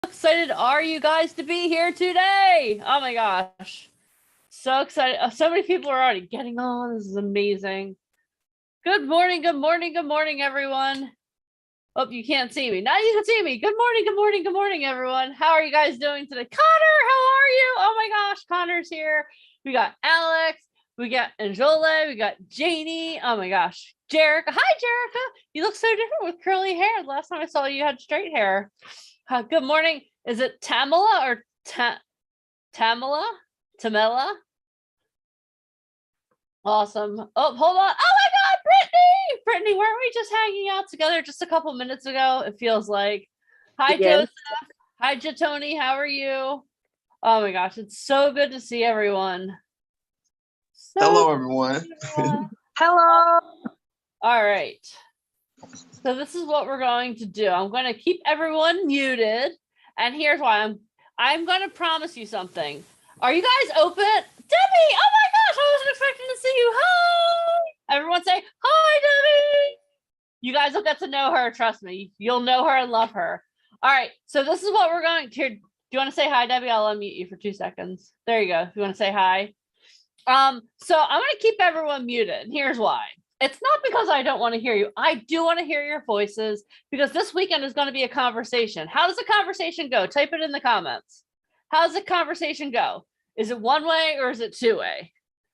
excited are you guys to be here today? Oh my gosh. So excited. So many people are already getting on. This is amazing. Good morning, good morning, good morning, everyone. Oh, you can't see me. Now you can see me. Good morning, good morning, good morning, everyone. How are you guys doing today? Connor, how are you? Oh my gosh, Connor's here. We got Alex, we got Anjole, we got Janie. Oh my gosh, Jerica. Hi, Jerica. You look so different with curly hair. The last time I saw you had straight hair. Good morning. Is it Tamala or Tamala? Tamela? Awesome. Oh, hold on. Oh my God, Brittany! Brittany, weren't we just hanging out together just a couple minutes ago? It feels like. Hi, Yes. Joseph. Hi, Jatoni. How are you? Oh my gosh, it's so good to see everyone. Hello, everyone. Hello. All right. So this is what we're going to do. I'm going to keep everyone muted. And here's why. I'm going to promise you something. Are you guys open? Debbie! Oh my gosh, I wasn't expecting to see you. Hi! Everyone say, hi, Debbie! You guys will get to know her. Trust me. You'll know her and love her. All right. So this is what we're going to do. You want to say hi, Debbie? I'll unmute you for 2 seconds. There you go. If you want to say hi. So I'm going to keep everyone muted. And here's why. It's not because I don't want to hear you. I do want to hear your voices because this weekend is going to be a conversation. How does the conversation go? Type it in the comments. How does the conversation go? Is it one way or is it two way?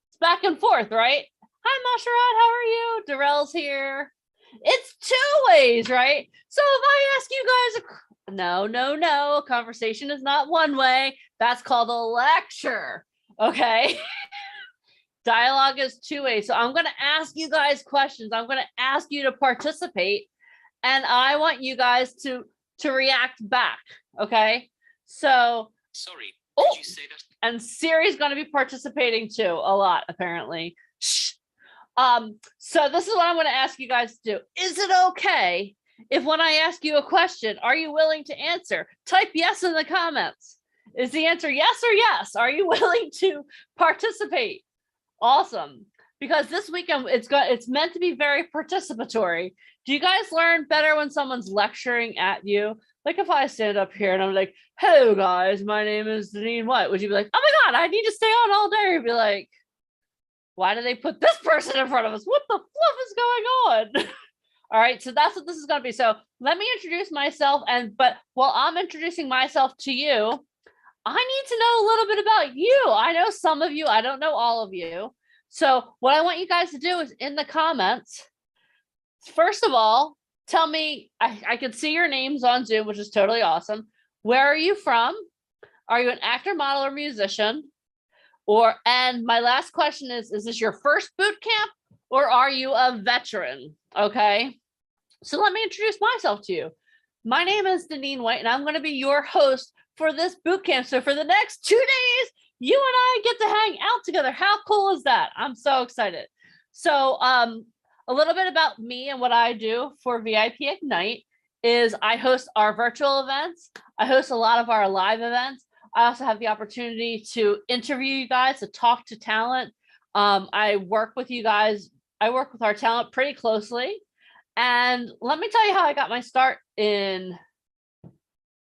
It's back and forth, right? Hi, Masharat. How are you? Darrell's here. It's two ways, right? So if I ask you guys, no, a conversation is not one way. That's called a lecture. Okay. Dialogue is two ways. So I'm going to ask you guys questions. I'm going to ask you to participate. And I want you guys to react back. Okay. So. Sorry. Oh, Did you say that? And Siri's going to be participating too, a lot, apparently. Shh. So this is what I'm going to ask you guys to do. Is it okay if when I ask you a question, are you willing to answer? Type yes in the comments. Is the answer yes or yes? Are you willing to participate? Awesome. Because this weekend it's meant to be very participatory. Do you guys learn better when someone's lecturing at you? Like if I stand up here and I'm like, "Hello guys, my name is Deneen White," would you be like, "Oh my God, I need to stay on all day"? Or be like, "Why do they put this person in front of us? What the fluff is going on?" All right, so that's what this is going to be. So let me introduce myself, but while I'm introducing myself to you, I need to know a little bit about you. I know some of you, I don't know all of you. So what I want you guys to do is in the comments, first of all, tell me, I can see your names on Zoom, which is totally awesome. Where are you from? Are you an actor, model, or musician? And my last question is this your first boot camp or are you a veteran? Okay. So let me introduce myself to you. My name is Deneen White and I'm going to be your host for this boot camp. So for the next 2 days, you and I get to hang out together. How cool is that? I'm so excited. So a little bit about me and what I do for VIP Ignite is I host our virtual events. I host a lot of our live events. I also have the opportunity to interview you guys, to talk to talent. I work with you guys. I work with our talent pretty closely. And let me tell you how I got my start in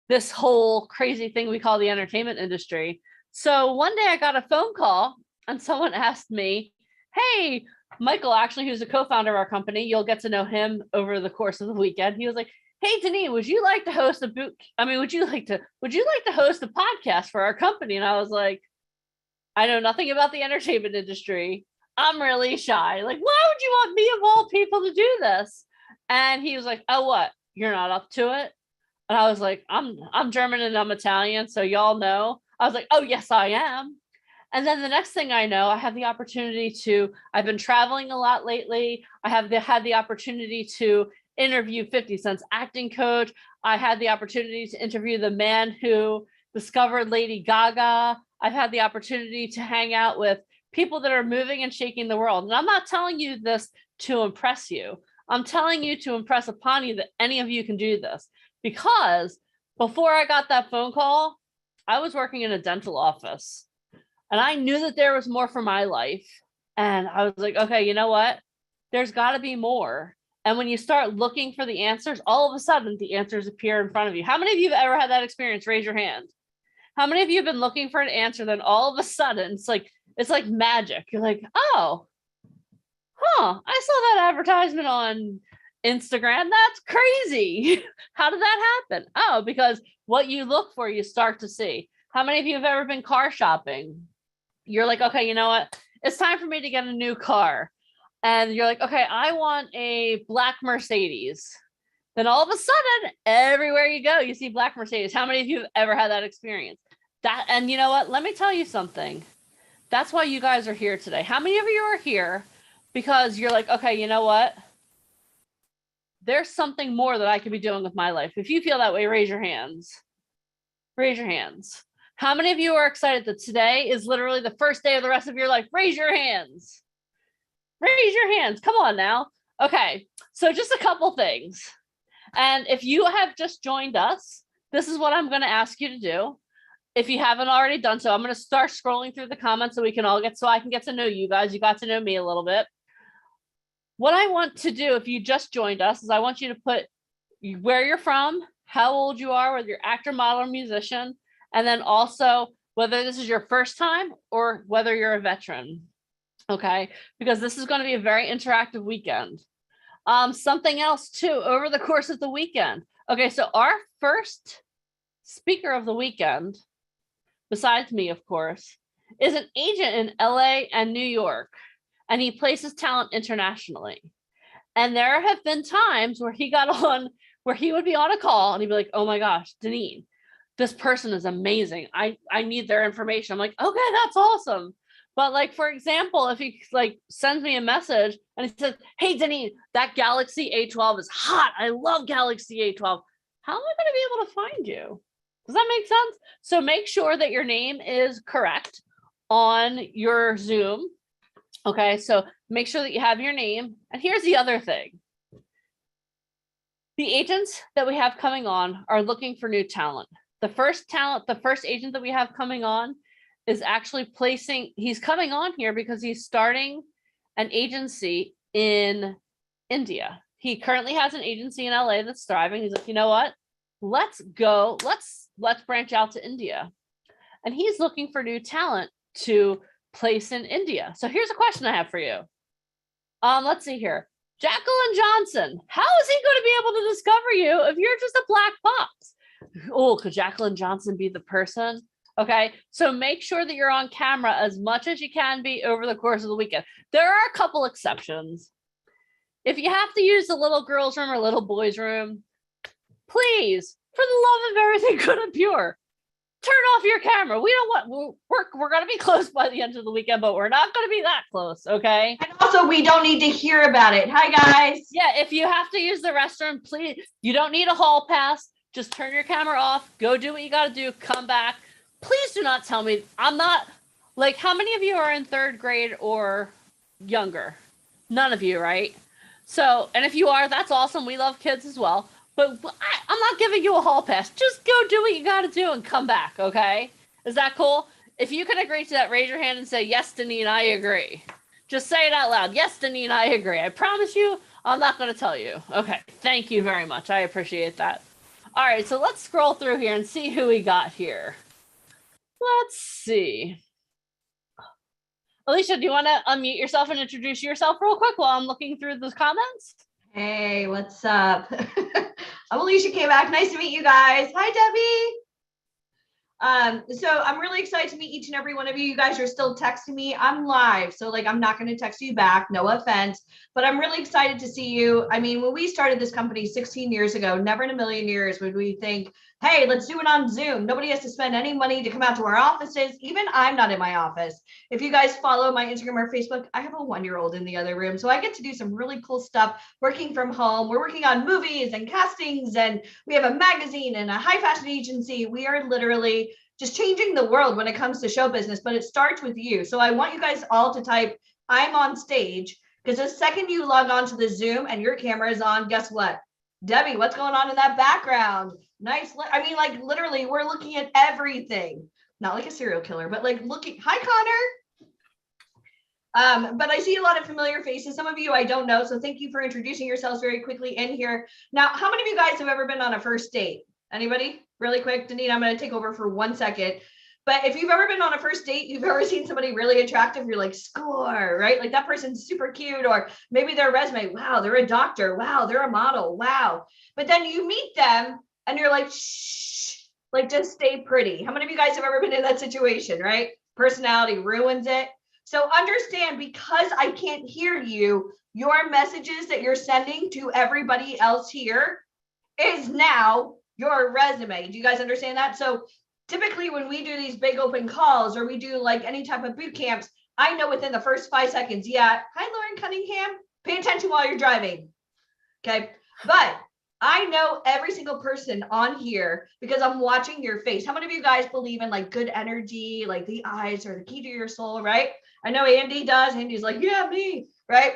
this whole crazy thing we call the entertainment industry. So one day I got a phone call and someone asked me, "Hey, Michael, actually, who's a co-founder of our company, you'll get to know him over the course of the weekend." He was like, "Hey, Deneen, would you like to host would you like to host a podcast for our company?" And I was like, "I know nothing about the entertainment industry. I'm really shy. Like, why would you want me of all people to do this?" And he was like, "Oh, what? You're not up to it?" And I was like, I'm German and I'm Italian, so y'all know. I was like, "Oh, yes, I am." And then the next thing I know, I have the opportunity I've been traveling a lot lately. I have had the opportunity to interview 50 Cent's acting coach. I had the opportunity to interview the man who discovered Lady Gaga. I've had the opportunity to hang out with people that are moving and shaking the world. And I'm not telling you this to impress you. I'm telling you to impress upon you that any of you can do this. Because before I got that phone call, I was working in a dental office. And I knew that there was more for my life. And I was like, okay, you know what? There's got to be more. And when you start looking for the answers, all of a sudden the answers appear in front of you. How many of you have ever had that experience? Raise your hand. How many of you have been looking for an answer, then all of a sudden it's like magic. You're like, oh, I saw that advertisement on Instagram. That's crazy. How did that happen? Oh, because what you look for, you start to see. How many of you have ever been car shopping? You're like, okay, you know what? It's time for me to get a new car. And you're like, okay, I want a black Mercedes. Then all of a sudden, everywhere you go, you see black Mercedes. How many of you have ever had that experience? And you know what? Let me tell you something. That's why you guys are here today. How many of you are here because you're like, okay, you know what? There's something more that I could be doing with my life. If you feel that way, raise your hands. Raise your hands. How many of you are excited that today is literally the first day of the rest of your life? Raise your hands. Raise your hands. Come on now. Okay, so just a couple things. And if you have just joined us, this is what I'm going to ask you to do. If you haven't already done so, I'm going to start scrolling through the comments so I can get to know you guys. You got to know me a little bit. What I want to do, if you just joined us, is I want you to put where you're from, how old you are, whether you're actor, model, or musician, and then also whether this is your first time or whether you're a veteran. Okay, because this is going to be a very interactive weekend. Something else too, over the course of the weekend. Okay, so our first speaker of the weekend, besides me, of course, is an agent in LA and New York, and he places talent internationally. And there have been times where he would be on a call and he'd be like, oh my gosh, Deneen, this person is amazing. I need their information. I'm like, okay, that's awesome. But like, for example, if he like sends me a message and he says, hey, Deneen, that Galaxy A12 is hot. I love Galaxy A12. How am I going to be able to find you? Does that make sense? So make sure that your name is correct on your Zoom. Okay, so make sure that you have your name. And here's the other thing. The agents that we have coming on are looking for new talent. The first agent that we have coming on is actually he's coming on here because he's starting an agency in India. He currently has an agency in LA that's thriving. He's like, you know what? Let's branch out to India. And he's looking for new talent to place in India. So here's a question I have for you. Let's see here. Jacqueline Johnson, how is he going to be able to discover you if you're just a black box? Oh, could Jacqueline Johnson be the person? Okay, so make sure that you're on camera as much as you can be over the course of the weekend. There are a couple exceptions. If you have to use the little girls' room or little boys' room, please, for the love of everything good and pure, turn off your camera. We don't want, we're going to be close by the end of the weekend, but we're not going to be that close, okay? And also, we don't need to hear about it. Hi, guys. Yeah, if you have to use the restroom, please, you don't need a hall pass. Just turn your camera off, go do what you got to do, come back. Please do not tell me, I'm not, like, how many of you are in third grade or younger? None of you, right? So, and if you are, that's awesome. We love kids as well. But I'm not giving you a hall pass. Just go do what you got to do and come back, okay? Is that cool? If you can agree to that, raise your hand and say, yes, Deneen, I agree. Just say it out loud. Yes, Deneen, I agree. I promise you, I'm not going to tell you. Okay, thank you very much. I appreciate that. All right, so let's scroll through here and see who we got here. Let's see. Alicia, do you want to unmute yourself and introduce yourself real quick while I'm looking through those comments? Hey, what's up? I'm Alicia K-Back. Nice to meet you guys. Hi, Debbie. So I'm really excited to meet each and every one of you. You guys are still texting me. I'm live, so like I'm not going to text you back. No offense, but I'm really excited to see you. I mean, when we started this company 16 years ago, never in a million years would we think, hey, let's do it on Zoom. Nobody has to spend any money to come out to our offices. Even I'm not in my office. If you guys follow my Instagram or Facebook, I have a 1-year-old in the other room. So I get to do some really cool stuff working from home. We're working on movies and castings, and we have a magazine and a high fashion agency. We are literally just changing the world when it comes to show business, but it starts with you. So I want you guys all to type, I'm on stage, because the second you log on to the Zoom and your camera is on, guess what? Debbie, what's going on in that background? Nice. I mean, like literally we're looking at everything, not like a serial killer, but like looking, hi, Connor. But I see a lot of familiar faces. Some of you I don't know. So thank you for introducing yourselves very quickly in here. Now, how many of you guys have ever been on a first date? Anybody? Really quick, Danita, I'm going to take over for 1 second. But if you've ever been on a first date, you've ever seen somebody really attractive, you're like, score, right? Like that person's super cute, or maybe their resume, wow, they're a doctor, wow, they're a model, wow. But then you meet them and you're like, shh, like just stay pretty. How many of you guys have ever been in that situation, right? Personality ruins it. So understand, because I can't hear you, your messages that you're sending to everybody else here is now your resume. Do you guys understand that? So typically when we do these big open calls or we do like any type of boot camps, I know within the first 5 seconds, yeah, hi, Lauren Cunningham, pay attention while you're driving. Okay. But I know every single person on here because I'm watching your face. How many of you guys believe in like good energy, like the eyes are the key to your soul, right? I know Andy does. Andy's like, yeah, me, right?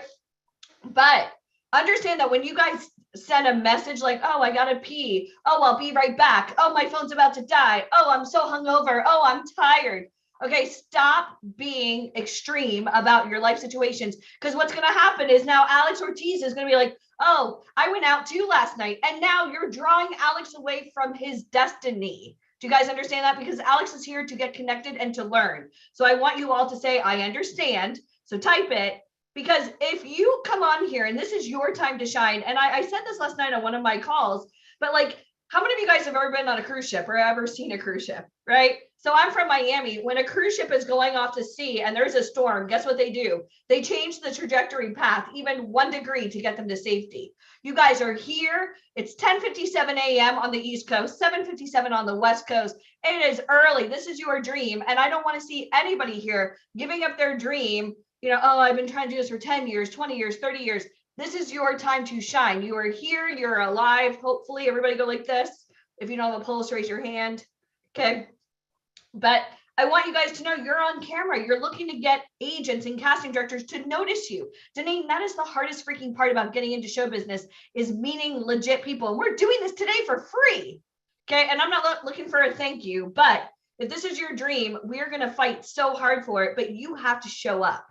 But understand that when you guys send a message like, oh, I gotta pee. Oh, I'll be right back. Oh, my phone's about to die. Oh, I'm so hungover. Oh, I'm tired. Okay, stop being extreme about your life situations, because what's going to happen is now Alex Ortiz is going to be like, oh, I went out too last night. And now you're drawing Alex away from his destiny. Do you guys understand that? Because Alex is here to get connected and to learn. So I want you all to say, I understand. So type it. Because if you come on here and this is your time to shine, and I said this last night on one of my calls, but like, how many of you guys have ever been on a cruise ship or ever seen a cruise ship, right? So I'm from Miami. When a cruise ship is going off to sea and there's a storm, guess what they do? They change the trajectory path even 1 degree to get them to safety. You guys are here. It's 10:57 a.m. on the East Coast, 7:57 on the West Coast. It is early. This is your dream. And I don't want to see anybody here giving up their dream. You know, oh, I've been trying to do this for 10 years, 20 years, 30 years. This is your time to shine. You are here. You're alive. Hopefully everybody go like this. If you don't have a pulse, raise your hand. Okay. But I want you guys to know you're on camera. You're looking to get agents and casting directors to notice you. Deneen, that is the hardest freaking part about getting into show business, is meeting legit people. And we're doing this today for free. Okay. And I'm not looking for a thank you, but if this is your dream, we're going to fight so hard for it, but you have to show up.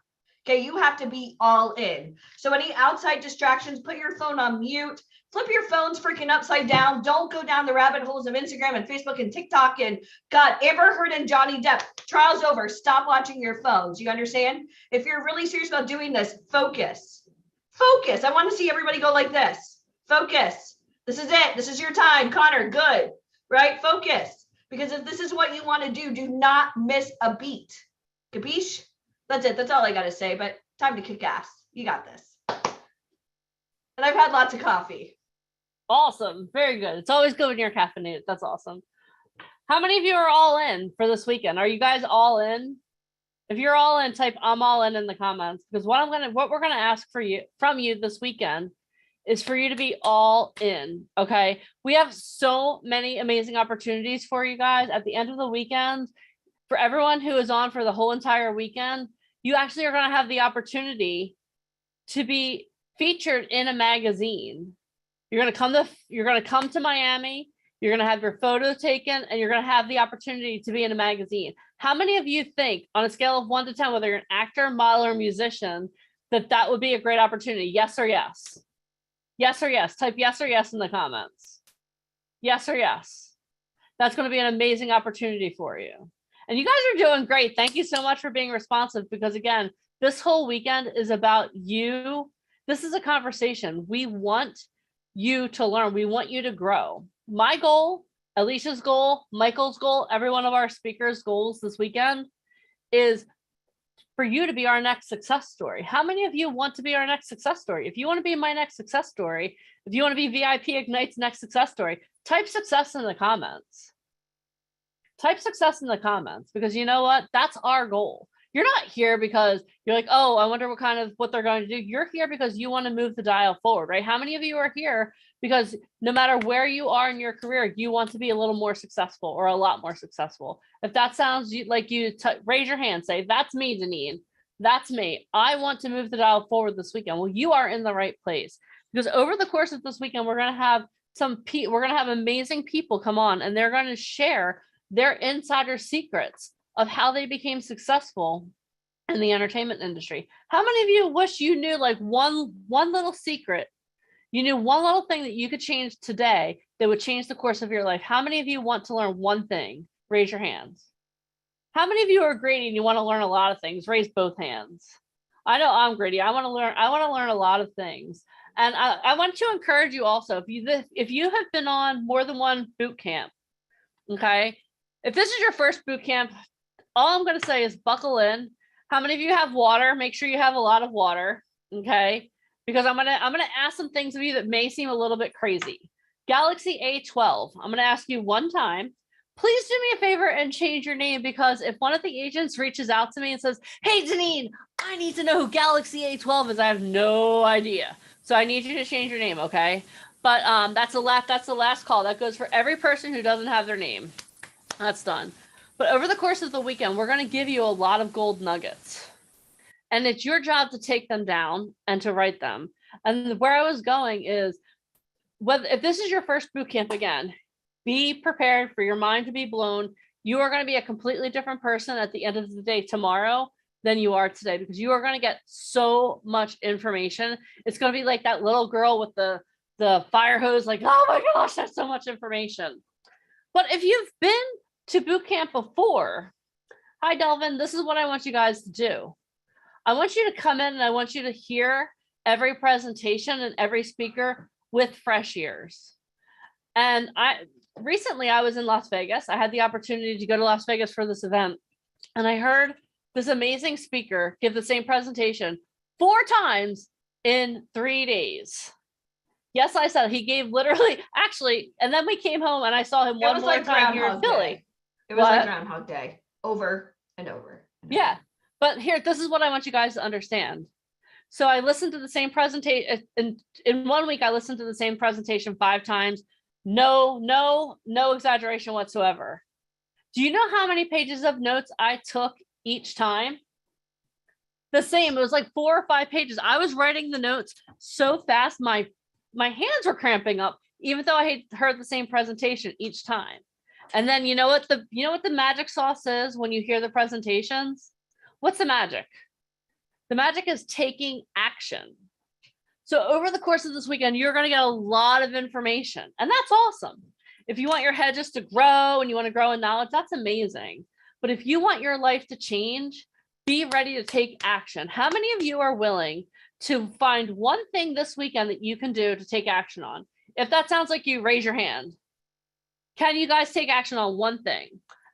Okay, you have to be all in. So any outside distractions, put your phone on mute, flip your phones freaking upside down. Don't go down the rabbit holes of Instagram and Facebook and TikTok and God, Amber Heard and Johnny Depp. Trial's over. Stop watching your phones. You understand? If you're really serious about doing this, focus. Focus. I want to see everybody go like this. Focus. This is it. This is your time. Connor, good, right? Focus. Because if this is what you want to do not miss a beat. Capiche? That's it. That's all I got to say, but time to kick ass. You got this. And I've had lots of coffee. Awesome. Very good. It's always good when you're caffeinated. That's awesome. How many of you are all in for this weekend? Are you guys all in? If you're all in, type I'm all in the comments, because what we're going to ask from you this weekend is for you to be all in. Okay. We have so many amazing opportunities for you guys at the end of the weekend. For everyone who is on for the whole entire weekend, you actually are going to have the opportunity to be featured in a magazine. You're going to come to Miami. You're going to have your photo taken, and you're going to have the opportunity to be in a magazine. How many of you think, on a scale of 1 to 10, whether you're an actor, model, or musician, that would be a great opportunity? Yes or yes? Yes or yes? Type yes or yes in the comments. Yes or yes? That's going to be an amazing opportunity for you. And you guys are doing great. Thank you so much for being responsive, because again, this whole weekend is about you. This is a conversation. We want you to learn. We want you to grow. My goal, Alicia's goal, Michael's goal, every one of our speakers' goals this weekend is for you to be our next success story. How many of you want to be our next success story? If you want to be my next success story, if you want to be VIP Ignite's next success story, type success in the comments. Type success in the comments, because you know what? That's our goal. You're not here because you're like, oh, I wonder what they're going to do. You're here because you want to move the dial forward, right? How many of you are here because no matter where you are in your career, you want to be a little more successful or a lot more successful? If that sounds like you, raise your hand, say, that's me, Deneen. That's me. I want to move the dial forward this weekend. Well, you are in the right place, because over the course of this weekend, we're going to have amazing people come on, and they're going to share their insider secrets of how they became successful in the entertainment industry. How many of you wish you knew like one little secret? You knew one little thing that you could change today that would change the course of your life. How many of you want to learn one thing? Raise your hands. How many of you are greedy and you want to learn a lot of things? Raise both hands. I know I'm greedy. I want to learn a lot of things. And I want to encourage you also, if you have been on more than one boot camp, okay, if this is your first boot camp, all I'm going to say is buckle in. How many of you have water? Make sure you have a lot of water, okay? Because I'm gonna ask some things of you that may seem a little bit crazy. Galaxy A12, I'm gonna ask you one time. Please do me a favor and change your name, because if one of the agents reaches out to me and says, hey, Deneen, I need to know who Galaxy A12 is, I have no idea. So I need you to change your name, okay? But that's the last call. That goes for every person who doesn't have their name. That's done. But over the course of the weekend, we're going to give you a lot of gold nuggets. And it's your job to take them down and to write them. And where I was going is, if this is your first boot camp, again, be prepared for your mind to be blown. You are going to be a completely different person at the end of the day tomorrow than you are today, because you are going to get so much information. It's going to be like that little girl with the fire hose, like, oh my gosh, that's so much information. But if you've been to boot camp before, hi, Delvin, this is what I want you guys to do. I want you to come in and I want you to hear every presentation and every speaker with fresh ears. And recently I was in Las Vegas. I had the opportunity to go to Las Vegas for this event. And I heard this amazing speaker give the same presentation 4 times in 3 days. Yes, I said he gave literally, actually, and then we came home and I saw him one more time here in Philly. It was like Groundhog Day, over and over. Yeah. But here, this is what I want you guys to understand. So I listened to the same presentation in 1 week. I listened to the same presentation 5 times. No exaggeration whatsoever. Do you know how many pages of notes I took each time? The same. It was like 4 or 5 pages. I was writing the notes so fast, my hands were cramping up, even though I had heard the same presentation each time. And then you know what the magic sauce is when you hear the presentations? What's the magic? The magic is taking action. So over the course of this weekend, you're going to get a lot of information, and that's awesome. If you want your head just to grow and you want to grow in knowledge, that's amazing. But if you want your life to change, be ready to take action. How many of you are willing to find one thing this weekend that you can do to take action on? If that sounds like you, raise your hand. Can you guys take action on one thing?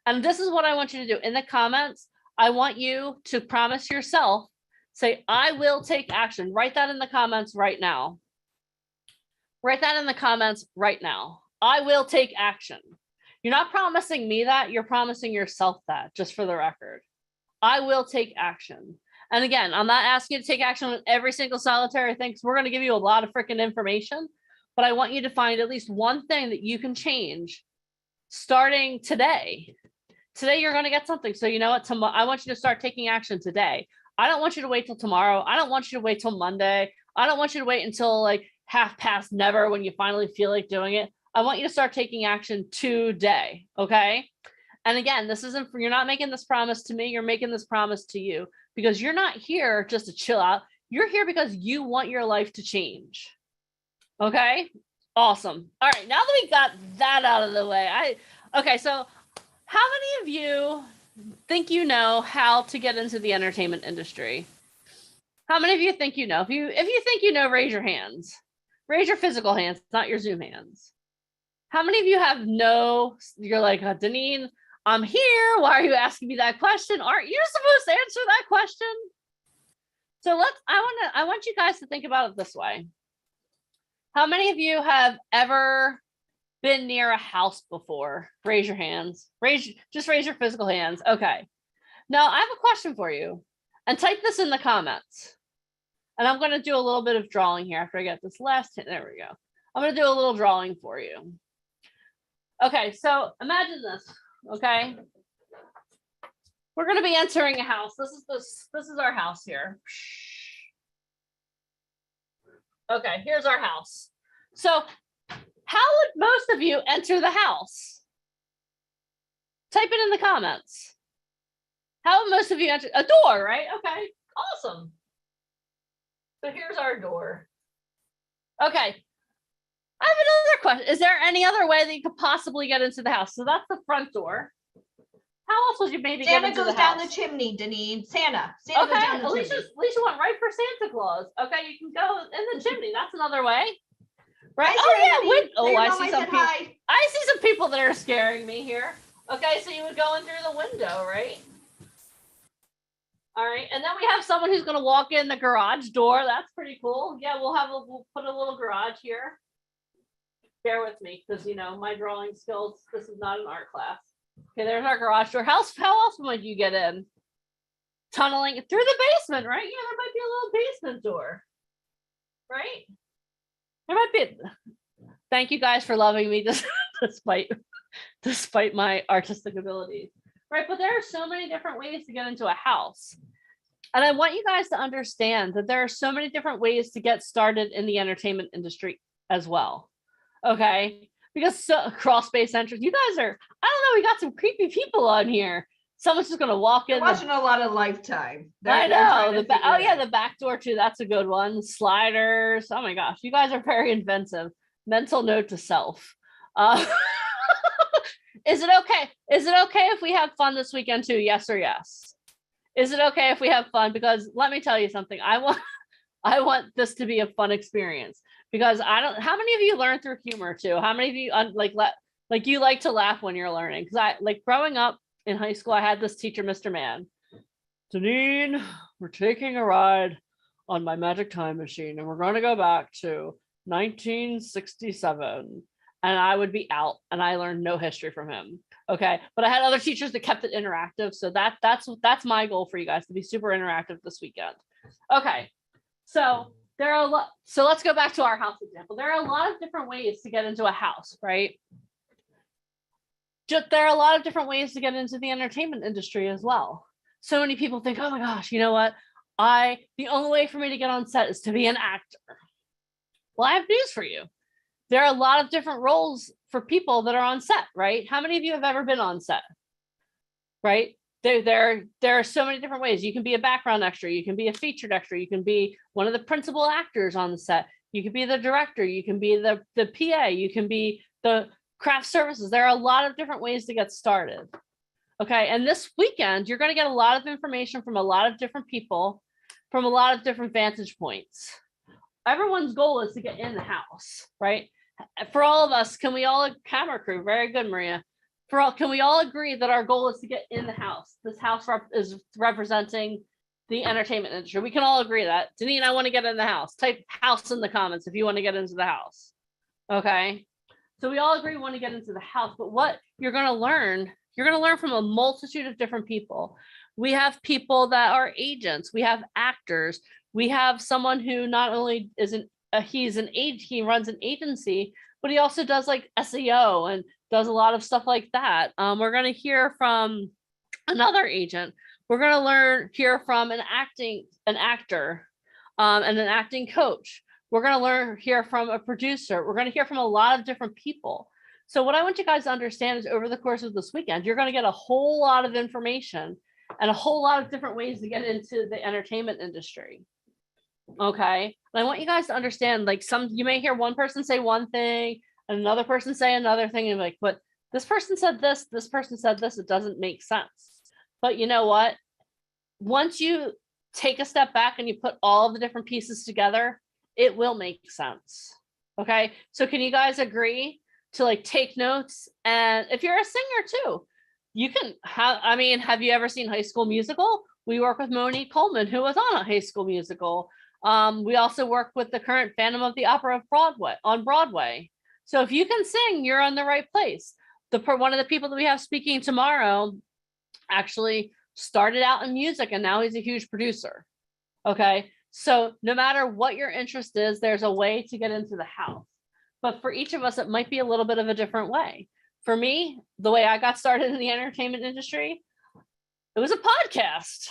And this is what I want you to do. In the comments, I want you to promise yourself, say, I will take action. Write that in the comments right now. Write that in the comments right now. I will take action. You're not promising me that, you're promising yourself that, just for the record. I will take action. And again, I'm not asking you to take action on every single solitary thing, because we're going to give you a lot of freaking information, but I want you to find at least one thing that you can change starting today. Today, you're going to get something. So you know what? I want you to start taking action today. I don't want you to wait till tomorrow. I don't want you to wait till Monday. I don't want you to wait until like half past never when you finally feel like doing it. I want you to start taking action today. Okay. And again, you're not making this promise to me. You're making this promise to you, because you're not here just to chill out. You're here because you want your life to change. Okay. Awesome. All right. Now that we got that out of the way, okay. So how many of you think you know how to get into the entertainment industry? How many of you think you know? If you think you know, raise your hands. Raise your physical hands, not your Zoom hands. How many of you have no? You're like, Deneen, I'm here. Why are you asking me that question? Aren't you supposed to answer that question? So I want you guys to think about it this way. How many of you have ever been near a house before? Raise your hands. Just raise your physical hands. Okay. Now I have a question for you, and type this in the comments. And I'm going to do a little bit of drawing here after I get this last hit. There we go. I'm going to do a little drawing for you. Okay. So imagine this. Okay. We're going to be entering a house. This is our house here. Okay. Here's our house. So how would most of you enter the house? Type it in the comments. How most of you enter a door, right? Okay, awesome. So here's our door. Okay. I have another question. Is there any other way that you could possibly get into the house? So that's the front door. How else would you maybe get into the house? Santa goes down the chimney, Deneen. Santa goes down the chimney. Alicia went right for Santa Claus. Okay, you can go in the chimney. That's another way. Right? I see some people. I see some people that are scaring me here. Okay, so you would go in through the window, right? All right, and then we have someone who's going to walk in the garage door. That's pretty cool. Yeah, we'll put a little garage here. Bear with me, because my drawing skills. This is not an art class. Okay, there's our garage door. How else would you get in? Tunneling through the basement, right? Yeah, there might be a little basement door, right? There might be. Thank you guys for loving me, despite my artistic abilities, right? But there are so many different ways to get into a house, and I want you guys to understand that there are so many different ways to get started in the entertainment industry as well. Okay. Because crawl space entrance, you guys are, I don't know, we got some creepy people on here. Someone's just going to walk in. Watching a lot of Lifetime. I know. The back door too. That's a good one. Sliders. Oh my gosh. You guys are very inventive. Mental note to self. Is it okay? Is it okay if we have fun this weekend too? Yes or yes? Is it okay if we have fun? Because let me tell you something. I want this to be a fun experience. Because how many of you learn through humor too? How many of you like you like to laugh when you're learning? Because I like growing up in high school, I had this teacher, Mr. Mann. Deneen, we're taking a ride on my magic time machine and we're going to go back to 1967. And I would be out and I learned no history from him. Okay. But I had other teachers that kept it interactive. So that's my goal for you guys, to be super interactive this weekend. Okay. So so let's go back to our house example. There are a lot of different ways to get into a house, right? There are a lot of different ways to get into the entertainment industry as well. So many people think, oh my gosh, you know what? The only way for me to get on set is to be an actor. Well, I have news for you. There are a lot of different roles for people that are on set, right? How many of you have ever been on set? Right? There are so many different ways. You can be a background extra. You can be a featured extra. You can be one of the principal actors on the set. You can be the director. You can be the PA. You can be the craft services. There are a lot of different ways to get started. Okay. And this weekend, you're going to get a lot of information from a lot of different people, from a lot of different vantage points. Everyone's goal is to get in the house, right? For all of us, camera crew, very good, Maria. Can we all agree that our goal is to get in the house? This house is representing the entertainment industry. We can all agree that. Deneen, I want to get in the house. Type house in the comments if you want to get into the house. Okay. So we all agree we want to get into the house, but what you're going to learn from a multitude of different people. We have people that are agents. We have actors. We have someone who not only he runs an agency, but he also does like SEO and does a lot of stuff like that. We're going to hear from another agent. We're going to hear from an actor, and an acting coach. We're going to hear from a producer. We're going to hear from a lot of different people. So what I want you guys to understand is over the course of this weekend, you're going to get a whole lot of information and a whole lot of different ways to get into the entertainment industry. Okay. And I want you guys to understand, like you may hear one person say one thing, another person say another thing, and like, but this person said this person said this, it doesn't make sense. But you know what? Once you take a step back and you put all of the different pieces together, it will make sense. Okay. So can you guys agree to like take notes? And if you're a singer too, you can have you ever seen High School Musical? We work with Monique Coleman, who was on a High School Musical. We also work with the current Phantom of the Opera on Broadway. So if you can sing, you're in the right place. One of the people that we have speaking tomorrow actually started out in music and now he's a huge producer. Okay. So no matter what your interest is, there's a way to get into the house. But for each of us, it might be a little bit of a different way. For me, the way I got started in the entertainment industry, it was a podcast.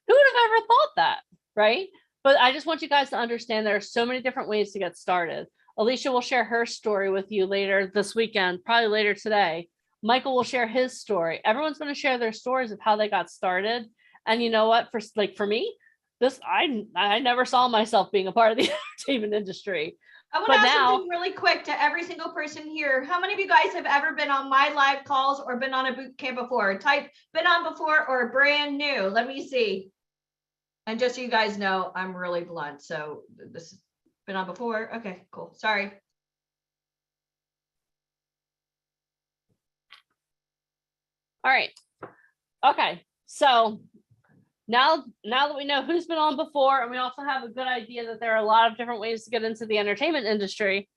Who would have ever thought that, right? But I just want you guys to understand there are so many different ways to get started. Alicia will share her story with you later this weekend, probably later today. Michael will share his story. Everyone's going to share their stories of how they got started. And you know what? For me, I never saw myself being a part of the entertainment industry. I want to ask something really quick to every single person here. How many of you guys have ever been on my live calls or been on a boot camp before? Type been on before or brand new. Let me see. And just so you guys know, I'm really blunt. So this has been on before. Okay, cool. Sorry. All right. Okay. So now that we know who's been on before, and we also have a good idea that there are a lot of different ways to get into the entertainment industry,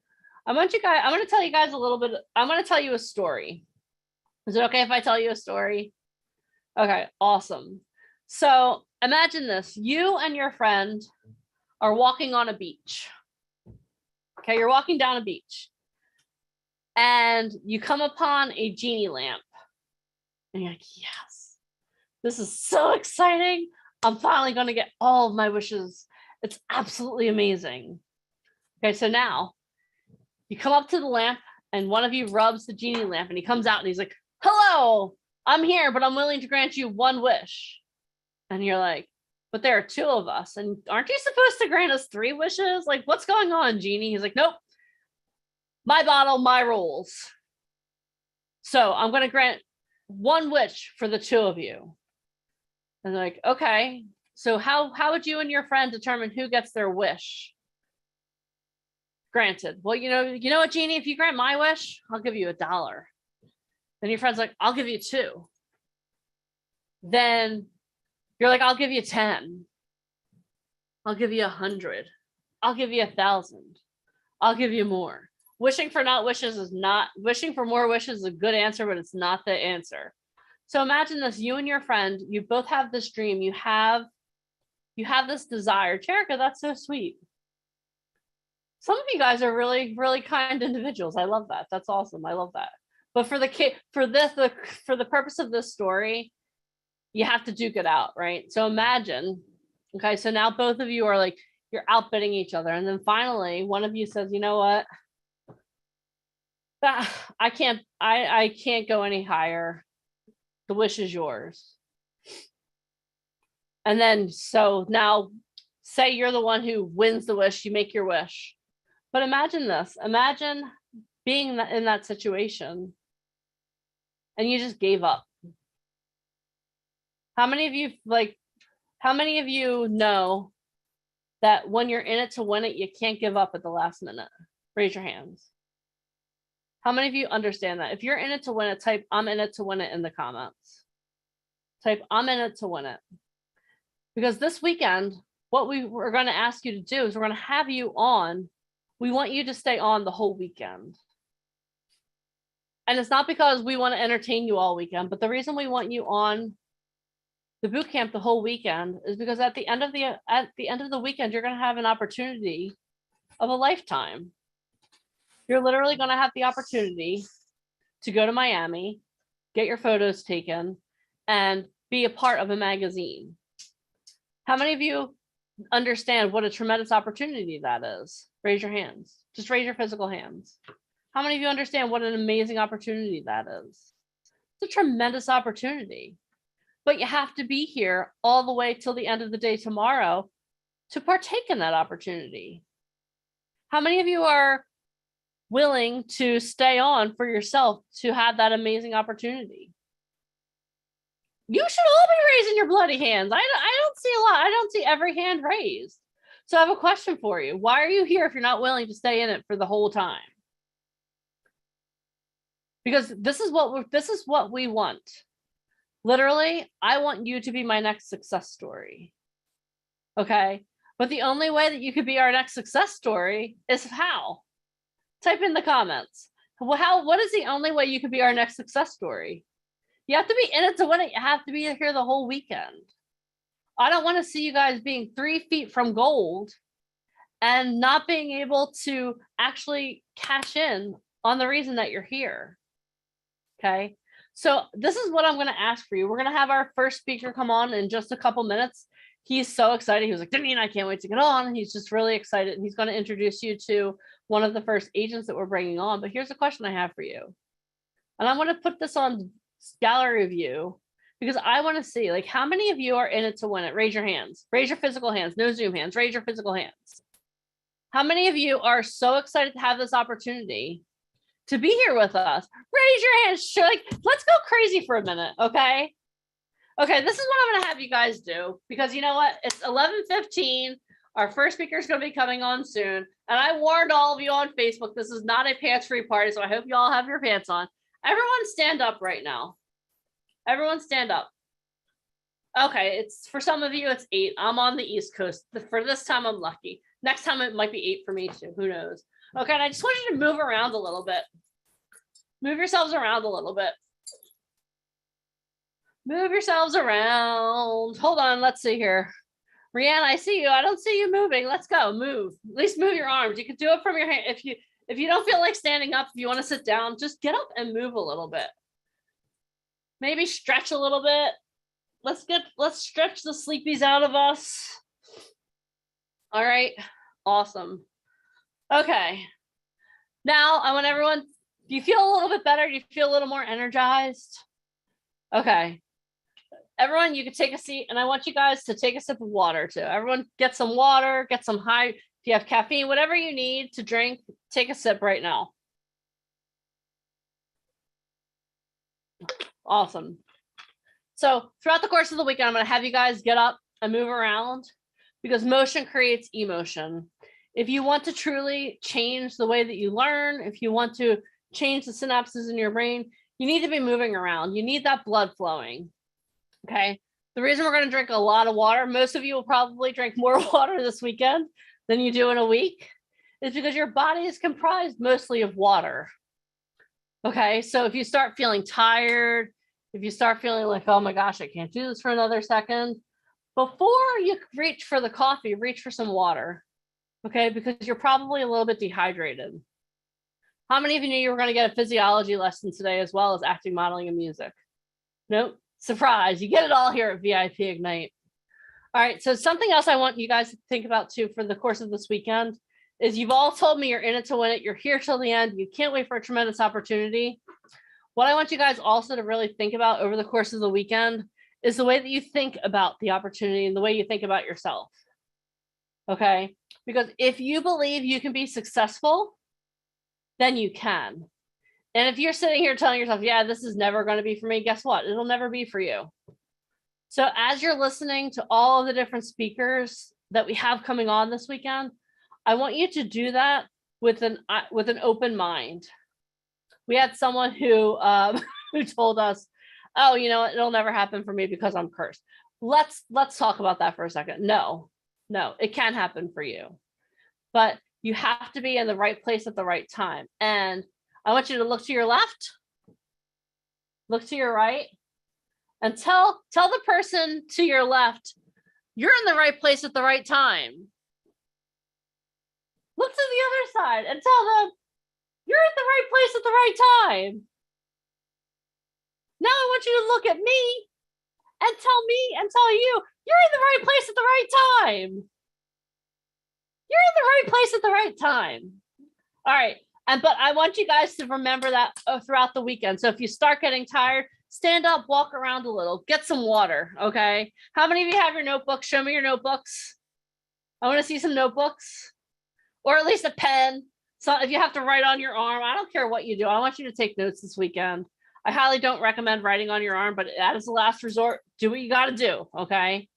I'm going to tell you guys a little bit. I'm going to tell you a story. Is it okay if I tell you a story? Okay, awesome. So imagine this. You and your friend are walking on a beach. Okay, you're walking down a beach. And you come upon a genie lamp. And you're like, yes, this is so exciting. I'm finally going to get all of my wishes. It's absolutely amazing. Okay, so now you come up to the lamp and one of you rubs the genie lamp and he comes out and he's like, hello, I'm here, but I'm willing to grant you one wish. And you're like, but there are two of us. And aren't you supposed to grant us 3 wishes? Like, what's going on, genie? He's like, nope, my bottle, my rules. So I'm going to grant 1 wish for the 2 of you. And they're like, okay, so how would you and your friend determine who gets their wish granted? Well, you know what, genie, if you grant my wish, I'll give you $1. Then your friend's like, I'll give you 2. Then you're like, I'll give you 10. I'll give you 100. I'll give you 1,000. I'll give you more. Wishing for more wishes is a good answer, but it's not the answer. So imagine this, you and your friend, you both have this dream. You have this desire. Jerica, that's so sweet. Some of you guys are really, really kind individuals. I love that. That's awesome. I love that. But for the purpose of this story, you have to duke it out, right? So imagine, okay, so now both of you are like, you're outbidding each other. And then finally, one of you says, you know what? I can't go any higher. The wish is yours. And then, so now say you're the one who wins the wish, you make your wish. But imagine this, imagine being in that situation and you just gave up. How many of you know that when you're in it to win it, you can't give up at the last minute? Raise your hands. How many of you understand that? If you're in it to win it, type I'm in it to win it in the comments. Type I'm in it to win it. Because this weekend, what we're going to ask you to do is we're going to have you on. We want you to stay on the whole weekend. And it's not because we want to entertain you all weekend, but the reason we want you on the boot camp the whole weekend is because at the end of the weekend, you're going to have an opportunity of a lifetime. You're literally going to have the opportunity to go to Miami, get your photos taken, and be a part of a magazine. How many of you understand what a tremendous opportunity that is? Raise your hands. Just raise your physical hands. How many of you understand what an amazing opportunity that is? It's a tremendous opportunity. But you have to be here all the way till the end of the day tomorrow to partake in that opportunity. How many of you are willing to stay on for yourself to have that amazing opportunity? You should all be raising your bloody hands. I don't see a lot. I don't see every hand raised. So I have a question for you. Why are you here if you're not willing to stay in it for the whole time? Because this is what we want. Literally, I want you to be my next success story. Okay? But the only way that you could be our next success story is how? Type in the comments. What is the only way you could be our next success story? You have to be in it to win it. You have to be here the whole weekend. I don't want to see you guys being 3 feet from gold and not being able to actually cash in on the reason that you're here. Okay. So this is what I'm going to ask for you. We're going to have our first speaker come on in just a couple minutes. He's so excited. He was like, Denise, I can't wait to get on. He's just really excited. And he's going to introduce you to one of the first agents that we're bringing on. But here's a question I have for you. And I want to put this on gallery view because I want to see, like, how many of you are in it to win it? Raise your hands. Raise your physical hands. No Zoom hands. Raise your physical hands. How many of you are so excited to have this opportunity to be here with us? Raise your hands. Like, let's go crazy for a minute, okay? Okay, this is what I'm going to have you guys do because you know what? It's 11:15. Our first speaker is going to be coming on soon. And I warned all of you on Facebook, this is not a pants-free party, so I hope you all have your pants on. Everyone stand up right now. Everyone stand up. Okay, it's for some of you, it's 8. I'm on the East Coast. For this time, I'm lucky. Next time, it might be 8 for me too. Who knows? Okay, and I just want you to move around a little bit. Move yourselves around a little bit. Move yourselves around. Hold on, let's see here. Rihanna, I see you. I don't see you moving. Let's go. Move. At least move your arms. You can do it from your hand. If you don't feel like standing up, if you want to sit down, just get up and move a little bit. Maybe stretch a little bit. Let's stretch the sleepies out of us. All right. Awesome. Okay. Now I want everyone, do you feel a little bit better? Do you feel a little more energized? Okay. Everyone, you can take a seat and I want you guys to take a sip of water too. Everyone get some water, get some high, if you have caffeine, whatever you need to drink, take a sip right now. Awesome. So throughout the course of the weekend, I'm going to have you guys get up and move around because motion creates emotion. If you want to truly change the way that you learn, if you want to change the synapses in your brain, you need to be moving around. You need that blood flowing. Okay. The reason we're going to drink a lot of water, most of you will probably drink more water this weekend than you do in a week, is because your body is comprised mostly of water. Okay. So if you start feeling tired, if you start feeling like, oh my gosh, I can't do this for another second, before you reach for the coffee, reach for some water. Okay. Because you're probably a little bit dehydrated. How many of you knew you were going to get a physiology lesson today as well as acting, modeling, and music? Nope. Surprise, you get it all here at VIP Ignite. All right, so something else I want you guys to think about too for the course of this weekend is you've all told me you're in it to win it. You're here till the end. You can't wait for a tremendous opportunity. What I want you guys also to really think about over the course of the weekend is the way that you think about the opportunity and the way you think about yourself. Okay, because if you believe you can be successful, then you can. And if you're sitting here telling yourself, yeah, this is never going to be for me, guess what? It'll never be for you. So as you're listening to all of the different speakers that we have coming on this weekend, I want you to do that with an open mind. We had someone who who told us, oh, you know, it'll never happen for me because I'm cursed. Let's talk about that for a second. No, it can happen for you. But you have to be in the right place at the right time. And I want you to look to your left, look to your right, and tell the person to your left, you're in the right place at the right time. Look to the other side and tell them, you're in the right place at the right time. Now I want you to look at me and tell you, you're in the right place at the right time. You're in the right place at the right time. All right. But I want you guys to remember that throughout the weekend. So if you start getting tired, stand up, walk around a little, get some water, okay? How many of you have your notebooks? Show me your notebooks. I want to see some notebooks or at least a pen. So if you have to write on your arm, I don't care what you do. I want you to take notes this weekend. I highly don't recommend writing on your arm, but that is the last resort. Do what you got to do, okay?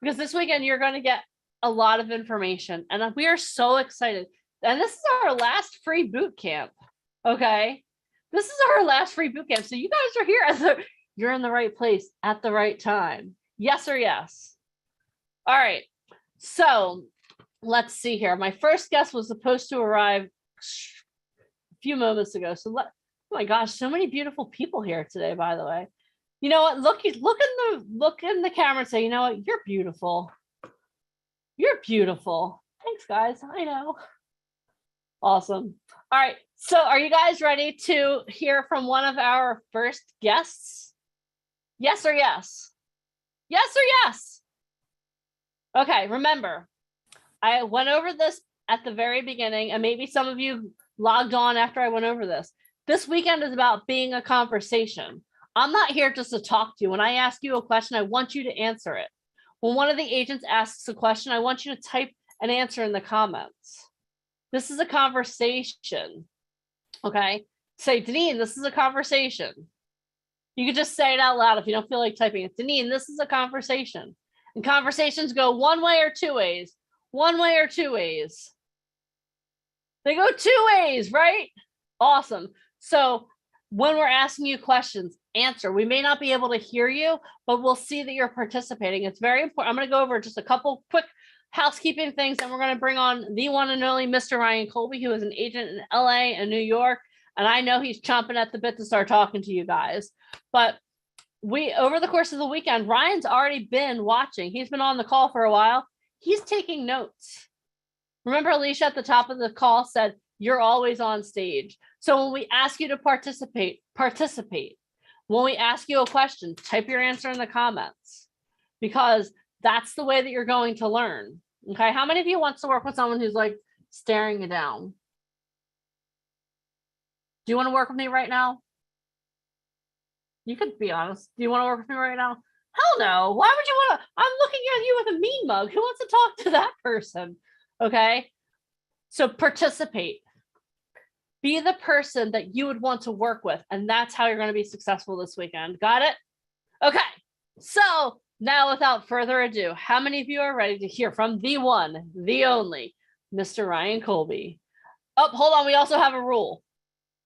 Because this weekend, you're going to get a lot of information. And we are so excited. And this is our last free boot camp. Okay. This is our last free boot camp. So you guys are here you're in the right place at the right time. Yes or yes. All right. So let's see here. My first guest was supposed to arrive a few moments ago. So oh my gosh, so many beautiful people here today, by the way. You know what? Look in the camera and say, you know what? You're beautiful. You're beautiful. Thanks, guys. I know. Awesome. All right. So are you guys ready to hear from one of our first guests? Yes or yes? Yes or yes? Okay. Remember, I went over this at the very beginning, and maybe some of you logged on after I went over this. This weekend is about being a conversation. I'm not here just to talk to you. When I ask you a question, I want you to answer it. When one of the agents asks a question, I want you to type an answer in the comments. This is a conversation. Okay? Say, Deneen, this is a conversation. You can just say it out loud if you don't feel like typing it. Deneen, this is a conversation. And conversations go one way or two ways. One way or two ways. They go two ways, right? Awesome. So when we're asking you questions, answer. We may not be able to hear you, but we'll see that you're participating. It's very important. I'm going to go over just a couple quick housekeeping things, and we're going to bring on the one and only Mr. Ryan Colby, who is an agent in LA and New York. And I know he's chomping at the bit to start talking to you guys. But over the course of the weekend, Ryan's already been watching. He's been on the call for a while. He's taking notes. Remember, Alicia at the top of the call said, you're always on stage. So when we ask you to participate. When we ask you a question, type your answer in the comments, because that's the way that you're going to learn. Okay. How many of you wants to work with someone who's like staring you down? Do you want to work with me right now? You could be honest. Do you want to work with me right now? Hell no. Why would you want to? I'm looking at you with a mean mug. Who wants to talk to that person? Okay. So participate. Be the person that you would want to work with. And that's how you're going to be successful this weekend. Got it? Okay. So now, without further ado, how many of you are ready to hear from the one, the only, Mr. Ryan Colby? Oh, hold on. We also have a rule.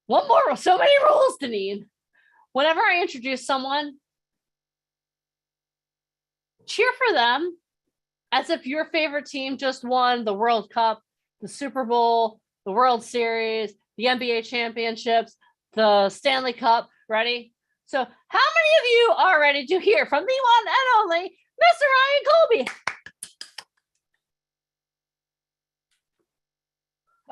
One more. So many rules, Deneen. Whenever I introduce someone, cheer for them as if your favorite team just won the World Cup, the Super Bowl, the World Series, the NBA championships, the Stanley Cup. Ready? So how many of you are ready to hear from the one and only Mr. Ryan Colby?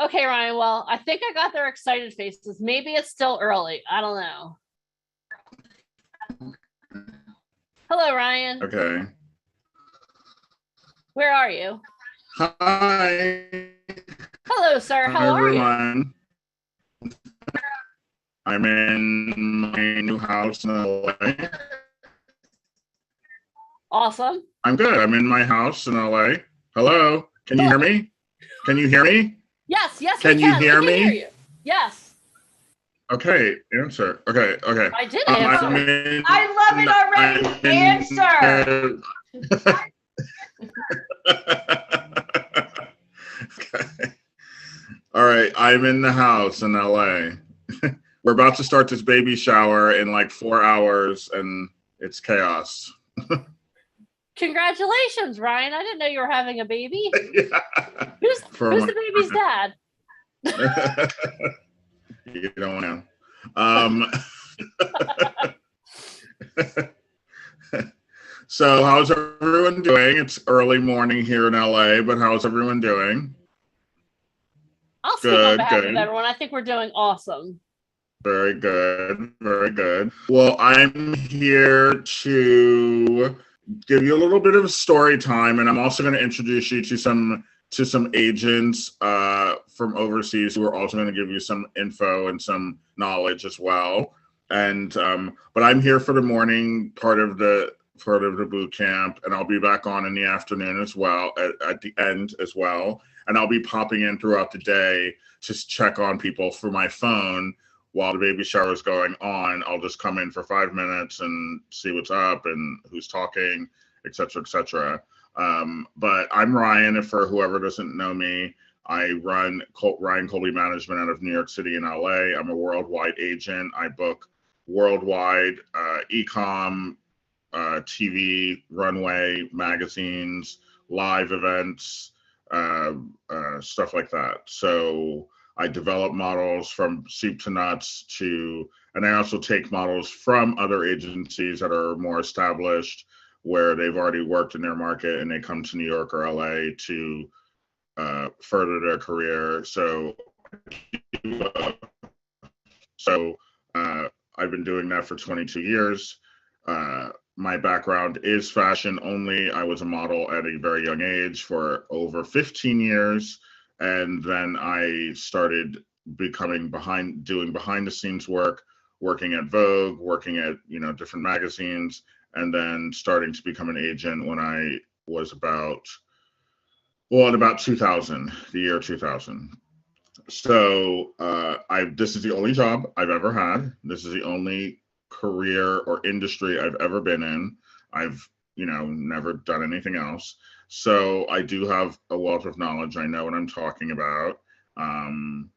Okay, Ryan, well, I think I got their excited faces. Maybe it's still early. I don't know. Hello, Ryan. Okay. Where are you? Hi. Hello, sir. How are you? Everyone. I'm in my new house in LA. Awesome. I'm good. I'm in my house in LA. Hello. Can you hear me? Can you hear me? Yes, Can you hear we me? can hear you. Yes. Okay. Answer. Okay. I did answer. I love it already. Answer. Okay. All right. I'm in the house in LA. We're about to start this baby shower in like 4 hours, and it's chaos. Congratulations, Ryan. I didn't know you were having a baby. Yeah. Who's the baby's dad? You don't know. So how's everyone doing? It's early morning here in LA, but how's everyone doing? I'll speak on behalf of everyone. I think we're doing awesome. Very good. Very good. Well, I'm here to give you a little bit of story time, and I'm also going to introduce you to some agents from overseas who are also going to give you some info and some knowledge as well. And but I'm here for the morning part of the boot camp, and I'll be back on in the afternoon as well, at the end as well. And I'll be popping in throughout the day to check on people for my phone while the baby shower is going on. I'll just come in for 5 minutes and see what's up and who's talking, et cetera, et cetera. But I'm Ryan, if for whoever doesn't know me. I run Ryan Colby Management out of New York City and LA. I'm a worldwide agent. I book worldwide e-com, TV, runway, magazines, live events, stuff like that. So I develop models from soup to nuts and I also take models from other agencies that are more established, where they've already worked in their market and they come to New York or LA to further their career. So I've been doing that for 22 years. My background is fashion only. I was a model at a very young age for over 15 years. And then I started doing behind the scenes work, working at Vogue, working at, different magazines, and then starting to become an agent when I was at about 2000, the year 2000. So this is the only job I've ever had. This is the only career or industry I've ever been in. I've, never done anything else. So I do have a wealth of knowledge. I know what I'm talking about. And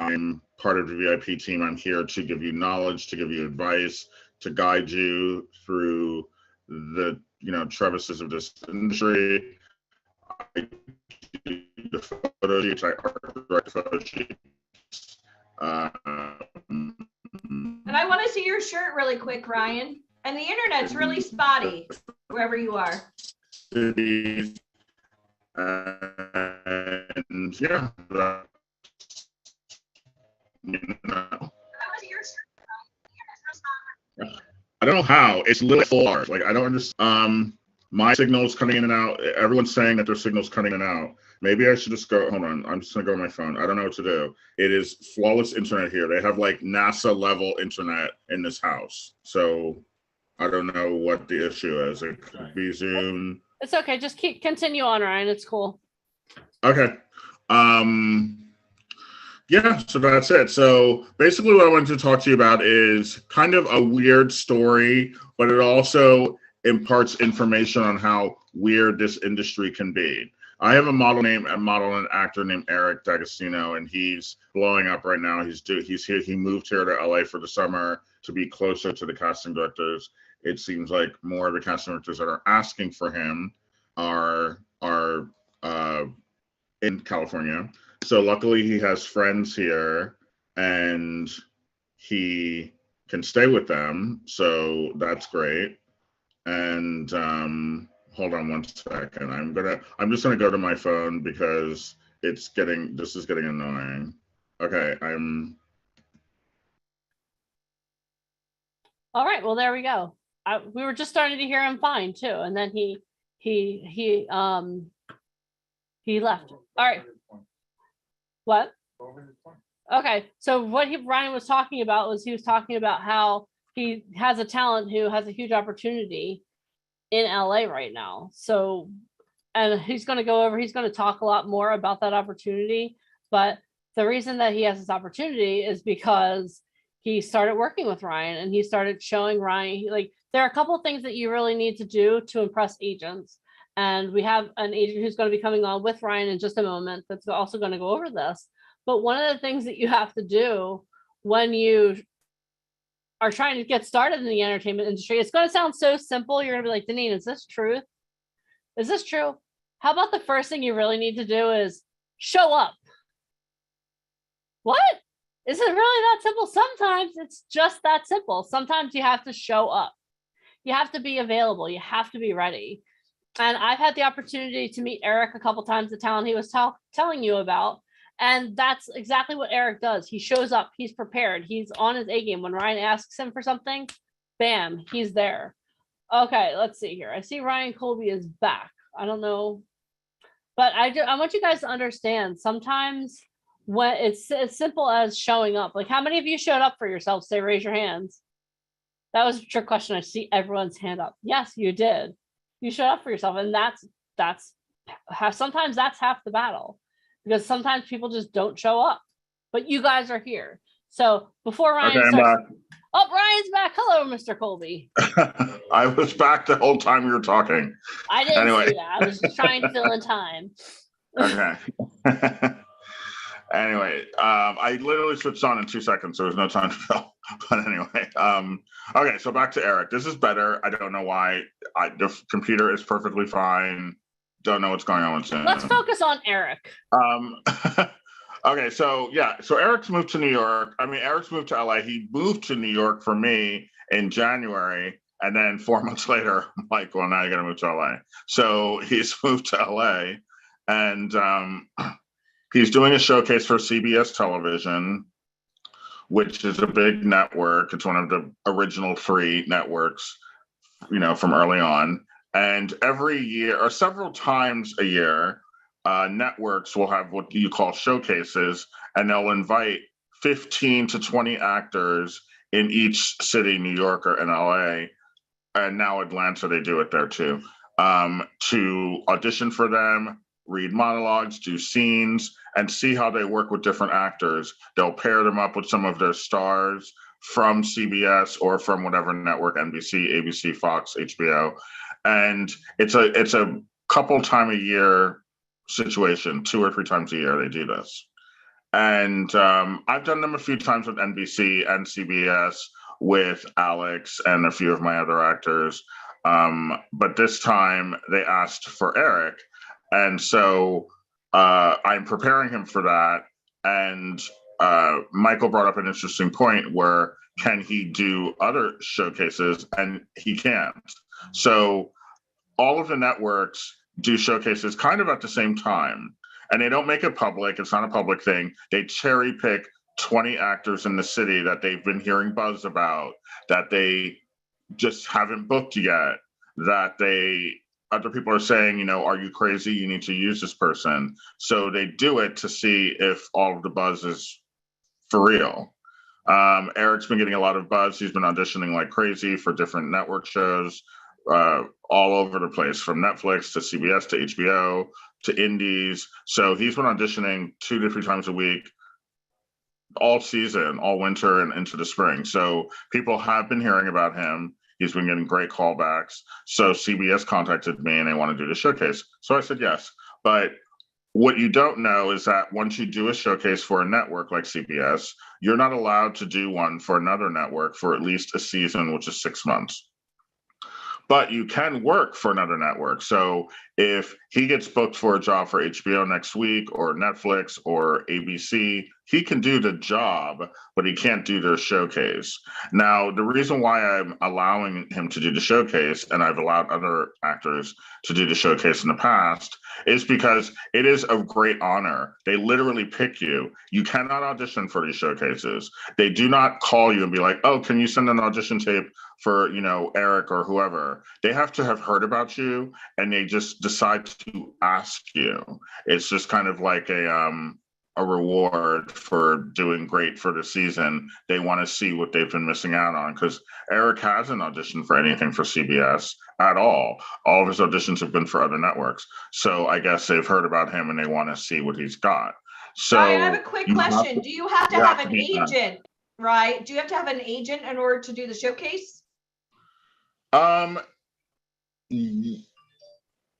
I'm part of the VIP team. I'm here to give you knowledge, to give you advice, to guide you through the, crevices of this industry. I do the photo sheets, I direct photo sheets. And I want to see your shirt really quick, Ryan. And the internet's really spotty wherever you are. And yeah, I don't know how. It's literally full bars. Like, I don't understand. My signal's cutting in and out. Everyone's saying that their signal's cutting in and out. Maybe I should just go. Hold on. I'm just gonna go on my phone. I don't know what to do. It is flawless internet here. They have like NASA level internet in this house. So I don't know what the issue is. It could be Zoom. It's okay. Just continue on, Ryan. It's cool. Okay. Yeah, so that's it. So basically what I wanted to talk to you about is kind of a weird story, but it also imparts information on how weird this industry can be. I have a model and actor named Eric D'Agostino, and he's blowing up right now. He's here. He moved here to LA for the summer to be closer to the casting directors. It seems like more of the casting directors that are asking for him are in California. So luckily he has friends here and he can stay with them. So that's great. And hold on one second. I'm just gonna go to my phone because this is getting annoying. Okay, All right, well, there we go. We were just starting to hear him fine too. And then he left. All right. What? Okay, so what Ryan was talking about was he was talking about how he has a talent who has a huge opportunity in LA right now. So, and he's going to talk a lot more about that opportunity. But the reason that he has this opportunity is because he started working with Ryan and he started showing Ryan, like, there are a couple of things that you really need to do to impress agents. And we have an agent who's going to be coming on with Ryan in just a moment that's also going to go over this. But one of the things that you have to do when you are trying to get started in the entertainment industry, it's going to sound so simple. You're going to be like, Deneen, is this truth? Is this true? How about the first thing you really need to do is show up? What? Is it really that simple? Sometimes it's just that simple. Sometimes you have to show up. You have to be available. You have to be ready. And I've had the opportunity to meet Eric a couple times, the talent he was telling you about. And that's exactly what Eric does. He shows up. He's prepared. He's on his A game. When Ryan asks him for something, bam, he's there. Okay, let's see here. I see Ryan Colby is back. I don't know. But I want you guys to understand, sometimes when it's as simple as showing up. Like, how many of you showed up for yourselves? Say, raise your hands. That was a trick question. I see everyone's hand up. Yes, you did. You showed up for yourself. And sometimes that's half the battle. Because sometimes people just don't show up, but you guys are here. So before Ryan starts, Ryan's back. Hello, Mr. Colby. I was back the whole time you were talking. I didn't see that. I was just trying to fill in time. Okay. Anyway, I literally switched on in 2 seconds, so there's no time to fill. But anyway, okay, so back to Eric. This is better. I don't know why. The computer is perfectly fine. Don't know what's going on with Zoom. Let's focus on Eric. Okay, so Eric's moved to New York. Eric's moved to LA. He moved to New York for me in January, and then 4 months later, I'm like, well, now you got to move to LA. So he's moved to LA, and he's doing a showcase for CBS Television, which is a big network. It's one of the original 3 networks, from early on. And every year, or several times a year, networks will have what you call showcases, and they'll invite 15 to 20 actors in each city, New York or in LA, and now Atlanta, they do it there too, to audition for them, read monologues, do scenes, and see how they work with different actors. They'll pair them up with some of their stars from CBS or from whatever network, NBC, ABC, Fox, HBO. And it's a couple time a year situation, 2 or 3 times a year they do this. And I've done them a few times with NBC and CBS with Alex and a few of my other actors. But this time they asked for Eric. And so I'm preparing him for that. And Michael brought up an interesting point where can he do other showcases? And he can't. So all of the networks do showcases kind of at the same time. And they don't make it public. It's not a public thing. They cherry pick 20 actors in the city that they've been hearing buzz about, that they just haven't booked yet, that other people are saying, you know, are you crazy? You need to use this person. So they do it to see if all of the buzz is for real. Eric's been getting a lot of buzz. He's been auditioning like crazy for different network shows all over the place, from Netflix to CBS to HBO to indies. So he's been auditioning 2 to 3 times a week all season, all winter and into the spring. So people have been hearing about him. He's been getting great callbacks. So CBS contacted me and they want to do the showcase. So I said yes. But what you don't know is that once you do a showcase for a network like CBS, you're not allowed to do one for another network for at least a season, which is 6 months. But you can work for another network. So if he gets booked for a job for HBO next week or Netflix or ABC, he can do the job, but he can't do their showcase. Now, the reason why I'm allowing him to do the showcase, and I've allowed other actors to do the showcase in the past, is because it is a great honor. They literally pick you. You cannot audition for these showcases. They do not call you and be like, oh, can you send an audition tape for, you know, Eric or whoever. They have to have heard about you and they just decide to ask you. It's just kind of like a reward for doing great for the season. They want to see what they've been missing out on, because Eric hasn't auditioned for anything for CBS at all. All of his auditions have been for other networks. So I guess they've heard about him and they want to see what he's got. So Ryan, I have a quick question. Do you have to have an agent, right? Do you have to have an agent in order to do the showcase?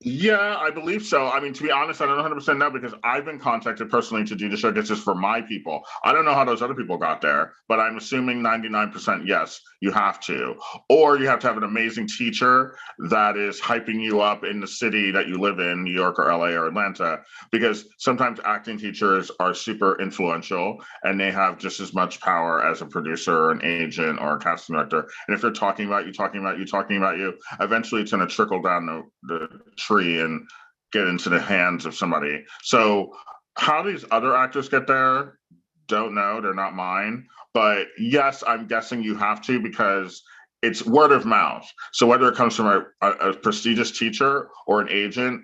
Yeah, I believe so. I mean, to be honest, I don't 100% know, because I've been contacted personally to do the showcases for my people. I don't know how those other people got there, but I'm assuming 99% yes, you have to. Or you have to have an amazing teacher that is hyping you up in the city that you live in, New York or LA or Atlanta, because sometimes acting teachers are super influential and they have just as much power as a producer or an agent or a casting director. And if they're talking about you, eventually it's going to trickle down the tree and get into the hands of somebody. So how these other actors get there, don't know. They're not mine. But yes, I'm guessing you have to, because it's word of mouth. So whether it comes from a prestigious teacher or an agent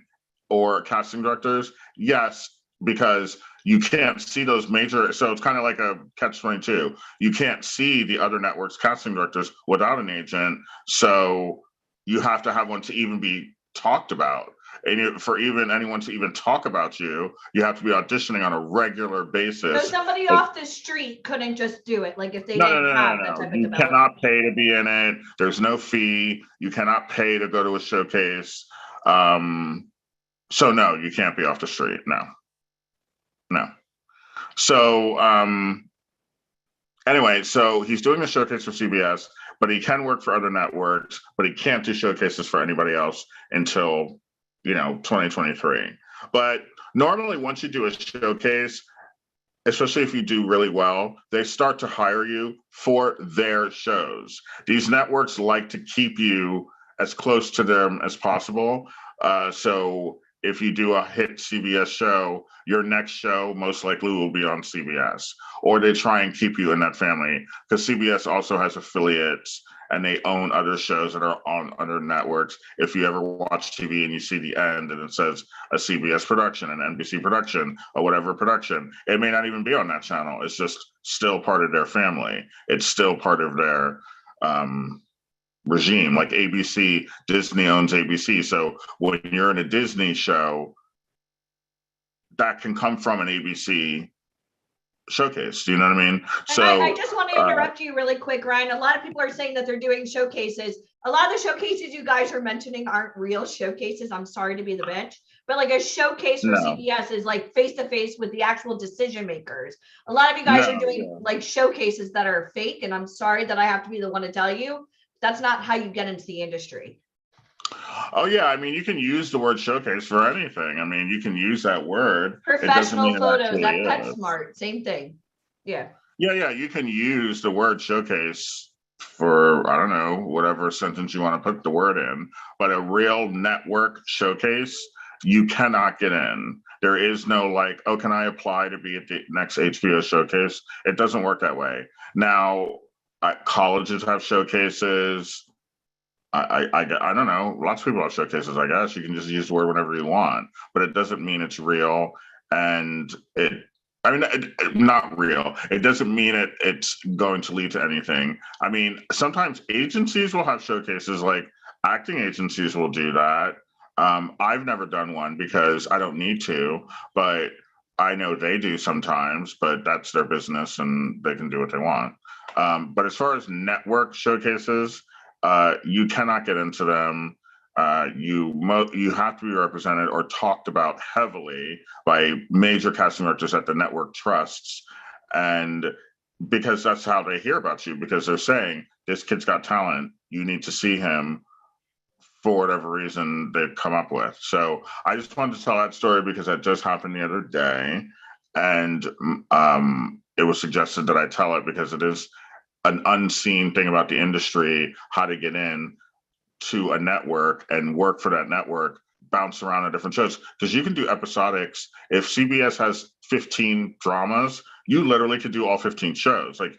or casting directors, yes, because you can't see those major. So it's kind of like a catch-22. You can't see the other networks' casting directors without an agent. So you have to have one to even be talked about. And for even anyone to even talk about you, you have to be auditioning on a regular basis. So somebody off the street couldn't just do it, like if they didn't have that type of You development. cannot pay to be in it. There's no fee. You cannot pay to go to a showcase. So no, you can't be off the street. No. So anyway, so he's doing a showcase for CBS, but he can work for other networks, but he can't do showcases for anybody else until, 2023. But normally once you do a showcase, especially if you do really well, they start to hire you for their shows. These networks like to keep you as close to them as possible. So if you do a hit CBS show, your next show most likely will be on CBS, or they try and keep you in that family because CBS also has affiliates and they own other shows that are on other networks. If you ever watch TV and you see the end and it says a CBS production, an NBC production, or whatever production, it may not even be on that channel. It's just still part of their family. It's still part of their regime. Like ABC, Disney owns ABC. So when you're in a Disney show, that can come from an ABC showcase. Do you know what I mean? And I just want to interrupt you really quick, Ryan. A lot of people are saying that they're doing showcases. A lot of the showcases you guys are mentioning aren't real showcases. I'm sorry to be the bitch, but like a showcase for CBS is like face to face with the actual decision makers. A lot of you guys are doing like showcases that are fake, and I'm sorry that I have to be the one to tell you that's not how you get into the industry. Oh yeah, I mean, you can use the word showcase for anything. I mean, you can use that word. Professional photos at PetSmart, same thing. Yeah. Yeah, you can use the word showcase for, I don't know, whatever sentence you want to put the word in, but a real network showcase, you cannot get in. There is no like, oh, can I apply to be at the next HBO showcase? It doesn't work that way. Now, colleges have showcases. I don't know. Lots of people have showcases, I guess. You can just use the word whenever you want, but it doesn't mean it's real. And not real. It doesn't mean it's going to lead to anything. I mean, sometimes agencies will have showcases, like acting agencies will do that. I've never done one because I don't need to, but I know they do sometimes, but that's their business and they can do what they want. But as far as network showcases, you cannot get into them. You have to be represented or talked about heavily by major casting directors that the network trusts, and because that's how they hear about you, because they're saying this kid's got talent, you need to see him for whatever reason they've come up with. So I just wanted to tell that story because that just happened the other day, and it was suggested that I tell it because it is an unseen thing about the industry, how to get in to a network and work for that network, bounce around at different shows. Because you can do episodics. If CBS has 15 dramas, you literally could do all 15 shows. Like,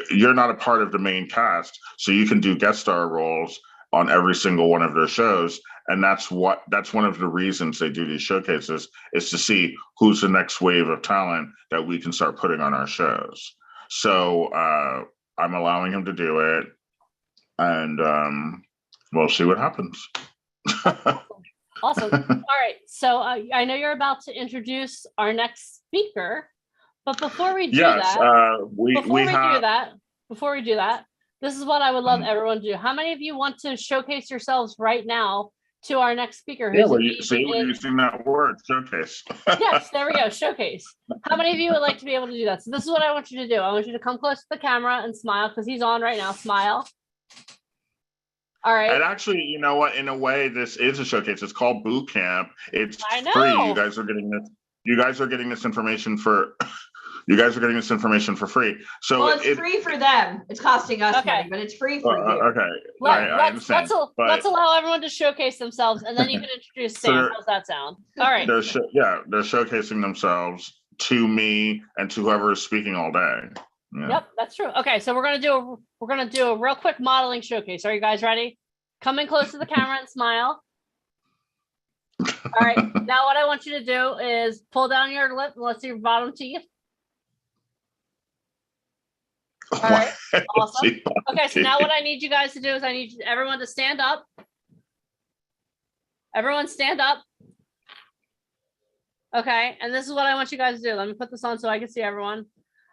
you're not a part of the main cast, so you can do guest star roles on every single one of their shows. And that's one of the reasons they do these showcases, is to see who's the next wave of talent that we can start putting on our shows. So I'm allowing him to do it, and we'll see what happens. Awesome. All right. So I know you're about to introduce our next speaker, but before we do before we do that, this is what I would love everyone to do. How many of you want to showcase yourselves right now to our next speaker? We're using that word, showcase. Yes, there we go, showcase. How many of you would like to be able to do that? So this is what I want you to do. I want you to come close to the camera and smile, because he's on right now. Smile. All right. And actually, you know what? In a way, this is a showcase. It's called Bootcamp. It's free. You guys are getting this. You guys are getting this information for. You guys are getting this information for free. So it's free for them. It's costing us money, but it's free for you. Okay. I understand. Let's allow everyone to showcase themselves, and then you can introduce Sam. How's that sound? All right. They're showcasing themselves to me and to whoever is speaking all day. Yeah. Yep, that's true. Okay, so we're gonna do a real quick modeling showcase. Are you guys ready? Come in close to the camera and smile. All right. Now what I want you to do is pull down your lip. Let's see your bottom teeth. All right. Awesome. Okay, so now what I need you guys to do is I need everyone to stand up. Everyone stand up. Okay, and this is what I want you guys to do. Let me put this on so I can see everyone.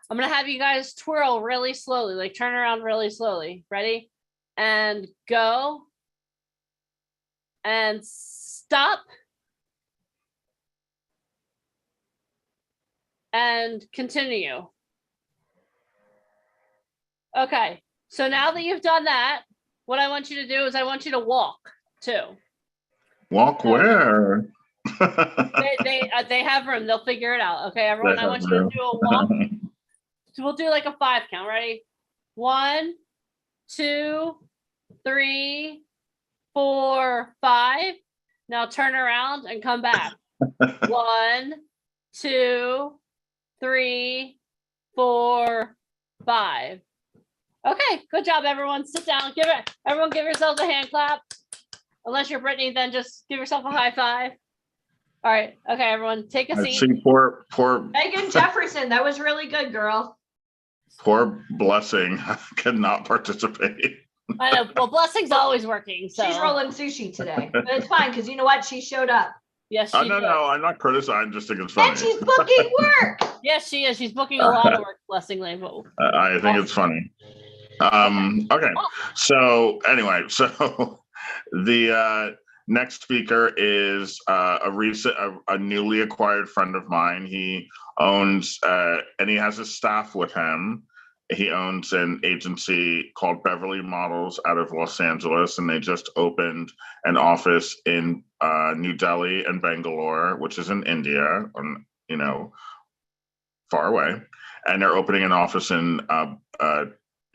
I'm going to have you guys twirl really slowly, like turn around really slowly. Ready? And go. And stop. And continue. Okay, so now that you've done that, what I want you to do is I want you to walk too. Walk where? They have room. They'll figure it out. Okay, everyone, I want you to do a walk. So we'll do like a 5 count. Ready? 1, 2, 3, 4, 5. Now turn around and come back. 1, 2, 3, 4, 5. Okay, good job, everyone. Sit down. Everyone give yourselves a hand clap. Unless you're Brittany, then just give yourself a high five. All right. Okay, everyone, take a seat. I see poor Megan Jefferson, that was really good, girl. Poor Blessing cannot participate. I know. Well, Blessing's always working. So she's rolling sushi today, but it's fine because you know what? She showed up. Yes, she did. No, I'm not criticizing. I just think it's funny. And she's booking work. Yes, she is. She's booking a lot of work, Blessingly. I think it's funny. Okay. So anyway, the next speaker is a newly acquired friend of mine. He owns and he has a staff with him. He owns an agency called Beverly Models out of Los Angeles, and they just opened an office in New Delhi and Bangalore, which is in India, far away. And they're opening an office in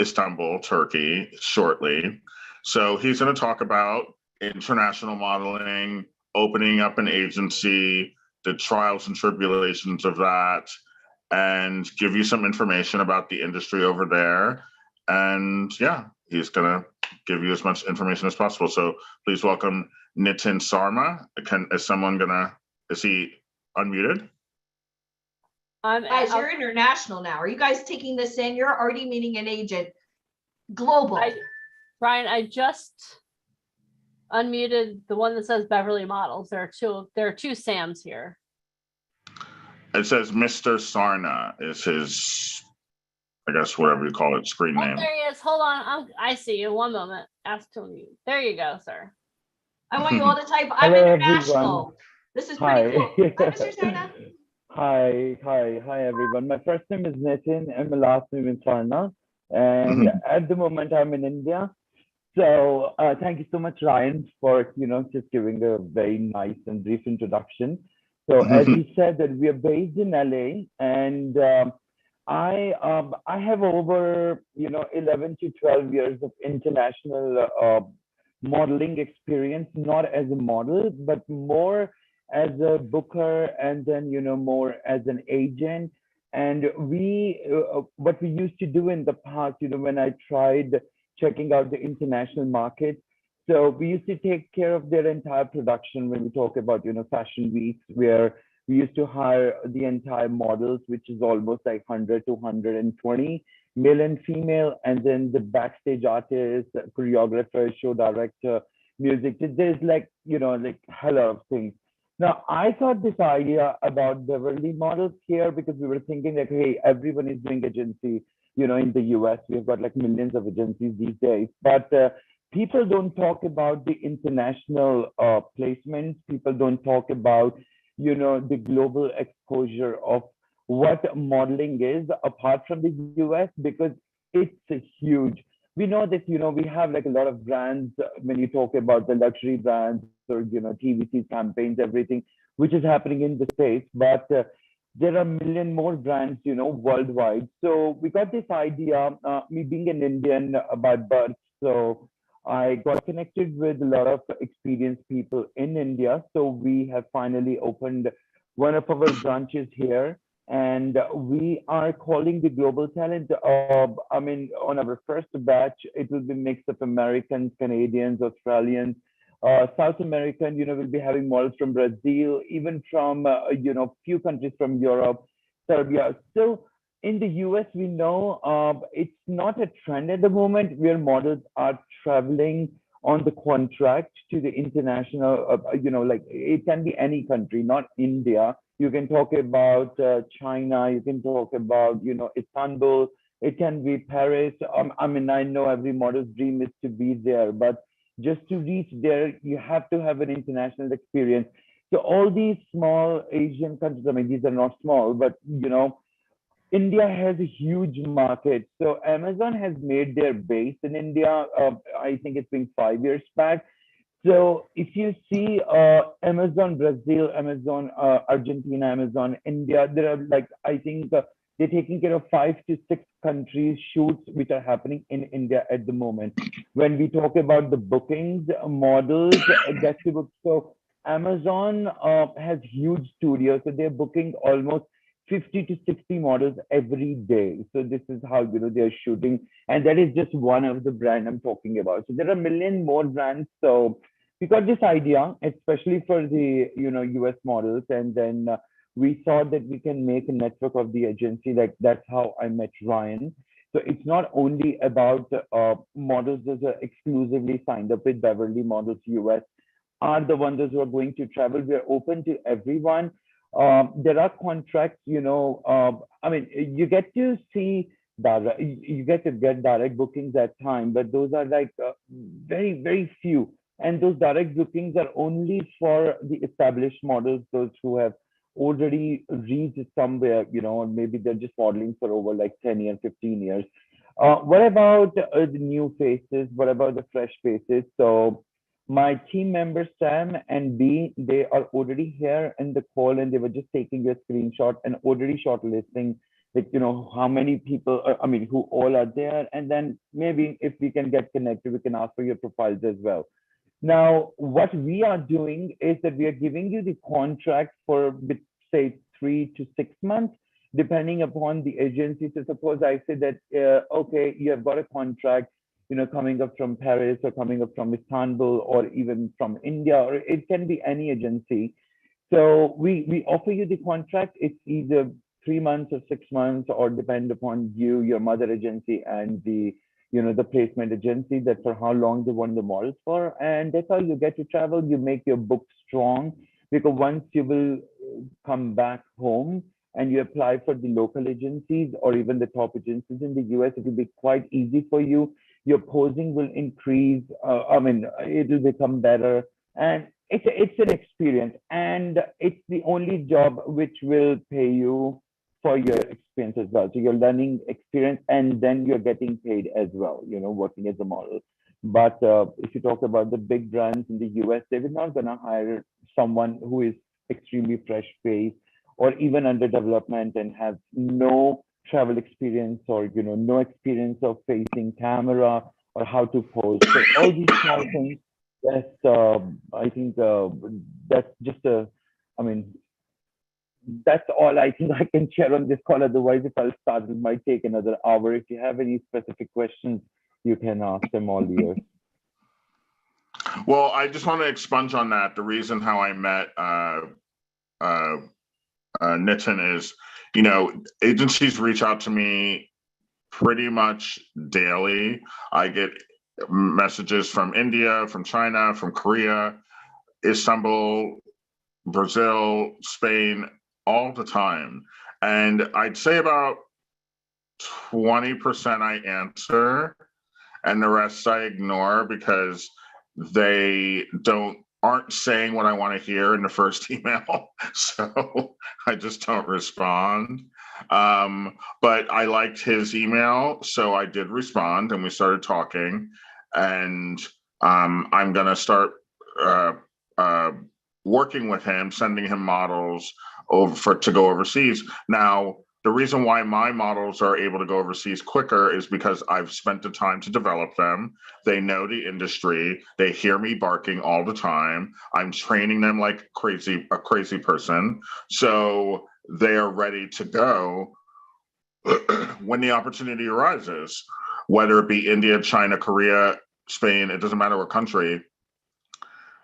Istanbul, Turkey, shortly. So he's going to talk about international modeling, opening up an agency, the trials and tribulations of that, and give you some information about the industry over there. And yeah, he's going to give you as much information as possible. So please welcome Nitin Sarma. Is he unmuted? Guys, you're international now. Are you guys taking this in? You're already meeting an agent. Global. Brian, I just unmuted the one that says Beverly Models. There are two Sams here. It says Mr. Sarna is his, I guess, whatever you call it, screen name. There he is. Hold on. I see you. One moment. Ask to mute. There you go, sir. I want you all to type, I'm international. This is pretty cool. Hi, Mr. Sarna. Hi, everyone. My first name is Nitin and my last name is Sarna. And at the moment, I'm in India. So thank you so much, Ryan, for just giving a very nice and brief introduction. So as you said, that we are based in LA, and I have over 11 to 12 years of international modeling experience, not as a model, but more as a booker, and then more as an agent. And what we used to do in the past, when I tried checking out the international market, so we used to take care of their entire production when we talk about fashion weeks, where we used to hire the entire models, which is almost like 100 to 120, male and female, and then the backstage artists, choreographer, show director, music. There's like hell of things. Now, I thought this idea about Beverly Models here because we were thinking that, hey, everyone is doing agency, in the US. We've got like millions of agencies these days. But people don't talk about the international placements. People don't talk about, the global exposure of what modeling is apart from the US, because it's huge. We know that, we have like a lot of brands when you talk about the luxury brands or, TVC campaigns, everything, which is happening in the States, but there are a million more brands, worldwide. So we got this idea, me being an Indian by birth. So I got connected with a lot of experienced people in India. So we have finally opened one of our branches here. And we are calling the global talent. On our first batch, it will be a mix of Americans, Canadians, Australians, South American. We'll be having models from Brazil, even from few countries from Europe, Serbia. So in the US, we know it's not a trend at the moment where models are traveling on the contract to the international. Like it can be any country, not India. You can talk about China, you can talk about, Istanbul, it can be Paris. I know every model's dream is to be there, but just to reach there, you have to have an international experience. So all these small Asian countries, these are not small, but, India has a huge market. So Amazon has made their base in India. I think it's been 5 years back. So if you see Amazon Brazil, Amazon Argentina, Amazon India, there are I think they're taking care of 5 to 6 countries shoots which are happening in India at the moment. When we talk about the bookings, models, get to book. So Amazon has huge studios, so they're booking almost 50 to 60 models every day. So this is how they're shooting, and that is just one of the brand I'm talking about. So there are a million more brands. So we got this idea, especially for the US models, and then we saw that we can make a network of the agency. Like that's how I met Ryan. So it's not only about models that are exclusively signed up with Beverly Models US are the ones who are going to travel. We are open to everyone. There are contracts, I mean, you get to see direct, you get to get direct bookings at time, but those are like very, very few. And those direct bookings are only for the established models, those who have already reached somewhere, or maybe they're just modeling for over like 10 years, 15 years. What about the new faces? What about the fresh faces? So my team members Sam and B, they are already here in the call, and they were just taking a screenshot and already shortlisting, like how many people, I mean, who all are there, and then maybe if we can get connected, we can ask for your profiles as well. Now, what we are doing is that we are giving you the contract for, say, 3 to 6 months, depending upon the agency. So suppose I say that, okay, you have got a contract, coming up from Paris or coming up from Istanbul or even from India, or it can be any agency. So we offer you the contract. It's either 3 months or 6 months, or depend upon you, your mother agency, and the placement agency, that for how long they want the models for. And that's how you get to travel. You make your book strong, because once you will come back home and you apply for the local agencies or even the top agencies in the US, it will be quite easy for you. Your posing will increase. I mean, it will become better. And it's an experience. And it's the only job which will pay you for your experience as well. So you're learning experience, and then you're getting paid as well, working as a model. But if you talk about the big brands in the US, they will not gonna hire someone who is extremely fresh faced or even under development and has no travel experience, or no experience of facing camera or how to pose. So all these small things. That's I think that's just a. I mean, that's all I think I can share on this call. Otherwise, if I'll start, it might take another hour. If you have any specific questions, you can ask them all here. Well, I just want to expunge on that. The reason how I met Nitin is, agencies reach out to me pretty much daily. I get messages from India, from China, from Korea, Istanbul, Brazil, Spain, all the time. And I'd say about 20% I answer, and the rest I ignore because they aren't saying what I want to hear in the first email. So I just don't respond. But I liked his email, so I did respond, and we started talking. And I'm going to start working with him, sending him models to go overseas. Now, the reason why my models are able to go overseas quicker is because I've spent the time to develop them. They know the industry. They hear me barking all the time. I'm training them like a crazy person. So they are ready to go when the opportunity arises, whether it be India, China, Korea, Spain, it doesn't matter what country,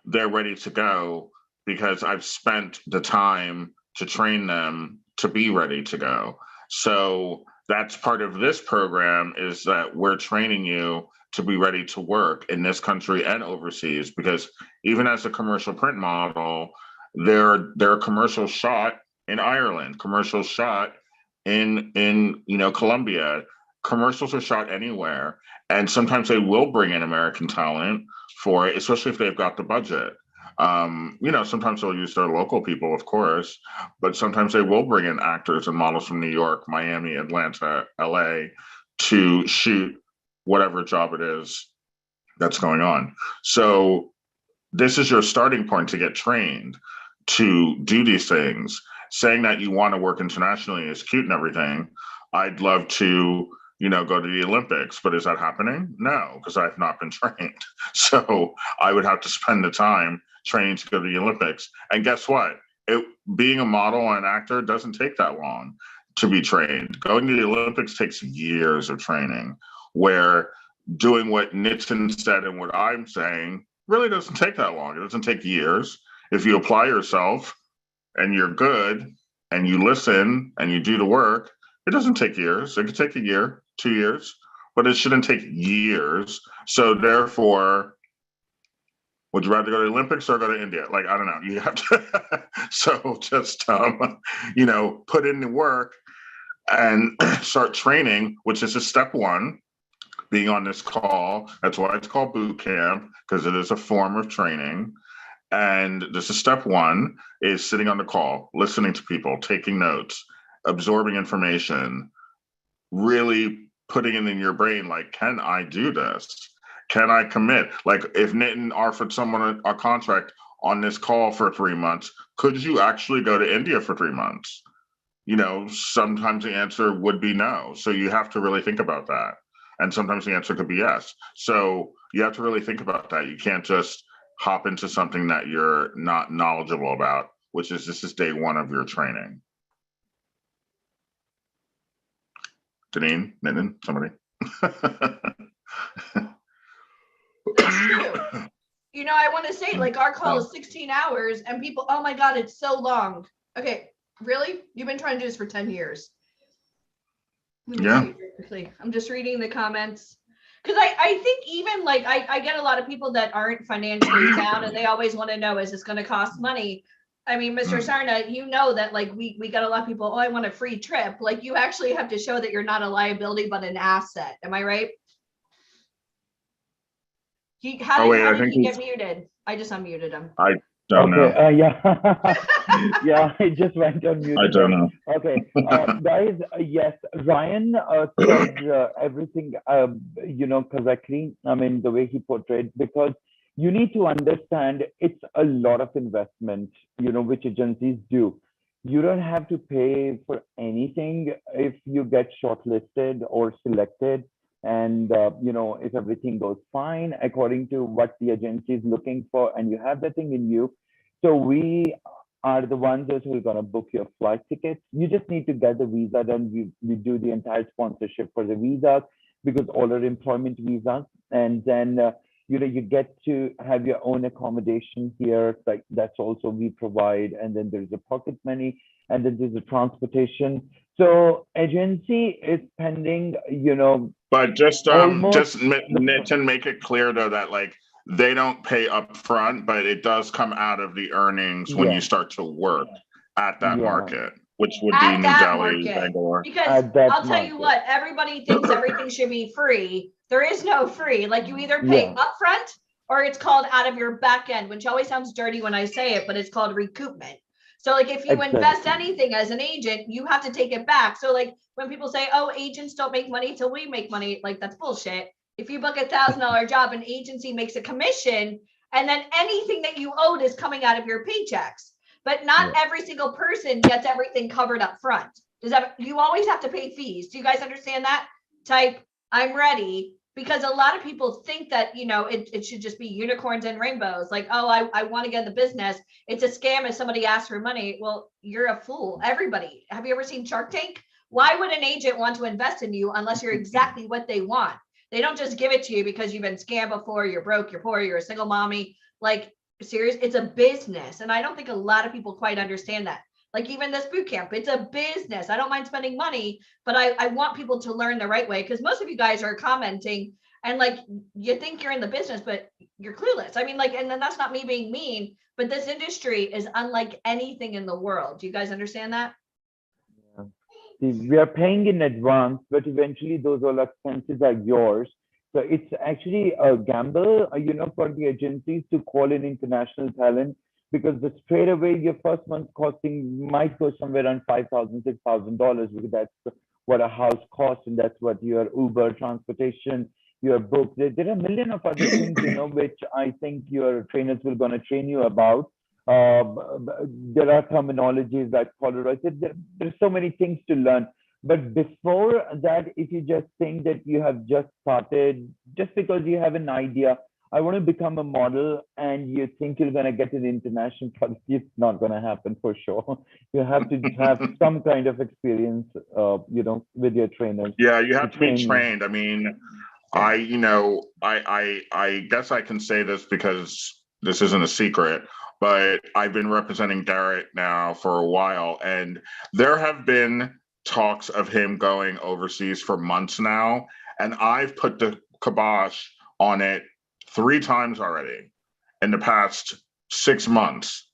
they're ready to go because I've spent the time to train them to be ready to go. So that's part of this program, is that we're training you to be ready to work in this country and overseas, because even as a commercial print model, there are commercials shot in Ireland, commercials shot in Colombia. Commercials are shot anywhere, and sometimes they will bring in American talent for it, especially if they've got the budget. Sometimes they'll use their local people, of course, but sometimes they will bring in actors and models from New York, Miami, Atlanta, LA to shoot whatever job it is that's going on. So this is your starting point to get trained to do these things. Saying that you want to work internationally is cute and everything. I'd love to go to the Olympics, but is that happening? No, because I've not been trained. So I would have to spend the time training to go to the Olympics. And guess what? Being a model and actor doesn't take that long to be trained. Going to the Olympics takes years of training, where doing what Nitin said and what I'm saying really doesn't take that long. It doesn't take years. If you apply yourself and you're good and you listen and you do the work, it doesn't take years. It could take a year, 2 years, but it shouldn't take years. So therefore, would you rather go to the Olympics or go to India? Like, I don't know. You have to, so just, put in the work and start training, which is a step one, being on this call. That's why it's called boot camp, because it is a form of training. And this is step one, is sitting on the call, listening to people, taking notes, absorbing information, really putting it in your brain, like, can I do this? Can I commit? Like, if Nitin offered someone a contract on this call for 3 months, could you actually go to India for 3 months? Sometimes the answer would be no. So you have to really think about that. And sometimes the answer could be yes. So you have to really think about that. You can't just hop into something that you're not knowledgeable about, which is, this is day one of your training. Deneen, Nitin, somebody. That's true. I want to say, like, our call is 16 hours and people, oh my God, it's so long. Okay, really? You've been trying to do this for 10 years. Yeah. I'm just reading the comments. Because I think even like, I get a lot of people that aren't financially sound and they always want to know, is this going to cost money? I mean, Mr. Sarna, you know that like we got a lot of people, oh, I want a free trip. Like, you actually have to show that you're not a liability, but an asset. Am I right? How did he get muted? I just unmuted him. I don't know. Yeah. Yeah, I just went on mute. I don't know. Okay, guys, yes, Ryan said everything, correctly. I mean, the way he portrayed, because you need to understand it's a lot of investment, which agencies do. You don't have to pay for anything if you get shortlisted or selected. And, if everything goes fine according to what the agency is looking for, and you have that thing in you. So we are the ones who are going to book your flight tickets. You just need to get the visa done. We do the entire sponsorship for the visas, because all are employment visas. And then, you get to have your own accommodation here. Like, that's also we provide. And then there's a pocket money, and then there's a transportation. So agency is pending, But just Nitin, make it clear though that like they don't pay up front, but it does come out of the earnings when you start to work at that market, which would be New Delhi, Bangalore. Because I'll tell you what, everybody thinks everything should be free. There is no free. Like, you either pay upfront or it's called out of your back end, which always sounds dirty when I say it, but it's called recoupment. So like, if you invest anything as an agent, you have to take it back. So like, when people say, oh, agents don't make money till we make money, like, that's bullshit. If you book $1,000 job, an agency makes a commission, and then anything that you owed is coming out of your paychecks. But not every single person gets everything covered up front. You always have to pay fees. Do you guys understand that? Type, I'm ready. Because a lot of people think that, it should just be unicorns and rainbows. Like, oh, I want to get in the business. It's a scam if somebody asks for money. Well, you're a fool. Everybody. Have you ever seen Shark Tank? Why would an agent want to invest in you unless you're exactly what they want? They don't just give it to you because you've been scammed before, you're broke, you're poor, you're a single mommy. Like, serious, it's a business. And I don't think a lot of people quite understand that. Like, even this boot camp, it's a business. I don't mind spending money, but I want people to learn the right way, because most of you guys are commenting and like, you think you're in the business, but you're clueless. I mean, like, and then that's not me being mean, but this industry is unlike anything in the world. Do you guys understand that? Yeah. See, we are paying in advance, but eventually those all expenses are yours. So it's actually a gamble, for the agencies to call in international talent, because the straight away your first month's costing might go somewhere around $5,000, $6,000, because that's what a house costs, and that's what your Uber transportation, your book. There are a million of other things, which I think your trainers will gonna train you about. There are terminologies that Colorado said. There's so many things to learn. But before that, if you just think that you have just started, just because you have an idea, I want to become a model, and you think you're going to get an international policy, it's not going to happen for sure. You have to have some kind of experience, with your trainers. Yeah, you have to be train you. trained. I mean, I guess I can say this because this isn't a secret, but I've been representing Garrett now for a while, and there have been talks of him going overseas for months now, and I've put the kibosh on it 3 times already in the past 6 months,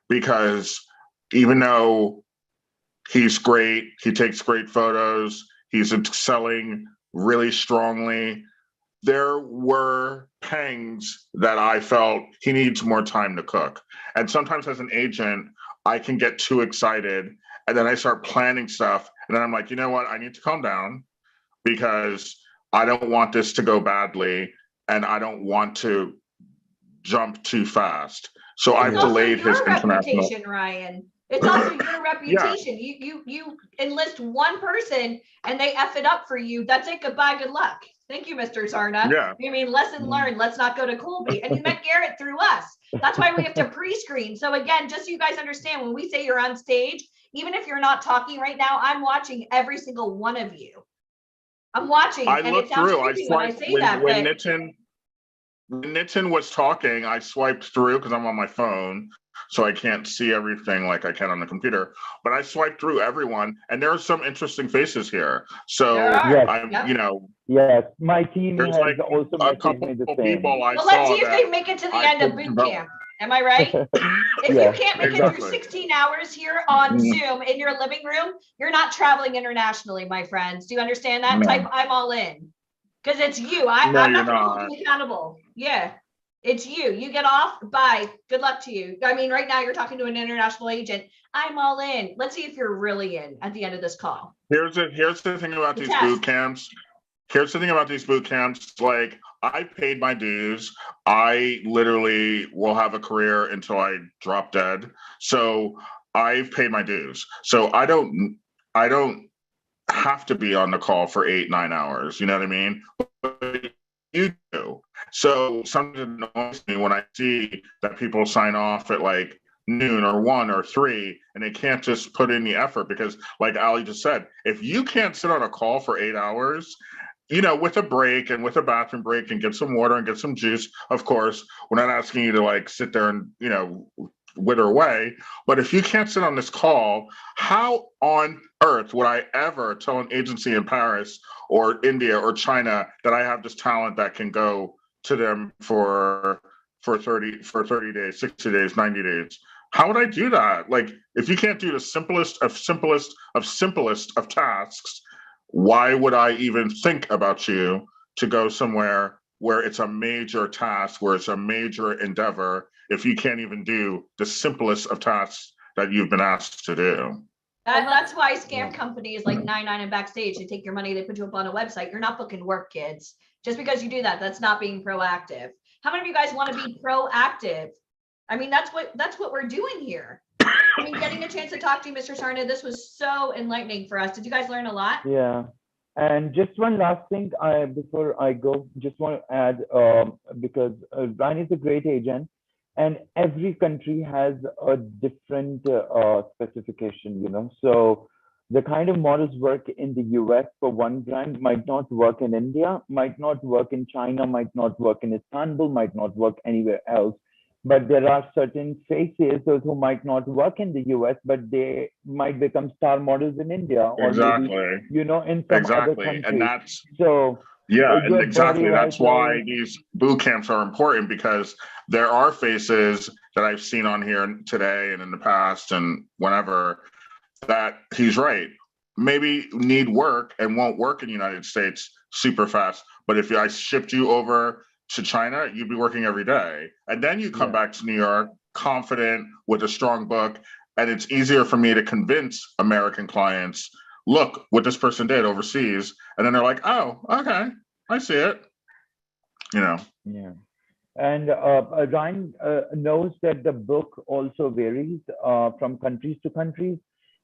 because even though he's great, he takes great photos, he's excelling really strongly, there were pangs that I felt he needs more time to cook. And sometimes as an agent, I can get too excited, and then I start planning stuff, and then I'm like, you know what, I need to calm down, because I don't want this to go badly, and I don't want to jump too fast. So I've delayed his international reputation, Ryan. It's also your reputation. You enlist one person and they F it up for you. That's it. Goodbye. Good luck. Thank you, Mr. Sarna. Yeah. I mean, lesson learned. Let's not go to Colby. And you met Garrett through us. That's why we have to pre-screen. So again, just so you guys understand, when we say you're on stage, even if you're not talking right now, I'm watching every single one of you. I'm watching. I and looked it sounds through. creepy when I say that. When Nitin was talking, I swiped through because I'm on my phone, so I can't see everything like I can on the computer. But I swiped through everyone, and there are some interesting faces here. So Yes. I'm, Yes, my team there's has like also a messaged couple me the same. people I Well, saw let's see if that they make it to the I end of could boot develop. camp. Am I right? If Yeah, you can't make it exactly. through 16 hours here on Zoom in your living room, you're not traveling internationally, my friends. Do you understand that? No. Type I'm all in. Because it's you. No, I'm you're not going to not. hold you accountable. Yeah. It's you. You get off. Bye. Good luck to you. I mean, right now you're talking to an international agent. I'm all in. Let's see if you're really in at the end of this call. Here's the thing about these boot camps. Here's the thing about these boot camps. Like, I paid my dues. I literally will have a career until I drop dead. So I've paid my dues. So I don't have to be on the call for 8-9 hours. You know what I mean? But you do. So something annoys me when I see that people sign off at like noon or 1 or 3, and they can't just put in the effort, because like Ali just said, if you can't sit on a call for 8 hours, with a break and with a bathroom break and get some water and get some juice, of course, we're not asking you to like sit there and, wither away. But if you can't sit on this call, how on earth would I ever tell an agency in Paris or India or China that I have this talent that can go to them for 30 days, 60 days, 90 days? How would I do that? Like, if you can't do the simplest of tasks, why would I even think about you to go somewhere where it's a major task, where it's a major endeavor, if you can't even do the simplest of tasks that you've been asked to do? That's why scam companies like 99 and Backstage, they take your money, they put you up on a website. You're not booking work, kids. Just because you do that, that's not being proactive. How many of you guys want to be proactive? I mean, that's what we're doing here. I mean, getting a chance to talk to you, Mr. Sarna, this was so enlightening for us. Did you guys learn a lot? Yeah. And just one last thing, before I go, just want to add, because Ryan is a great agent, and every country has a different specification, So the kind of models work in the US for one brand might not work in India, might not work in China, might not work in Istanbul, might not work anywhere else. But there are certain faces who might not work in the US, but they might become star models in India, or Exactly. maybe, in some other country. And that's, so and exactly. That's why these boot camps are important, because there are faces that I've seen on here today and in the past and whenever, that he's right, maybe need work and won't work in the United States super fast. But if I shipped you over to China, you'd be working every day. And then you come back to New York confident with a strong book. And it's easier for me to convince American clients, look what this person did overseas. And then they're like, oh, okay, I see it. Yeah. And Ryan knows that the book also varies from countries to countries.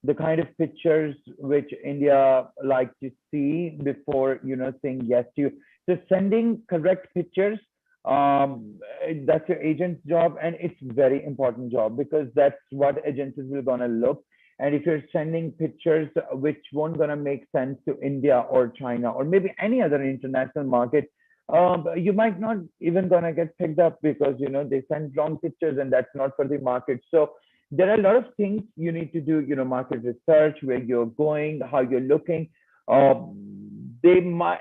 The kind of pictures which India likes to see before, saying yes to you. So sending correct pictures that's your agent's job, and it's very important job because that's what agencies will gonna look. And if you're sending pictures which won't gonna make sense to India or China or maybe any other international market, you might not even gonna get picked up because they send wrong pictures and that's not for the market. So there are a lot of things you need to do, market research, where you're going, how you're looking. They might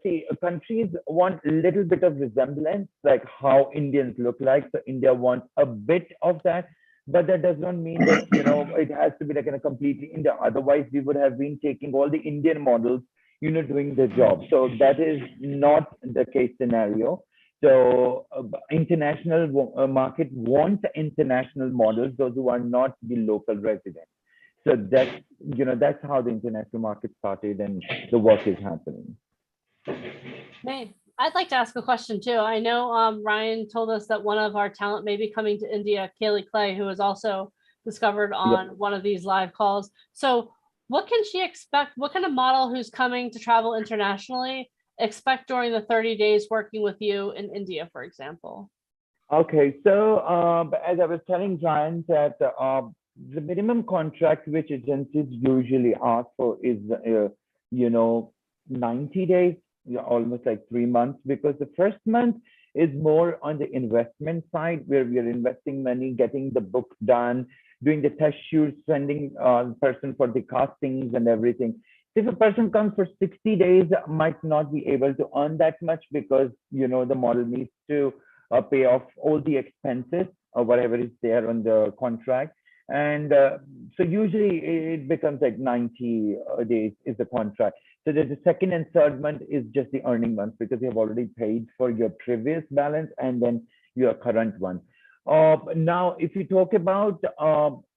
see countries want a little bit of resemblance, like how Indians look like. So India wants a bit of that, but that does not mean that it has to be like in a completely India. Otherwise, we would have been taking all the Indian models, doing the job. So that is not the case scenario. So international market wants international models, those who are not the local residents. So that's how the international market started and the work is happening. Hey, I'd like to ask a question too. I know Ryan told us that one of our talent may be coming to India, Kaylee Clay, who was also discovered on one of these live calls. So what can she expect? What kind of model who's coming to travel internationally expect during the 30 days working with you in India, for example? Okay, so as I was telling Ryan that the minimum contract which agencies usually ask for is 90 days, almost like 3 months, because the first month is more on the investment side, where we are investing money, getting the book done, doing the test shoots, sending person for the castings and everything. If a person comes for 60 days, might not be able to earn that much because the model needs to pay off all the expenses or whatever is there on the contract. And so usually it becomes like 90 days is the contract. So the second and third month is just the earning months because you have already paid for your previous balance and then your current one. Now, if you talk about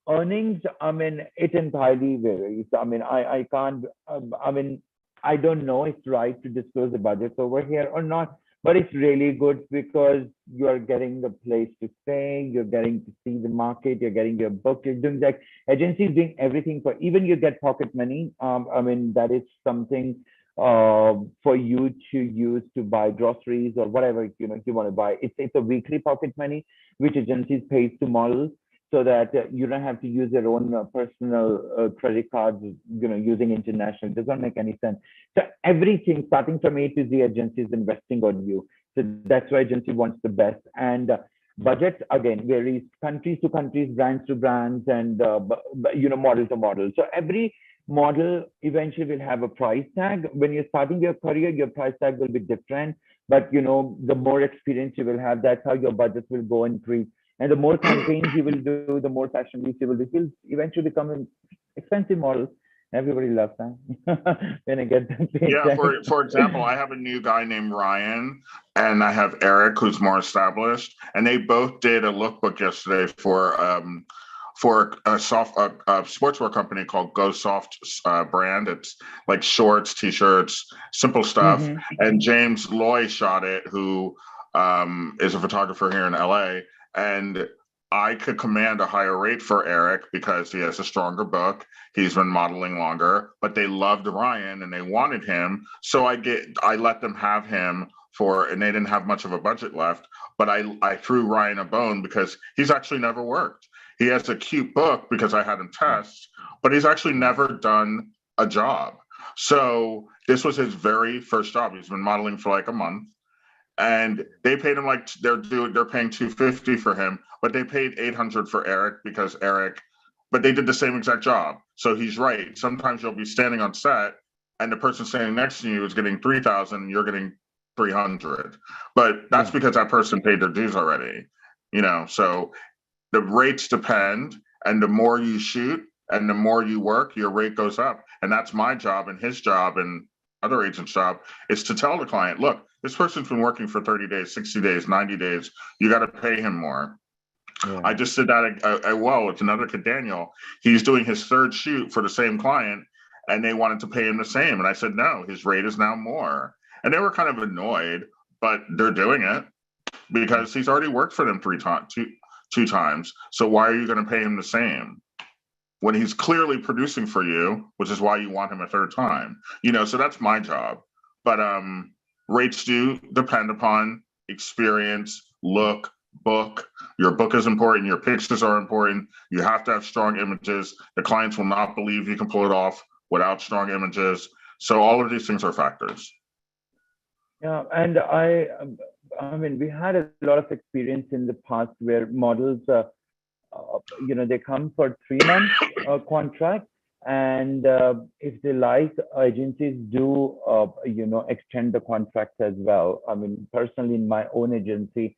earnings, I mean, it entirely varies. I mean, I can't, I don't know if it's right to disclose the budgets over here or not, but it's really good because you're getting the place to stay, you're getting to see the market, you're getting your book, you're doing like agencies doing everything for, even you get pocket money. I mean, that is something for you to use to buy groceries or whatever you want to buy. It's a weekly pocket money which agencies pays to models, so that you don't have to use your own personal credit cards, using international. It doesn't make any sense. So everything starting from A to Z, agency is investing on you. So that's why agency wants the best. And budgets again varies countries to countries, brands to brands, and model to model. So every model eventually will have a price tag. When you're starting your career, your price tag will be different. But the more experience you will have, that's how your budgets will go increase. And the more campaigns you will do, the more fashion weeks you will do, you'll eventually become an expensive model. Everybody loves that when I get the paycheck. Yeah, for example, I have a new guy named Ryan, and I have Eric, who's more established, and they both did a lookbook yesterday for a sportswear company called Go Soft brand. It's like shorts, t-shirts, simple stuff. Mm-hmm. And James Loy shot it, who is a photographer here in LA. And I could command a higher rate for Eric because he has a stronger book. He's been modeling longer, but they loved Ryan and they wanted him. So I let them have him and they didn't have much of a budget left, but I threw Ryan a bone because he's actually never worked. He has a cute book because I had him test, but he's actually never done a job. So this was his very first job. He's been modeling for like a month. And they paid him like they're paying $250 for him, but they paid $800 for Eric but they did the same exact job. So he's right. Sometimes you'll be standing on set and the person standing next to you is getting $3,000 and you're getting $300. But that's because that person paid their dues already. So the rates depend, and the more you shoot and the more you work, your rate goes up. And that's my job and his job and other agent's job is to tell the client, look, this person's been working for 30 days, 60 days, 90 days. You got to pay him more. Yeah. I just did that with another kid, Daniel. He's doing his third shoot for the same client and they wanted to pay him the same. And I said, no, his rate is now more. And they were kind of annoyed, but they're doing it because he's already worked for them two times. So why are you going to pay him the same when he's clearly producing for you, which is why you want him a third time? So that's my job. But rates do depend upon experience, look, book. Your book is important. Your pictures are important. You have to have strong images. The clients will not believe you can pull it off without strong images. So all of these things are factors. Yeah, and I mean, we had a lot of experience in the past where models, they come for 3 months contract, and if they like, agencies do, extend the contracts as well. I mean, personally, in my own agency,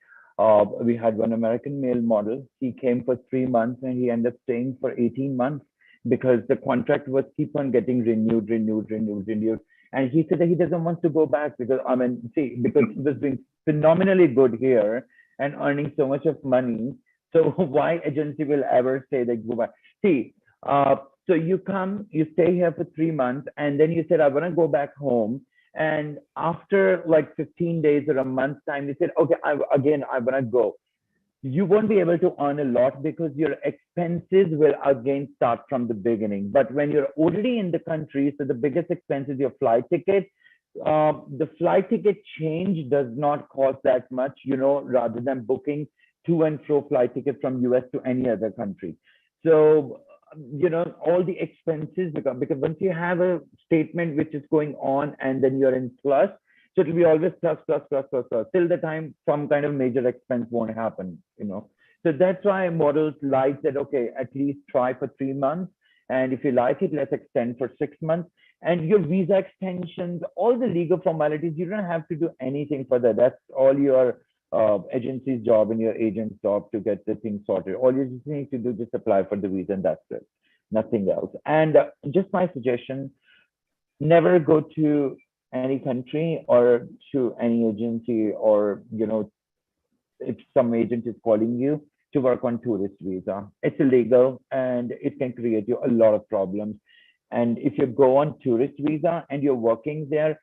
we had one American male model. He came for 3 months, and he ended up staying for 18 months because the contract was keep on getting renewed. And he said that he doesn't want to go back because, because he was doing phenomenally good here and earning so much of money. So why agency will ever say that go back? See, so you come, you stay here for 3 months, and then you said, I want to go back home. And after like 15 days or a month's time, you said, okay, I want to go. You won't be able to earn a lot because your expenses will again start from the beginning. But when you're already in the country, so the biggest expense is your flight ticket. The flight ticket change does not cost that much, rather than booking to and fro flight ticket from US to any other country. So, all the expenses become, because once you have a statement which is going on and then you're in plus, so it'll be always plus till the time some kind of major expense won't happen, So that's why models like that, okay, at least try for 3 months. And if you like it, let's extend for 6 months. And your visa extensions, all the legal formalities, you don't have to do anything for that. That's all your agency's job and your agent's job to get the thing sorted. All you just need to do, just apply for the visa, and that's it. Nothing else. And just my suggestion, never go to any country or to any agency, or if some agent is calling you to work on tourist visa. It's illegal and it can create you a lot of problems. And if you go on tourist visa and you're working there,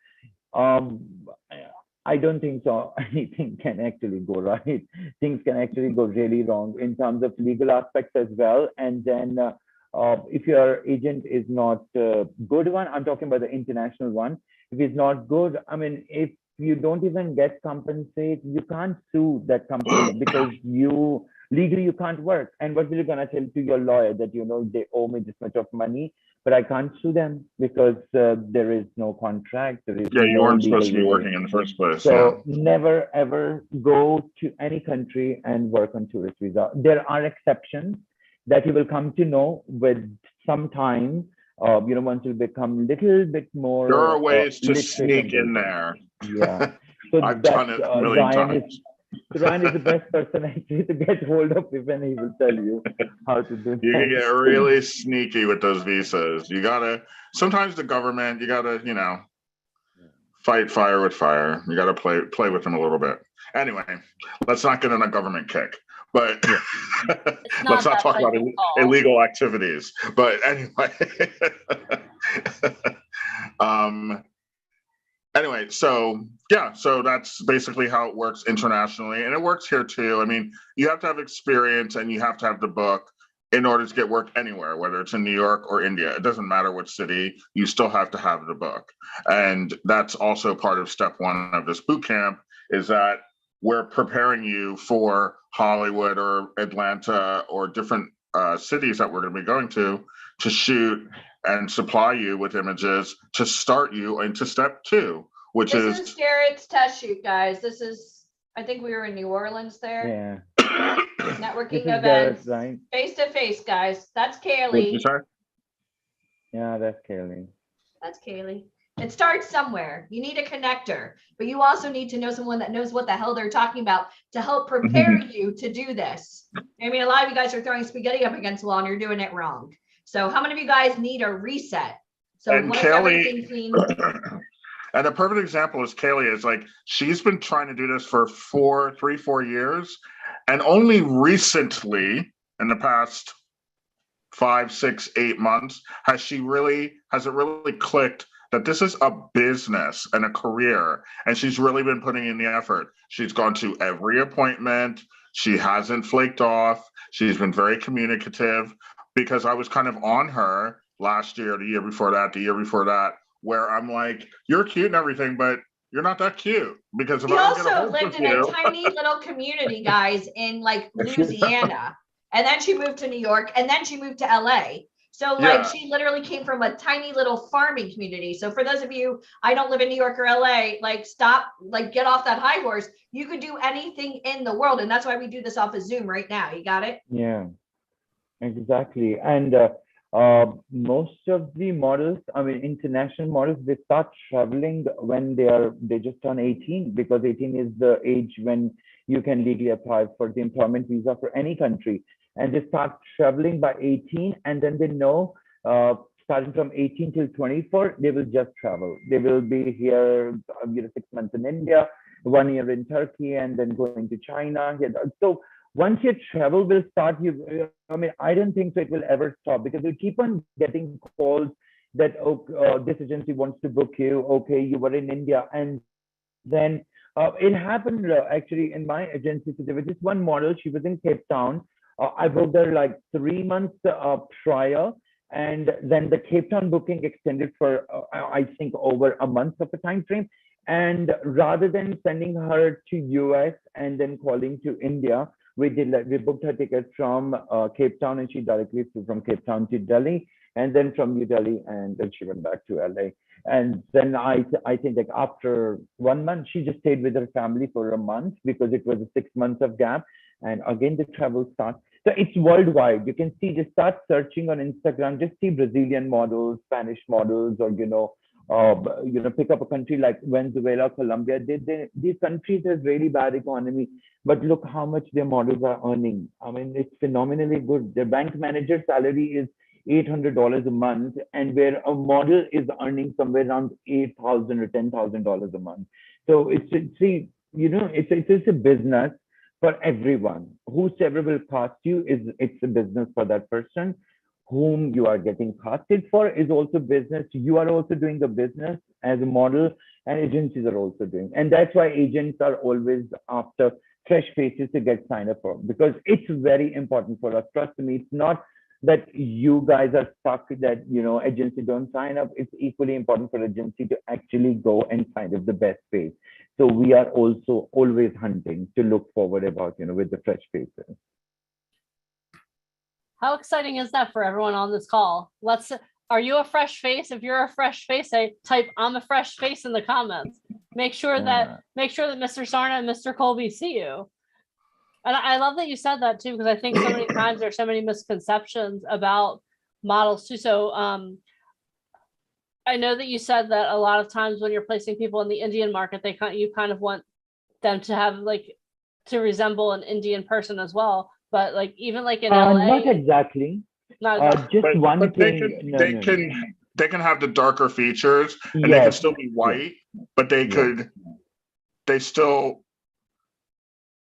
I don't think so anything can actually go right. Things can actually go really wrong in terms of legal aspects as well. And then if your agent is not a good one, I'm talking about the international one. If it's not good, if you don't even get compensated, you can't sue that company because legally you can't work. And what will you gonna tell to your lawyer that they owe me this much of money, but I can't sue them because there is no contract. There is you no weren't supposed to be legal working in the first place. So never ever go to any country and work on tourist visa. There are exceptions that you will come to know with some time. Once you become a little bit more. There are ways to sneak in there. Yeah. So I've done it a million times. Ryan is the best person actually to get hold of if, and he will tell you how to do that. You can get really sneaky with those visas. Sometimes the government, you gotta, fight fire with fire. You gotta play with them a little bit. Anyway, let's not get on a government kick. But let's not talk about illegal activities. But anyway, so that's basically how it works internationally, and it works here too. You have to have experience and you have to have the book in order to get work anywhere, whether it's in New York or India. It doesn't matter which city, you still have to have the book. And that's also part of step one of this boot camp, is that we're preparing you for Hollywood or Atlanta or different cities that we're going to be going to shoot and supply you with images to start you into step two, which This is Garrett's test shoot, guys. I think we were in New Orleans there. Yeah. Networking events, right? Face to face, guys. That's Kaylee. Yeah, that's Kaylee. That's Kaylee. It starts somewhere. You need a connector, but you also need to know someone that knows what the hell they're talking about to help prepare you to do this. A lot of you guys are throwing spaghetti up against the wall and you're doing it wrong. So how many of you guys need a reset? So and Kaylee, and a perfect example is Kaylee is she's been trying to do this for 4 years. And only recently, in the past 5, 6, 8 months, has it really clicked that this is a business and a career, and she's really been putting in the effort. She's gone to every appointment. She hasn't flaked off. She's been very communicative, because I was kind of on her last year, the year before that, where I'm like, you're cute and everything, but you're not that cute. Because if She I don't get a also hold lived of in a you, tiny little community, guys, in like Louisiana. And then she moved to New York, and then she moved to LA. So like Yeah. she literally came from a tiny little farming community. So for those of you, I don't live in New York or LA, like stop, like get off that high horse. You could do anything in the world. And that's why we do this off of Zoom right now. You got it? Yeah, exactly. And most of the models, I mean, international models, they start traveling when they just turn 18, because 18 is the age when you can legally apply for the employment visa for any country. And they start traveling by 18, and then they know, starting from 18 till 24, they will just travel. They will be here, 6 months in India, 1 year in Turkey, and then going to China. Yeah, so once your travel will start, I mean, I don't think so it will ever stop, because you keep on getting calls that, oh, this agency wants to book you. Okay, you were in India. And then it happened actually in my agency. So there was this one model, she was in Cape Town. I booked her like 3 months prior. And then the Cape Town booking extended for, I think, over a month of a time frame. And rather than sending her to US and then calling to India, we booked her ticket from Cape Town, and she directly flew from Cape Town to Delhi, and then from New Delhi, and then she went back to LA. And then I think like after 1 month, she just stayed with her family for a month, because it was a 6 months of gap. And again, the travel starts. So it's worldwide. You can see, just start searching on Instagram, just see Brazilian models, Spanish models, or pick up a country like Venezuela, Colombia. These countries have really bad economy, but look how much their models are earning. I mean, it's phenomenally good. Their bank manager salary is $800 a month, and where a model is earning somewhere around $8,000 or $10,000 a month. So it's a business for everyone. Whosoever will cast you, it's a business for that person. Whom you are getting casted for is also business. You are also doing the business as a model, and agencies are also doing. And that's why agents are always after fresh faces to get signed up for, because it's very important for us. Trust me, it's not that you guys are stuck that, agency don't sign up. It's equally important for agency to actually go and find up the best face. So we are also always hunting to look forward about, with the fresh faces. How exciting is that for everyone on this call? Are you a fresh face? If you're a fresh face, type "I'm a fresh face" in the comments. Make sure that Mr. Sarna and Mr. Colby see you. And I love that you said that too, because I think so many times there's so many misconceptions about models too. So I know that you said that a lot of times when you're placing people in the Indian market, you kind of want them to have to resemble an Indian person as well. But even in LA, not exactly. Just one thing. They can have the darker features, and they can still be white, but they still.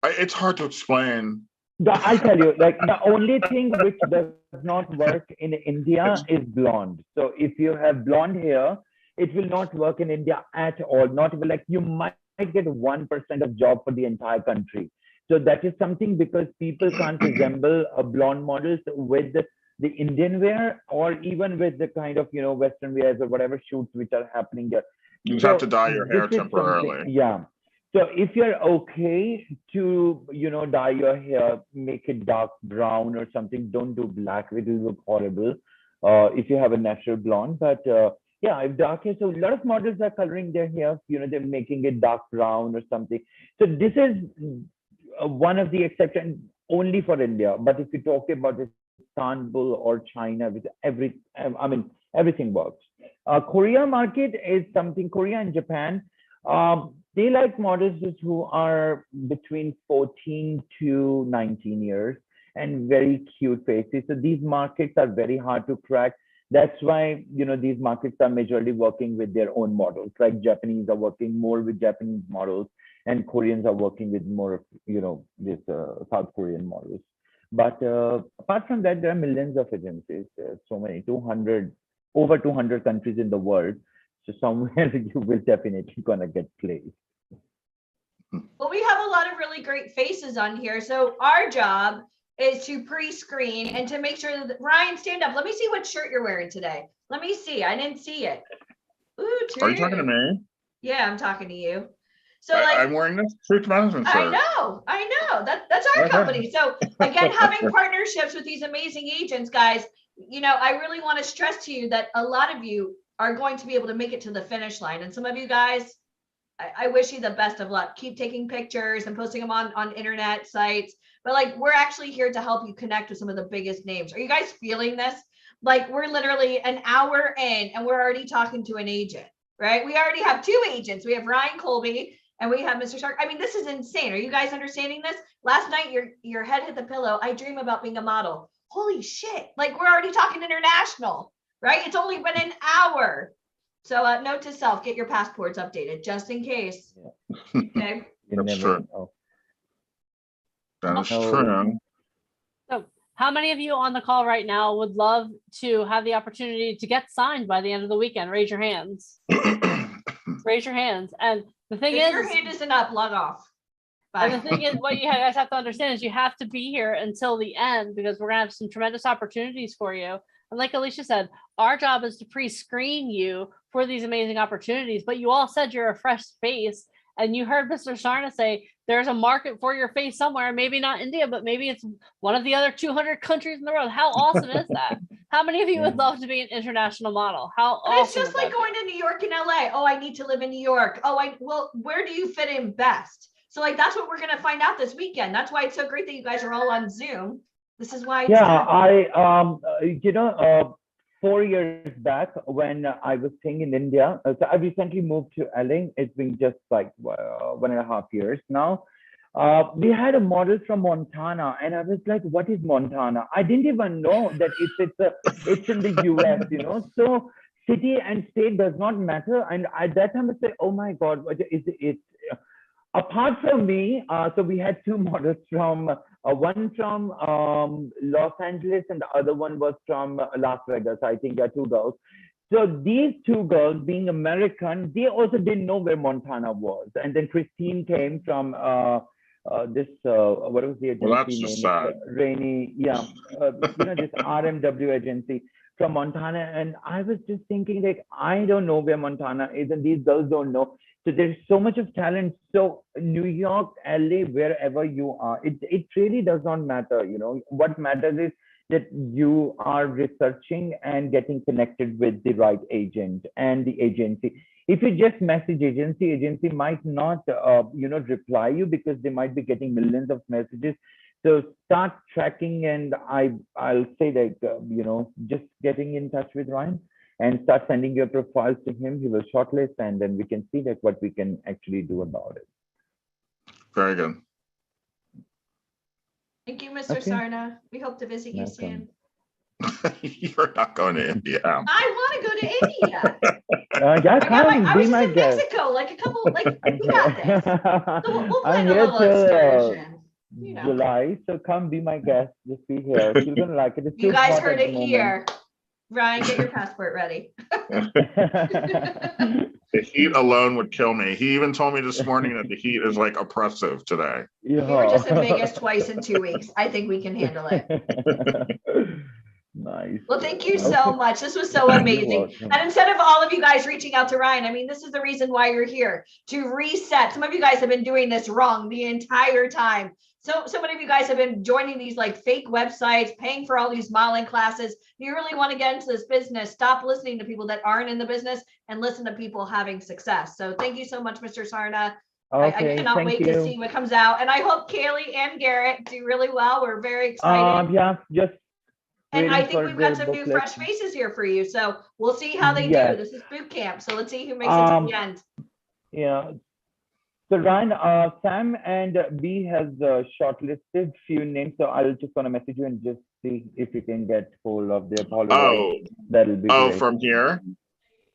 It's hard to explain. I'll tell you, the only thing which does not work in India is blonde. So if you have blonde hair, it will not work in India at all. Not even you might get 1% of job for the entire country. So that is something, because people can't resemble blonde models with the Indian wear, or even with the kind of, Western wears or whatever shoots which are happening there. You have to dye your hair temporarily. Yeah. So if you're okay to, dye your hair, make it dark brown or something, don't do black. It will look horrible if you have a natural blonde. But if dark hair, so a lot of models are coloring their hair, they're making it dark brown or something. So this is one of the exceptions only for India. But if you talk about Istanbul or China, with everything works. Korea market is something, Korea and Japan, they like models who are between 14 to 19 years and very cute faces. So these markets are very hard to crack. That's why, these markets are majorly working with their own models. Like Japanese are working more with Japanese models, and Koreans are working with more, this South Korean models. But apart from that, there are millions of agencies, so many, over 200 countries in the world. So somewhere you will definitely gonna get placed. Well, we have a lot of really great faces on here. So our job is to pre-screen and to make sure that Ryan, stand up. Let me see what shirt you're wearing today. Let me see. I didn't see it. Ooh, Are you talking to me? Yeah, I'm talking to you. So like, I'm wearing this truth management shirt. I know. That's our company. So again, having partnerships with these amazing agents, guys, I really want to stress to you that a lot of you are going to be able to make it to the finish line. And some of you guys, I wish you the best of luck. Keep taking pictures and posting them on internet sites. But like, we're actually here to help you connect with some of the biggest names. Are you guys feeling this? Like, we're literally an hour in and we're already talking to an agent, right? We already have 2 agents. We have Ryan Colby and we have Mr. Shark. I mean, this is insane. Are you guys understanding this? Last night, your head hit the pillow. I dream about being a model. Holy shit. Like, we're already talking international, right? It's only been an hour. So note to self, get your passports updated just in case. Okay. That's true. That is true. So how many of you on the call right now would love to have the opportunity to get signed by the end of the weekend? Raise your hands. Raise your hands. And the thing is, if your hand isn't up, log off. Bye. And the thing is, what you guys have to understand is you have to be here until the end, because we're gonna have some tremendous opportunities for you. And like Alicia said, our job is to pre-screen you for these amazing opportunities. But you all said you're a fresh face, and you heard Mr. Sarna say there's a market for your face somewhere. Maybe not India, but maybe it's one of the other 200 countries in the world. How awesome is that? How many of you would love to be an international model? How awesome! It's just like going to New York and LA. Oh, I need to live in New York. Well, where do you fit in best? So like, that's what we're going to find out this weekend. That's why it's so great that you guys are all on Zoom. This is why. I 4 years back when I was staying in India, so I recently moved to LA. It's been just like 1.5 years now. We had a model from Montana, and I was like, "What is Montana?" I didn't even know that it's in the US. So city and state does not matter. And at that time, I said, "Oh my God, what is it?" Apart from me, so we had 2 models from one from Los Angeles and the other one was from Las Vegas. I think there are 2 girls. So these 2 girls, being American, they also didn't know where Montana was. And then Christine came from this, what was the agency well, that's just sad. Rainy, this RMW agency from Montana. And I was just thinking, like, I don't know where Montana is, and these girls don't know. So there's so much of talent. So New York, LA, wherever you are, it really does not matter. What matters is that you are researching and getting connected with the right agent and the agency. If you just message agency might not, reply you because they might be getting millions of messages. So start tracking, and I'll say that, just getting in touch with Ryan and start sending your profiles to him. He will shortlist, and then we can see that what we can actually do about it. Very good. Thank you, Mr. Sarna. We hope to visit you soon. You're not going to India. I want to go to India. I was in Mexico, like a couple, we got this. So we'll plan a little excursion. July, so come be my guest. Just be here. You're gonna like it. You guys heard it here. Ryan, get your passport ready. The heat alone would kill me. He even told me this morning that the heat is like oppressive today. Yeah. We were just in Vegas twice in 2 weeks. I think we can handle it. Nice. Well, thank you so much. This was so amazing. And instead of all of you guys reaching out to Ryan, I mean, this is the reason why you're here, to reset. Some of you guys have been doing this wrong the entire time. So many of you guys have been joining these like fake websites, paying for all these modeling classes. If you really want to get into this business, stop listening to people that aren't in the business and listen to people having success. So thank you so much, Mr. Sarna. Okay, I cannot wait to see what comes out. And I hope Kaylee and Garrett do really well. We're very excited. And I think we've got some new fresh faces here for you. So we'll see how they do. This is boot camp. So let's see who makes it to the end. Yeah. So Ryan, Sam and B has shortlisted few names. So I'll just want to message you and just see if you can get hold of their Polaroid. That'll be great. From here?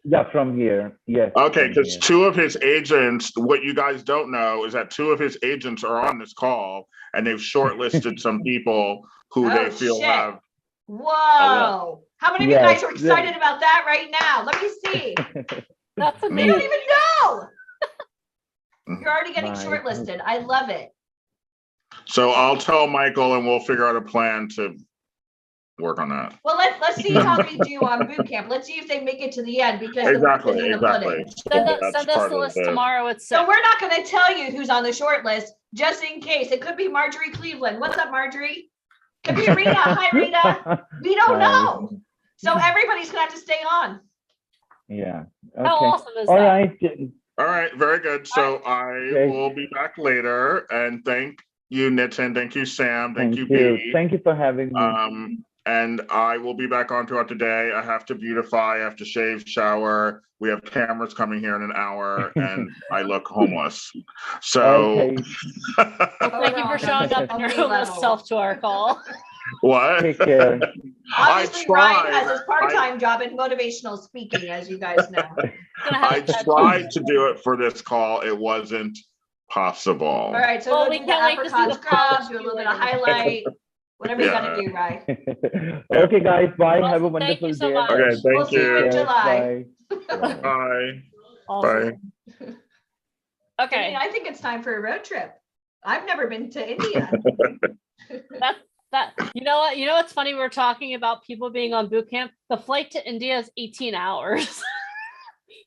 Yeah, from here. Yes. Okay, because 2 of his agents, what you guys don't know is that 2 of his agents are on this call, and they've shortlisted some people who they feel have. Whoa! How many of you guys are excited about that right now? Let me see. That's amazing. We don't even know. You're already getting shortlisted. I love it. So I'll tell Michael, and we'll figure out a plan to work on that. Well, let's see how they do on boot camp. Let's see if they make it to the end because the proof is in the pudding. Send That's us part the of list it. tomorrow at 6. So we're not going to tell you who's on the short list, just in case. It could be Marjorie Cleveland. What's up, Marjorie? Could be Rita. Hi, Rita. We don't know. So everybody's going to have to stay on. Yeah. Okay. How awesome is All that? right. All right, very good. So I will be back later, and thank you, Nitin. Thank you, Sam. Thank you, B. Thank you for having me. And I will be back on throughout the day. I have to beautify, I have to shave, shower. We have cameras coming here in an hour, and I look homeless. So, Okay. Well, thank you for showing up in your homeless self to our call. What? Take care. Obviously, Ryan has his part-time job in motivational speaking, as you guys know. I tried to do it for this call. It wasn't possible. All right, so Well, go we do the can't wait to see apricot the scrub, polish do a you little bit later. of highlight, whatever you gotta do, Ryan. Okay, guys. Bye. Have a Awesome. Thank wonderful you so day. much. Okay, thank We'll see you in you. July. Bye. Bye. Awesome. Okay. I think it's time for a road trip. I've never been to India. That you know what? You know what's funny? We're talking about people being on boot camp. The flight to India is 18 hours.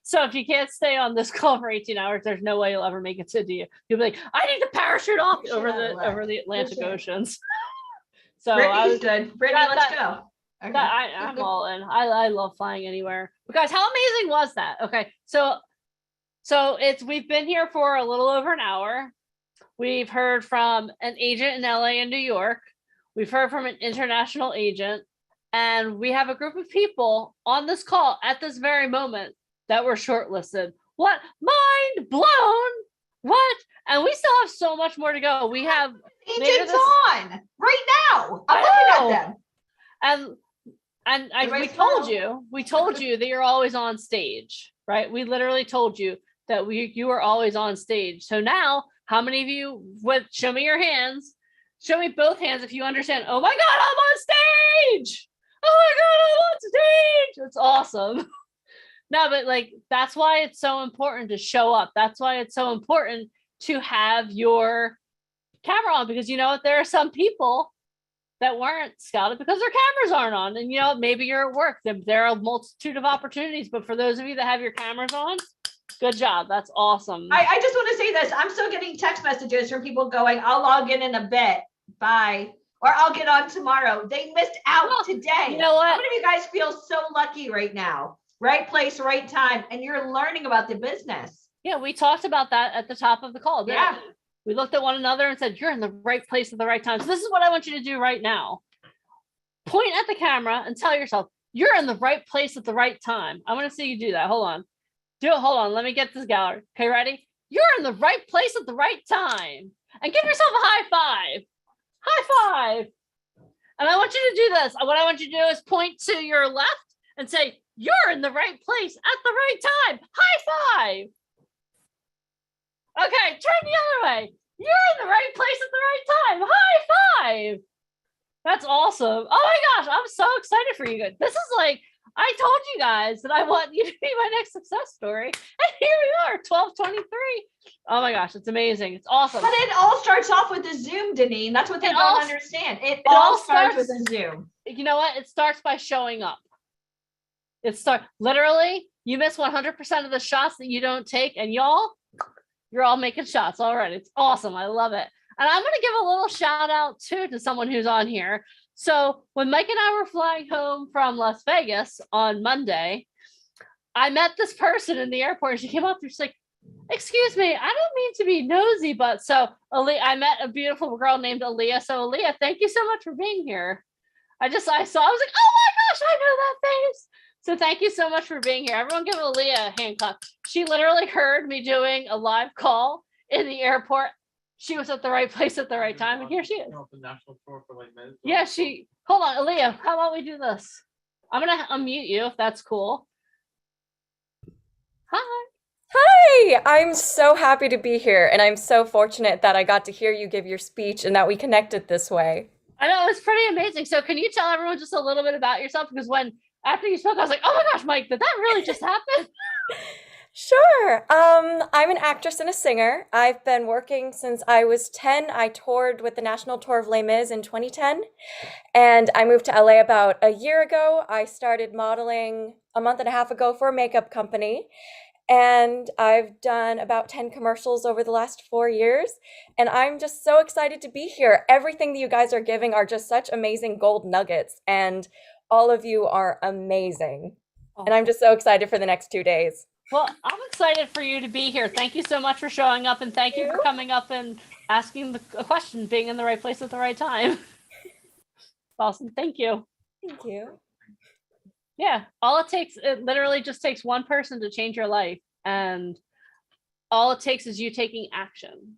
So if you can't stay on this call for 18 hours, there's no way you'll ever make it to India. You'll be like, I need to parachute off over the Atlantic Oceans. So Brittany's good. Brittany, let's go. Okay. I'm all in. I love flying anywhere. But guys, how amazing was that? Okay, so we've been here for a little over an hour. We've heard from an agent in LA and New York. We've heard from an international agent, and we have a group of people on this call at this very moment that were shortlisted. What? Mind blown! What? And we still have so much more to go. We have agents on right now. I'm looking at them. And we told you that you're always on stage, right? We literally told you that you are always on stage. So now, how many of you would show me your hands? Show me both hands if you understand. Oh my God, I'm on stage! Oh my God, I'm on stage! It's awesome. No, but like, that's why it's so important to show up. That's why it's so important to have your camera on, because you know what? There are some people that weren't scouted because their cameras aren't on. And you know, maybe you're at work. There are a multitude of opportunities, but for those of you that have your cameras on, good job. That's awesome. I just want to say this. I'm still getting text messages from people going, I'll log in a bit. Bye. Or I'll get on tomorrow. They missed out today. You know what? How many of you guys feel so lucky right now? Right place, right time. And you're learning about the business. Yeah, we talked about that at the top of the call. Yeah. We looked at one another and said, you're in the right place at the right time. So this is what I want you to do right now. Point at the camera and tell yourself, you're in the right place at the right time. I want to see you do that. Hold on. Do it. Hold on. Let me get this gallery. Okay, ready? You're in the right place at the right time. And give yourself a high five. High five. And I want you to do this. What I want you to do is point to your left and say, you're in the right place at the right time. High five. Okay, turn the other way. You're in the right place at the right time. High five. That's awesome. Oh my gosh, I'm so excited for you guys. This is like, I told you guys that I want you to be my next success story. And here we are, 12:23. Oh my gosh, it's amazing. It's awesome. But it all starts off with a Zoom, Deneen. That's what they don't understand. It all starts with a Zoom. You know what? It starts by showing up. Literally, you miss 100% of the shots that you don't take, and you're all making shots already. It's awesome. I love it. And I'm going to give a little shout out too to someone who's on here. So when Mike and I were flying home from Las Vegas on Monday, I met this person in the airport, and she came up and she's like, excuse me, I don't mean to be nosy, but I met a beautiful girl named Aaliyah. So Aaliyah, thank you so much for being here. I was like, oh my gosh, I know that face. So thank you so much for being here. Everyone give Aaliyah a hand clap. She literally heard me doing a live call in the airport. She was at the right place at the right time, and here she is. Yeah, hold on, Aaliyah, how about we do this? I'm gonna unmute you if that's cool. Hi, I'm so happy to be here, and I'm so fortunate that I got to hear you give your speech and that we connected this way. I know, it's pretty amazing. So can you tell everyone just a little bit about yourself? Because after you spoke, I was like, oh my gosh, Mike, did that really just happen? Sure. I'm an actress and a singer. I've been working since I was 10. I toured with the National Tour of Les Mis in 2010, and I moved to LA about a year ago. I started modeling a month and a half ago for a makeup company, and I've done about 10 commercials over the last 4 years. And I'm just so excited to be here. Everything that you guys are giving are just such amazing gold nuggets, and all of you are amazing. And I'm just so excited for the next 2 days. Well, I'm excited for you to be here. Thank you so much for showing up, and thank you for coming up and asking a question, being in the right place at the right time. Awesome. Thank you. Thank you. Yeah, it literally just takes one person to change your life, and all it takes is you taking action.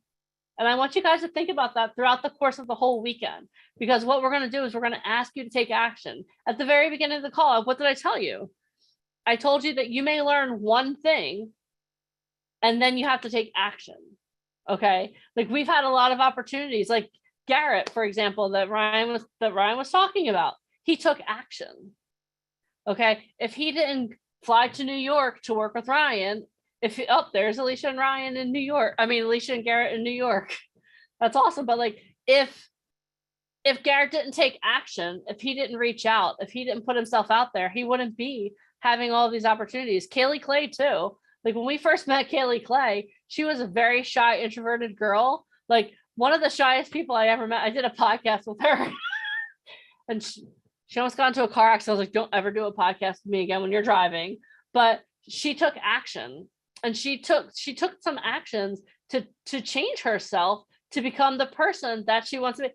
And I want you guys to think about that throughout the course of the whole weekend, because what we're going to do is we're going to ask you to take action. At the very beginning of the call, what did I tell you? I told you that you may learn one thing and then you have to take action. Okay. Like, we've had a lot of opportunities, like Garrett, for example, that Ryan was talking about. He took action. Okay. If he didn't fly to New York to work with Ryan, there's Alicia and Ryan in New York. I mean, Alicia and Garrett in New York. That's awesome. But like, if Garrett didn't take action, if he didn't reach out, if he didn't put himself out there, he wouldn't be having all these opportunities. Kaylee Clay too. Like, when we first met Kaylee Clay, she was a very shy, introverted girl. Like, one of the shyest people I ever met. I did a podcast with her and she almost got into a car accident. I was like, don't ever do a podcast with me again when you're driving. But she took action, and she took some actions to change herself to become the person that she wants to be.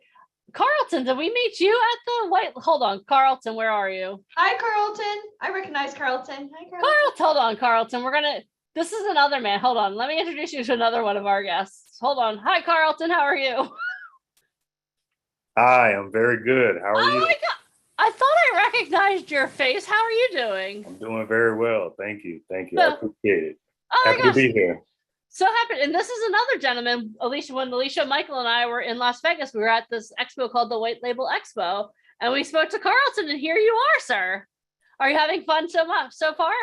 Carlton, did we meet you at the White? Hold on, Carlton, where are you? Hi, Carlton. I recognize Carlton. Hi, Carlton. Hold on, Carlton. This is another man. Hold on. Let me introduce you to another one of our guests. Hold on. Hi, Carlton. How are you? Hi, I'm very good. How are you? Oh my God. I thought I recognized your face. How are you doing? I'm doing very well. Thank you. I appreciate it. Oh my Happy gosh. to be here. So happy. And this is another gentleman, when Alicia, Michael, and I were in Las Vegas, we were at this expo called the White Label Expo, and we spoke to Carlton, and here you are, sir. Are you having fun so far?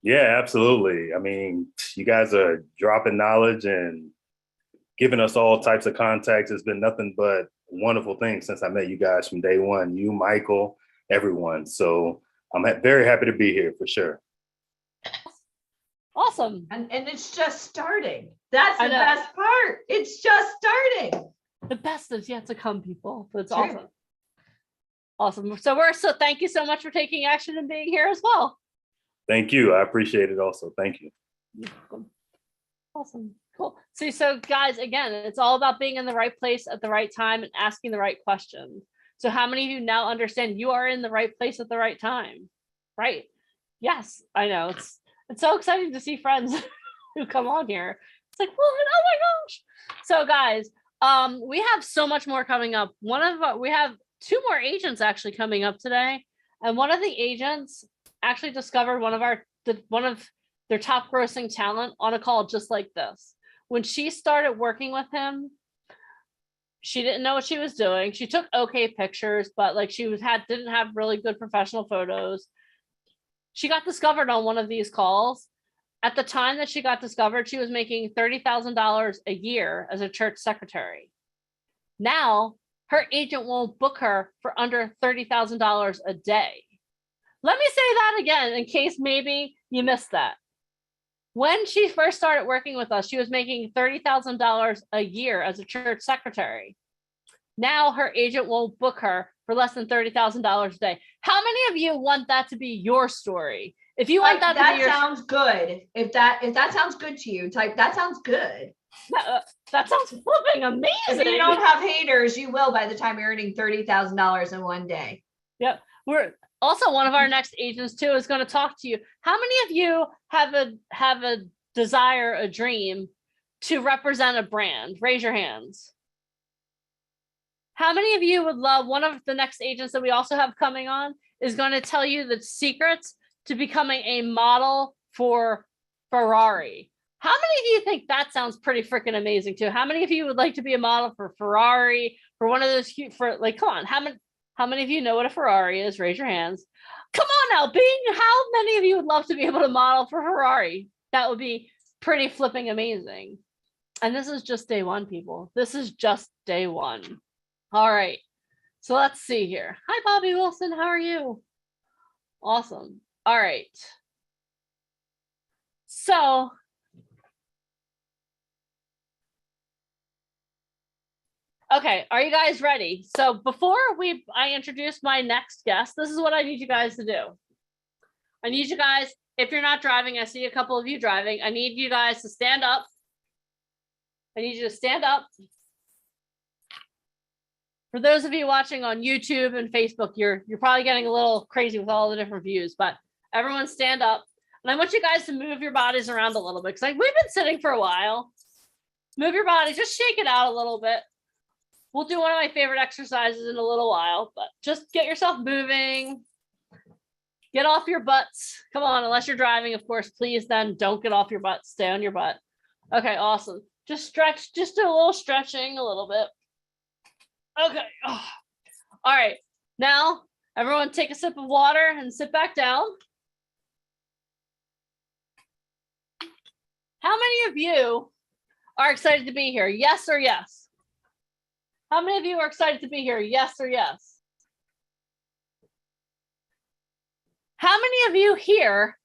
Yeah, absolutely. I mean, you guys are dropping knowledge and giving us all types of contacts. It's been nothing but wonderful things since I met you guys from day one, you, Michael, everyone. So I'm very happy to be here for sure. Awesome. And it's just starting. That's the best part. It's just starting. The best is yet to come, people. That's True. awesome. Awesome. So thank you so much for taking action and being here as well. Thank you. I appreciate it also. Thank you. You're welcome. Awesome. Cool. So guys, again, it's all about being in the right place at the right time and asking the right questions. So how many of you now understand you are in the right place at the right time? Right? Yes, I know. It's so exciting to see friends who come on here. It's like, what? Oh my gosh. So guys, we have so much more coming up. We have 2 more agents actually coming up today. And one of the agents actually discovered one of their top grossing talent on a call just like this. When she started working with him, she didn't know what she was doing. She took okay pictures, but like didn't have really good professional photos. She got discovered on one of these calls. At the time that she got discovered, she was making $30,000 a year as a church secretary. Now, her agent won't book her for under $30,000 a day. Let me say that again in case maybe you missed that. When she first started working with us, she was making $30,000 a year as a church secretary. Now her agent won't book her for less than $30,000 a day. How many of you want that to be your story? If you want that to be your sounds good. If that sounds good to you, type that sounds good. That sounds flipping amazing. If you don't have haters, you will by the time you're earning $30,000 in one day. Yep. We're also, one of our next agents too is going to talk to you. How many of you have a desire, a dream to represent a brand? Raise your hands. How many of you would love, one of the next agents that we also have coming on is going to tell you the secrets to becoming a model for Ferrari? How many of you think that sounds pretty freaking amazing too? How many of you would like to be a model for Ferrari, for one of those come on, how many of you know what a Ferrari is? Raise your hands. Come on now, how many of you would love to be able to model for Ferrari? That would be pretty flipping amazing. And this is just day one, people. This is just day one. All right. So let's see here. Hi, Bobby Wilson. How are you? Awesome. All right. So okay, are you guys ready? So before I introduce my next guest, this is what I need you guys to do. I need you guys, if you're not driving, I see a couple of you driving. I need you guys to stand up. I need you to stand up. For those of you watching on YouTube and Facebook, you're probably getting a little crazy with all the different views, but everyone stand up. And I want you guys to move your bodies around a little bit because like we've been sitting for a while. Move your body, just shake it out a little bit. We'll do one of my favorite exercises in a little while, but just get yourself moving. Get off your butts. Come on, unless you're driving, of course, please then don't get off your butt. Stay on your butt. Okay, awesome. Just stretch, just do a little stretching a little bit. Okay. Oh. All right. Now, everyone take a sip of water and sit back down. How many of you are excited to be here? Yes or yes? How many of you are excited to be here? Yes or yes? How many of you here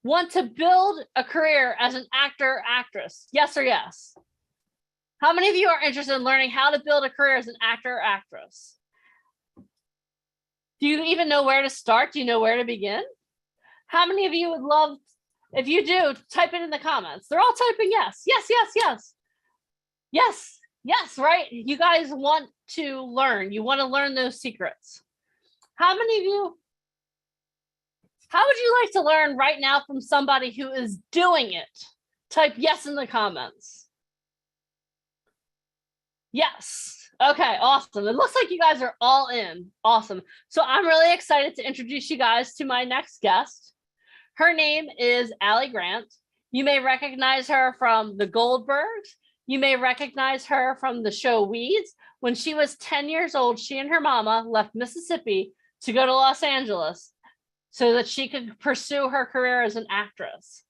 want to build a career as an actor or actress? Yes or yes? How many of you are interested in learning how to build a career as an actor or actress? Do you even know where to start? Do you know where to begin? How many of you would love, if you do, type it in the comments. They're all typing yes. Yes, yes, yes. Yes, yes, right? You guys want to learn. You want to learn those secrets. How many of you, how would you like to learn right now from somebody who is doing it? Type yes in the comments. Yes. Okay, awesome. It looks like you guys are all in. Awesome. So I'm really excited to introduce you guys to my next guest. Her name is Allie Grant. You may recognize her from The Goldbergs. You may recognize her from the show Weeds. When she was 10 years old, she and her mama left Mississippi to go to Los Angeles so that she could pursue her career as an actress.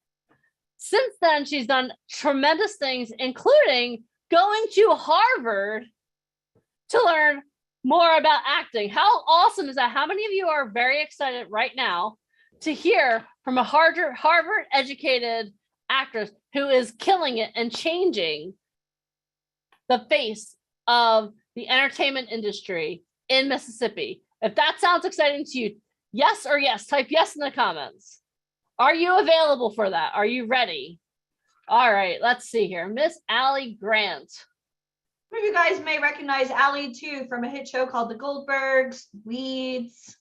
Since then, she's done tremendous things, including going to Harvard to learn more about acting. How awesome is that? How many of you are very excited right now to hear from a Harvard educated actress who is killing it and changing the face of the entertainment industry in Mississippi? If that sounds exciting to you, yes or yes, type yes in the comments. Are you available for that? Are you ready? All right, let's see here. Miss Allie Grant. Some of you guys may recognize Allie too from a hit show called The Goldbergs, Weeds,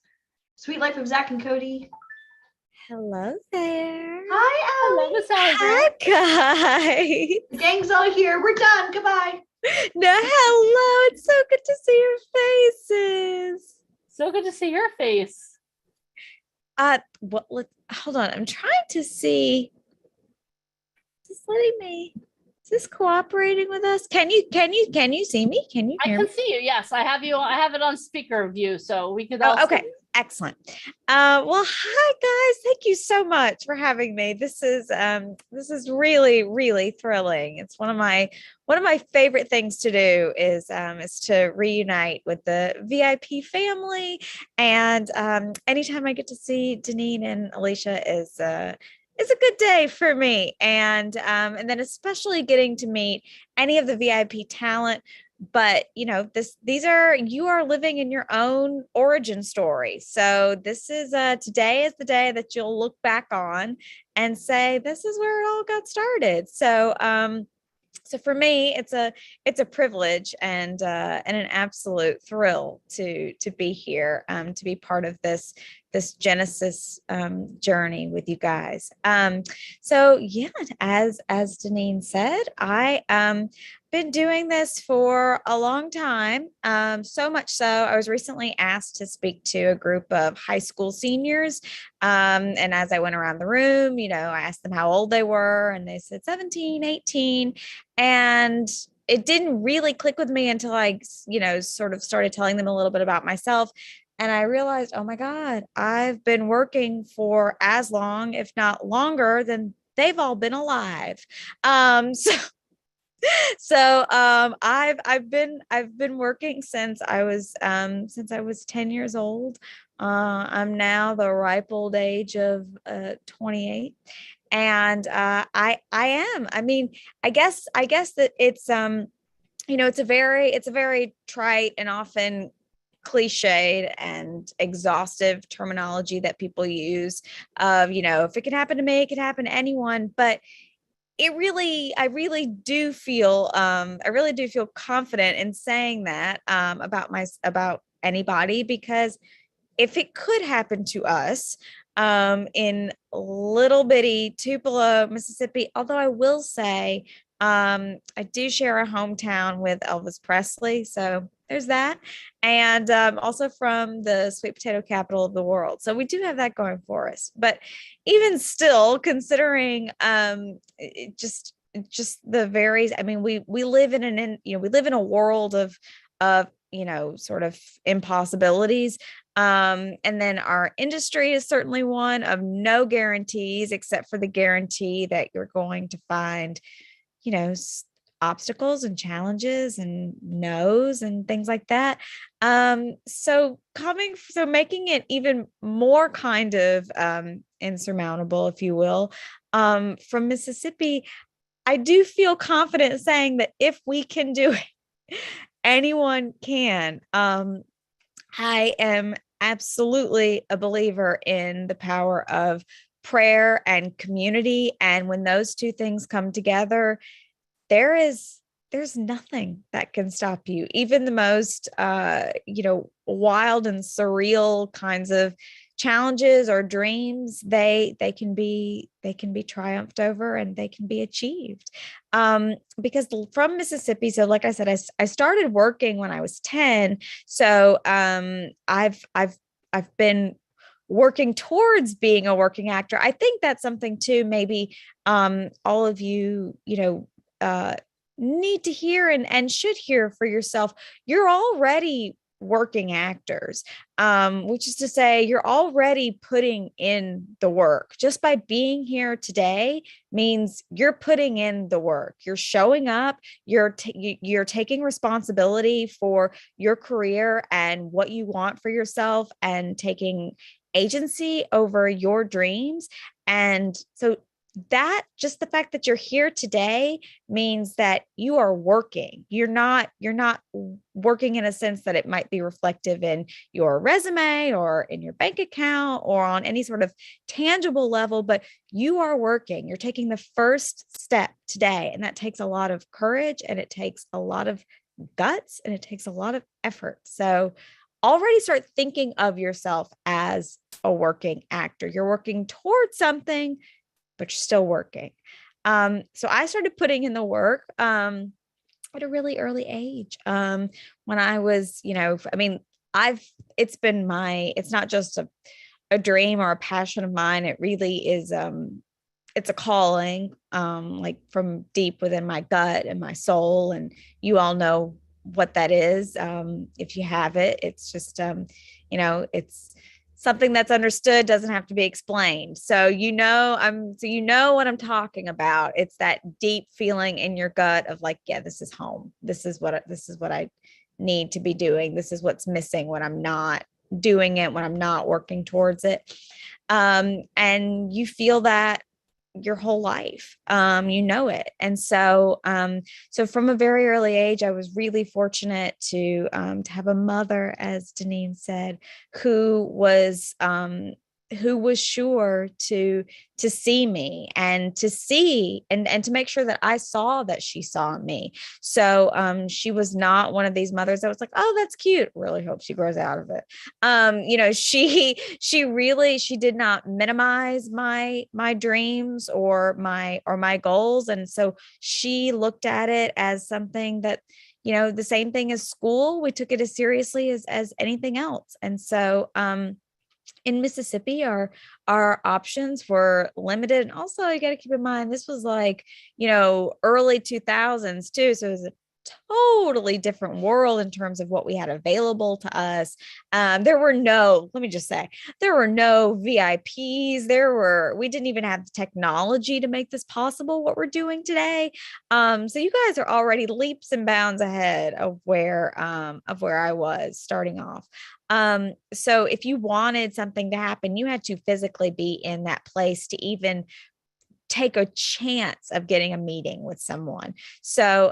Sweet Life of Zach and Cody. Hello there. Hi, Hello, Allie. Miss Allie Grant. Hi, guys. The gang's all here. We're done. Goodbye. No, hello. It's so good to see your faces. So good to see your face. Hold on. I'm trying to see. Is this cooperating with us? Can you see me? Can you I hear can me? see you. Yes, I have you. I have it on speaker view, so we could. Oh, okay. Excellent. Well, hi guys. Thank you so much for having me. This is really, really thrilling. It's one of my favorite things to do is to reunite with the VIP family. And anytime I get to see Deneen and Alicia is a good day for me. And then especially getting to meet any of the VIP talent. But you are living in your own origin story. So this is today is the day that you'll look back on and say, this is where it all got started. So so for me, it's a privilege and an absolute thrill to be here, to be part of this Genesis journey with you guys. So yeah, as Deneen said, I been doing this for a long time. So much so, I was recently asked to speak to a group of high school seniors. And as I went around the room, I asked them how old they were, and they said 17, 18. And it didn't really click with me until I, sort of started telling them a little bit about myself. And I realized, oh my God, I've been working for as long, if not longer than they've all been alive. I've been working since I was 10 years old. I'm now the ripe old age of 28. And I am. I mean, I guess that it's it's a very trite and often cliched and exhaustive terminology that people use of, if it can happen to me, it can happen to anyone. But I really do feel confident in saying that about anybody, because if it could happen to us in little bitty Tupelo, Mississippi, although I will say I do share a hometown with Elvis Presley, so there's that, and also from the sweet potato capital of the world. So we do have that going for us. But even still, considering just the varies, I mean, we live in we live in a world of sort of impossibilities. And then our industry is certainly one of no guarantees, except for the guarantee that you're going to find, obstacles and challenges and no's and things like that. So making it even more kind of insurmountable, if you will, from Mississippi, I do feel confident saying that if we can do it, anyone can. I am absolutely a believer in the power of prayer and community. And when those two things come together, there's nothing that can stop you. Even the most, wild and surreal kinds of challenges or dreams, they can be triumphed over, and they can be achieved. Because from Mississippi, so like I said, I started working when I was 10. So I've been working towards being a working actor. I think that's something too, maybe all of you, need to hear and should hear for yourself. You're already working actors, which is to say you're already putting in the work. Just by being here today means you're putting in the work. You're showing up, you're taking responsibility for your career and what you want for yourself, and taking agency over your dreams. And so that, just the fact that you're here today, means that you are working. You're not working in a sense that it might be reflective in your resume or in your bank account or on any sort of tangible level, but you are working. You're taking the first step today, and that takes a lot of courage, and it takes a lot of guts, and it takes a lot of effort. So already start thinking of yourself as a working actor. You're working towards something, but you're still working. So I started putting in the work at a really early age. When I was, it's not just a dream or a passion of mine. It really is, it's a calling, like from deep within my gut and my soul. And you all know what that is. If you have it, it's just, it's something that's understood, doesn't have to be explained. So you know what I'm talking about. It's that deep feeling in your gut of like, yeah, this is home. This is what I need to be doing. This is what's missing when I'm not doing it, when I'm not working towards it. And you feel that your whole life, it. And so, so from a very early age, I was really fortunate to have a mother, as Deneen said, who was sure to see me and to see and to make sure that I saw that she saw me. So she was not one of these mothers that was like, oh, that's cute. Really hope she grows out of it. She did not minimize my dreams or my goals. And so she looked at it as something that, the same thing as school. We took it as seriously as anything else. And so in Mississippi, our options were limited. And also, you got to keep in mind, this was like, early 2000s too. So it was a totally different world in terms of what we had available to us. Let me just say, there were no VIPs. We didn't even have the technology to make this possible, what we're doing today. So you guys are already leaps and bounds ahead of where I was starting off. So if you wanted something to happen, you had to physically be in that place to even take a chance of getting a meeting with someone. So,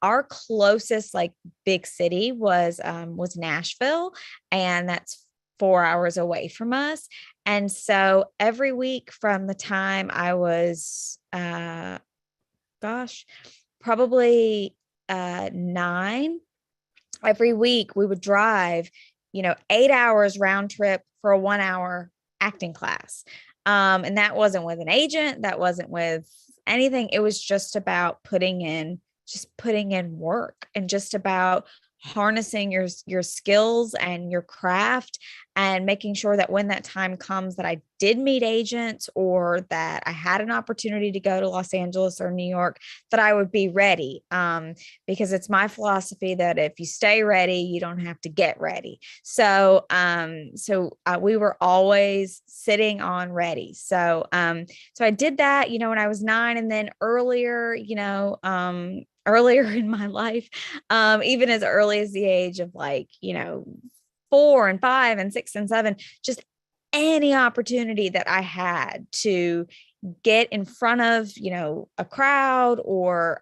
our closest like big city was Nashville, and that's 4 hours away from us. And so every week from the time I was, probably 9, every week we would drive, 8 hours round trip for a 1 hour acting class. And that wasn't with an agent. That wasn't with anything. It was just about putting in work, and just about harnessing your skills and your craft, and making sure that when that time comes that I did meet agents, or that I had an opportunity to go to Los Angeles or New York, that I would be ready. Because it's my philosophy that if you stay ready, you don't have to get ready. So we were always sitting on ready. So I did that, when I was 9, and then earlier in my life, even as early as the age of 4 and 5 and 6 and 7, just any opportunity that I had to get in front of, a crowd, or,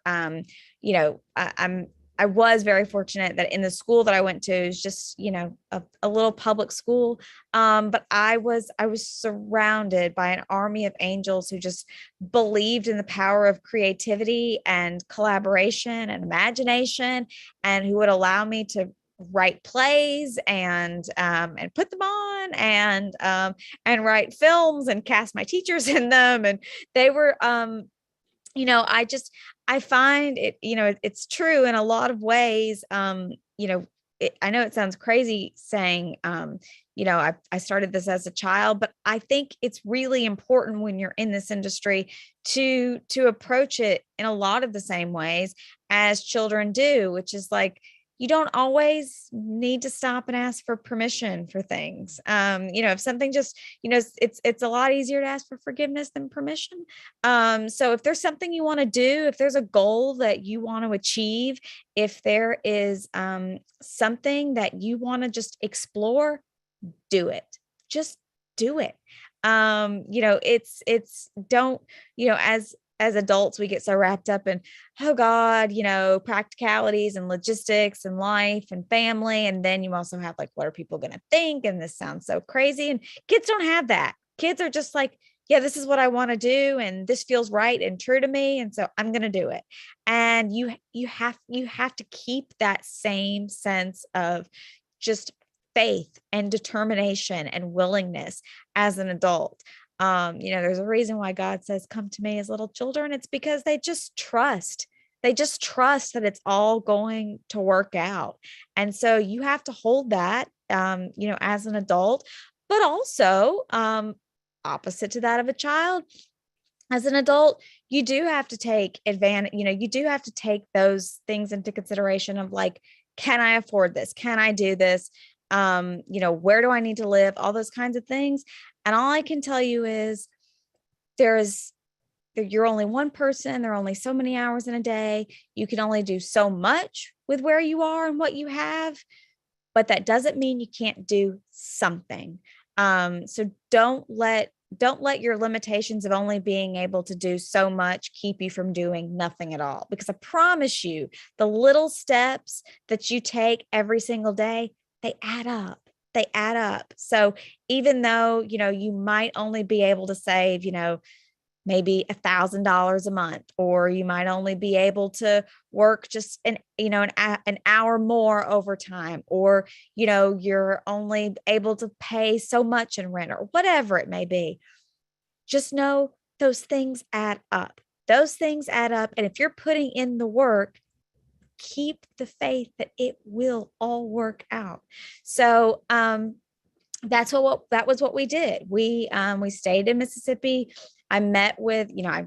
I was very fortunate that in the school that I went to is just, a little public school. But I was surrounded by an army of angels who just believed in the power of creativity and collaboration and imagination, and who would allow me to write plays and put them on, and write films and cast my teachers in them. And they were, I find it, it's true in a lot of ways. I know it sounds crazy saying, I started this as a child, but I think it's really important when you're in this industry to approach it in a lot of the same ways as children do, which is like, you don't always need to stop and ask for permission for things. If something just, it's a lot easier to ask for forgiveness than permission. So if there's something you want to do, if there's a goal that you want to achieve, if there is something that you want to just explore, do it. Just do it. As adults, we get so wrapped up in, oh God, practicalities and logistics and life and family. And then you also have like, what are people going to think? And this sounds so crazy. And kids don't have that. Kids are just like, yeah, this is what I want to do. And this feels right and true to me. And so I'm going to do it. And you have to keep that same sense of just faith and determination and willingness as an adult. There's a reason why God says, come to me as little children. It's because they just trust that it's all going to work out. And so you have to hold that, as an adult, but also, opposite to that of a child, as an adult, you do have to take advantage, you do have to take those things into consideration of like, can I afford this? Can I do this? Where do I need to live? All those kinds of things. And all I can tell you is you're only one person. There are only so many hours in a day. You can only do so much with where you are and what you have, but that doesn't mean you can't do something. So don't let your limitations of only being able to do so much keep you from doing nothing at all. Because I promise you, the little steps that you take every single day, they add up. They add up. So even though, you might only be able to save, maybe $1,000 a month, or you might only be able to work just an hour more overtime, or, you're only able to pay so much in rent, or whatever it may be. Just know those things add up. Those things add up. And if you're putting in the work, keep the faith that it will all work out. So, that was what we did. We stayed in Mississippi. I met with, I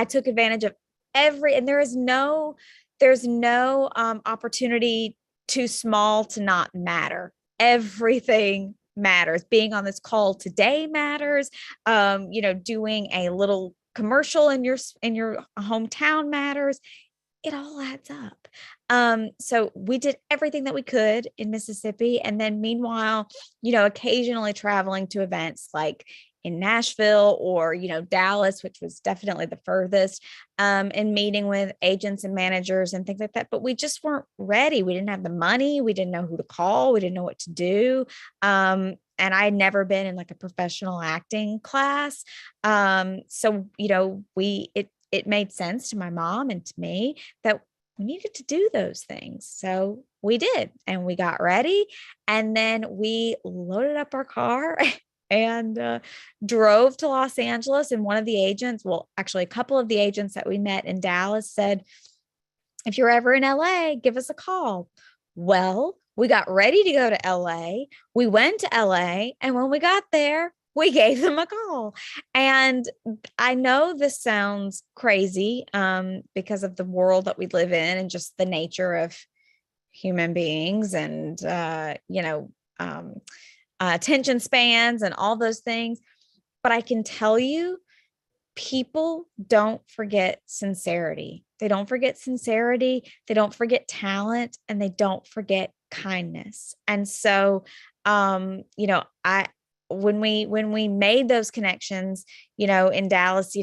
took advantage of and there's no opportunity too small to not matter. Everything matters. Being on this call today matters. Doing a little commercial in your hometown matters. It all adds up. So we did everything that we could in Mississippi. And then meanwhile, occasionally traveling to events like in Nashville or, Dallas, which was definitely the furthest, and meeting with agents and managers and things like that. But we just weren't ready. We didn't have the money. We didn't know who to call. We didn't know what to do. And I'd never been in like a professional acting class. So, it made sense to my mom and to me that we needed to do those things. So we did, and we got ready, and then we loaded up our car and drove to Los Angeles. And one of the agents, well, actually a couple of the agents that we met in Dallas said, if you're ever in LA, give us a call. Well, we got ready to go to LA. We went to LA, and when we got there, we gave them a call. And I know this sounds crazy because of the world that we live in and just the nature of human beings and, attention spans and all those things. But I can tell you, people don't forget sincerity. They don't forget sincerity. They don't forget talent, and they don't forget kindness. And so, when we made those connections, in Dallas,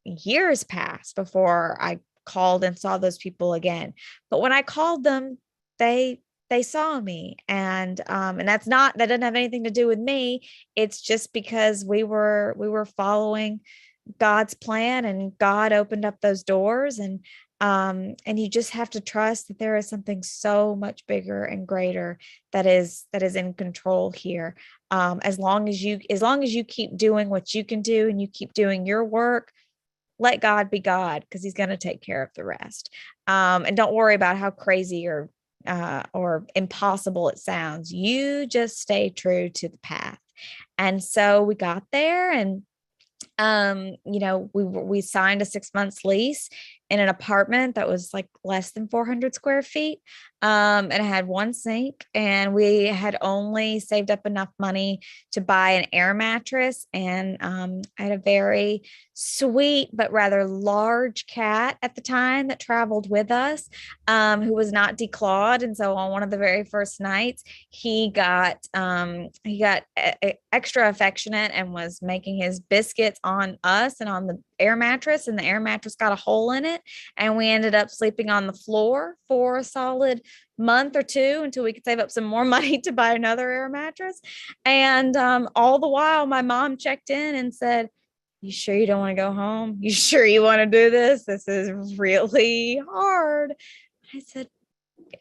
years passed before I called and saw those people again. But when I called them, they saw me, and that doesn't have anything to do with me. It's just because we were following God's plan, and God opened up those doors, and you just have to trust that there is something so much bigger and greater that is in control here. As long as you keep doing what you can do and you keep doing your work, let God be God, because he's going to take care of the rest. And don't worry about how crazy or impossible it sounds. You just stay true to the path. And so we got there, and we signed a 6 months lease in an apartment that was like less than 400 square feet. And it had one sink, and we had only saved up enough money to buy an air mattress. And I had a very sweet but rather large cat at the time that traveled with us, who was not declawed. And so on one of the very first nights, he got extra affectionate and was making his biscuits on us and on the air mattress, and the air mattress got a hole in it, and we ended up sleeping on the floor for a solid month or two until we could save up some more money to buy another air mattress. And all the while, my mom checked in and said, "You sure you don't want to go home? You sure you want to do this? This is really hard." I said,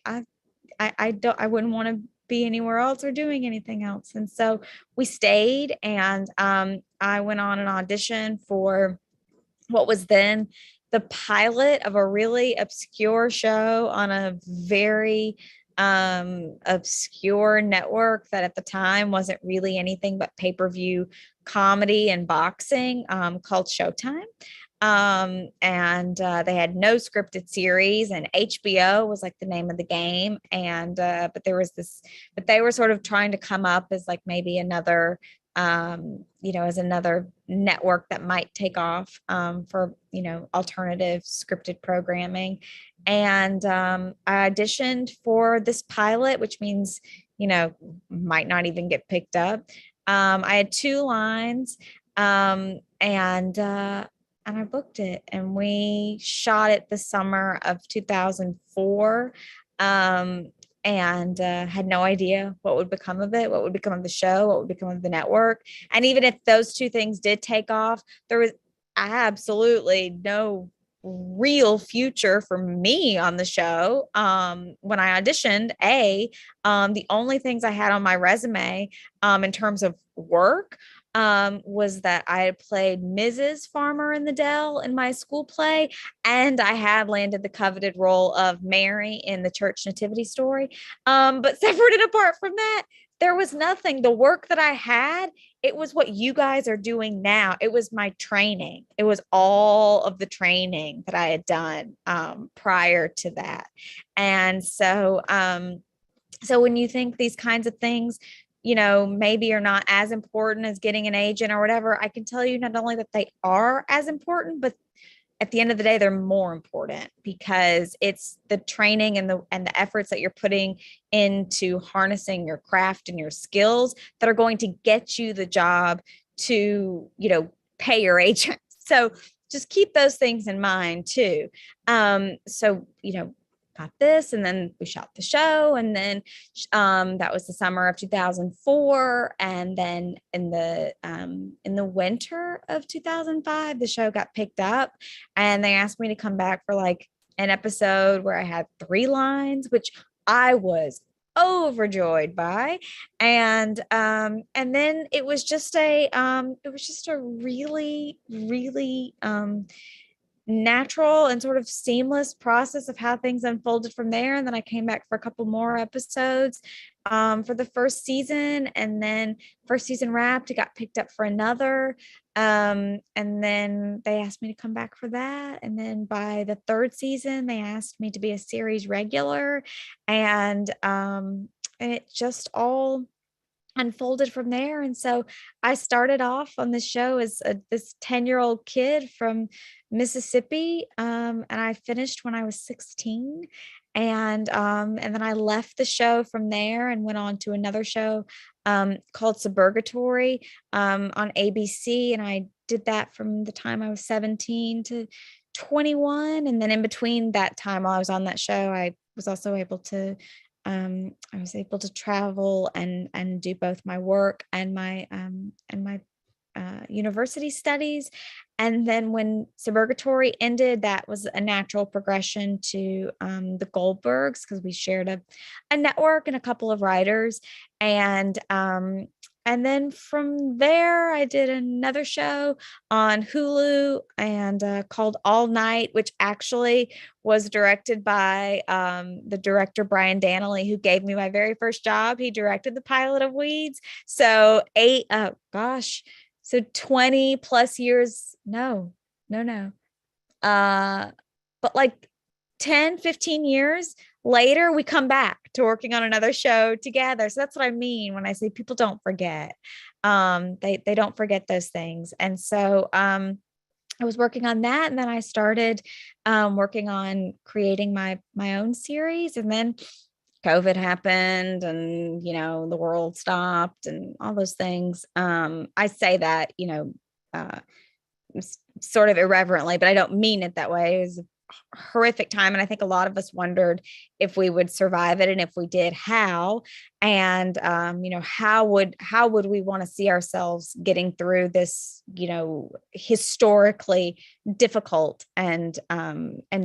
I wouldn't want to be anywhere else or doing anything else. And so we stayed, and I went on an audition for what was then the pilot of a really obscure show on a very obscure network that at the time wasn't really anything but pay-per-view comedy and boxing, called Showtime. And they had no scripted series, and HBO was like the name of the game. And but they were sort of trying to come up as like maybe another as another network that might take off for alternative scripted programming. And I auditioned for this pilot, which means might not even get picked up. I had 2 lines, and I booked it, and we shot it the summer of 2004. And had no idea what would become of it, what would become of the show, what would become of the network. And even if those 2 things did take off, there was absolutely no real future for me on the show. When I auditioned, the only things I had on my resume in terms of work was that I had played Mrs. Farmer in the Dell in my school play, and I had landed the coveted role of Mary in the church nativity story. But separate and apart from that, there was nothing. The work that I had, it was what you guys are doing now. It was my training. It was all of the training that I had done prior to that. And so, so when you think these kinds of things, you know, maybe are not as important as getting an agent or whatever, I can tell you not only that they are as important, but at the end of the day, they're more important, because it's the training and the efforts that you're putting into harnessing your craft and your skills that are going to get you the job to, you know, pay your agent. So just keep those things in mind too. So, you know, got this, and then we shot the show, and then that was the summer of 2004, and then in the winter of 2005 the show got picked up, and they asked me to come back for like an episode where I had 3 lines, which I was overjoyed by. And then it was just a really natural and sort of seamless process of how things unfolded from there. And then I came back for a couple more episodes for the first season, and then first season wrapped, it got picked up for another, and then they asked me to come back for that, and then by the 3rd season they asked me to be a series regular, and it just all unfolded from there. And so I started off on this show as this 10-year-old kid from Mississippi, and I finished when I was 16. And then I left the show from there and went on to another show called Suburgatory on ABC, and I did that from the time I was 17 to 21. And then in between that time while I was on that show, I was also able to travel and do both my work and my university studies. And then when Suburgatory ended, that was a natural progression to the Goldbergs, because we shared a network and a couple of writers. And then from there, I did another show on Hulu and called All Night, which actually was directed by the director, Brian Danley, who gave me my very first job. He directed the pilot of Weeds. So 20 plus years, but like 10, 15 years later, we come back to working on another show together. So that's what I mean when I say people don't forget. They don't forget those things. And so I was working on that, and then I started working on creating my own series, and then COVID happened, and you know, the world stopped and all those things. I say that, you know, sort of irreverently, but I don't mean it that way. It was a horrific time, and I think a lot of us wondered if we would survive it, and if we did, how. And you know, how would we want to see ourselves getting through this, you know, historically difficult and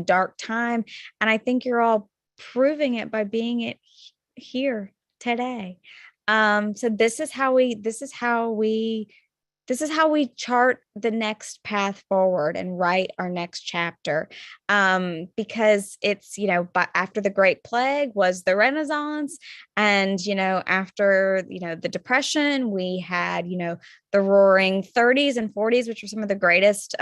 dark time. And I think you're all proving it by being it here today. So this is how we chart the next path forward and write our next chapter. Because it's, you know, but after the Great Plague was the Renaissance, and, you know, after, you know, the Depression, we had, you know, the Roaring 30s and 40s, which were some of the greatest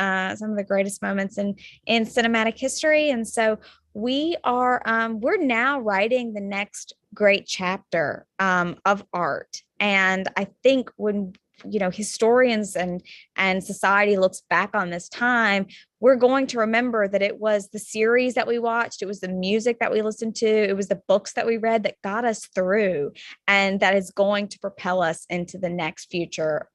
moments in cinematic history. And so we're now writing the next great chapter of art. And I think when, you know, historians and society looks back on this time, we're going to remember that it was the series that we watched, it was the music that we listened to, it was the books that we read that got us through, and that is going to propel us into the next future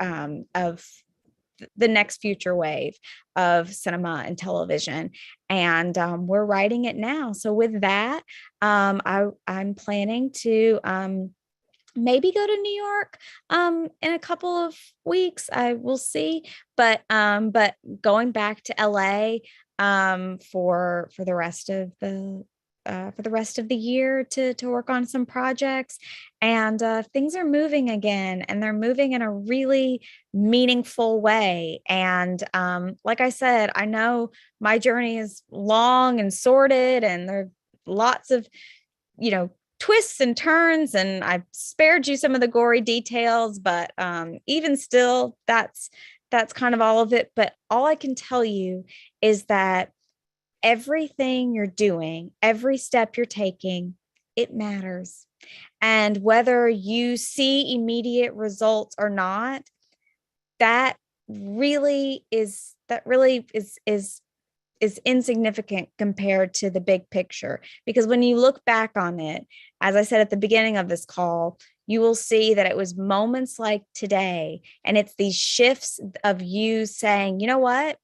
wave of cinema and television. And we're writing it now. So with that, I'm planning to maybe go to New York in a couple of weeks. I will see, but going back to LA for the rest of the year to work on some projects. And things are moving again, and they're moving in a really meaningful way. And like I said, I know my journey is long and sordid, and there are lots of, you know, twists and turns, and I've spared you some of the gory details, but even still, that's kind of all of it. But all I can tell you is that everything you're doing, every step you're taking, it matters. And whether you see immediate results or not, that really is insignificant compared to the big picture. Because when you look back on it, as I said at the beginning of this call, you will see that it was moments like today, and it's these shifts of you saying, you know what,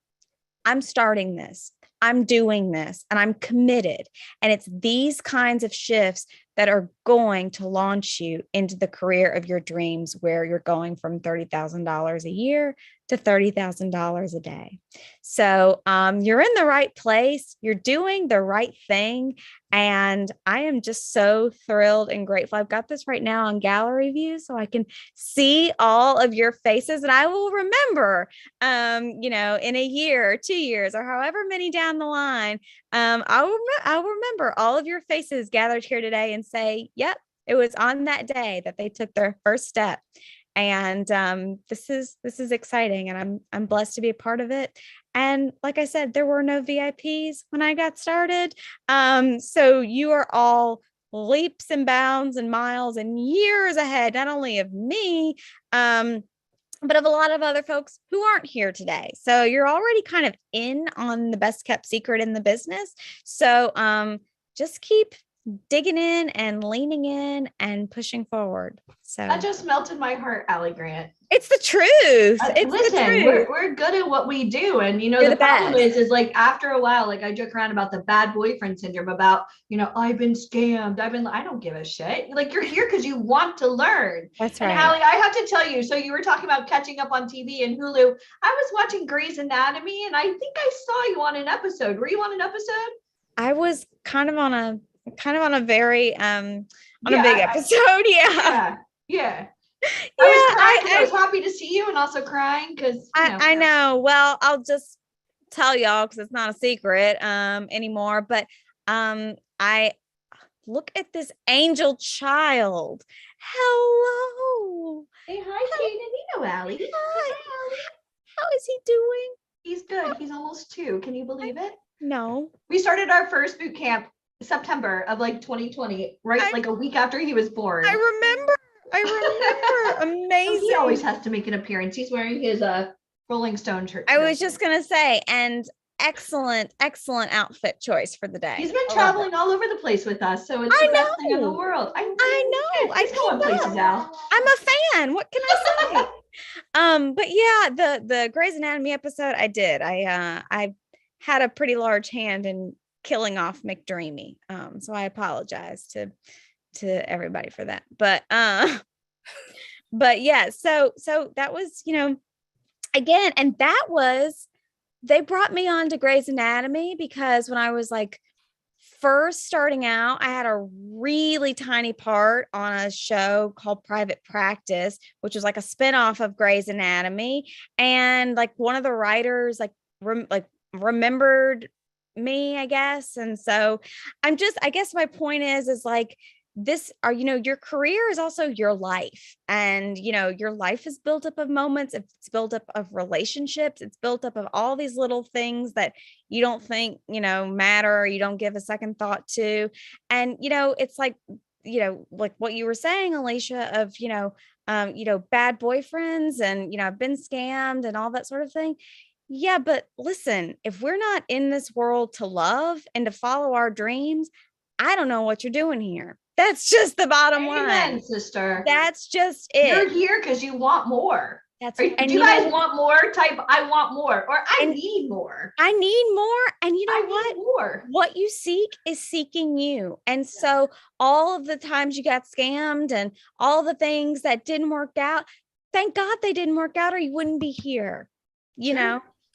I'm starting this, I'm doing this, and I'm committed. And it's these kinds of shifts that are going to launch you into the career of your dreams, where you're going from $30,000 a year to $30,000 a day. So you're in the right place. You're doing the right thing. And I am just so thrilled and grateful. I've got this right now on gallery view, so I can see all of your faces, and I will remember, in a year or 2 years or however many down the line, I'll remember all of your faces gathered here today and say, yep, it was on that day that they took their first step. And this is exciting, and I'm blessed to be a part of it. And like I said, there were no VIPs when I got started. So you are all leaps and bounds and miles and years ahead, not only of me, but of a lot of other folks who aren't here today. So you're already kind of in on the best kept secret in the business. So just keep digging in and leaning in and pushing forward. So That just melted my heart, Allie Grant. it's the truth. It's Listen, the truth. we're good at what we do. And You're the problem best. is like after a while, like I joke around about the bad boyfriend syndrome, about, I've been scammed. I don't give a shit. Like, you're here because you want to learn. That's And right. Allie, I have to tell you, so you were talking about catching up on TV and Hulu. I was watching Grey's Anatomy, and I think I saw you on an episode. Were you on an episode? I was kind of on a very on Yeah, a big episode. Yeah. Yeah. Yeah, I was crying 'cause I was happy to see you, and also crying because I know. Well, I'll just tell y'all because it's not a secret anymore. But I look at this angel child. Hello. Say hi, Kaden. Allie. Hi. How is he doing? He's good. He's almost 2. Can you believe it? No. We started our first boot camp September of like 2020, right? Like a week after he was born. I remember. Amazing. He always has to make an appearance. He's wearing his Rolling Stone shirt. I was just gonna say, and excellent outfit choice for the day. He's been traveling all over the place with us, so it's the best thing in the world. I know. He's going places, Al. I'm a fan. What can I say? But yeah, the Grey's Anatomy episode I did. I had a pretty large hand in killing off McDreamy. So I apologize to everybody for that. But yeah, so that was, again, and that was, they brought me on to Grey's Anatomy because when I was like first starting out, I had a really tiny part on a show called Private Practice, which was like a spinoff of Grey's Anatomy. And like one of the writers remembered me, I guess. And so I guess my point is like, your career is also your life, and your life is built up of moments, it's built up of relationships, it's built up of all these little things that you don't think matter, or you don't give a second thought to. And it's like like what you were saying, Alicia, of bad boyfriends, and I've been scammed and all that sort of thing. Yeah, but listen, if we're not in this world to love and to follow our dreams, I don't know what you're doing here. That's just the bottom line, sister. That's just it. You're here because you want more. Do you guys want more? Type I want more, or I need more. I need more. And you know what? More. What you seek is seeking you. And so all of the times you got scammed and all the things that didn't work out, thank God they didn't work out, or you wouldn't be here.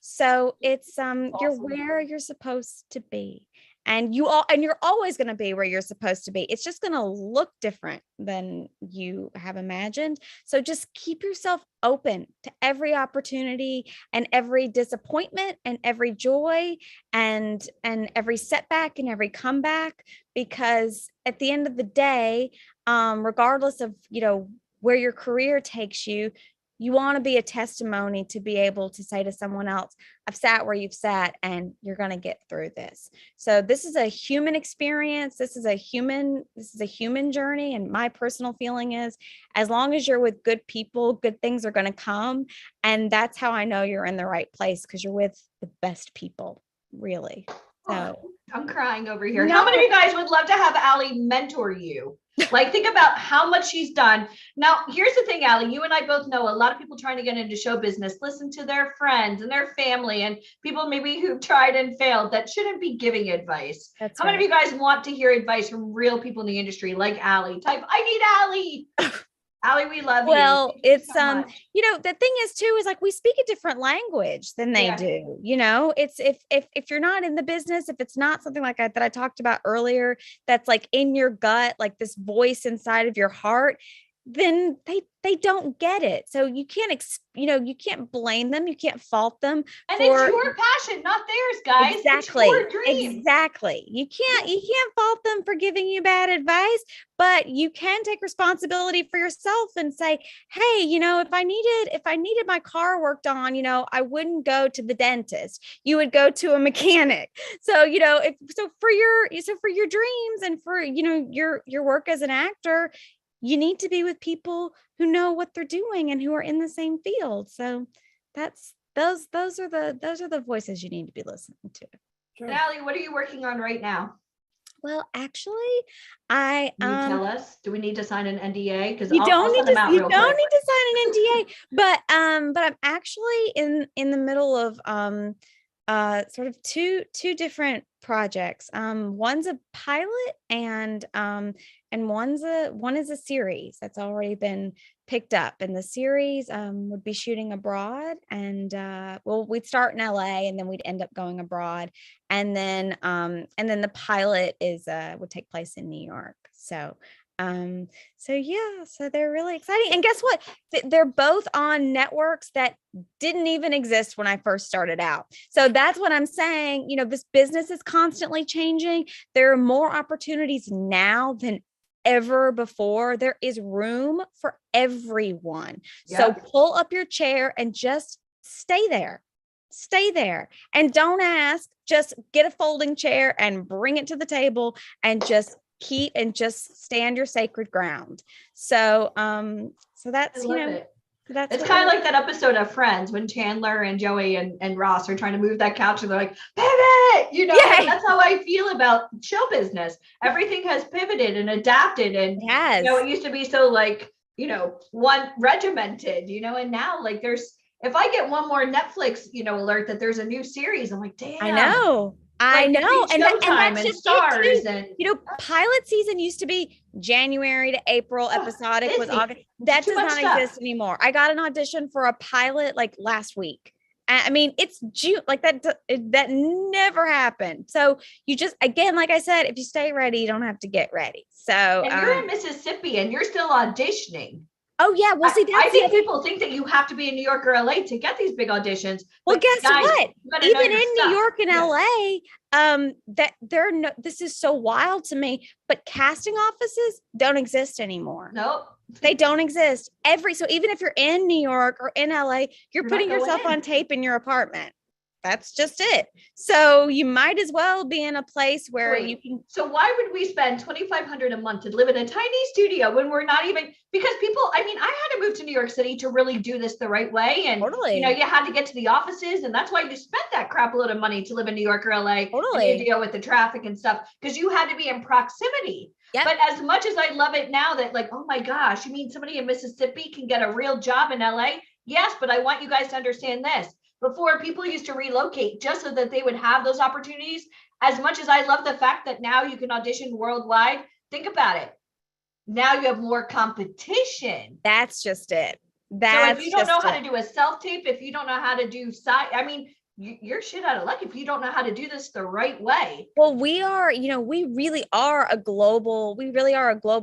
So it's awesome. You're where you're supposed to be. and you're always going to be where you're supposed to be. It's just going to look different than you have imagined. So just keep yourself open to every opportunity and every disappointment and every joy and every setback and every comeback, because at the end of the day, regardless of, where your career takes you, you want to be a testimony to be able to say to someone else, I've sat where you've sat and you're going to get through this. So this is a human experience. This is a human journey. And my personal feeling is, as long as you're with good people, good things are going to come. And that's how I know you're in the right place, because you're with the best people, really. So I'm crying over here. No. How many of you guys would love to have Allie mentor you? Like, think about how much she's done. Now, here's the thing, Allie, you and I both know a lot of people trying to get into show business listen to their friends and their family and people maybe who've tried and failed that shouldn't be giving advice. That's how many of you guys want to hear advice from real people in the industry like Allie? Type, I need Allie. Allie, we love you. Well, Thank you it's so much. the thing is too, is like we speak a different language than they Yeah. do. It's if you're not in the business, if it's not something like that I talked about earlier, that's like in your gut, like this voice inside of your heart, then they don't get it. So you can't you can't blame them, you can't fault them. And for it's your passion, not theirs, guys. Exactly. It's your dream. Exactly. You can't fault them for giving you bad advice, but you can take responsibility for yourself and say, hey, if I needed my car worked on, I wouldn't go to the dentist. You would go to a mechanic. So, for your dreams and for, your work as an actor, you need to be with people who know what they're doing and who are in the same field. So those are the voices you need to be listening to. And Allie, what are you working on right now? Well, actually, Can you tell us? Do we need to sign an NDA? Because you don't need to sign an NDA, but I'm actually in the middle of sort of two different projects. One's a pilot and one is a series that's already been picked up, and the series would be shooting abroad, and we'd start in LA and then we'd end up going abroad, and then the pilot would take place in New York. So they're really exciting. And guess what? They're both on networks that didn't even exist when I first started out. So that's what I'm saying. This business is constantly changing. There are more opportunities now than ever before. There is room for everyone. Yeah. So pull up your chair and just stay there. Stay there and don't ask. Just get a folding chair and bring it to the table and just stand your sacred ground. So that's, that's it's kind of like that episode of Friends when Chandler and Joey and Ross are trying to move that couch and they're like, pivot, Yeah. That's how I feel about show business. Everything has pivoted and adapted, and Yes. it used to be so like, one regimented, and now like if I get one more Netflix, alert that there's a new series, I'm like, damn. I know. And that's just Stars it too. and Pilot season used to be January to April, episodic was busy. August. That Too does much not stuff. exist anymore. I got an audition for a pilot like last week. I mean, it's June, like that never happened. So you just, again, like I said, if you stay ready, you don't have to get ready. So and you're in Mississippi and you're still auditioning. Oh yeah, well, see, I think people think that you have to be in New York or LA to get these big auditions. Well, but guess guys, what? you gotta know Even your in stuff. New York and Yeah. LA, this is so wild to me, but casting offices don't exist anymore. Nope. They don't exist. So even if you're in New York or in LA, you're You're putting not going yourself in. on tape in your apartment. That's just it. So you might as well be in a place where Wait, you can. So why would we spend $2,500 a month to live in a tiny studio when we're not even, because people, I had to move to New York City to really do this the right way. And Totally. you had to get to the offices, and that's why you spent that crap load of money to live in New York or LA. Totally. And you deal with the traffic and stuff because you had to be in proximity. Yep. But as much as I love it now that like, oh my gosh, you mean somebody in Mississippi can get a real job in LA? Yes, but I want you guys to understand this. Before, people used to relocate just so that they would have those opportunities. As much as I love the fact that now you can audition worldwide, think about it. Now you have more competition. That's just it. So if you don't know how to do a self-tape, if you don't know how to do you're shit out of luck if you don't know how to do this the right way. Well, we are, we really are a global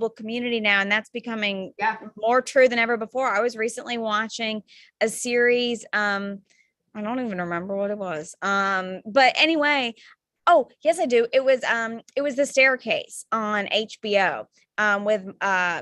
community now, and that's becoming more true than ever before. I was recently watching a series, I don't even remember what it was. But anyway, oh, yes, I do. It was The Staircase on HBO, with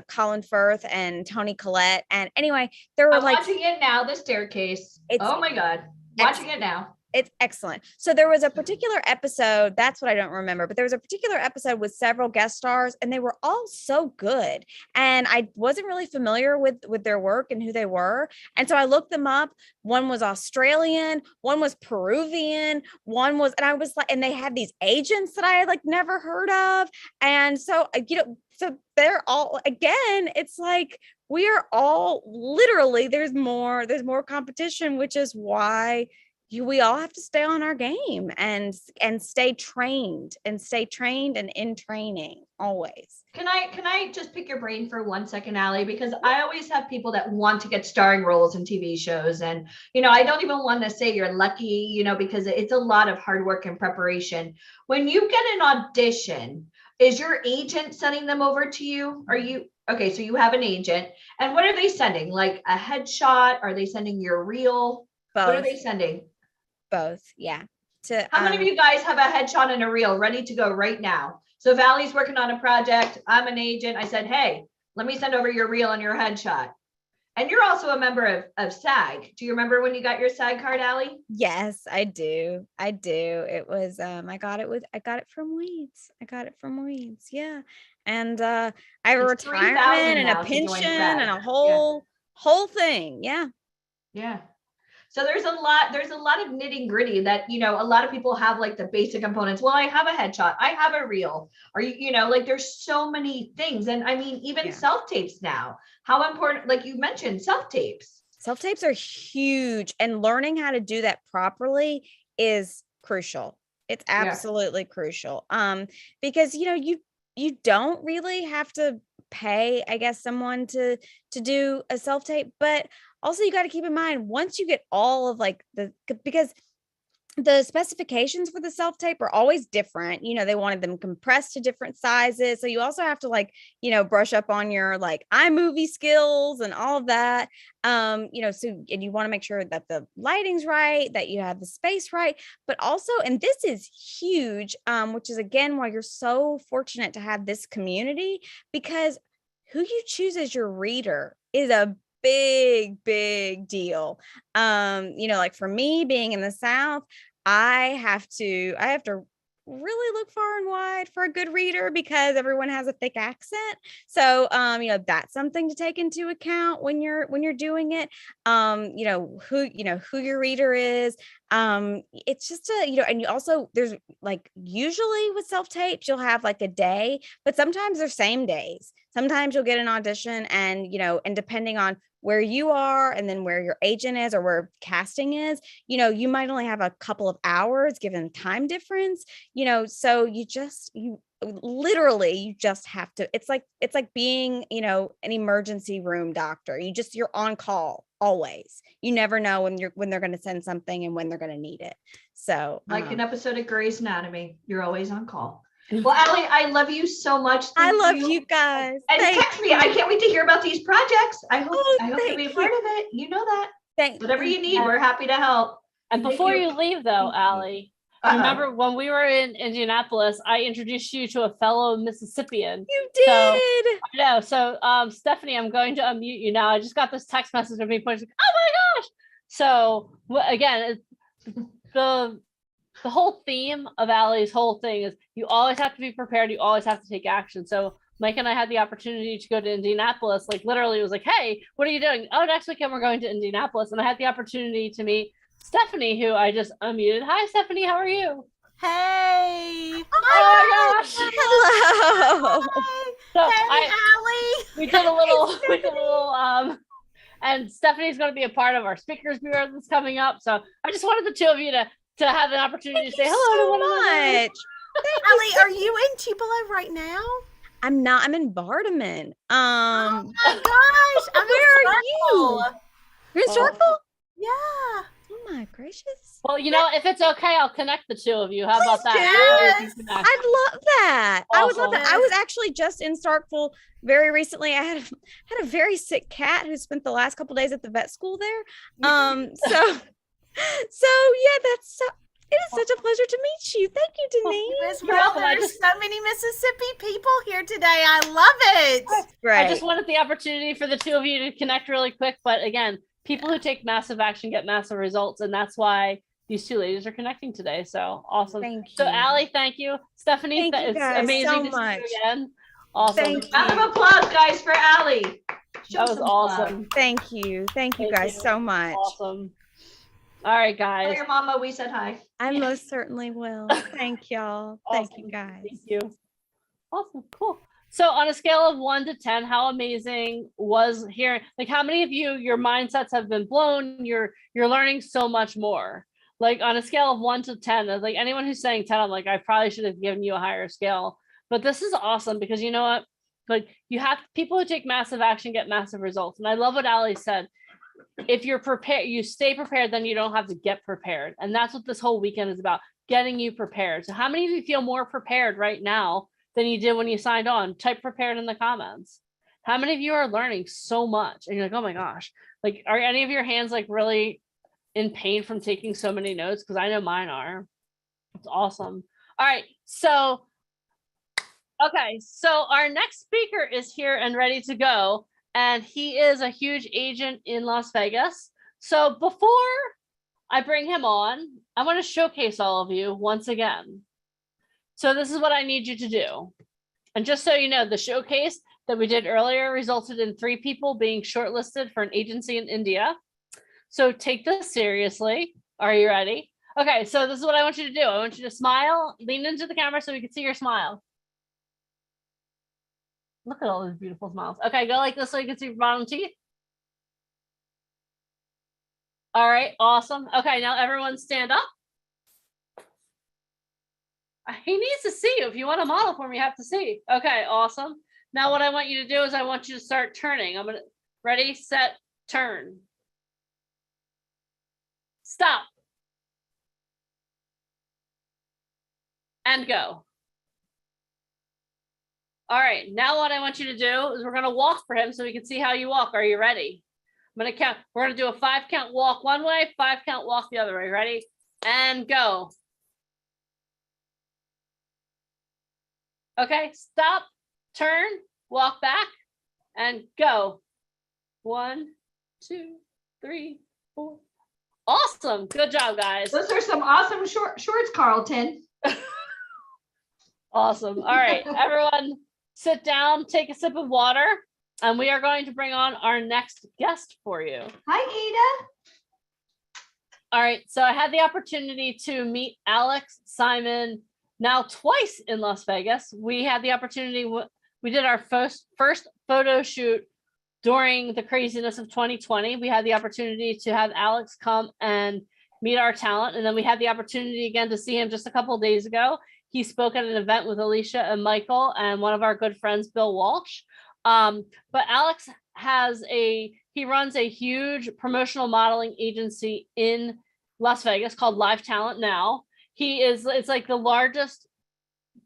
Colin Firth and Toni Collette. And anyway, there were I'm watching it now, The Staircase. Oh my God. Watching it now. It's excellent. So there was a particular episode, that's what I don't remember, but there was a particular episode with several guest stars, and they were all so good. And I wasn't really familiar with their work and who they were. And so I looked them up. One was Australian, one was Peruvian, and I was like, and they had these agents that I had like never heard of. And so, so they're all, again, it's like, we are all literally, there's more competition, which is why we all have to stay on our game and stay trained and in training always. Can I just pick your brain for 1 second, Allie? Because I always have people that want to get starring roles in TV shows. And, I don't even want to say you're lucky, because it's a lot of hard work and preparation. When you get an audition, is your agent sending them over to you? Okay, so you have an agent. And what are they sending? Like a headshot? Are they sending your reel? Both. What are they sending? Both, yeah. How many of you guys have a headshot and a reel ready to go right now? So Valley's working on a project. I'm an agent. I said, hey, let me send over your reel and your headshot. And you're also a member of SAG. Do you remember when you got your SAG card, Allie? Yes, I do. It was I got it from Weeds. Yeah. And I have a retirement and a pension and a whole thing. Yeah. Yeah. So there's a lot of nitty gritty that, a lot of people have like the basic components. Well, I have a headshot, I have a reel, or, like there's so many things. And I mean, even self-tapes now, how important, like you mentioned, self-tapes. Self-tapes are huge, and learning how to do that properly is crucial. It's absolutely crucial. Because, you don't really have to pay, I guess, someone to do a self-tape, but also you got to keep in mind, once you get all of like because the specifications for the self-tape are always different. They wanted them compressed to different sizes. So you also have to brush up on your iMovie skills and all of that. And you want to make sure that the lighting's right, that you have the space right, but also, and this is huge, which is again, why you're so fortunate to have this community, because who you choose as your reader is a big deal. For me being in the South, I have to really look far and wide for a good reader, because everyone has a thick accent. So, that's something to take into account when you're doing it. Who your reader is. It's just and you also, there's usually with self-tapes, you'll have a day, but sometimes they're same days. Sometimes you'll get an audition and, and depending on where you are and then where your agent is or where casting is, you might only have a couple of hours given time difference, so you just have to, it's like being, an emergency room doctor. You're on call always. You never know when they're going to send something and when they're going to need it. So an episode of Grey's Anatomy, you're always on call. Well, Allie, I love you so much. I love you guys. And text me. I can't wait to hear about these projects. I hope to be a part of it. You know that. Whatever you need, we're happy to help. And before you leave, though, Allie, remember when we were in Indianapolis, I introduced you to a fellow Mississippian. You did. I know. So, Stephanie, I'm going to unmute you now. I just got this text message of me pointing. Oh my gosh! So again, the whole theme of Allie's whole thing is you always have to be prepared. You always have to take action. So Mike and I had the opportunity to go to Indianapolis. Literally, it was like, hey, what are you doing? Oh, next weekend we're going to Indianapolis, and I had the opportunity to meet Stephanie, who I just unmuted. Hi, Stephanie. How are you? Hey. Oh my gosh. Hello. So Hey, Allie. we did a little, and Stephanie's going to be a part of our speakers bureau that's coming up. So I just wanted the two of you to have an opportunity to say hello to one another. Allie, are you in Tupelo right now? I'm not. I'm in Bardaman. Oh my gosh. Where are you? You're in Starkville? Yeah. Oh my gracious. Well, if it's okay, I'll connect the two of you. How about that? Yes. I'd love that. I would love that. I Awesome. was actually just in Starkville very recently. I had a very sick cat who spent the last couple days at the vet school there. So yeah, it is such a pleasure to meet you. Thank you, Denise. As well, there's so many Mississippi people here today. I love it. Great. I just wanted the opportunity for the two of you to connect really quick. But again, people who take massive action get massive results. And that's why these two ladies are connecting today. So awesome. Thank you. So Allie, thank you. Stephanie, Thank you it's guys amazing so to much. see you again. Awesome. Thank you. Round of applause, guys, for Allie. Show That was some love. awesome. Thank you. Thank you Thank guys you. so much. Awesome. All right, Tell guys. your mama we said hi. I most certainly will. Thank y'all. Thank you Awesome. guys. Thank you. Awesome. Cool. So on a scale of 1 to 10, how amazing was hearing, like how many of you, your mindsets have been blown? You're learning so much more. Like on a scale of 1 to 10, like anyone who's saying 10, I'm like, I probably should have given you a higher scale. But this is awesome because you know what? Like you have people who take massive action get massive results. And I love what Ali said. If you're prepared, you stay prepared, then you don't have to get prepared. And that's what this whole weekend is about, getting you prepared. So how many of you feel more prepared right now than you did when you signed on? Type prepared in the comments. How many of you are learning so much? And you're like, oh my gosh, like, are any of your hands like really in pain from taking so many notes? Because I know mine are. It's awesome. All right. So, okay. So our next speaker is here and ready to go. And he is a huge agent in Las Vegas. So before I bring him on, I want to showcase all of you once again. So this is what I need you to do. And just so you know, the showcase that we did earlier resulted in 3 people being shortlisted for an agency in India. So take this seriously. Are you ready? Okay, so this is what I want you to do. I want you to smile, lean into the camera so we can see your smile. Look at all those beautiful smiles. Okay, go like this so you can see your bottom teeth. All right, awesome. Okay, now everyone stand up. He needs to see you. If you want to model for me, you have to see. Okay, awesome. Now what I want you to do is I want you to start turning. I'm gonna, ready, set, turn. Stop. And go. All right, now what I want you to do is we're gonna walk for him so we can see how you walk. Are you ready? I'm gonna count, we're gonna do a 5 count walk one way, 5 count walk the other way. Ready? And go. Okay, stop, turn, walk back, and go. 1, 2, 3, 4. Awesome, good job, guys. Those are some awesome shorts, Carlton. Awesome. All right, everyone sit down, take a sip of water, and we are going to bring on our next guest for you. Hi, Ada. All right, so I had the opportunity to meet Alex Simon now twice in Las Vegas. We had the opportunity, we did our first photo shoot during the craziness of 2020. We had the opportunity to have Alex come and meet our talent. And then we had the opportunity again to see him just a couple of days ago. He spoke at an event with Alicia and Michael and one of our good friends, Bill Walsh. But Alex he runs a huge promotional modeling agency in Las Vegas called Live Talent Now. It's like the largest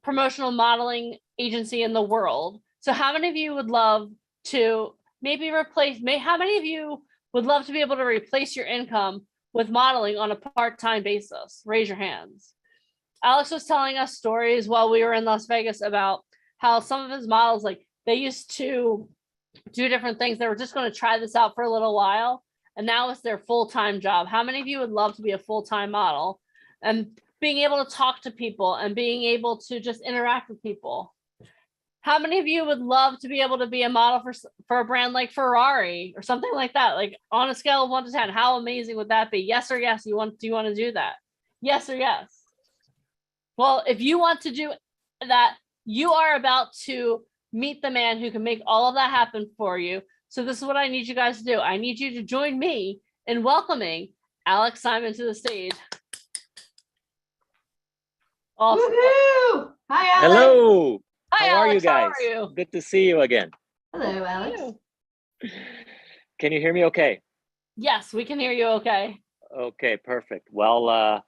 promotional modeling agency in the world. So how many of you would love to how many of you would love to be able to replace your income with modeling on a part-time basis? Raise your hands. Alex was telling us stories while we were in Las Vegas about how some of his models, like they used to do different things. They were just going to try this out for a little while. And now it's their full-time job. How many of you would love to be a full-time model and being able to talk to people and being able to just interact with people? How many of you would love to be able to be a model for a brand like Ferrari or something like that? Like on a scale of 1 to 10, how amazing would that be? Yes or yes, do you want to do that? Yes or yes? Well, if you want to do that, you are about to meet the man who can make all of that happen for you. So this is what I need you guys to do. I need you to join me in welcoming Alex Simon to the stage. Awesome. Woohoo! Hi, Alex. Hello. Hi, How are you Alex. How guys? are you? Good to see you again. Hello, Alex. Can you hear me okay? Yes, we can hear you okay. Okay, perfect. Well,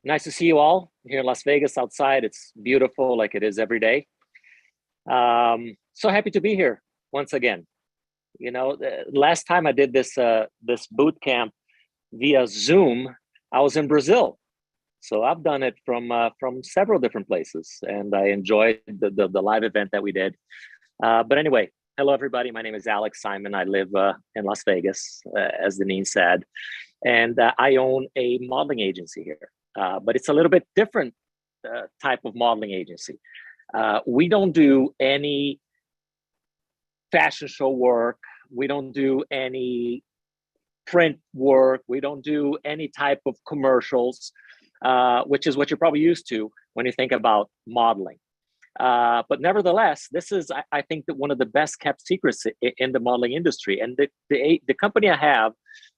nice to see you all here in Las Vegas outside. It's beautiful like it is every day. So happy to be here once again. You know, the last time I did this boot camp via Zoom, I was in Brazil. So I've done it from several different places, and I enjoyed the live event that we did. But anyway, hello everybody. My name is Alex Simon. I live in Las Vegas, as Deneen said, and I own a modeling agency here. But it's a little bit different type of modeling agency. We don't do any fashion show work. We don't do any print work. We don't do any type of commercials, which is what you're probably used to when you think about modeling. But nevertheless, this is, I think, that one of the best kept secrets in the modeling industry. And the company I have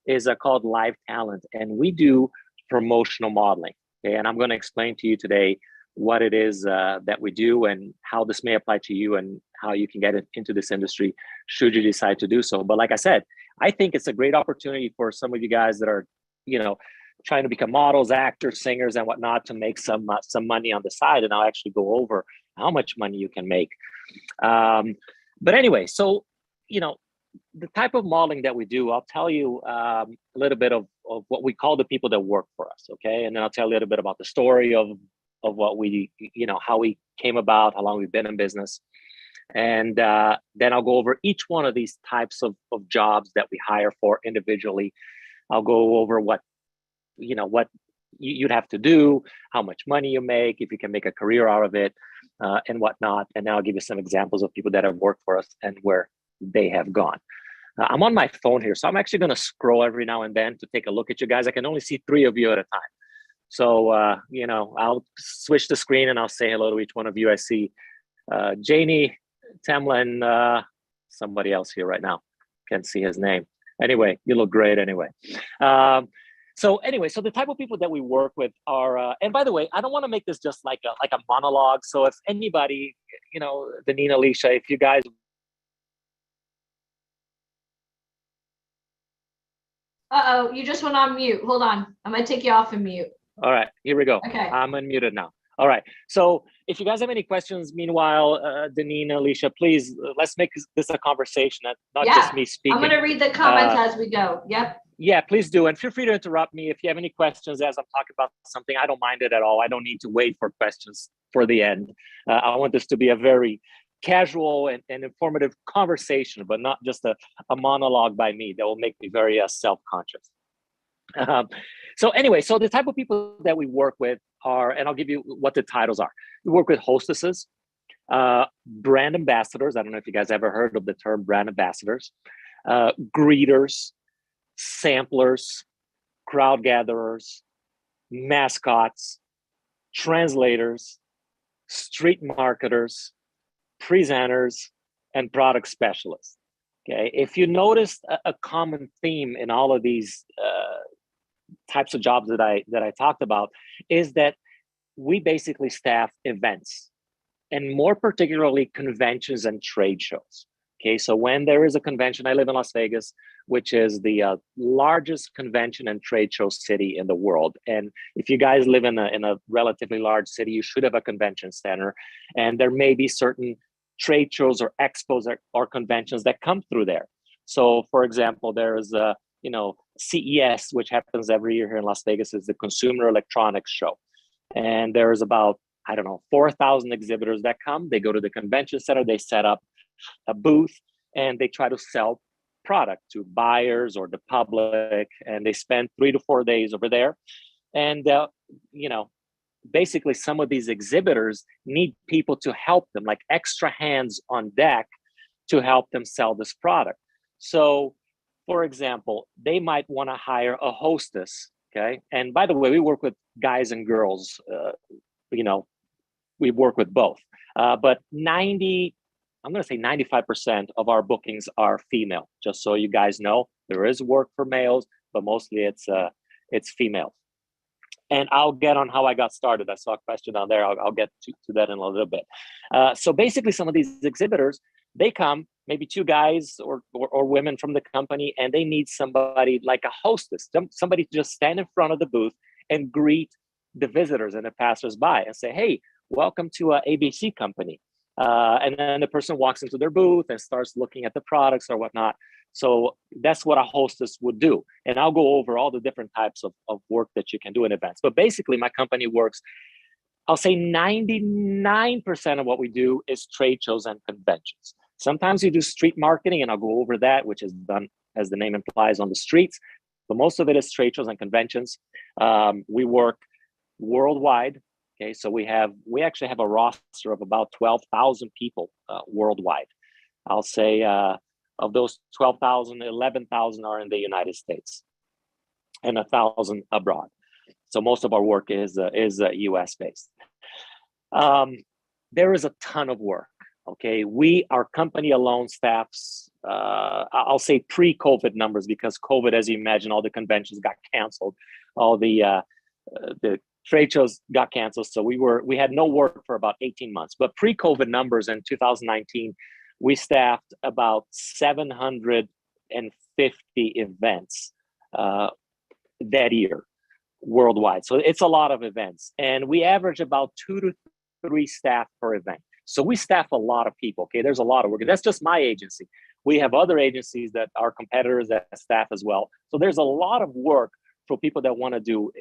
is called Live Talent, and we do promotional modeling. Okay? And I'm going to explain to you today what it is that we do and how this may apply to you and how you can get into this industry should you decide to do so. But like I said, I think it's a great opportunity for some of you guys that are, trying to become models, actors, singers, and whatnot to make some money on the side. And I'll actually go over how much money you can make. But anyway, so, the type of modeling that we do, I'll tell you a little bit of what we call the people that work for us, okay? And then I'll tell you a little bit about the story of what we, how we came about, how long we've been in business. And then I'll go over each one of these types of jobs that we hire for individually. I'll go over what you'd have to do, how much money you make, if you can make a career out of it, and whatnot. And then I'll give you some examples of people that have worked for us and where they have gone. I'm on my phone here, so I'm actually going to scroll every now and then to take a look at you guys. I can only see 3 of you at a time. So, I'll switch the screen and I'll say hello to each one of you. I see Janie, Tamlin, somebody else here right now. Can't see his name. Anyway, you look great anyway. So the type of people that we work with are, and by the way, I don't want to make this just like a monologue. So if anybody, Deneen, Alicia, if you guys. Uh-oh, you just went on mute. Hold on. I'm going to take you off of mute. All right, here we go. Okay. I'm unmuted now. All right. So if you guys have any questions, meanwhile, Deneen, Alicia, please, let's make this a conversation, not just me speaking. I'm going to read the comments as we go. Yep. Yeah, please do. And feel free to interrupt me if you have any questions as I'm talking about something. I don't mind it at all. I don't need to wait for questions for the end. I want this to be a very casual and informative conversation, but not just a monologue by me that will make me very self-conscious. So the type of people that we work with are, and I'll give you what the titles are. We work with hostesses, brand ambassadors. I don't know if you guys ever heard of the term brand ambassadors, greeters, samplers, crowd gatherers, mascots, translators, street marketers, presenters, and product specialists. Okay, if you notice a common theme in all of these types of jobs that I talked about, is that we basically staff events, and more particularly conventions and trade shows. Okay, so when there is a convention, I live in Las Vegas, which is the largest convention and trade show city in the world. And if you guys live in a relatively large city, you should have a convention center. And there may be certain trade shows or expos or conventions that come through there. So for example, there is CES, which happens every year here in Las Vegas, is the Consumer Electronics Show. And there's about, 4,000 exhibitors that come. They go to the convention center, they set up a booth, and they try to sell product to buyers or the public, and they spend 3 to 4 days over there. And basically some of these exhibitors need people to help them, like extra hands on deck to help them sell this product. So for example, they might want to hire a hostess. Okay, and by the way, we work with guys and girls. We work with both, but 95% of our bookings are female. Just so you guys know, there is work for males, but mostly it's female. And I'll get on how I got started. I saw a question down there. I'll get to that in a little bit. So basically, some of these exhibitors, They come, maybe two guys or women from the company, and they need somebody like a hostess, somebody to just stand in front of the booth and greet the visitors and the passersby and say, hey, welcome to ABC company. And then the person walks into their booth and starts looking at the products or whatnot. So that's what a hostess would do. And I'll go over all the different types of work that you can do in events. But basically, my company works, I'll say 99% of what we do is trade shows and conventions. Sometimes you do street marketing, and I'll go over that, which is done, as the name implies, on the streets. But most of it is trade shows and conventions. We work worldwide. Okay, so we actually have a roster of about 12,000 people worldwide. I'll say of those 12,000, 11,000 are in the United States, and 1,000 abroad. So most of our work is US based. There is a ton of work. Okay, our company alone staffs, I'll say pre-COVID numbers, because COVID, as you imagine, all the conventions got canceled, all the trade shows got canceled. So we had no work for about 18 months. But pre-COVID numbers in 2019, we staffed about 750 events that year worldwide. So it's a lot of events. And we average about 2 to 3 staff per event. So we staff a lot of people. Okay, there's a lot of work. That's just my agency. We have other agencies that are competitors that staff as well. So there's a lot of work for people that want to do,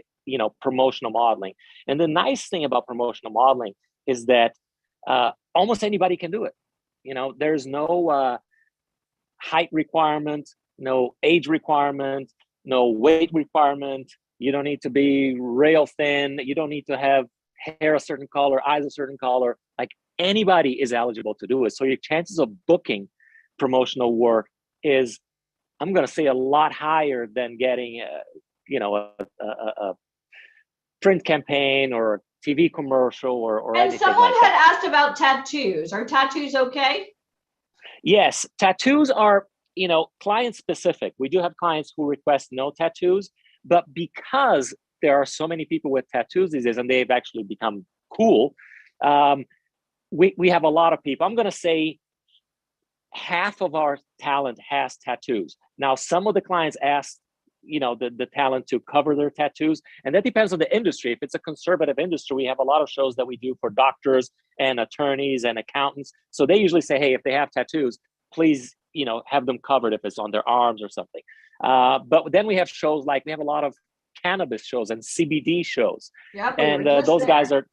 promotional modeling. And the nice thing about promotional modeling is that almost anybody can do it. There's no height requirement, no age requirement, no weight requirement. You don't need to be rail thin. You don't need to have hair a certain color, eyes a certain color. Like, anybody is eligible to do it. So your chances of booking promotional work is, I'm going to say, a lot higher than getting a print campaign or a TV commercial or and anything someone like had that. asked about tattoos. Are tattoos okay? Yes, tattoos are, client specific. We do have clients who request no tattoos, but because there are so many people with tattoos these days, and they've actually become cool, we have a lot of people. I'm going to say half of our talent has tattoos. Now, some of the clients ask, the talent to cover their tattoos, and that depends on the industry. If it's a conservative industry, we have a lot of shows that we do for doctors and attorneys and accountants. So they usually say, hey, if they have tattoos, please, have them covered if it's on their arms or something. But then we have shows like, we have a lot of cannabis shows and CBD shows. Yep, and those guys are,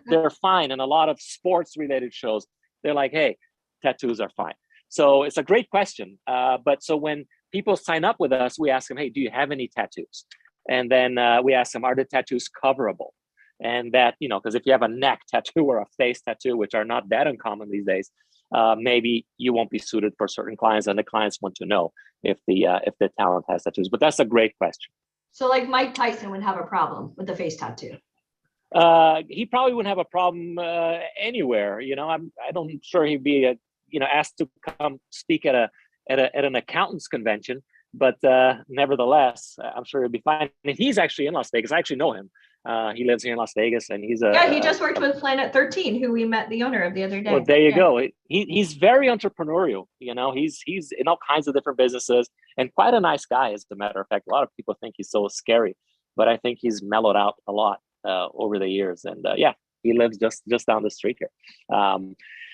they're fine. And a lot of sports related shows, they're like, hey, tattoos are fine. So it's a great question. But so when people sign up with us, we ask them, hey, do you have any tattoos? And then we ask them, are the tattoos coverable? And that, because if you have a neck tattoo or a face tattoo, which are not that uncommon these days, maybe you won't be suited for certain clients, and the clients want to know if the talent has tattoos. But that's a great question. So like Mike Tyson would have a problem with the face tattoo. He probably wouldn't have a problem anywhere. I'm sure he'd be asked to come speak at an accountant's convention, but nevertheless, I'm sure he'll be fine. And he's actually in Las Vegas. I actually know him. He lives here in Las Vegas, and he's he just worked with Planet 13, who we met the owner of the other day. Well, there you go. He's very entrepreneurial. He's in all kinds of different businesses, and quite a nice guy, as a matter of fact. A lot of people think he's so scary, but I think he's mellowed out a lot over the years. And he lives just down the street here.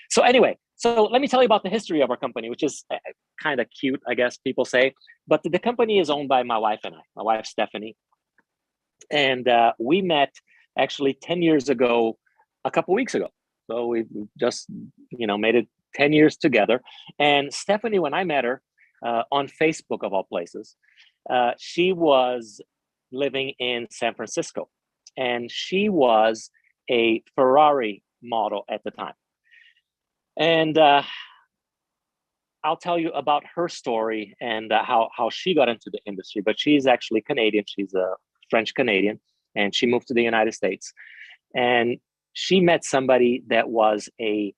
So anyway, so let me tell you about the history of our company, which is kind of cute, I guess people say. But the company is owned by my wife and I. My wife, Stephanie. And we met actually 10 years ago, a couple weeks ago. So we just, made it 10 years together. And Stephanie, when I met her on Facebook, of all places, she was living in San Francisco. And she was a Ferrari model at the time. And I'll tell you about her story and how she got into the industry. But she's actually Canadian. She's a French Canadian, and she moved to the United States. And she met somebody that was a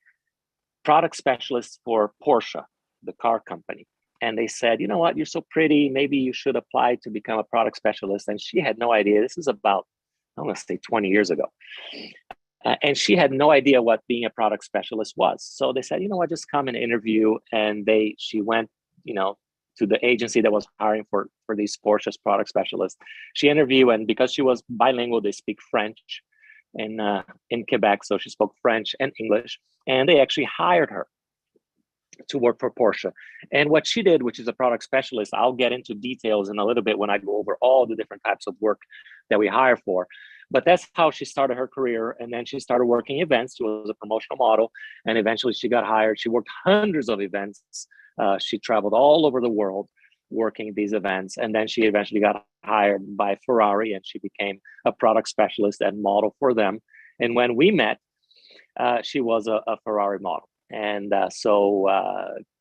product specialist for Porsche, the car company. And they said, you know what, you're so pretty, maybe you should apply to become a product specialist. And she had no idea. This is about, I want to say 20 years ago. And she had no idea what being a product specialist was. So they said, you know what, just come and interview. And she went, to the agency that was hiring for these Porsche's product specialists. She interviewed, and because she was bilingual, they speak French in Quebec. So she spoke French and English, and they actually hired her to work for Porsche. And what she did, which is a product specialist, I'll get into details in a little bit when I go over all the different types of work that we hire for. But that's how she started her career. And then she started working events. She was a promotional model. And eventually she got hired. She worked hundreds of events. She traveled all over the world working these events. And then she eventually got hired by Ferrari, and she became a product specialist and model for them. And when we met, she was a Ferrari model. And so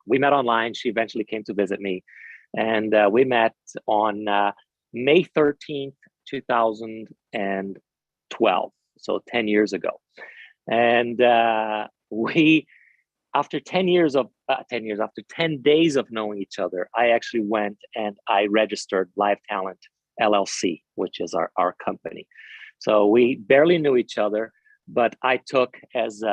we met online. She eventually came to visit me. And we met on May 13th, 2012. So 10 years ago. And after 10 days of knowing each other, I actually went and I registered Live Talent LLC, which is our company. So we barely knew each other, but I took, as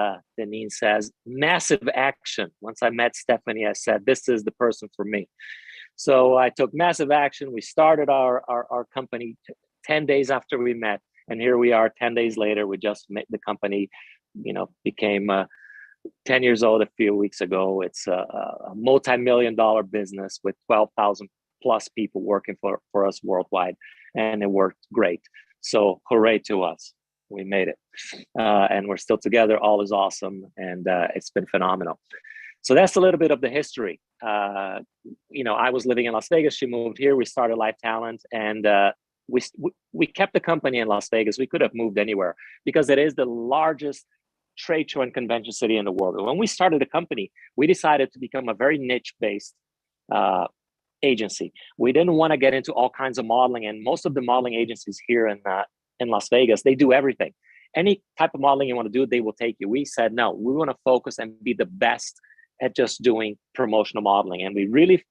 Deneen says, massive action. Once I met Stephanie, I said, this is the person for me. So I took massive action. We started our company 10 days after we met. And here we are 10 days later. We just met the company, became 10 years old a few weeks ago. It's a multi-million-dollar business with 12,000 plus people working for us worldwide. And it worked great. So hooray to us. We made it. And we're still together. All is awesome. And it's been phenomenal. So that's a little bit of the history. I was living in Las Vegas. She moved here. We started Live Talent. And we kept the company in Las Vegas. We could have moved anywhere because it is the largest trade show and convention city in the world. When we started the company, we decided to become a very niche-based agency. We didn't want to get into all kinds of modeling, and most of the modeling agencies here in Las Vegas, they do everything. Any type of modeling you want to do, they will take you. We said, no, we want to focus and be the best at just doing promotional modeling. And we really,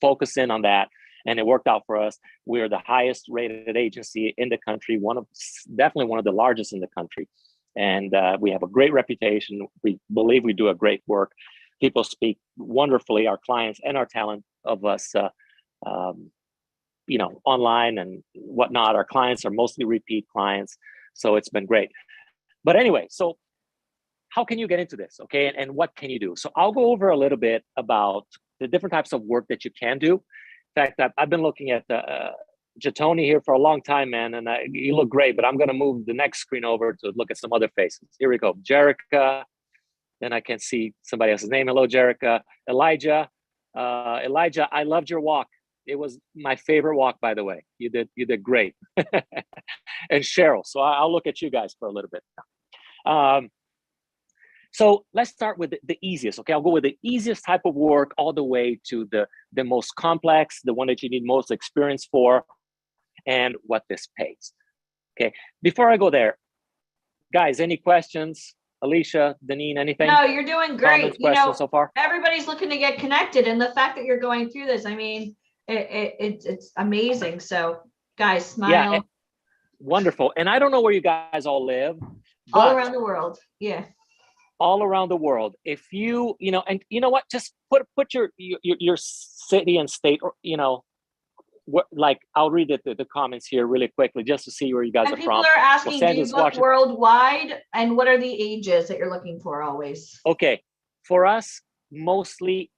focus in on that. And it worked out for us. We're the highest rated agency in the country, definitely one of the largest in the country. And we have a great reputation. We believe we do a great work. People speak wonderfully, our clients and our talent, of us, online and whatnot. Our clients are mostly repeat clients. So it's been great. But anyway, so how can you get into this? Okay. And what can you do? So I'll go over a little bit about the different types of work that you can do. In fact, I've been looking at Jatoni here for a long time, man, and you look great, but I'm going to move the next screen over to look at some other faces. Here we go. Jerica. Then I can see somebody else's name. Hello, Jerica. Elijah. Elijah, I loved your walk. It was my favorite walk, by the way. You did great. And Cheryl. So I'll look at you guys for a little bit now. So let's start with the easiest. Okay, I'll go with the easiest type of work all the way to the most complex, the one that you need most experience for, and what this pays. Okay, before I go there, guys, any questions? Alicia, Deneen, anything? No, you're doing great. Comments, questions so far? Everybody's looking to get connected, and the fact that you're going through this, I mean, it's amazing. So, guys, smile. Yeah, wonderful. And I don't know where you guys all live. All around the world. Yeah. All around the world. If you and you know what, just put your city and state, or like I'll read the comments here really quickly just to see where you guys are from. People are asking, do you book Washington. Worldwide, and what are the ages that you're looking for always? Okay, for us, mostly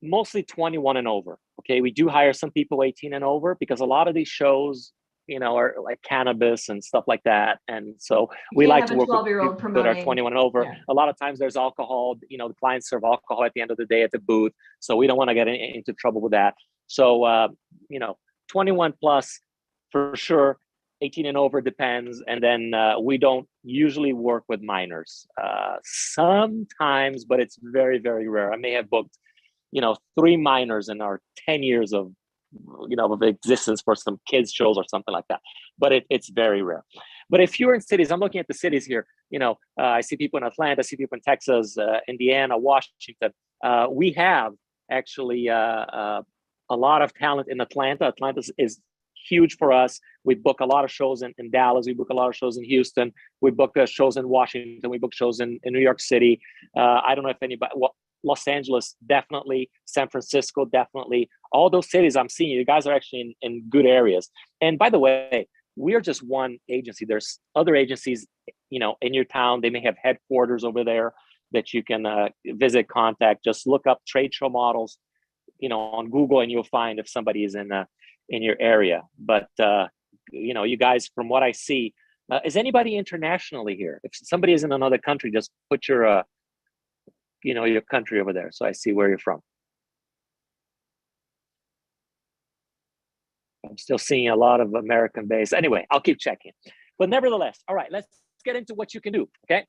21 and over. Okay, we do hire some people 18 and over because a lot of these shows, are like cannabis and stuff like that. And so we like to work with people that are 21 and over. Yeah. A lot of times there's alcohol, the clients serve alcohol at the end of the day at the booth. So we don't want to get into trouble with that. So, 21 plus for sure, 18 and over depends. And then we don't usually work with minors. Sometimes, but it's very, very rare. I may have booked, 3 minors in our 10 years of existence for some kids shows or something like that, but it's very rare. But if you're in cities, I'm looking at the cities here, I see people in Atlanta, I see people in Texas, Indiana, Washington. We have actually a lot of talent in Atlanta. Atlanta is huge for us. We book a lot of shows in Dallas. We book a lot of shows in Houston. We book shows in Washington. We book shows in New York City. I don't know if anybody, well, Los Angeles, definitely. San Francisco, definitely. All those cities I'm seeing, you guys are actually in good areas. And by the way, we're just one agency. There's other agencies, in your town. They may have headquarters over there that you can visit, contact. Just look up trade show models, on Google, and you'll find if somebody is in your area. But you guys, from what I see, is anybody internationally here? If somebody is in another country, just put your your country over there, so I see where you're from. I'm still seeing a lot of American based. Anyway, I'll keep checking. But nevertheless, all right, let's get into what you can do. Okay,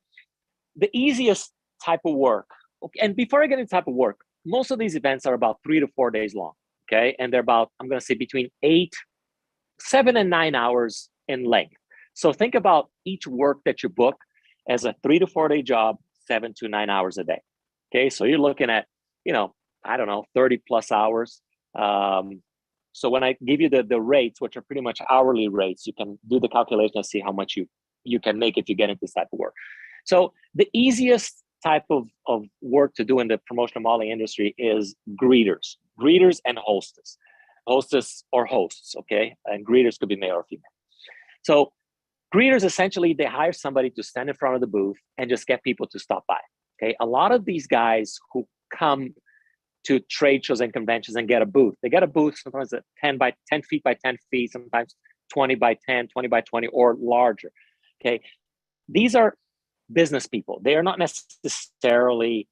the easiest type of work. Okay, and before I get into type of work, most of these events are about 3 to 4 days long. Okay, and they're about, I'm going to say, between 7 and 9 hours in length. So think about each work that you book as a 3 to 4 day job, 7 to 9 hours a day. Okay, so you're looking at, I don't know, 30 plus hours. So when I give you the rates, which are pretty much hourly rates, you can do the calculation and see how much you can make if you get into this type of work. So the easiest type of work to do in the promotional modeling industry is greeters and hostess or hosts, okay? And greeters could be male or female. So greeters, essentially, they hire somebody to stand in front of the booth and just get people to stop by, okay? A lot of these guys who come to trade shows and conventions and get a booth, they get a booth sometimes at 10 feet by 10 feet, sometimes 20 by 10, 20 by 20, or larger, okay? These are business people. They are not necessarily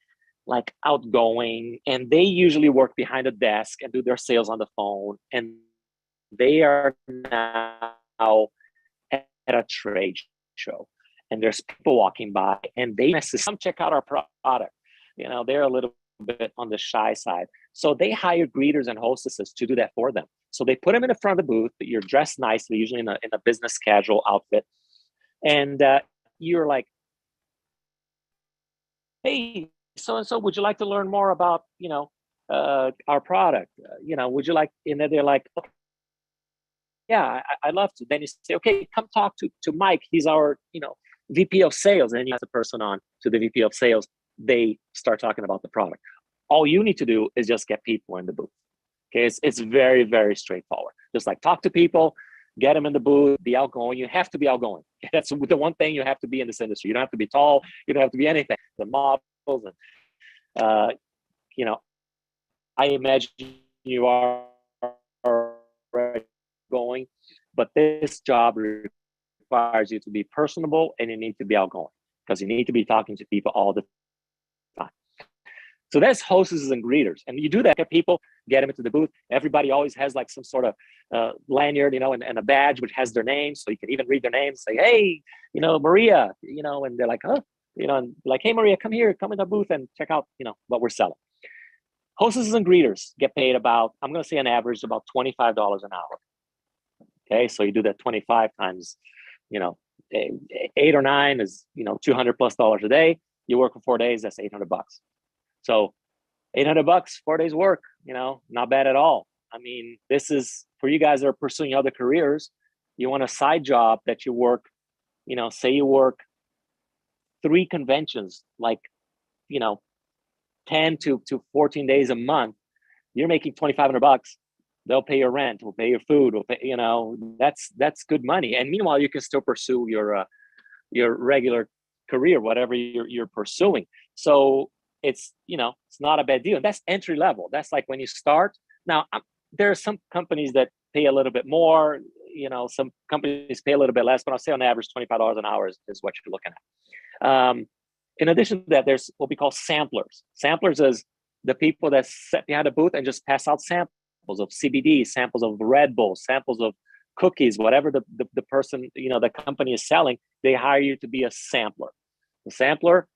like outgoing, and they usually work behind a desk and do their sales on the phone, and they are now at a trade show, and there's people walking by, and they come check out our product. They're a little bit on the shy side, so they hire greeters and hostesses to do that for them. So they put them in the front of the booth. You're dressed nicely, usually in a business casual outfit, and you're like, hey, so-and-so, would you like to learn more about, our product? Would you like, and then they're like, okay, yeah, I'd love to. Then you say, okay, come talk to Mike. He's our, VP of sales. And you have the person on to the VP of sales. They start talking about the product. All you need to do is just get people in the booth. Okay, it's very, very straightforward. Just like talk to people, get them in the booth, be outgoing. You have to be outgoing. That's the one thing you have to be in this industry. You don't have to be tall. You don't have to be anything. The models and, I imagine you are going, but this job requires you to be personable and you need to be outgoing because you need to be talking to people all the time. So that's hostesses and greeters. And you do that, get people, get them into the booth. Everybody always has like some sort of lanyard, and a badge which has their name. So you can even read their name, say, hey, Maria, and they're like, huh, and like, hey, Maria, come here, come in the booth and check out, what we're selling. Hostesses and greeters get paid about, I'm going to say on average, about $25 an hour. Okay, so you do that 25 times, 8 or 9 is, $200+ a day. You work for 4 days, that's $800. So $800, 4 days work, not bad at all. I mean, this is for you guys that are pursuing other careers. You want a side job that you work, say you work 3 conventions, like, 10 to 14 days a month, you're making $2,500. They'll pay your rent, will pay your food, will pay, that's good money. And meanwhile, you can still pursue your regular career, whatever you're pursuing. So it's not a bad deal. That's entry level. That's like when you start. Now, there are some companies that pay a little bit more. Some companies pay a little bit less, but I'll say on average, $25 an hour is what you're looking at. In addition to that, there's what we call samplers. Samplers is the people that sit behind a booth and just pass out samples of CBD, samples of Red Bull, samples of cookies, whatever the person, the company is selling. They hire you to be a sampler. The sampler,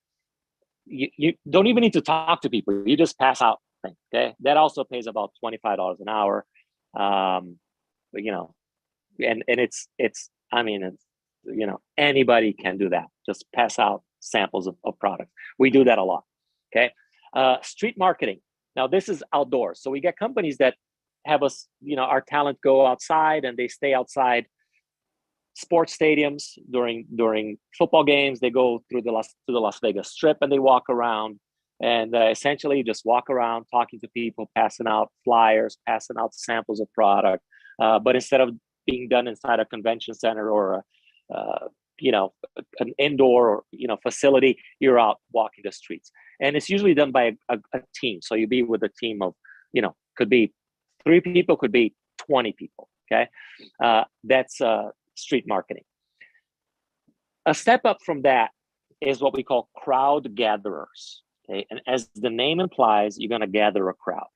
you don't even need to talk to people. You just pass out things, okay? That also pays about $25 an hour. And it's anybody can do that. Just pass out samples of products. We do that a lot, okay? Street marketing. Now, this is outdoors. So we get companies that have us, our talent go outside, and they stay outside sports stadiums during football games. They go through the Las Vegas Strip, and they walk around, and essentially just walk around talking to people, passing out flyers, passing out samples of product. But instead of being done inside a convention center or an indoor facility, you're out walking the streets, and it's usually done by a team. So you be with a team of could be 3 people, could be 20 people. Okay, that's street marketing. A step up from that is what we call crowd gatherers. Okay, and as the name implies, you're going to gather a crowd.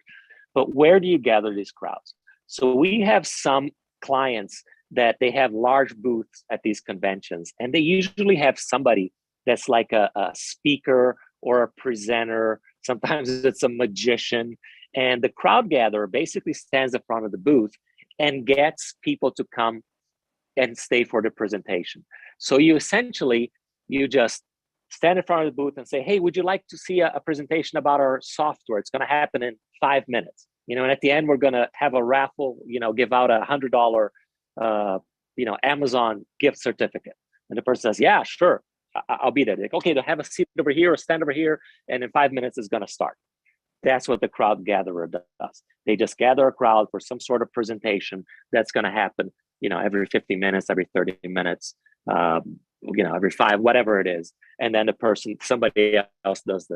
But where do you gather these crowds? So we have some clients that they have large booths at these conventions, and they usually have somebody that's like a speaker or a presenter. Sometimes it's a magician, and the crowd gatherer basically stands in front of the booth and gets people to come and stay for the presentation. So you just stand in front of the booth and say, hey, would you like to see a presentation about our software? It's going to happen in 5 minutes. And at the end, we're going to have a raffle, give out $100, Amazon gift certificate. And the person says, yeah, sure, I'll be there. Like, okay, they'll have a seat over here or stand over here, and in 5 minutes it's going to start. That's what the crowd gatherer does. They just gather a crowd for some sort of presentation that's going to happen, every 50 minutes, every 30 minutes, every 5, whatever it is. And then somebody else does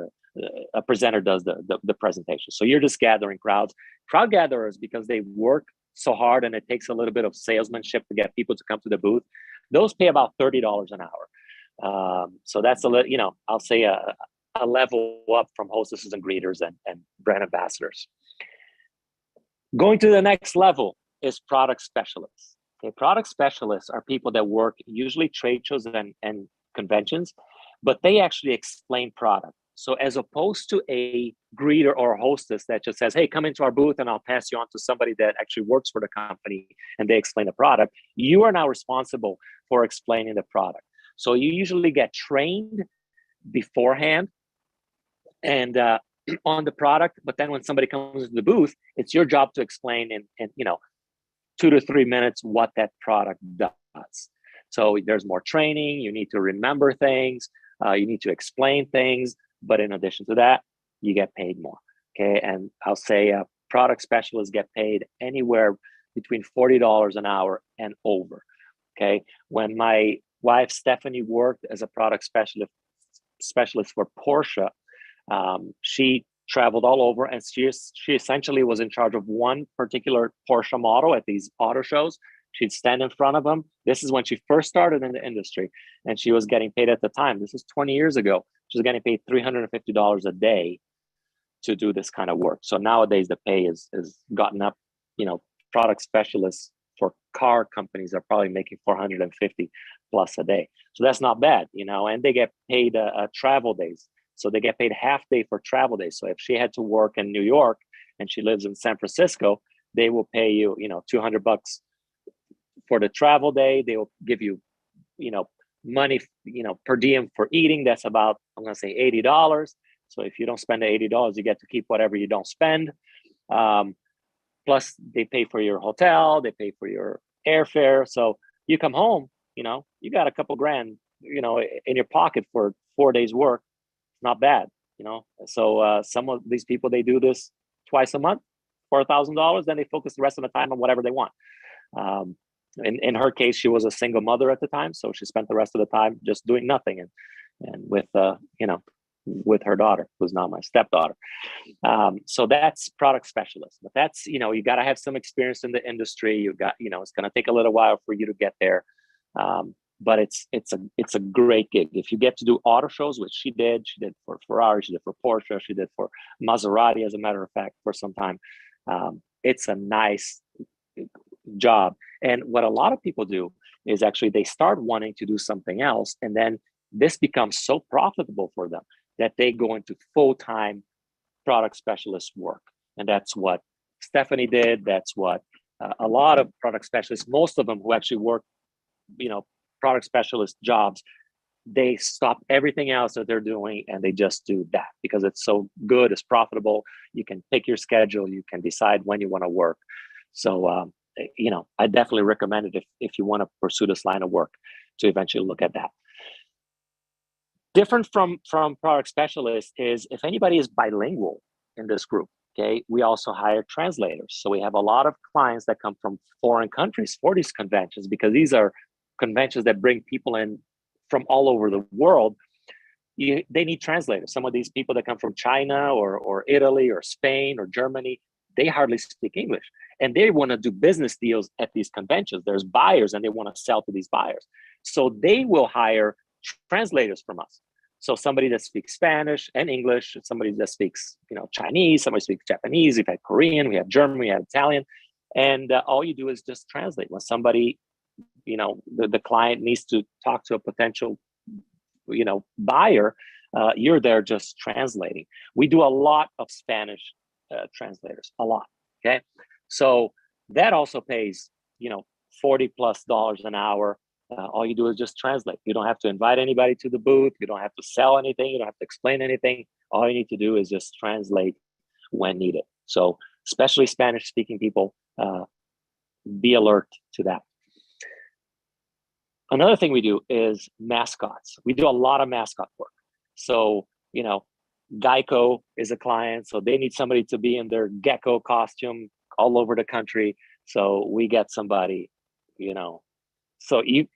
a presenter does the presentation. So you're just gathering crowds. Crowd gatherers, because they work so hard and it takes a little bit of salesmanship to get people to come to the booth, those pay about $30 an hour. So that's I'll say a level up from hostesses and greeters and brand ambassadors. Going to the next level is product specialists. Okay, product specialists are people that work usually trade shows and conventions, but they actually explain product. So as opposed to a greeter or a hostess that just says, hey, come into our booth and I'll pass you on to somebody that actually works for the company and they explain the product, you are now responsible for explaining the product. So you usually get trained beforehand and on the product, but then when somebody comes to the booth, it's your job to explain in 2 to 3 minutes what that product does. So there's more training, you need to remember things, you need to explain things, but in addition to that, you get paid more. Okay, and I'll say product specialists get paid anywhere between $40 an hour and over. Okay, when my wife Stephanie worked as a product specialist for Porsche, she traveled all over, and she essentially was in charge of one particular Porsche model at these auto shows. She'd stand in front of them. This is when she first started in the industry, and she was getting paid at the time. This is 20 years ago. She was getting paid $350 a day to do this kind of work. So nowadays the pay is gotten up. Product specialists for car companies are probably making $450 plus a day. So that's not bad, and they get paid travel days. So they get paid half day for travel days. So if she had to work in New York and she lives in San Francisco, they will pay you, $200 for the travel day. They will give you, money, per diem for eating. That's about, I'm going to say $80. So if you don't spend the $80, you get to keep whatever you don't spend. Plus they pay for your hotel, they pay for your airfare. So you come home, you got a couple grand, in your pocket for 4 days work. Not bad, So some of these people, they do this twice a month, $4,000. Then they focus the rest of the time on whatever they want. In her case, she was a single mother at the time, so she spent the rest of the time just doing nothing and with her daughter, who's now my stepdaughter. So that's product specialist. But that's you got to have some experience in the industry. You got it's going to take a little while for you to get there. But it's a great gig. If you get to do auto shows, which she did for Ferrari, she did for Porsche, she did for Maserati, as a matter of fact, for some time. It's a nice job. And what a lot of people do is actually they start wanting to do something else, and then this becomes so profitable for them that they go into full-time product specialist work. And that's what Stephanie did. That's what a lot of product specialists, most of them who actually work, product specialist jobs, they stop everything else that they're doing and they just do that because it's so good, it's profitable. You can pick your schedule, you can decide when you want to work. So, I definitely recommend it if you want to pursue this line of work to eventually look at that. Different from product specialists is if anybody is bilingual in this group, okay, we also hire translators. So we have a lot of clients that come from foreign countries for these conventions because these are conventions that bring people in from all over the world. They need translators. Some of these people that come from China or Italy or Spain or Germany, they hardly speak English. And they want to do business deals at these conventions. There's buyers and they want to sell to these buyers. So they will hire translators from us. So somebody that speaks Spanish and English, somebody that speaks, Chinese, somebody speaks Japanese, we've had Korean, we have German, we have Italian. And all you do is just translate. When somebody, the client needs to talk to a potential, buyer, you're there just translating. We do a lot of Spanish translators, a lot, okay? So that also pays, $40+ an hour. All you do is just translate. You don't have to invite anybody to the booth. You don't have to sell anything. You don't have to explain anything. All you need to do is just translate when needed. So especially Spanish speaking people, be alert to that. Another thing we do is mascots. We do a lot of mascot work. So, Geico is a client, so they need somebody to be in their gecko costume all over the country. So we get somebody, so you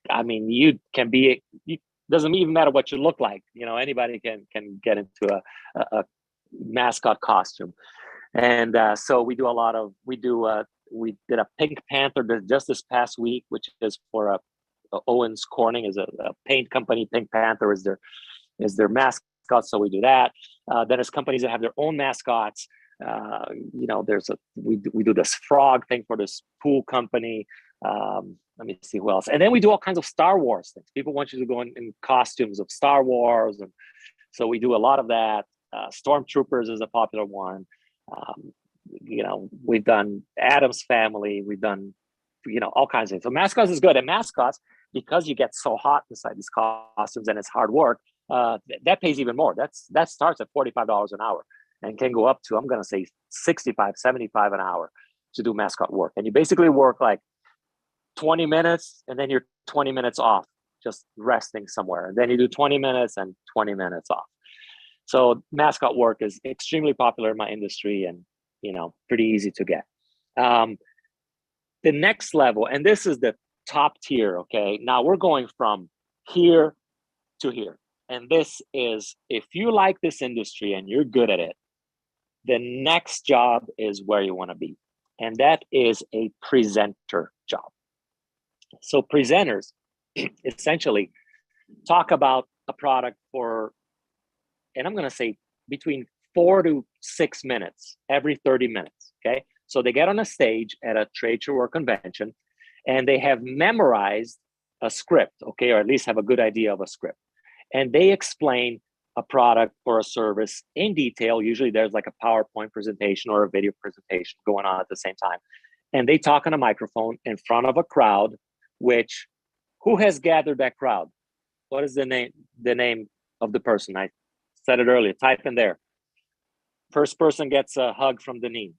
can be, doesn't even matter what you look like, anybody can get into a mascot costume. And so we do a lot of, we did a Pink Panther just this past week, which is for Owens Corning is a paint company. Pink Panther is their mascot. So we do that. Then there's companies that have their own mascots. We do this frog thing for this pool company. Let me see who else. And then we do all kinds of Star Wars things. People want you to go in costumes of Star Wars. And so we do a lot of that. Stormtroopers is a popular one. We've done Addams Family. We've done, all kinds of things. So mascots is good. And mascots, because you get so hot inside these costumes and it's hard work, that pays even more. That starts at $45 an hour and can go up to, I'm going to say 65, 75 an hour to do mascot work. And you basically work like 20 minutes and then you're 20 minutes off, just resting somewhere. And then you do 20 minutes and 20 minutes off. So mascot work is extremely popular in my industry and, pretty easy to get. The next level, and this is the top tier, okay? Now we're going from here to here. And this is, if you like this industry and you're good at it, the next job is where you want to be. And that is a presenter job. So presenters essentially talk about a product for, and I'm going to say between 4 to 6 minutes every 30 minutes, okay? So they get on a stage at a trade show or convention and they have memorized a script, okay? Or at least have a good idea of a script. And they explain a product or a service in detail. Usually there's like a PowerPoint presentation or a video presentation going on at the same time. And they talk on a microphone in front of a crowd, which, who has gathered that crowd? What is the name of the person? I said it earlier, type in there. First person gets a hug from Deneen.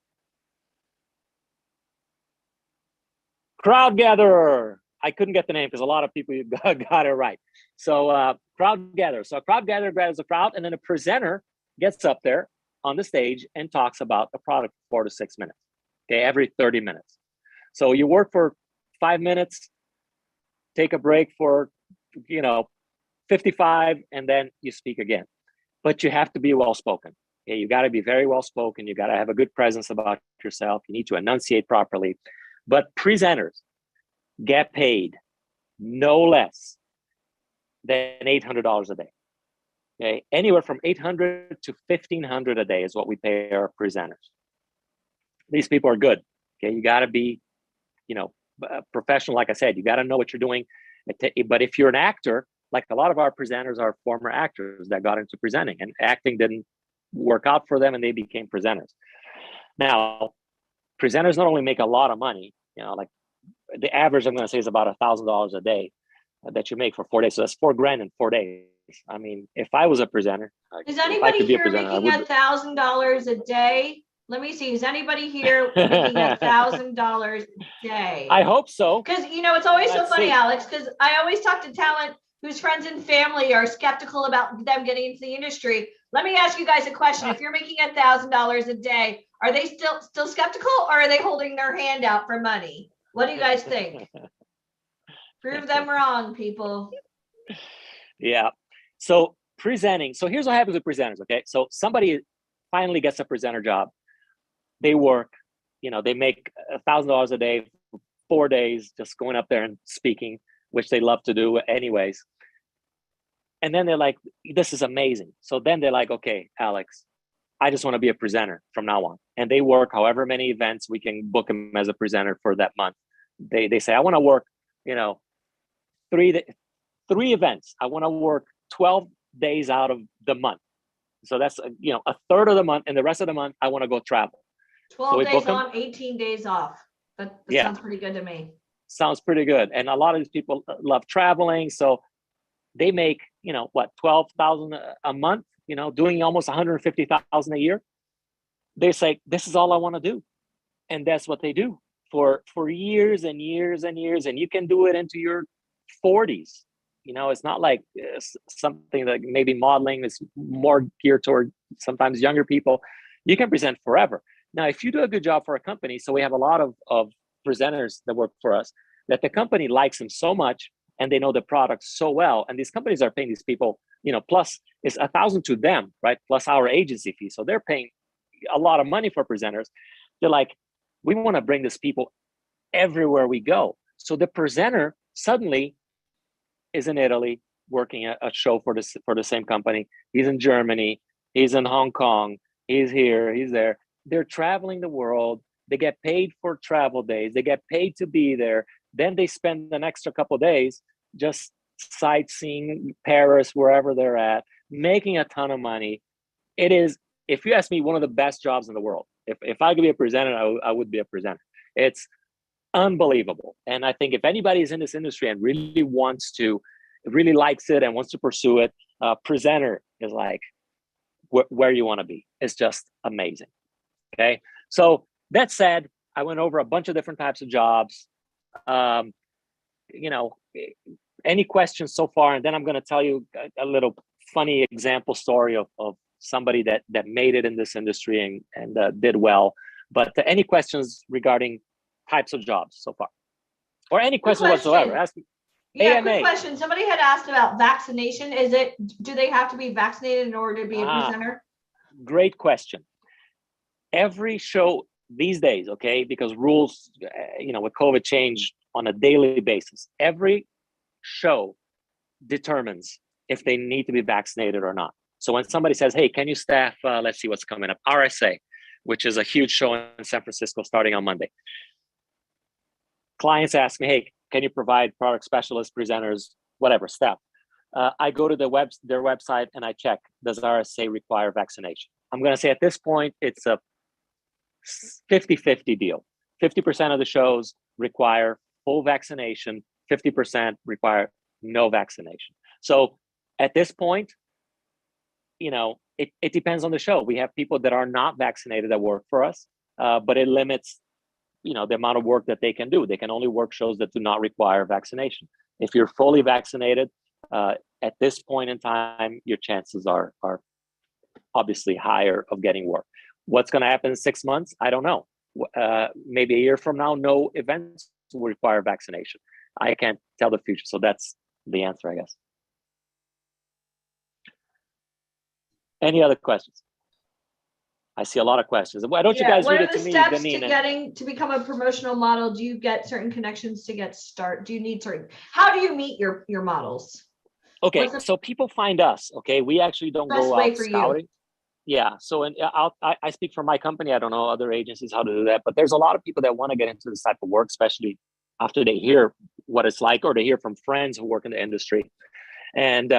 Crowd gatherer. I couldn't get the name because a lot of people got it right. So crowd gatherer. So a crowd gatherer gathers a crowd, and then a presenter gets up there on the stage and talks about the product for 4 to 6 minutes. Okay, every 30 minutes. So you work for 5 minutes, take a break for 55, and then you speak again. But you have to be well spoken. Okay, you got to be very well spoken. You got to have a good presence about yourself. You need to enunciate properly. But presenters get paid no less than $800 a day. Okay, anywhere from $800 to $1,500 a day is what we pay our presenters. These people are good. Okay, you got to be, professional. Like I said, you got to know what you're doing. But if you're an actor, like a lot of our presenters are former actors that got into presenting, and acting didn't work out for them, and they became presenters. Now, presenters not only make a lot of money, like the average I'm going to say is about $1,000 a day. that you make for 4 days. So that's $4,000 in 4 days. I mean, if I was a presenter, Is if I anybody could be a here presenter, I making would. $1,000 a day? Let me see. Is anybody here making $1,000 a day? I hope so. Because it's always so Let's funny, see. Alex, because I always talk to talent whose friends and family are skeptical about them getting into the industry. Let me ask you guys a question. If you're making $1,000 a day, are they still skeptical, or are they holding their hand out for money? What do you guys think? Prove them wrong, people. Yeah. So presenting. So here's what happens with presenters. Okay. So somebody finally gets a presenter job. They work, they make $1,000 a day for 4 days, just going up there and speaking, which they love to do anyways. And then they're like, this is amazing. So then they're like, okay, Alex, I just want to be a presenter from now on. And they work however many events we can book them as a presenter for that month. They say, I want to work, three events. I want to work 12 days out of the month. So that's, a third of the month, and the rest of the month, I want to go travel. 12 days on, 18 days off. That sounds pretty good to me. Sounds pretty good. And a lot of these people love traveling. So they make, 12,000 a month, doing almost 150,000 a year. They say, this is all I want to do. And that's what they do for years and years and years. And you can do it into your 40s. It's not like something that maybe modeling is more geared toward sometimes younger people. You can present forever. Now, if you do a good job for a company, so we have a lot of presenters that work for us, that the company likes them so much and they know the product so well. And these companies are paying these people, plus it's $1,000 to them, right? Plus our agency fee. So they're paying a lot of money for presenters. They're like, we want to bring these people everywhere we go. So the presenter suddenly is in Italy working a show for the same company. He's in Germany. He's in Hong Kong. He's here. He's there. They're traveling the world. They get paid for travel days. They get paid to be there. Then they spend an extra couple of days just sightseeing Paris, wherever they're at, making a ton of money. It is, if you ask me, one of the best jobs in the world. If I could be a presenter, I would be a presenter. It's unbelievable. And I think if anybody is in this industry and really likes it and wants to pursue it, presenter is like where you want to be. It's just amazing. Okay. So that said, I went over a bunch of different types of jobs. Any questions so far? And then I'm going to tell you a little funny example story of somebody that made it in this industry and did well. But any questions regarding types of jobs so far, or any questions whatsoever? Ask me. Yeah, quick question. Somebody had asked about vaccination. Do they have to be vaccinated in order to be a presenter? Great question. Every show these days, okay, because rules, with COVID change on a daily basis. Every show determines if they need to be vaccinated or not. So when somebody says, hey, can you staff, let's see what's coming up, RSA, which is a huge show in San Francisco starting on Monday. Clients ask me, hey, can you provide product specialists, presenters, whatever, staff? I go to their website and I check, does RSA require vaccination? I'm going to say at this point, it's a 50-50 deal. 50% of the shows require full vaccination, 50% require no vaccination. So at this point, it depends on the show. We have people that are not vaccinated that work for us, but it limits, the amount of work that they can do. They can only work shows that do not require vaccination. If you're fully vaccinated, at this point in time, your chances are obviously higher of getting work. What's going to happen in 6 months? I don't know. Maybe a year from now, no events will require vaccination. I can't tell the future. So that's the answer, I guess. Any other questions? I see a lot of questions. Why don't you guys read it to me, What are the Danine? steps to become a promotional model? Do you get certain connections to get started? Do you need certain? How do you meet your models? Okay, so people find us. Okay, we actually don't go out scouting. Yeah, so I speak for my company. I don't know other agencies how to do that, but there's a lot of people that want to get into this type of work, especially after they hear what it's like or they hear from friends who work in the industry. And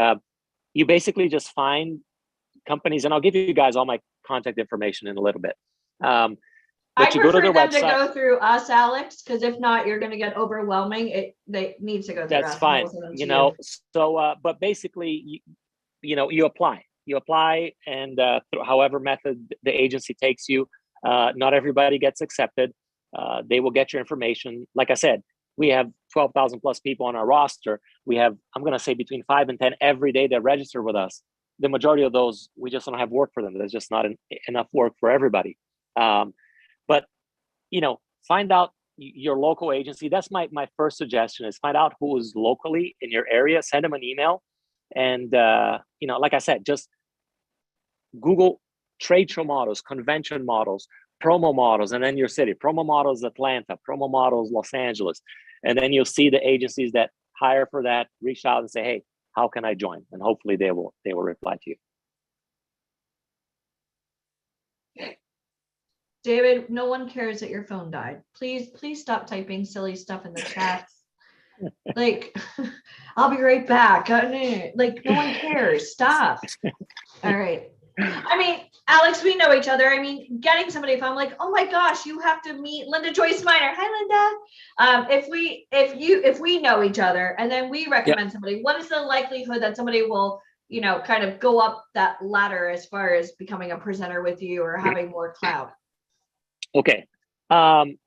you basically just find companies, and I'll give you guys all my contact information in a little bit. I you go to prefer their them to website. go through us, Alex, because if not, you're going to get overwhelming. They needs to go through That's us. fine. Most of them to You know, you. so but basically, you apply. You apply, and through however method the agency takes you, not everybody gets accepted. They will get your information. Like I said, we have 12,000 plus people on our roster. We have, I'm going to say, between 5 and 10 every day that register with us. The majority of those, we just don't have work for them. There's just not enough work for everybody. But find out your local agency. That's my first suggestion, is find out who is locally in your area. Send them an email, and like I said, just Google trade show models, convention models, promo models, and then your city. Promo models Atlanta, promo models Los Angeles, and then you'll see the agencies that hire for that reach out and say, hey, how can I join? And hopefully they will reply to you. David, no one cares that your phone died. Please stop typing silly stuff in the chats. Like, I'll be right back. Like, no one cares. Stop. All right. I mean, Alex, we know each other. I mean, getting somebody, if I'm like, oh my gosh, you have to meet Linda Joyce Minor. Hi, Linda. If we know each other and then we recommend somebody, what is the likelihood that somebody will, kind of go up that ladder as far as becoming a presenter with you or having more clout? Okay. I'm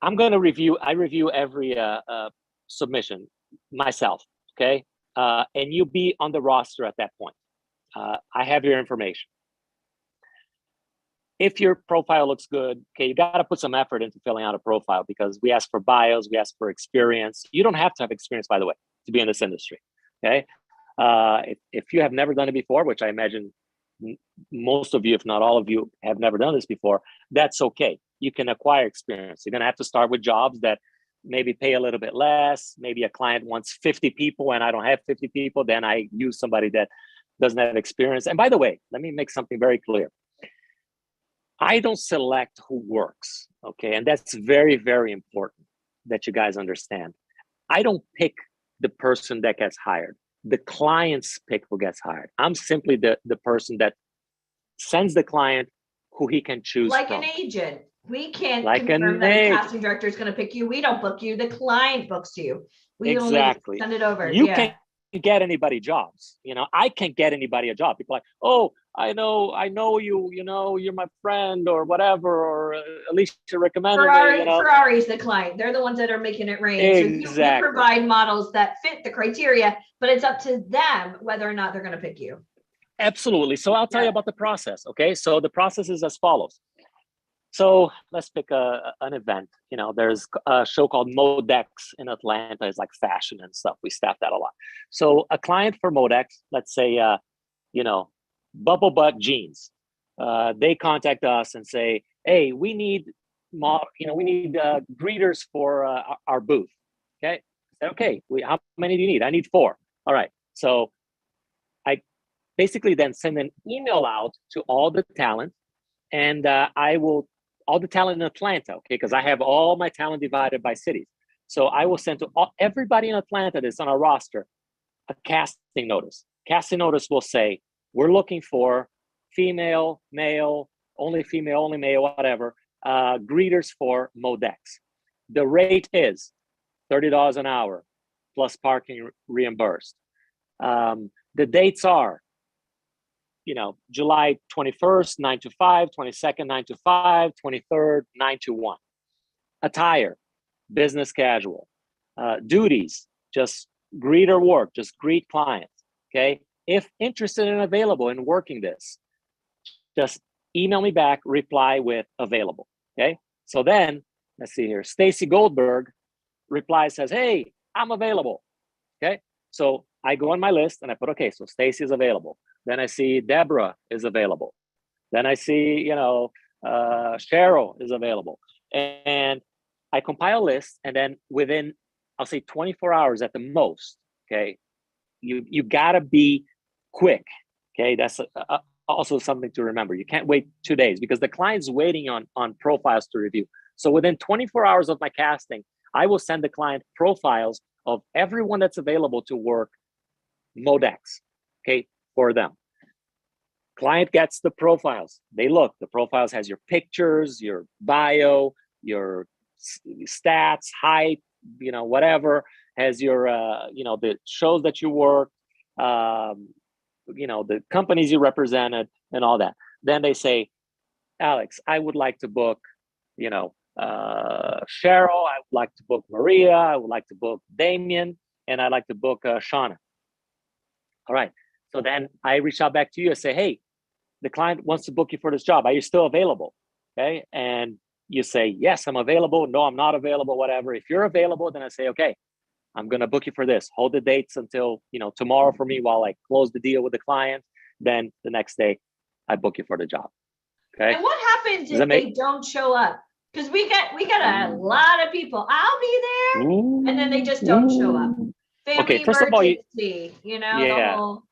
going to review every submission myself. Okay. And you'll be on the roster at that point. I have your information. If your profile looks good, okay, you got to put some effort into filling out a profile, because we ask for bios, we ask for experience. You don't have to have experience, by the way, to be in this industry. Okay. If you have never done it before, which I imagine most of you, if not all of you, have never done this before, that's okay. You can acquire experience. You're going to have to start with jobs that maybe pay a little bit less. Maybe a client wants 50 people and I don't have 50 people. Then I use somebody that doesn't have experience. And by the way, let me make something very clear. I don't select who works, okay? And that's very, very important that you guys understand. I don't pick the person that gets hired. The clients pick who gets hired. I'm simply the person that sends the client who he can choose like from. An agent. We can't Like confirm that the casting director is going to pick you. We don't book you. The client books you. We Exactly. only send it over. You can't get anybody jobs. I can't get anybody a job. People are like, oh, I know you, you're my friend or whatever, or at least you recommended me. Ferrari's the client. They're the ones that are making it rain. Exactly. So you provide models that fit the criteria, but it's up to them whether or not they're going to pick you. Absolutely. So I'll tell you about the process. Okay. So the process is as follows. So let's pick an event. There's a show called Modex in Atlanta. It's like fashion and stuff. We staff that a lot. So a client for Modex, let's say, Bubble Butt Jeans. They contact us and say, hey, we need greeters for our booth. Okay. Okay. How many do you need? I need 4. All right. So I basically then send an email out to all the talent, and all the talent in Atlanta, okay, because I have all my talent divided by cities. So I will send to everybody in Atlanta that's on our roster a casting notice. Casting notice will say, we're looking for female, male, only male, whatever, greeters for Modex. The rate is $30 an hour plus parking reimbursed. The dates are, July 21st, 9 to 5, 22nd, 9 to 5, 23rd, 9 to 1. Attire, business casual. Duties, just greet or work, just greet clients, okay? If interested and available in working this, just email me back, reply with available, okay? So then, let's see here, Stacy Goldberg replies, says, hey, I'm available, okay? So I go on my list and I put, okay, so Stacy is available. Then I see Deborah is available. Then I see, Cheryl is available. And I compile a list, and then within, I'll say 24 hours at the most, okay, you gotta be quick, okay? That's also something to remember. You can't wait 2 days because the client's waiting on profiles to review. So within 24 hours of my casting, I will send the client profiles of everyone that's available to work Modex, okay, for them. Client gets the profiles. They look, the profiles has your pictures, your bio, your stats, height, whatever, has your, the shows that you work, the companies you represented and all that. Then they say, Alex, I would like to book, Cheryl, I would like to book Maria, I would like to book Damien, and I'd like to book Shauna. All right. So then I reach out back to you and say, hey, the client wants to book you for this job. Are you still available? Okay. And you say, yes, I'm available. No, I'm not available, whatever. If you're available, then I say, okay, I'm going to book you for this. Hold the dates until, tomorrow for me while I close the deal with the client. Then the next day I book you for the job. Okay. And what happens if they don't show up? Because we got a lot of people. I'll be there, and then they just don't show up. Family first of all, emergency, the whole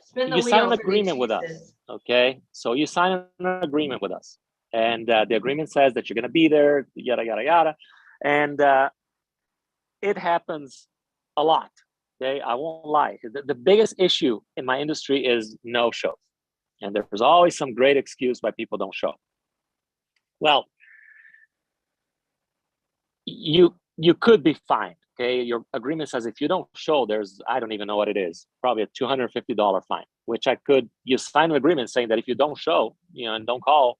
spin the you wheel sign an for the agreement with us. excuses. Okay. So you sign an agreement with us. And the agreement says that you're going to be there, yada, yada, yada. And it happens a lot. Okay. I won't lie. The biggest issue in my industry is no shows. And there's always some great excuse why people don't show. Well, you could be fined. Okay. Your agreement says if you don't show, I don't even know what it is, probably a $250 fine, which you sign an agreement saying that if you don't show, and don't call,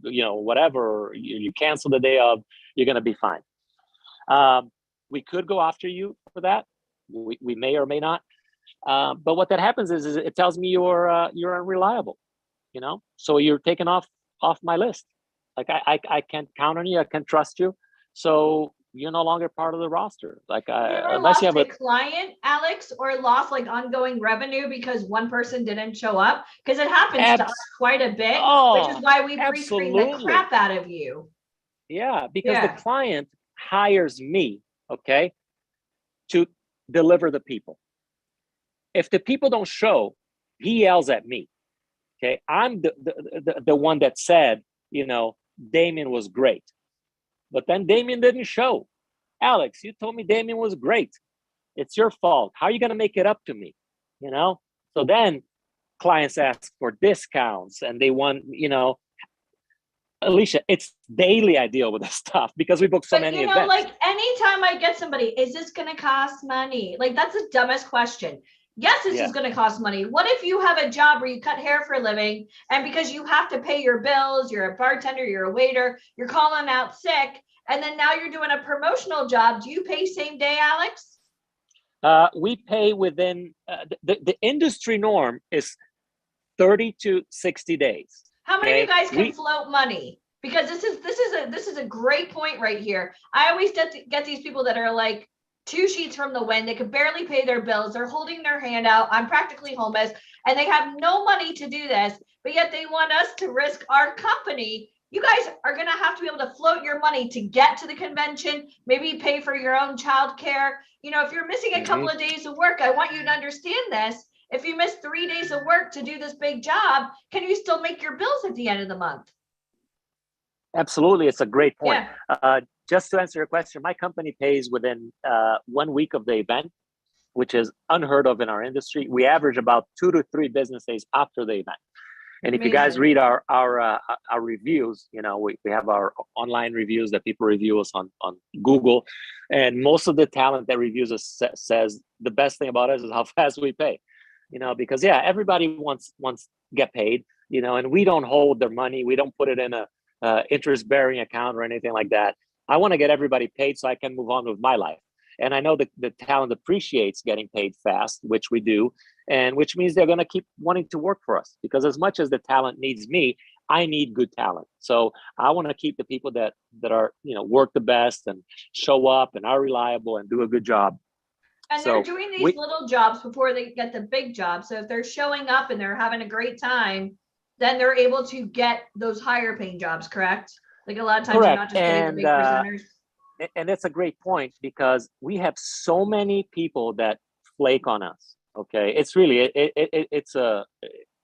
whatever, you cancel the day of, you're going to be fined. We could go after you for that. We may or may not. But what that happens is it tells me you're unreliable, so you're taken off my list. Like I can't count on you. I can't trust you. So you're no longer part of the roster. Like unless you have a client, Alex, or lost like ongoing revenue because one person didn't show up, because it happens to us quite a bit, which is why we pre-screen the crap out of you. Yeah, because the client hires me, okay, to deliver the people. If the people don't show, he yells at me. Okay, I'm the one that said, Damien was great. But then Damien didn't show. Alex, you told me Damien was great. It's your fault. How are you going to make it up to me? So then clients ask for discounts and they want, Alicia, it's daily I deal with this stuff because we book so many events. Like anytime I get somebody, is this going to cost money? Like that's the dumbest question. Yes, this is going to cost money. What if you have a job where you cut hair for a living, and because you have to pay your bills, you're a bartender, you're a waiter, you're calling out sick, and then now you're doing a promotional job. Do you pay same day, Alex? We pay within the industry norm is 30 to 60 days. How many of you guys can float money? Because this is a great point right here. I always get these people that are like 2 sheets from the wind. They could barely pay their bills. They're holding their hand out. I'm practically homeless, and they have no money to do this, but yet they want us to risk our company. You guys are going to have to be able to float your money to get to the convention, maybe pay for your own childcare. If you're missing a couple of days of work, I want you to understand this. If you miss 3 days of work to do this big job, can you still make your bills at the end of the month? Absolutely. It's a great point. Yeah. Just to answer your question, my company pays within 1 week of the event, which is unheard of in our industry. We average about 2 to 3 business days after the event. And if you guys read our reviews, we have our online reviews that people review us on Google. And most of the talent that reviews us says the best thing about us is how fast we pay. Because everybody wants to get paid, and we don't hold their money. We don't put it in a interest-bearing account or anything like that. I want to get everybody paid so I can move on with my life. And I know that the talent appreciates getting paid fast, which we do, and which means they're going to keep wanting to work for us, because as much as the talent needs me, I need good talent. So I want to keep the people that are, work the best and show up and are reliable and do a good job. And they're doing these little jobs before they get the big job. So if they're showing up and they're having a great time, then they're able to get those higher paying jobs, correct? Like a lot of times you're not just getting the big presenters. And that's a great point, because we have so many people that flake on us. Okay, it's really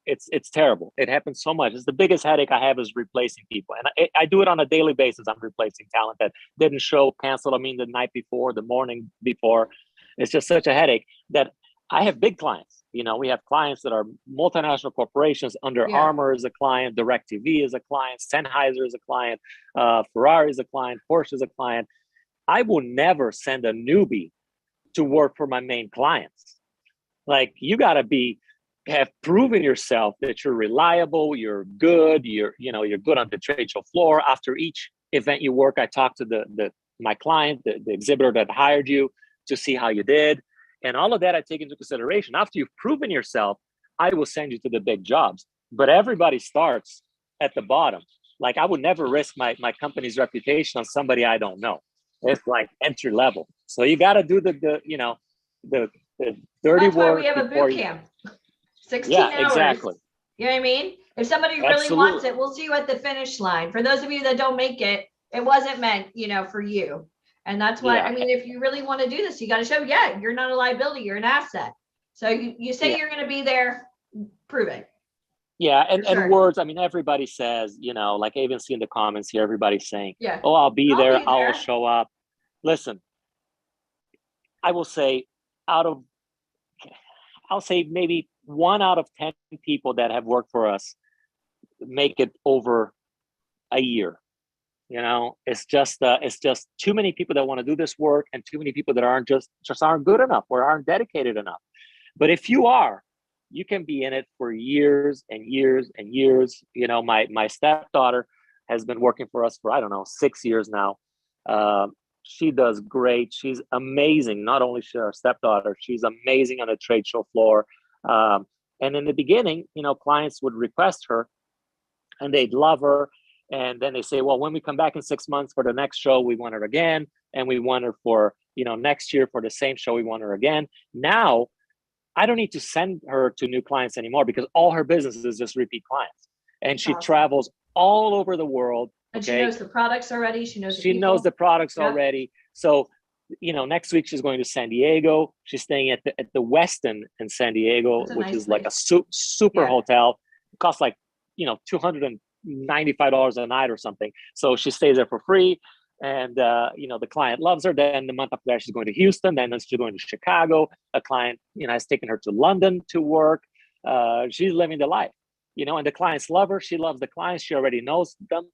it's terrible. It happens so much. It's the biggest headache I have is replacing people, and I do it on a daily basis. I'm replacing talent that didn't show, canceled. The night before, the morning before. It's just such a headache that I have big clients, We have clients that are multinational corporations. Under Armour is a client, DirecTV is a client, Sennheiser is a client, Ferrari is a client, Porsche is a client. I will never send a newbie to work for my main clients. Like, you got to have proven yourself that you're reliable, you're good, you're good on the trade show floor. After each event you work, I talk to my client, the exhibitor that hired you, to see how you did. And all of that I take into consideration. After you've proven yourself, I will send you to the big jobs. But everybody starts at the bottom. Like, I would never risk my company's reputation on somebody I don't know. It's like entry level. So you got to do the dirty work. That's why we have a boot camp. 16 hours. Exactly. You know what I mean? If somebody really wants it, we'll see you at the finish line. For those of you that don't make it, it wasn't meant, for you. And that's why, I mean, if you really want to do this, you got to show, you're not a liability, you're an asset. So you say you're going to be there, prove it. Yeah, and words, I mean, everybody says, like I even see in the comments here, everybody's saying, oh, I'll be there, I'll show up. Listen, I will say I'll say maybe 1 out of 10 people that have worked for us make it over a year. It's just too many people that want to do this work, and too many people that aren't good enough or aren't dedicated enough. But if you are, you can be in it for years and years and years. My stepdaughter has been working for us for, 6 years now. She does great. She's amazing. Not only is she our stepdaughter, she's amazing on the trade show floor. And in the beginning, clients would request her and they'd love her. And then they say, well, when we come back in 6 months for the next show, we want her again. And we want her for, next year for the same show, we want her again. Now, I don't need to send her to new clients anymore because all her business is just repeat clients. And she travels all over the world. And she knows the products already. She knows the products already. So, next week she's going to San Diego. She's staying at the Westin in San Diego, which is like a super hotel. It costs like, $295 a night or something. So she stays there for free. And, the client loves her. Then the month after that, she's going to Houston. Then she's going to Chicago. A client, has taken her to London to work. She's living the life, and the clients love her. She loves the clients. She already knows them.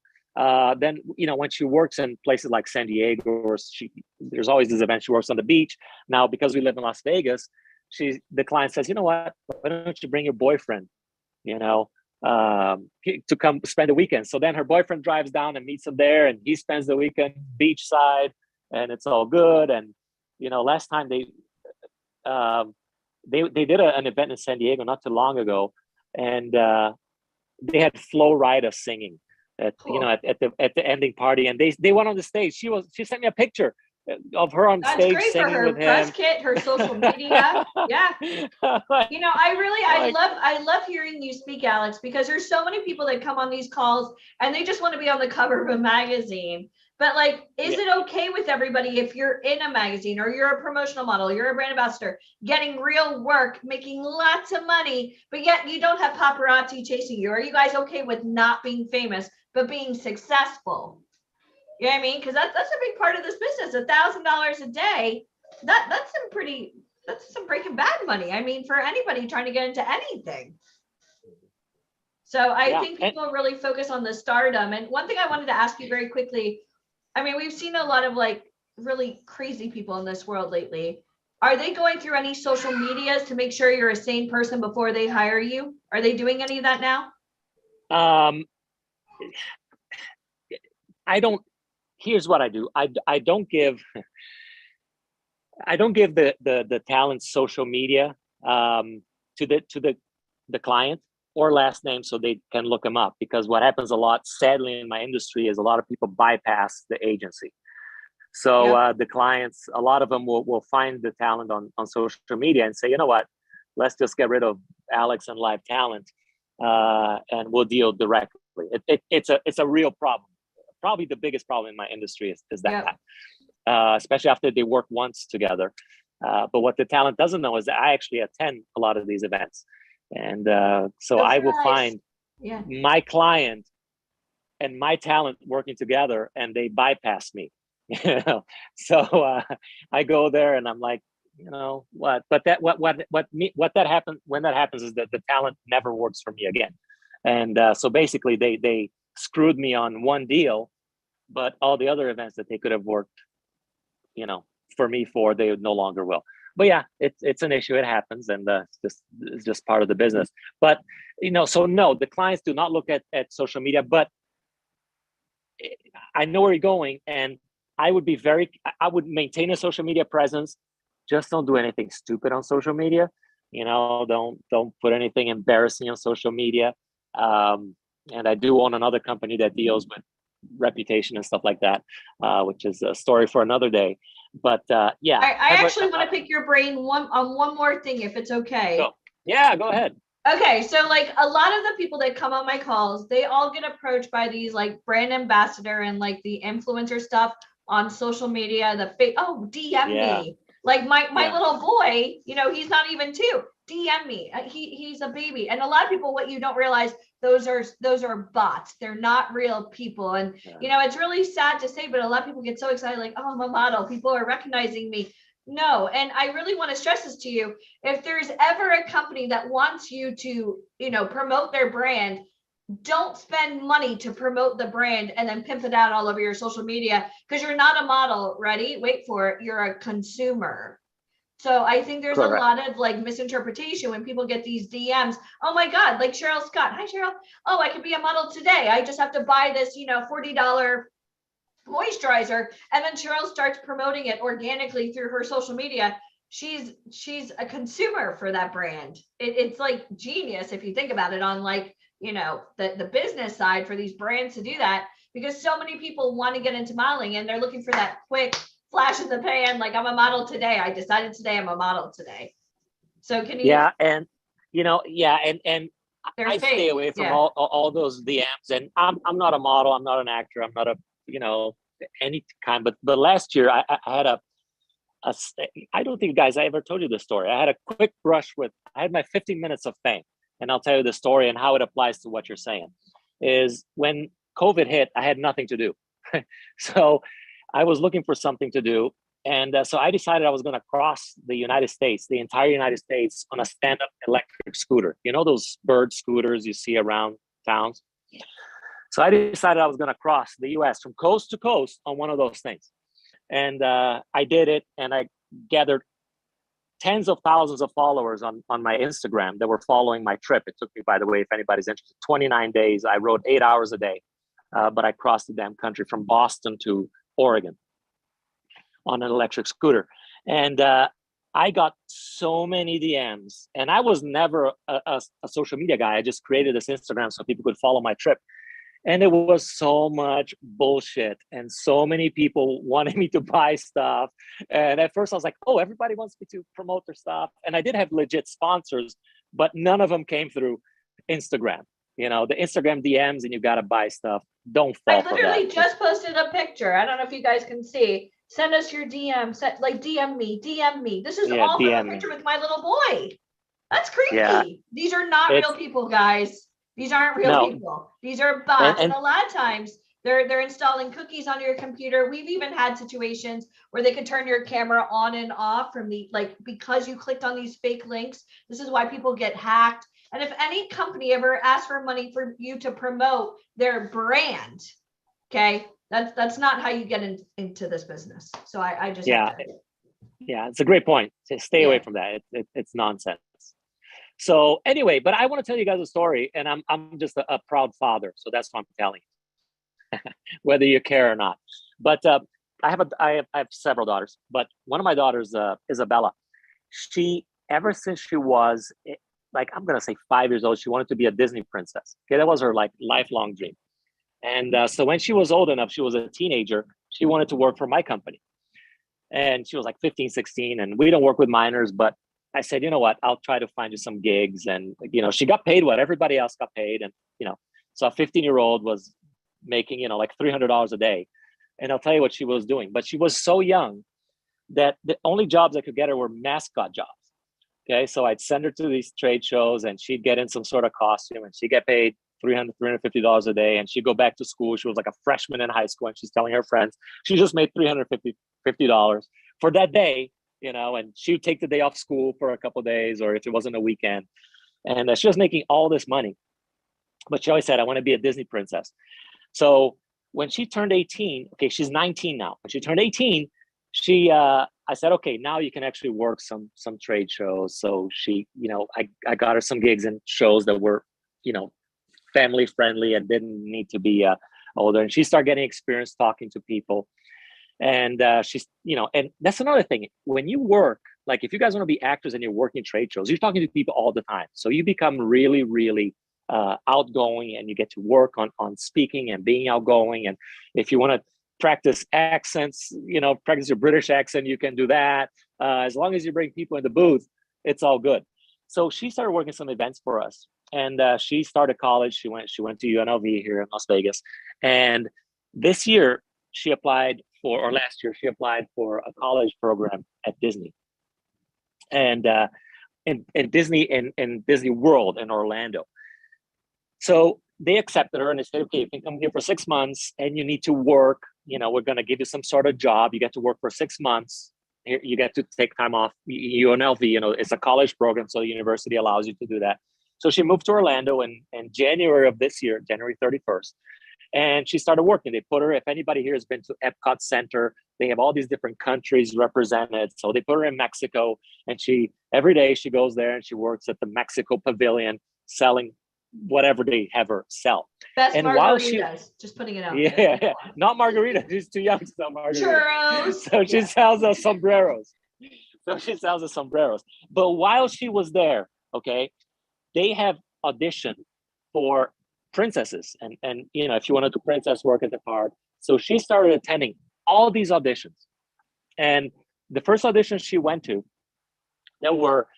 Then, when she works in places like San Diego, or there's always this event, she works on the beach. Now, because we live in Las Vegas, the client says, you know what, why don't you bring your boyfriend, to come spend the weekend. So then her boyfriend drives down and meets him there, and he spends the weekend beachside, and it's all good. And, last time they did an event in San Diego not too long ago, and they had Flo Rida singing at the ending party, and they went on the stage. She sent me a picture of her on stage singing with him. Press kit, her social media. Yeah. I love hearing you speak, Alex, because there's so many people that come on these calls and they just want to be on the cover of a magazine. But is it okay with everybody if you're in a magazine or you're a promotional model, you're a brand ambassador, getting real work, making lots of money, but yet you don't have paparazzi chasing you? Are you guys okay with not being famous, but being successful? You know what I mean? Because that's a big part of this business. $1,000 a day, that's some Breaking Bad money. I mean, for anybody trying to get into anything. So I think people really focus on the stardom. And one thing I wanted to ask you very quickly, I mean, we've seen a lot of really crazy people in this world lately. Are they going through any social medias to make sure you're a sane person before they hire you? Are they doing any of that now? Here's what I do. I don't give the talent social media to the client or last name so they can look them up, because what happens a lot, sadly, in my industry is a lot of people bypass the agency. So the clients, a lot of them will find the talent on social media and say, you know what, let's just get rid of Alex and Live Talent and we'll deal directly. It's a real problem. Probably the biggest problem in my industry is that, especially after they work once together. But what the talent doesn't know is that I actually attend a lot of these events. And so I will find my client and my talent working together, and they bypass me. So I go there and I'm like, what, but that what that happens when that happens is that the talent never works for me again. And so basically they screwed me on one deal, but all the other events that they could have worked, for me for, they no longer will. But yeah, it's an issue. It happens, and it's just part of the business. But so no, the clients do not look at social media. But I know where you're going, and I would maintain a social media presence. Just don't do anything stupid on social media. Don't put anything embarrassing on social media. And I do own another company that deals with reputation and stuff like that, which is a story for another day. But yeah, I actually want to pick your brain on one more thing, if it's okay. Go ahead. Okay, so like a lot of the people that come on my calls, they all get approached by these like brand ambassador and like the influencer stuff on social media. DM me. Like my little boy, he's not even 2. DM me. He's a baby. And a lot of people, what you don't realize, those are bots. They're not real people. And it's really sad to say, but a lot of people get so excited, like, oh, I'm a model. People are recognizing me. No. And I really want to stress this to you. If there's ever a company that wants you to, promote their brand, don't spend money to promote the brand and then pimp it out all over your social media, because you're not a model. Ready? Wait for it. You're a consumer. So I think there's Correct. A lot of like misinterpretation when people get these DMs. Oh my God, like Cheryl Scott. Hi, Cheryl. Oh, I could be a model today. I just have to buy this, $40 moisturizer. And then Cheryl starts promoting it organically through her social media. She's a consumer for that brand. It's like genius if you think about it on like, the business side for these brands to do that, because so many people want to get into modeling and they're looking for that quick flash in the pan, like I'm a model today. I decided today I'm a model today. So can you? And I stay away from all those DMs. And I'm not a model. I'm not an actor. I'm not any kind. But last year I had I don't think, guys, I ever told you this story. I had a quick brush I had my 15 minutes of fame, and I'll tell you the story and how it applies to what you're saying. Is when COVID hit, I had nothing to do, so I was looking for something to do. And so I decided I was going to cross the United States, the entire United States, on a stand-up electric scooter. Those bird scooters you see around towns? So I decided I was going to cross the US from coast to coast on one of those things. And I did it, and I gathered tens of thousands of followers on my Instagram that were following my trip. It took me, by the way, if anybody's interested, 29 days. I rode 8 hours a day, but I crossed the damn country from Boston to Oregon on an electric scooter. And I got so many DMs, and I was never a social media guy. I just created this Instagram so people could follow my trip. And it was so much bullshit, and so many people wanted me to buy stuff. And at first I was like, oh, everybody wants me to promote their stuff. And I did have legit sponsors, but none of them came through Instagram. The Instagram DMs and you got to buy stuff. Don't fall for that. I literally just posted a picture. I don't know if you guys can see. Send us your DM. DM me. This is all from a picture with my little boy. That's creepy. Yeah. These are not real people, guys. These aren't real people. These are bots. And a lot of times they're installing cookies on your computer. We've even had situations where they could turn your camera on and off from because you clicked on these fake links. This is why people get hacked. And if any company ever asks for money for you to promote their brand, okay, that's not how you get into this business. So I just it's a great point. Stay away from that. It's nonsense. So anyway, but I want to tell you guys a story, and I'm just a proud father, so that's what I'm telling you, whether you care or not. But I have several daughters, but one of my daughters, Isabella, she, ever since she was I'm gonna say 5 years old, she wanted to be a Disney princess. Okay, that was her lifelong dream. And so when she was old enough, she was a teenager, she wanted to work for my company, and she was 15, 16, and we don't work with minors, but I said, you know what, I'll try to find you some gigs. And, she got paid what everybody else got paid. And, so a 15-year-old was making, $300 a day. And I'll tell you what she was doing. But she was so young that the only jobs I could get her were mascot jobs. Okay. So I'd send her to these trade shows, and she'd get in some sort of costume, and she'd get paid $300, $350 a day. And she'd go back to school. She was like a freshman in high school, and she's telling her friends, she just made $350 for that day. and she would take the day off school for a couple of days, or if it wasn't a weekend. And she was making all this money. But she always said, I want to be a Disney princess. So when she turned 18, okay, she's 19 now. When she turned 18, I said, okay, now you can actually work some trade shows. So she, I got her some gigs and shows that were, family friendly and didn't need to be older. And she started getting experience talking to people. And she's, and that's another thing. When you work, like if you guys want to be actors and you're working trade shows, you're talking to people all the time. So you become really, really outgoing, and you get to work on speaking and being outgoing. And if you want to practice accents, practice your British accent, you can do that. As long as you bring people in the booth, it's all good. So she started working some events for us, and she started college. She went to UNLV here in Las Vegas, and this year last year she applied for a college program at Disney, and in Disney in Disney World in Orlando. So they accepted her, and they said, okay, you can come here for 6 months, and you need to work. We're going to give you some sort of job. You get to work for 6 months. You get to take time off. UNLV, it's a college program, so the university allows you to do that. So she moved to Orlando in January of this year, January 31st. And she started working. They put her, if anybody here has been to Epcot Center, they have all these different countries represented. So they put her in Mexico, and every day she goes there and she works at the Mexico Pavilion selling whatever they have her sell. Best And margaritas, just putting it out there. Yeah, not margarita. She's too young to sell margarita. Churros. So she sells us sombreros. But while she was there, okay, they have auditioned for princesses. And if you want to do princess work at the part. So she started attending all these auditions. And the first audition she went to, there were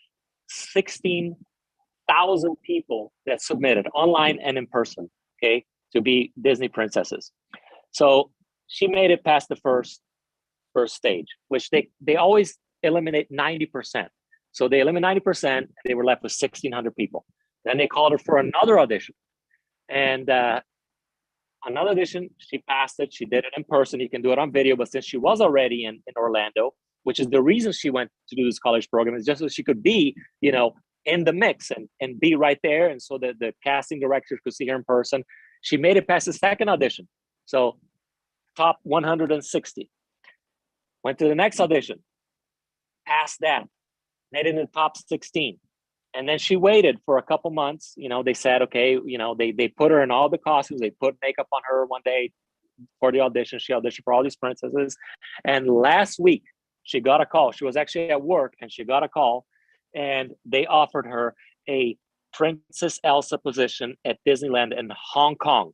16,000 people that submitted online and in person, okay, to be Disney princesses. So she made it past the first stage, which they always eliminate 90%. So they eliminated 90%, and they were left with 1,600 people. Then they called her for another audition. And another audition, she passed it. She did it in person. You can do it on video. But since she was already in Orlando, which is the reason she went to do this college program, is just so she could be, in the mix and be right there. And so the casting directors could see her in person. She made it past the second audition. So top 160. Went to the next audition, passed that, made it in the top 16. And then she waited for a couple months. They said, okay, they put her in all the costumes. They put makeup on her one day for the audition. She auditioned for all these princesses. And last week, she got a call. She was actually at work, and she got a call, and they offered her a Princess Elsa position at Disneyland in Hong Kong,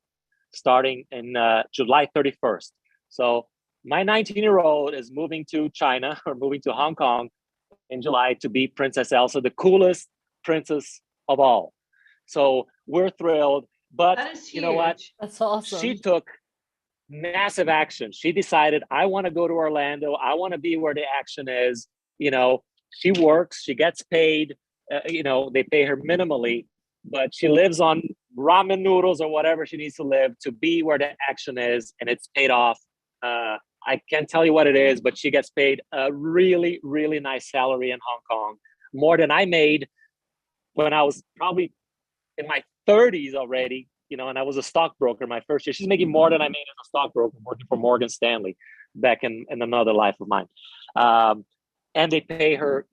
starting in July 31st. So my 19-year-old is moving to China, or moving to Hong Kong in July, to be Princess Elsa, the coolest princess of all. So we're thrilled. But you know what? That's awesome. She took massive action. She decided, I want to go to Orlando. I want to be where the action is. She works, she gets paid, they pay her minimally, but she lives on ramen noodles or whatever she needs to live to be where the action is, and it's paid off. I can't tell you what it is, but she gets paid a really, really nice salary in Hong Kong, more than I made when I was probably in my 30s already, and I was a stockbroker my first year. She's making more than I made as a stockbroker working for Morgan Stanley back in another life of mine. And they pay her,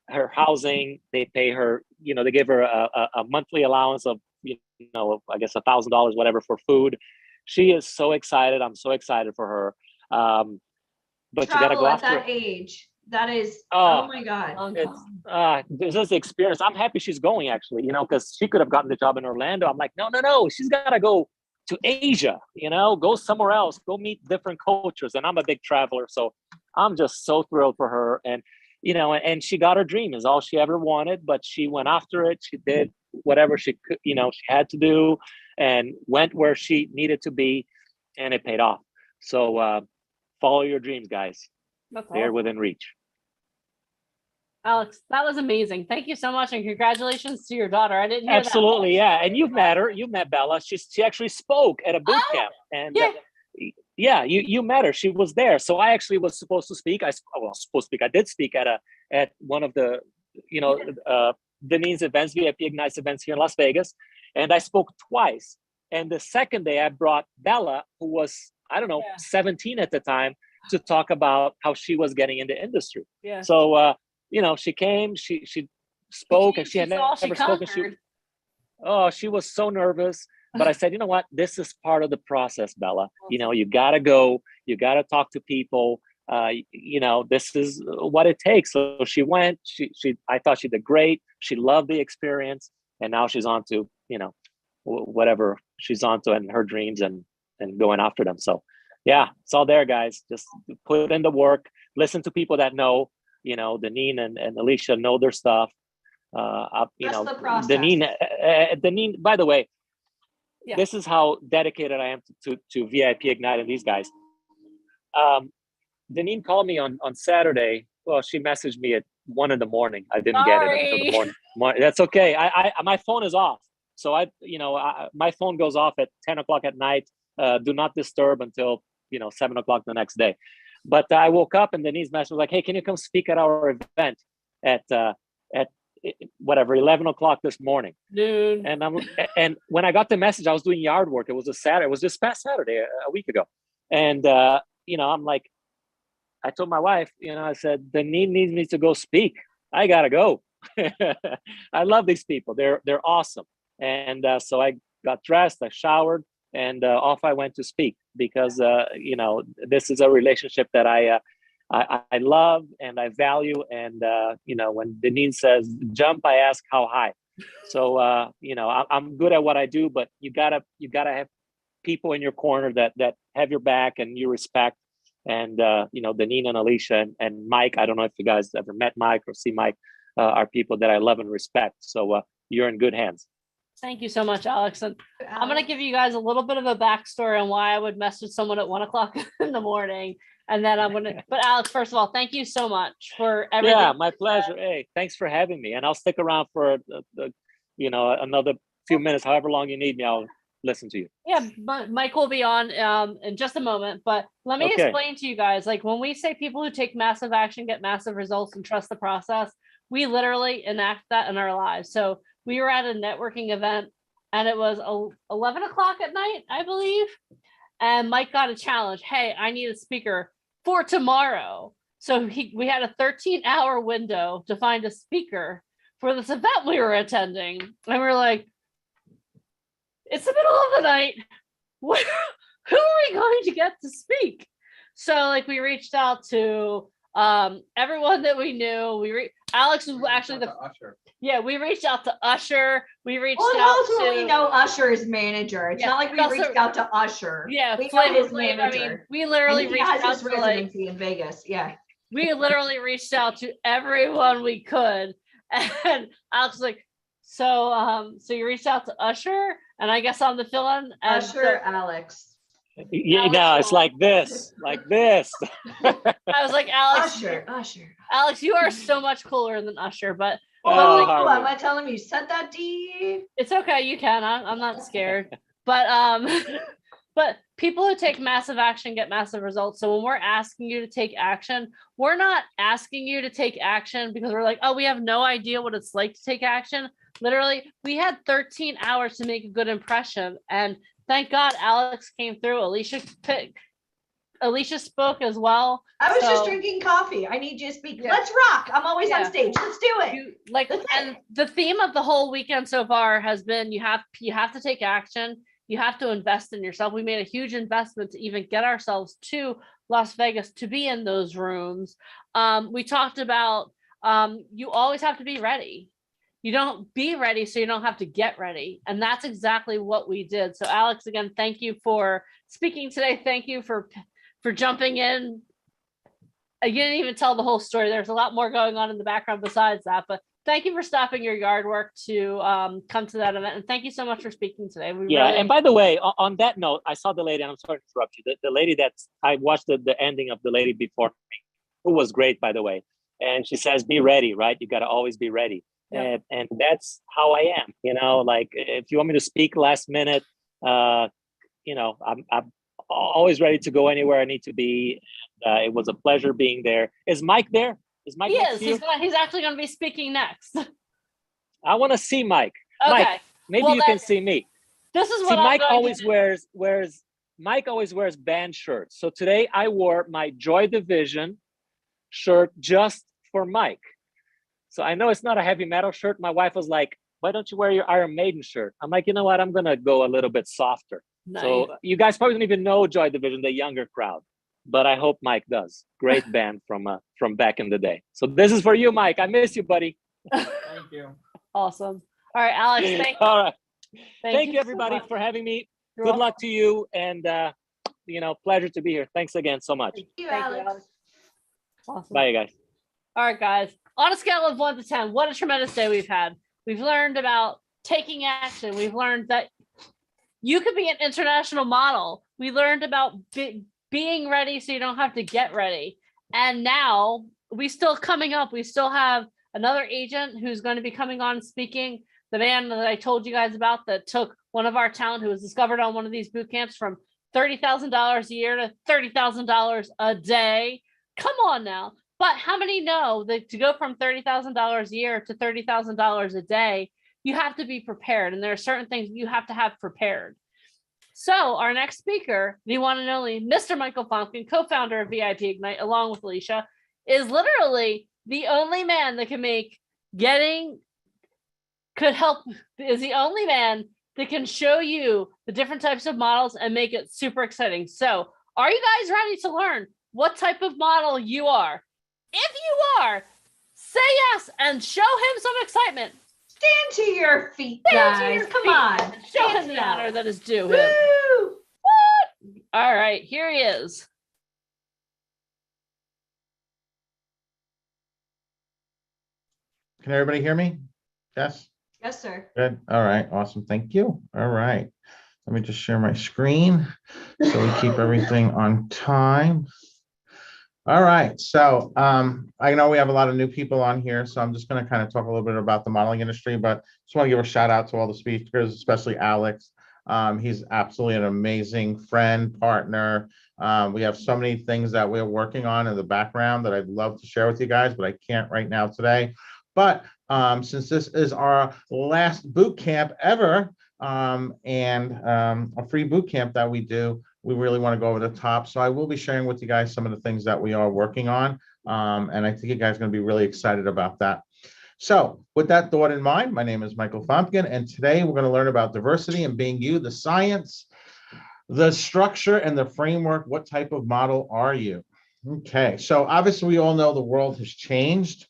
her housing. They pay her, they give her a monthly allowance of, I guess $1,000, whatever, for food. She is so excited. I'm so excited for her. But Travel you got to go at after that age. That is, oh my God. It's just the experience. I'm happy she's going, actually, because she could have gotten the job in Orlando. I'm like, no. She's got to go to Asia, go somewhere else, go meet different cultures. And I'm a big traveler. So I'm just so thrilled for her. And, and she got her dream, is all she ever wanted, but she went after it. She did whatever she could, she had to do, and went where she needed to be, and it paid off. So follow your dreams, guys. They're within reach. Alex, that was amazing. Thank you so much, and congratulations to your daughter. I didn't hear Absolutely, yeah. And you've met her. You met Bella. She actually spoke at a boot camp, and yeah, you met her. She was there. So I actually was supposed to speak. I did speak at one of the, Denise's events, VIP Ignite events here in Las Vegas, and I spoke twice. And the second day, I brought Bella, who was, I don't know, 17 at the time, to talk about how she was getting in the industry. Yeah. So she came, she spoke, and she had never spoken. She was so nervous. But I said, you know what? This is part of the process, Bella. You gotta go. You gotta talk to people. This is what it takes. So she went. I thought she did great. She loved the experience, and now she's on to whatever she's on to and her dreams and going after them. So yeah, it's all there, guys. Just put in the work. Listen to people that know. Deneen and Alicia know their stuff. The process. Deneen. By the way. Yeah. This is how dedicated I am to VIP Ignite and these guys. Deneen called me on Saturday. Well, she messaged me at 1 a.m. I didn't get it until the morning. That's okay. I my phone is off. So my phone goes off at 10 o'clock at night. Do not disturb until 7 o'clock the next day. But I woke up and Denise's message was like, "Hey, can you come speak at our event at 11 o'clock this morning?" Noon. And when I got the message, I was doing yard work. It was a Saturday. It was this past Saturday, a week ago. And I'm like, I told my wife, I said, Deneen needs me to go speak. I gotta go. I love these people. They're awesome. And so I got dressed, I showered, and off I went to speak because this is a relationship that I love and I value. And, when Deneen says jump, I ask how high. So, I'm good at what I do, but you gotta have people in your corner that have your back and you respect. And, Deneen and Alicia and Mike, I don't know if you guys ever met Mike or see Mike, are people that I love and respect. So you're in good hands. Thank you so much, Alex. And I'm going to give you guys a little bit of a backstory on why I would message someone at 1 o'clock in the morning. And then but Alex, first of all, thank you so much for everything. Yeah, my pleasure. Hey, thanks for having me. And I'll stick around for, another few minutes, however long you need me, I'll listen to you. Yeah, but Mike will be on in just a moment. But let me explain to you guys, like when we say people who take massive action, get massive results and trust the process, we literally enact that in our lives. So we were at a networking event and it was 11 o'clock at night, I believe. And Mike got a challenge. Hey, I need a speaker for tomorrow. So we had a 13-hour window to find a speaker for this event we were attending. And we're like, it's the middle of the night. Who are we going to get to speak? So we reached out to everyone that we knew. Alex was actually the Usher. Yeah, we reached out to Usher. We reached out to. We know Usher's manager. It's not like we reached out to Usher. Yeah, we know his manager. I mean, we literally reached out his residency in Vegas. Yeah, we literally reached out to everyone we could, and Alex was like, so you reached out to Usher, and I guess I'm the fill-in. Usher, Alex. Yeah, no, it's like this. I was like, Alex. Usher. Alex, you are so much cooler than Usher, but. I'm not telling you said that, D. It's okay, you can. I'm not scared. But people who take massive action get massive results. So when we're asking you to take action, we're not asking you to take action because we're like, oh, we have no idea what it's like to take action. Literally, we had 13 hours to make a good impression, and thank God Alex came through. Alicia spoke as well. I was just drinking coffee. I need you to speak. Yeah. Let's rock. I'm always on stage. Let's do it. And the theme of the whole weekend so far has been you have to take action. You have to invest in yourself. We made a huge investment to even get ourselves to Las Vegas to be in those rooms. We talked about you always have to be ready. You don't be ready, so you don't have to get ready. And that's exactly what we did. So Alex, again, thank you for speaking today. Thank you for jumping in. You didn't even tell the whole story. There's a lot more going on in the background besides that, but thank you for stopping your yard work to come to that event. And thank you so much for speaking today. And by the way, on that note, I saw the lady, and I'm sorry to interrupt you, the lady that I watched the ending of the lady before me, who was great, by the way. And she says, be ready, right? You got to always be ready. Yep. And that's how I am, if you want me to speak last minute, I'm always ready to go anywhere I need to be. It was a pleasure being there. Is Mike there? Is Mike He next is. to you? He's actually going to be speaking next. I want to see Mike. Okay. Mike, maybe Well, you can see me. This is See, what I'm Mike going always to do. wears Mike always wears band shirts. So today I wore my Joy Division shirt just for Mike. So I know it's not a heavy metal shirt. My wife was like, why don't you wear your Iron Maiden shirt? I'm like, you know what? I'm going to go a little bit softer. Nice. So you guys probably don't even know Joy Division, the younger crowd, but I hope Mike does. Great band from back in the day. So this is for you, Mike. I miss you, buddy. Thank you. Awesome. All right, Alex, thank you. All right. Thank you so everybody much. for having me. You're Good welcome. luck to you, and pleasure to be here. Thanks again so much. Thank you, Thank you, Alex. Alex. Awesome. Bye, you guys. All right, guys. On a scale of 1 to 10, what a tremendous day we've had. We've learned about taking action. We've learned that you could be an international model. We learned about being ready so you don't have to get ready. And now we still coming up. We still have another agent who's going to be coming on speaking. The man that I told you guys about that took one of our talent who was discovered on one of these boot camps from $30,000 a year to $30,000 a day. Come on now. But how many know that to go from $30,000 a year to $30,000 a day, you have to be prepared. And there are certain things you have to have prepared. So our next speaker, the one and only Mr. Michael Fompkin, co-founder of VIP Ignite, along with Alicia, is literally the only man that can is the only man that can show you the different types of models and make it super exciting. So are you guys ready to learn what type of model you are? If you are, say yes and show him some excitement. Stand to your feet, Stand to guys. your Come feet on. and show Stand him the down. honor that is due him. Woo! What? All right, here he is. Can everybody hear me? Yes? Yes, sir. Good. All right. Awesome. Thank you. All right. Let me just share my screen so we keep everything on time. All right. So I know we have a lot of new people on here, so I'm just going to kind of talk a little bit about the modeling industry, but just want to give a shout out to all the speakers, especially Alex. He's absolutely an amazing friend, partner. We have so many things that we're working on in the background that I'd love to share with you guys, but I can't right now today. But since this is our last boot camp ever, and a free boot camp that we do, we really want to go over the top. So I will be sharing with you guys some of the things that we are working on. And I think you guys are going to be really excited about that. So with that thought in mind, my name is Michael Fompkin, and today we're going to learn about diversity and being you, the science, the structure, and the framework. What type of model are you? Okay, so obviously we all know the world has changed.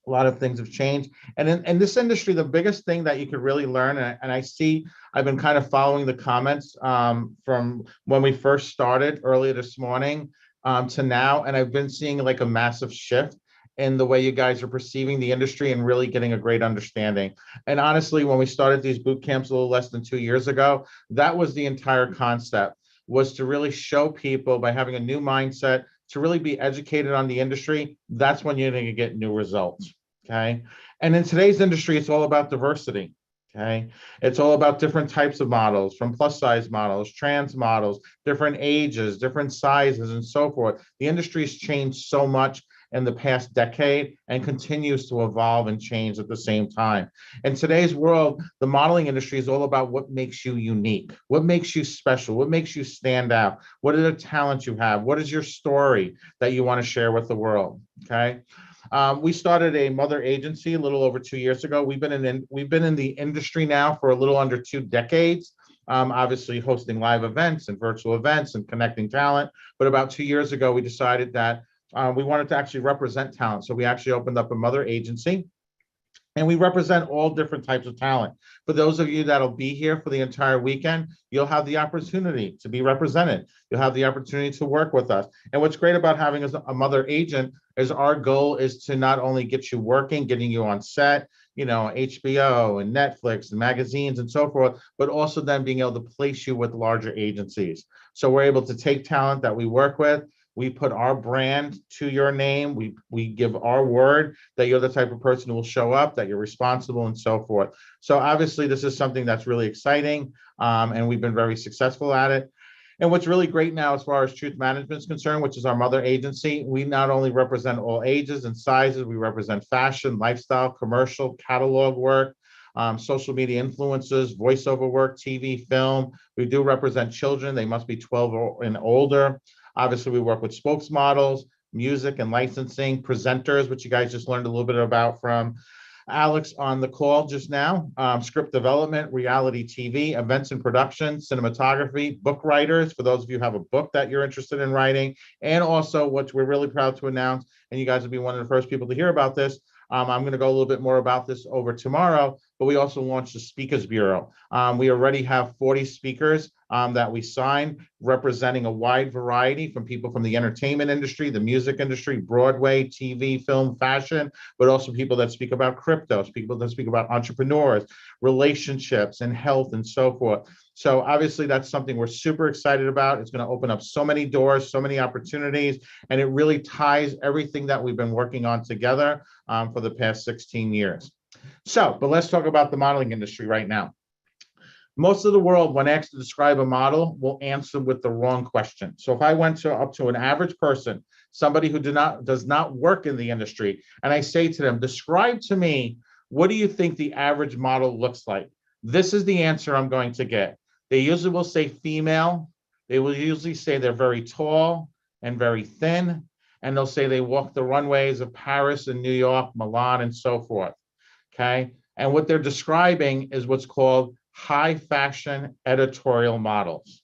A lot of things have changed. And in this industry, the biggest thing that you could really learn, and I see, I've been kind of following the comments from when we first started earlier this morning to now, and I've been seeing like a massive shift in the way you guys are perceiving the industry and really getting a great understanding. And honestly, when we started these boot camps a little less than 2 years ago, that was the entire concept, was to really show people by having a new mindset, to really be educated on the industry. That's when you're going to get new results. Okay. And in today's industry, it's all about diversity. Okay. It's all about different types of models, from plus size models, trans models, different ages, different sizes, and so forth. The industry's changed so much in the past decade and continues to evolve and change at the same time. In today's world, the modeling industry is all about what makes you unique, what makes you special, what makes you stand out, what are the talents you have, what is your story that you want to share with the world. Okay. We started a mother agency a little over 2 years ago. We've been in the industry now for a little under 2 decades. Obviously hosting live events and virtual events and connecting talent. But about 2 years ago, we decided that we wanted to actually represent talent. So we actually opened up a mother agency, and we represent all different types of talent. For those of you that'll be here for the entire weekend, you'll have the opportunity to be represented. You'll have the opportunity to work with us. And what's great about having a mother agent is our goal is to not only get you working, getting you on set, you know, HBO and Netflix and magazines and so forth, but also then being able to place you with larger agencies. So we're able to take talent that we work with. We put our brand to your name. We give our word that you're the type of person who will show up, that you're responsible, and so forth. So obviously this is something that's really exciting, and we've been very successful at it. And what's really great now, as far as Truth Management is concerned, which is our mother agency, we not only represent all ages and sizes, we represent fashion, lifestyle, commercial, catalog work, social media influencers, voiceover work, TV, film. We do represent children. They must be 12 and older. Obviously, we work with spokesmodels, music and licensing, presenters, which you guys just learned a little bit about from Alex on the call just now, script development, reality TV, events and production, cinematography, book writers, for those of you who have a book that you're interested in writing, and also what we're really proud to announce, and you guys will be one of the first people to hear about this. I'm going to go a little bit more about this over tomorrow, but we also launched the Speakers Bureau. We already have 40 speakers that we signed, representing a wide variety from people from the entertainment industry, the music industry, Broadway, TV, film, fashion, but also people that speak about crypto, people that speak about entrepreneurs, relationships, and health, and so forth. So obviously that's something we're super excited about. It's going to open up so many doors, so many opportunities, and it really ties everything that we've been working on together for the past 16 years. So, but let's talk about the modeling industry right now. Most of the world, when asked to describe a model, will answer with the wrong question. So if I went up to an average person, somebody who does not work in the industry, and I say to them, describe to me, what do you think the average model looks like? This is the answer I'm going to get. They usually will say female. They will usually say they're very tall and very thin. And they'll say they walk the runways of Paris and New York, Milan, and so forth. Okay. And what they're describing is what's called high fashion editorial models.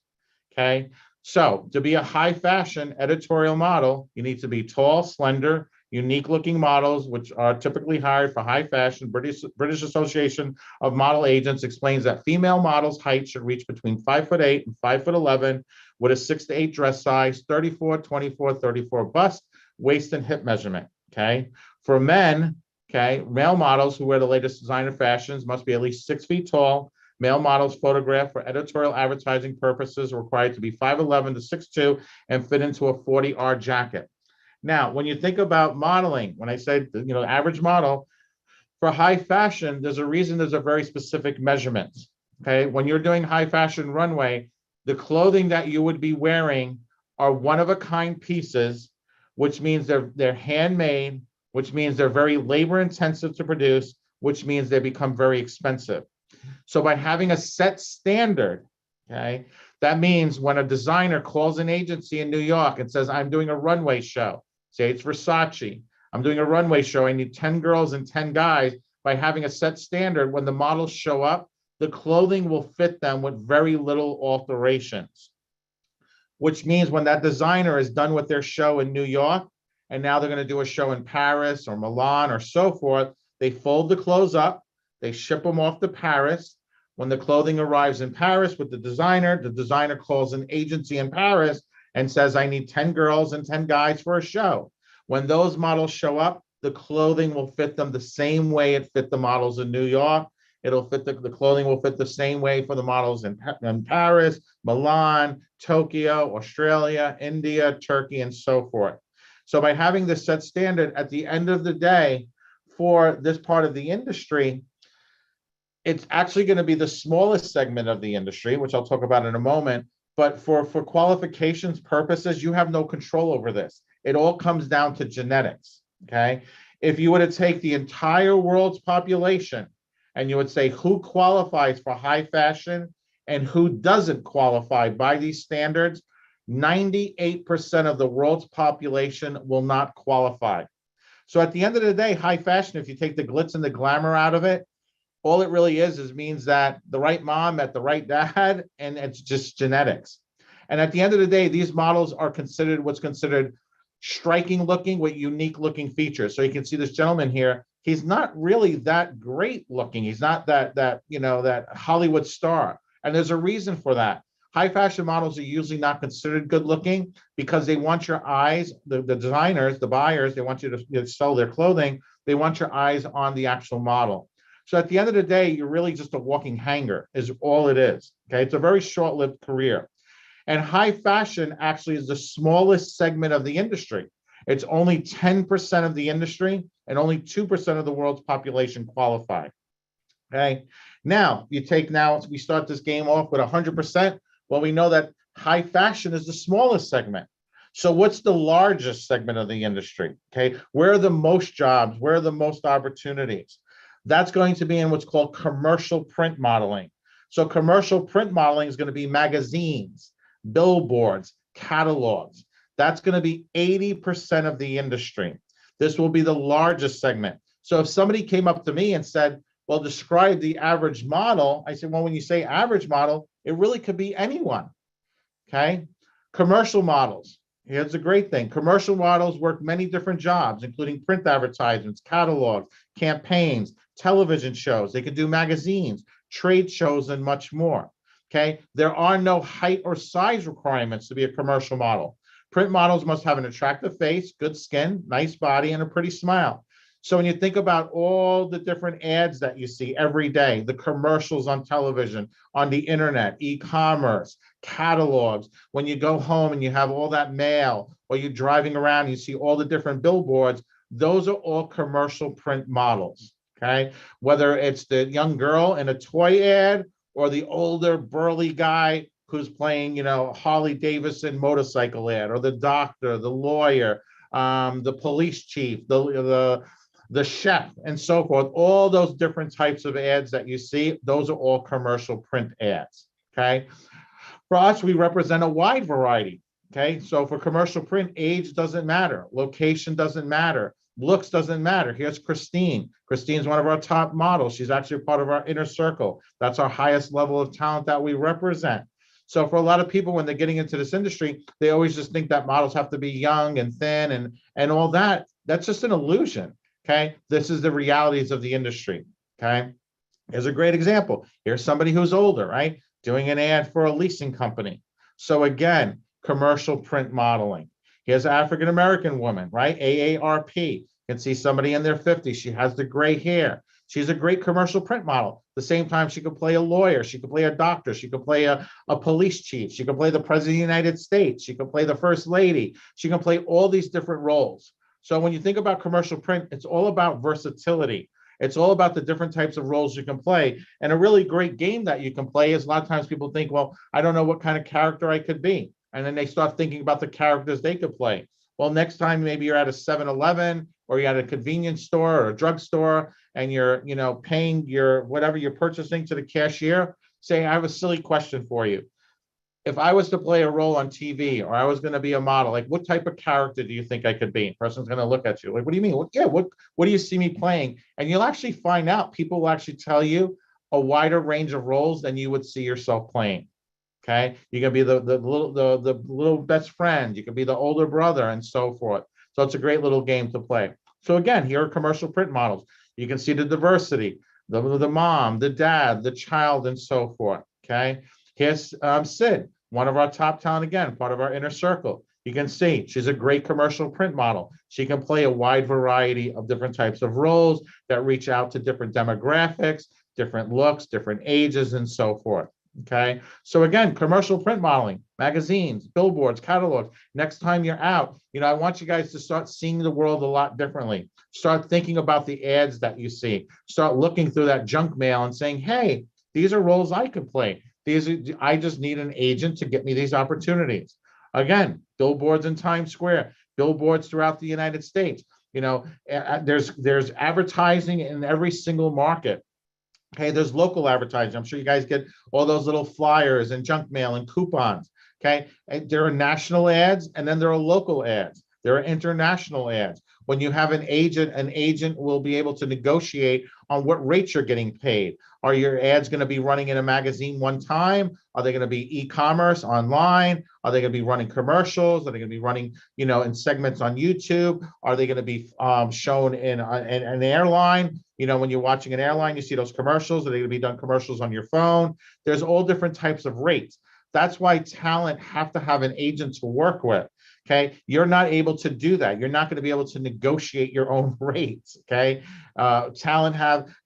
Okay. So to be a high fashion editorial model, you need to be tall, slender, unique looking models, which are typically hired for high fashion. British Association of Model Agents explains that female models' height should reach between 5'8" and 5'11", with a 6 to 8 dress size, 34, 24, 34 bust, waist and hip measurement. Okay. For men, okay, male models who wear the latest designer fashions must be at least 6 feet tall. Male models photographed for editorial advertising purposes are required to be 5'11" to 6'2" and fit into a 40R jacket. Now, when you think about modeling, when I said, average model, for high fashion, there's a reason there's a very specific measurements. Okay. When you're doing high fashion runway, the clothing that you would be wearing are one of a kind pieces, which means they're handmade, which means they're very labor intensive to produce, which means they become very expensive. So by having a set standard, okay, that means when a designer calls an agency in New York and says, I'm doing a runway show, say it's Versace, I'm doing a runway show, I need 10 girls and 10 guys. By having a set standard, when the models show up, the clothing will fit them with very little alterations, which means when that designer is done with their show in New York, and now they're going to do a show in Paris or Milan or so forth, they fold the clothes up, they ship them off to Paris. When the clothing arrives in Paris with the designer calls an agency in Paris and says, I need 10 girls and 10 guys for a show. When those models show up, the clothing will fit them the same way it fit the models in New York. It'll fit the clothing will fit the same way for the models in Paris, Milan, Tokyo, Australia, India, Turkey, and so forth. So by having this set standard, at the end of the day, for this part of the industry, it's actually going to be the smallest segment of the industry, which I'll talk about in a moment. But for qualifications purposes, you have no control over this. It all comes down to genetics. Okay. If you were to take the entire world's population and you would say who qualifies for high fashion and who doesn't qualify by these standards, 98% of the world's population will not qualify. So at the end of the day, high fashion, if you take the glitz and the glamour out of it, all it really is means that the right mom met the right dad, and it's just genetics. And at the end of the day, these models are considered what's considered striking looking with unique looking features. So you can see this gentleman here. He's not really that great looking. He's not that Hollywood star. And there's a reason for that. High fashion models are usually not considered good looking because they want your eyes, the designers, the buyers, they want you to sell their clothing. They want your eyes on the actual model. So at the end of the day, you're really just a walking hanger is all it is. Okay. It's a very short-lived career. And high fashion actually is the smallest segment of the industry. It's only 10% of the industry and only 2% of the world's population qualify. Okay. Now we start this game off with 100%. Well, we know that High fashion is the smallest segment. So what's the largest segment of the industry? Okay, where are the most jobs? Where are the most opportunities? That's going to be in what's called commercial print modeling. So commercial print modeling is going to be magazines, billboards, catalogs. That's going to be 80% of the industry. This will be the largest segment. So if somebody came up to me and said, well, describe the average model, I said, well, when you say average model, it really could be anyone. Okay. Commercial models. Here's a great thing. Commercial models work many different jobs, including print advertisements, catalogs, campaigns, television shows. They can do magazines, trade shows, and much more. Okay. There are no height or size requirements to be a commercial model. Print models must have an attractive face, good skin, nice body, and a pretty smile. So when you think about all the different ads that you see every day, the commercials on television, on the internet, e-commerce, catalogs, when you go home and you have all that mail, or you're driving around and you see all the different billboards, those are all commercial print models, okay? Whether it's the young girl in a toy ad or the older burly guy who's playing, Harley Davidson motorcycle ad, or the doctor, the lawyer, the police chief, the chef, and so forth. All those different types of ads that you see, those are all commercial print ads, okay? For us, we represent a wide variety, okay? So for commercial print, age doesn't matter, location doesn't matter, looks doesn't matter. Here's Christine. Christine's one of our top models. She's actually part of our inner circle. That's our highest level of talent that we represent. So for a lot of people, when they're getting into this industry, they always just think that models have to be young and thin and all that. That's just an illusion. Okay, this is the realities of the industry. Okay, here's a great example. Here's somebody who's older, right? Doing an ad for a leasing company. So again, commercial print modeling. Here's an African-American woman, right? AARP. You can see somebody in their 50s. She has the gray hair. She's a great commercial print model. At the same time, she could play a lawyer. She could play a doctor. She could play a police chief. She could play the president of the United States. She could play the first lady. She can play all these different roles. So when you think about commercial print, it's all about versatility. It's all about the different types of roles you can play. And a really great game that you can play is a lot of times people think, well, I don't know what kind of character I could be. And then they start thinking about the characters they could play. Well, next time maybe you're at a 7-Eleven or you're at a convenience store or a drugstore and you're, paying your whatever you're purchasing to the cashier, say, I have a silly question for you. If I was to play a role on TV or I was going to be a model, like what type of character do you think I could be? A person's going to look at you like, what do you mean? What do you see me playing? And you'll actually find out, people will actually tell you a wider range of roles than you would see yourself playing. Okay. You can be the little best friend. You can be the older brother and so forth. So it's a great little game to play. So again, here are commercial print models. You can see the diversity, the mom, the dad, the child, and so forth. Okay. Here's Sid, one of our top talent, again, part of our inner circle. You can see she's a great commercial print model. She can play a wide variety of different types of roles that reach out to different demographics, different looks, different ages, and so forth. Okay. So again, commercial print modeling, magazines, billboards, catalogs. Next time you're out, I want you guys to start seeing the world a lot differently. Start thinking about the ads that you see. Start looking through that junk mail and saying, hey, these are roles I could play. I just need an agent to get me these opportunities. Again, billboards in Times Square, billboards throughout the United States. There's advertising in every single market. Okay, there's local advertising. I'm sure you guys get all those little flyers and junk mail and coupons. Okay, there are national ads and then there are local ads. There are international ads. When you have an agent will be able to negotiate on what rates you're getting paid. Are your ads going to be running in a magazine one time? Are they going to be e-commerce online? Are they going to be running commercials? Are they going to be running, in segments on YouTube? Are they going to be shown in an airline? When you're watching an airline, you see those commercials. Are they going to be done commercials on your phone? There's all different types of rates. That's why talent have to have an agent to work with. Okay, you're not able to do that. You're not going to be able to negotiate your own rates. Okay,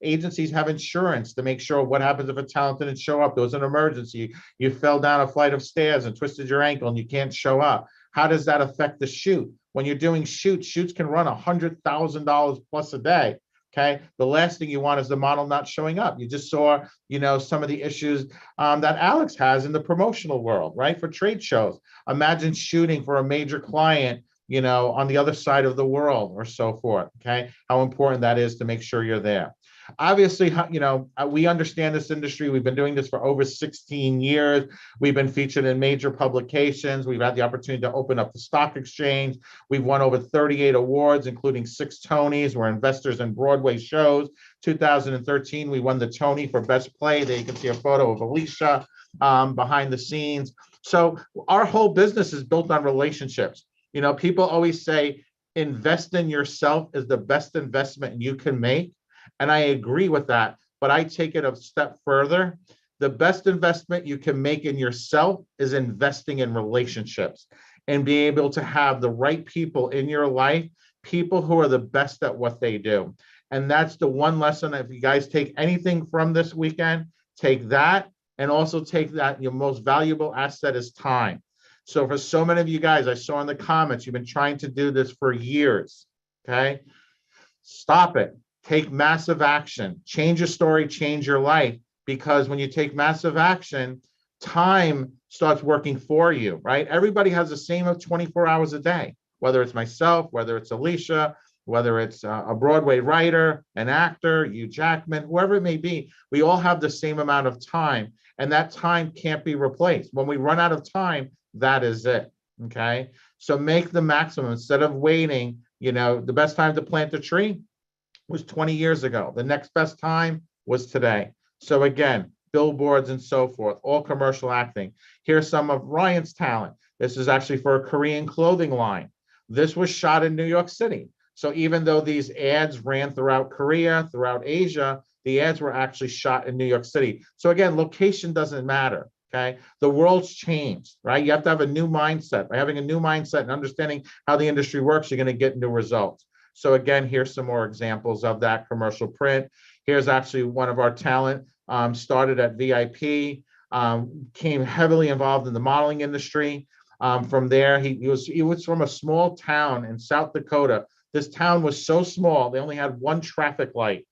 agencies have insurance to make sure what happens if a talent didn't show up. There was an emergency. You fell down a flight of stairs and twisted your ankle and you can't show up. How does that affect the shoot? When you're doing shoots can run $100,000 plus a day. Okay. The last thing you want is the model not showing up. You just saw, some of the issues that Alex has in the promotional world, right? For trade shows. Imagine shooting for a major client, on the other side of the world or so forth. Okay. How important that is to make sure you're there. Obviously, we understand this industry. We've been doing this for over 16 years. We've been featured in major publications. We've had the opportunity to open up the stock exchange. We've won over 38 awards, including 6 Tonys. We're investors in Broadway shows. 2013, we won the Tony for Best Play. There you can see a photo of Alicia behind the scenes. So our whole business is built on relationships. People always say, invest in yourself is the best investment you can make. And I agree with that, but I take it a step further. The best investment you can make in yourself is investing in relationships and being able to have the right people in your life, people who are the best at what they do. And that's the one lesson. If you guys take anything from this weekend, take that, and also take that your most valuable asset is time. So for so many of you guys, I saw in the comments, you've been trying to do this for years, okay? Stop it. Take massive action, change your story, change your life, because when you take massive action, time starts working for you, right? Everybody has the same of 24 hours a day, whether it's myself, whether it's Alicia, whether it's a Broadway writer, an actor, Hugh Jackman, whoever it may be, we all have the same amount of time, and that time can't be replaced. When we run out of time, that is it, okay? So make the maximum instead of waiting. The best time to plant a tree was 20 years ago. The next best time was today. So again, billboards and so forth, all commercial acting. Here's some of Ryan's talent. This is actually for a Korean clothing line. This was shot in New York City. So even though these ads ran throughout Korea, throughout Asia, the ads were actually shot in New York City. So again, location doesn't matter. Okay. The world's changed, right? You have to have a new mindset. By having a new mindset and understanding how the industry works, you're going to get new results. So again, here's some more examples of that commercial print. Here's actually one of our talent, started at VIP, came heavily involved in the modeling industry. From there, he was from a small town in South Dakota. This town was so small, they only had one traffic light.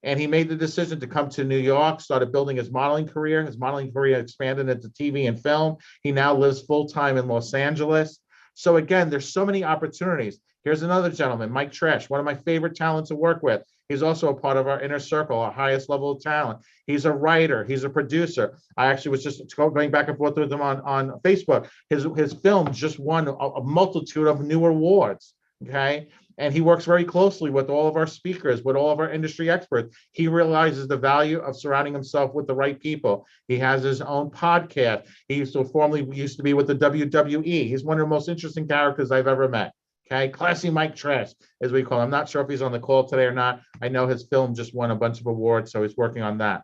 And he made the decision to come to New York, started building his modeling career. His modeling career expanded into TV and film. He now lives full-time in Los Angeles. So again, there's so many opportunities. Here's another gentleman, Mike Tresh, one of my favorite talents to work with. He's also a part of our inner circle, our highest level of talent. He's a writer. He's a producer. I actually was just going back and forth with him on Facebook. His film just won a multitude of new awards, okay? And he works very closely with all of our speakers, with all of our industry experts. He realizes the value of surrounding himself with the right people. He has his own podcast. He formerly used to be with the WWE. He's one of the most interesting characters I've ever met. Okay, classy Mike Trash, as we call him. I'm not sure if he's on the call today or not. I know his film just won a bunch of awards, so he's working on that.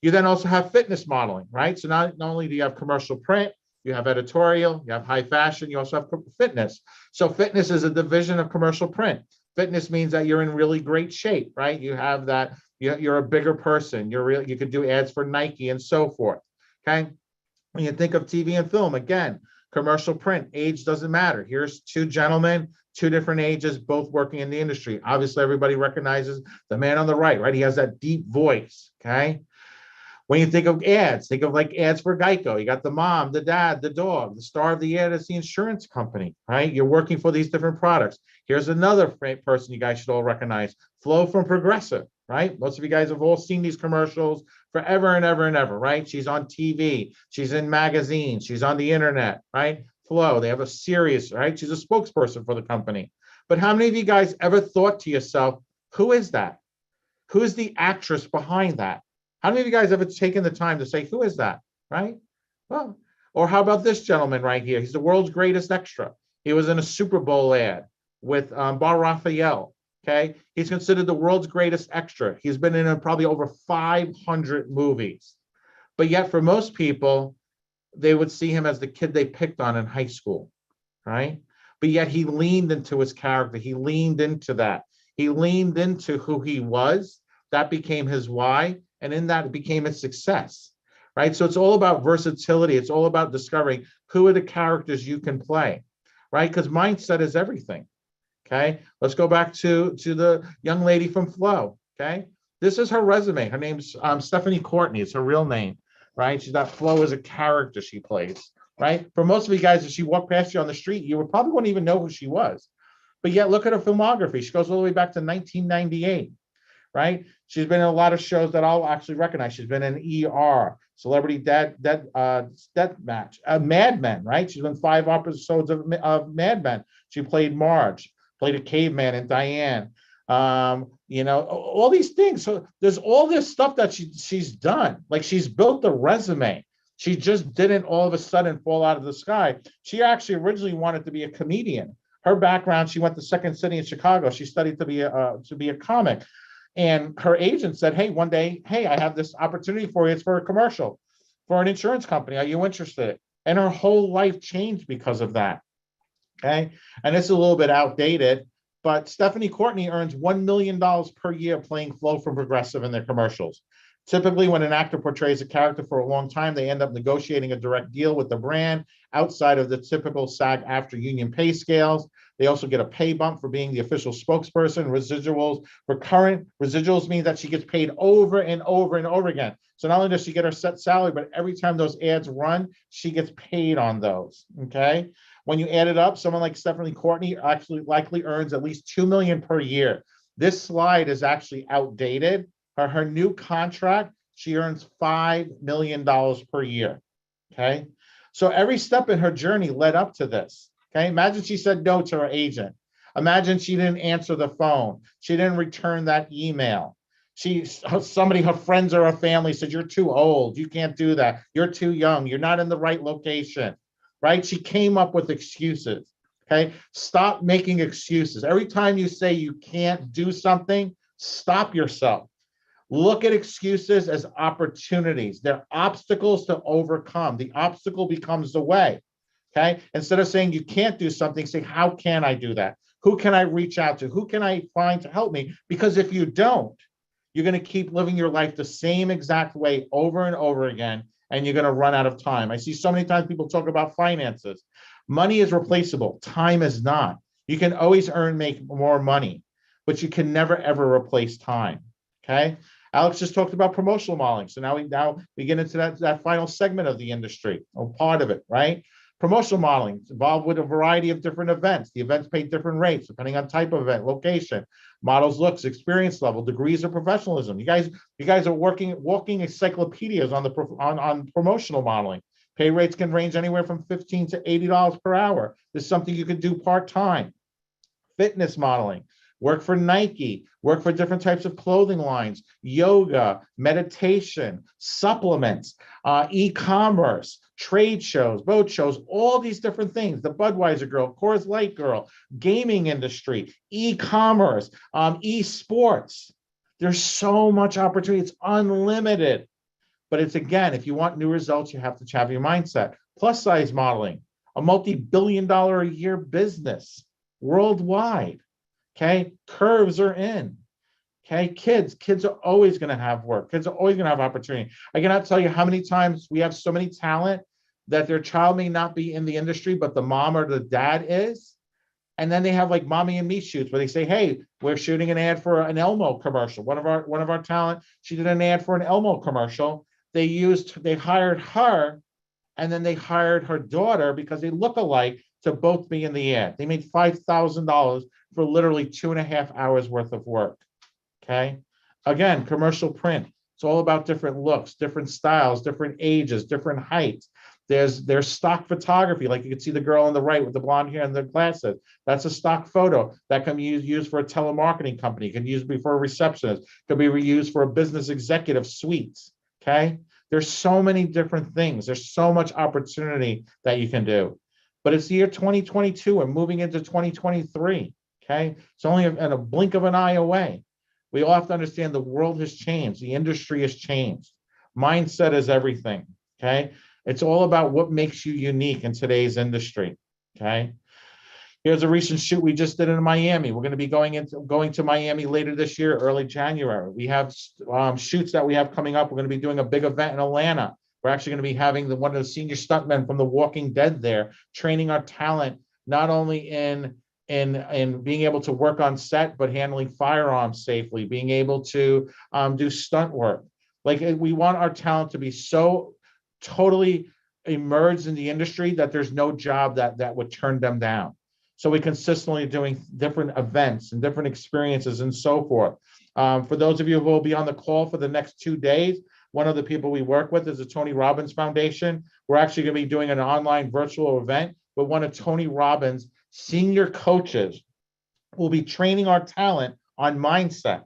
You then also have fitness modeling, right? So not only do you have commercial print, you have editorial, you have high fashion, you also have fitness. So fitness is a division of commercial print. Fitness means that you're in really great shape, right? You have that, you're a bigger person. You could do ads for Nike and so forth, okay? When you think of TV and film, again, commercial print, age doesn't matter. Here's 2 gentlemen, 2 different ages, both working in the industry. Obviously, everybody recognizes the man on the right? He has that deep voice, okay? When you think of ads, think of like ads for Geico. You got the mom, the dad, the dog. The star of the ad is the insurance company, right? You're working for these different products. Here's another person you guys should all recognize, Flo from Progressive, right? Most of you guys have all seen these commercials forever and ever and ever, right? She's on TV, she's in magazines, she's on the internet, right? Flo, they have a series, right? She's a spokesperson for the company. But how many of you guys ever thought to yourself, who is that? Who is the actress behind that? How many of you guys ever taken the time to say, who is that, right? Well, or how about this gentleman right here? He's the world's greatest extra. He was in a Super Bowl ad with Bar Raphael, okay? He's considered the world's greatest extra. He's been in probably over 500 movies. But yet for most people, they would see him as the kid they picked on in high school, right? But yet he leaned into his character. He leaned into that. He leaned into who he was. That became his why. And in that, it became a success, right? So it's all about versatility. It's all about discovering who are the characters you can play, right? Because mindset is everything. Okay, let's go back to the young lady from Flow. Okay, this is her resume. Her name's Stephanie Courtney. It's her real name, right? She's not Flo as a character she plays, right? For most of you guys, if she walked past you on the street, you would probably wouldn't even know who she was. But yet, look at her filmography. She goes all the way back to 1998, right? She's been in a lot of shows that I'll actually recognize. She's been in ER, Celebrity Death Match, Mad Men, right? She's been 5 episodes of Mad Men. She played Marge, played a caveman in Diane. All these things. So there's all this stuff that she's done. Like, she's built a resume. She just didn't all of a sudden fall out of the sky. She actually originally wanted to be a comedian. Her background, she went to Second City in Chicago. She studied to be a comic. And her agent said, hey, one day, hey, I have this opportunity for you. It's for a commercial for an insurance company. Are you interested? And her whole life changed because of that. Okay. And it's a little bit outdated, but Stephanie Courtney earns $1 million per year playing Flo from Progressive in their commercials. Typically, when an actor portrays a character for a long time, they end up negotiating a direct deal with the brand outside of the typical SAG-AFTRA union pay scales. They also get a pay bump for being the official spokesperson. Residuals, recurrent residuals mean that she gets paid over and over and over again. So not only does she get her set salary, but every time those ads run, she gets paid on those, okay? When you add it up, someone like Stephanie Courtney actually likely earns at least $2 million per year. This slide is actually outdated. Her new contract, she earns $5 million per year, okay? So every step in her journey led up to this, okay? Imagine she said no to her agent. Imagine she didn't answer the phone. She didn't return that email. Her friends or her family said, you're too old. You can't do that. You're too young. You're not in the right location, right? She came up with excuses, okay? Stop making excuses. Every time you say you can't do something, stop yourself. Look at excuses as opportunities. They're obstacles to overcome. The obstacle becomes the way, okay? Instead of saying you can't do something, say, how can I do that? Who can I reach out to? Who can I find to help me? Because if you don't, you're going to keep living your life the same exact way over and over again, and you're going to run out of time. I see so many times people talk about finances. Money is replaceable. Time is not. You can always make more money, but you can never, ever replace time, okay? Alex just talked about promotional modeling. So now we get into that final segment of the industry, or part of it, right? Promotional modeling is involved with a variety of different events. The events pay different rates depending on type of event, location, models' looks, experience level, degrees of professionalism. You guys are walking encyclopedias on promotional modeling. Pay rates can range anywhere from $15 to $80 per hour. This is something you could do part-time. Fitness modeling. Work for Nike, work for different types of clothing lines, yoga, meditation, supplements, e-commerce, trade shows, boat shows, all these different things. The Budweiser girl, Coors Light girl, gaming industry, e-commerce, e-sports. There's so much opportunity. It's unlimited. But it's, again, if you want new results, you have to have your mindset. Plus size modeling, a multi-billion-dollar a year business worldwide. Okay, curves are in. Okay, kids are always going to have work. Kids are always going to have opportunity. I cannot tell you how many times we have so many talent that their child may not be in the industry, but the mom or the dad is. And then they have like mommy and me shoots where they say, hey, we're shooting an ad for an Elmo commercial. One of our talent, she did an ad for an Elmo commercial. They hired her, and then they hired her daughter because they look alike to both be in the ad. They made $5,000 for literally 2.5 hours worth of work, okay? Again, commercial print. It's all about different looks, different styles, different ages, different heights. There's stock photography, like you can see the girl on the right with the blonde hair and the glasses. That's a stock photo that can be used for a telemarketing company, can be used for a receptionist, can be reused for a business executive suites, okay? There's so many different things. There's so much opportunity that you can do. But it's the year 2022 and moving into 2023. Okay, it's only in a blink of an eye away. We all have to understand the world has changed. The industry has changed. Mindset is everything. Okay, it's all about what makes you unique in today's industry. Okay, here's a recent shoot we just did in Miami. We're going to be going to Miami later this year, early January. We have shoots that we have coming up. We're going to be doing a big event in Atlanta. We're actually going to be having one of the senior stuntmen from The Walking Dead there, training our talent not only in in being able to work on set, but handling firearms safely, being able to do stunt work. Like we want our talent to be so totally immersed in the industry that there's no job that would turn them down. So we consistently doing different events and different experiences and so forth. For those of you who will be on the call for the next 2 days, one of the people we work with is the Tony Robbins Foundation. We're actually going to be doing an online virtual event with one of Tony Robbins' senior coaches who will be training our talent on mindset.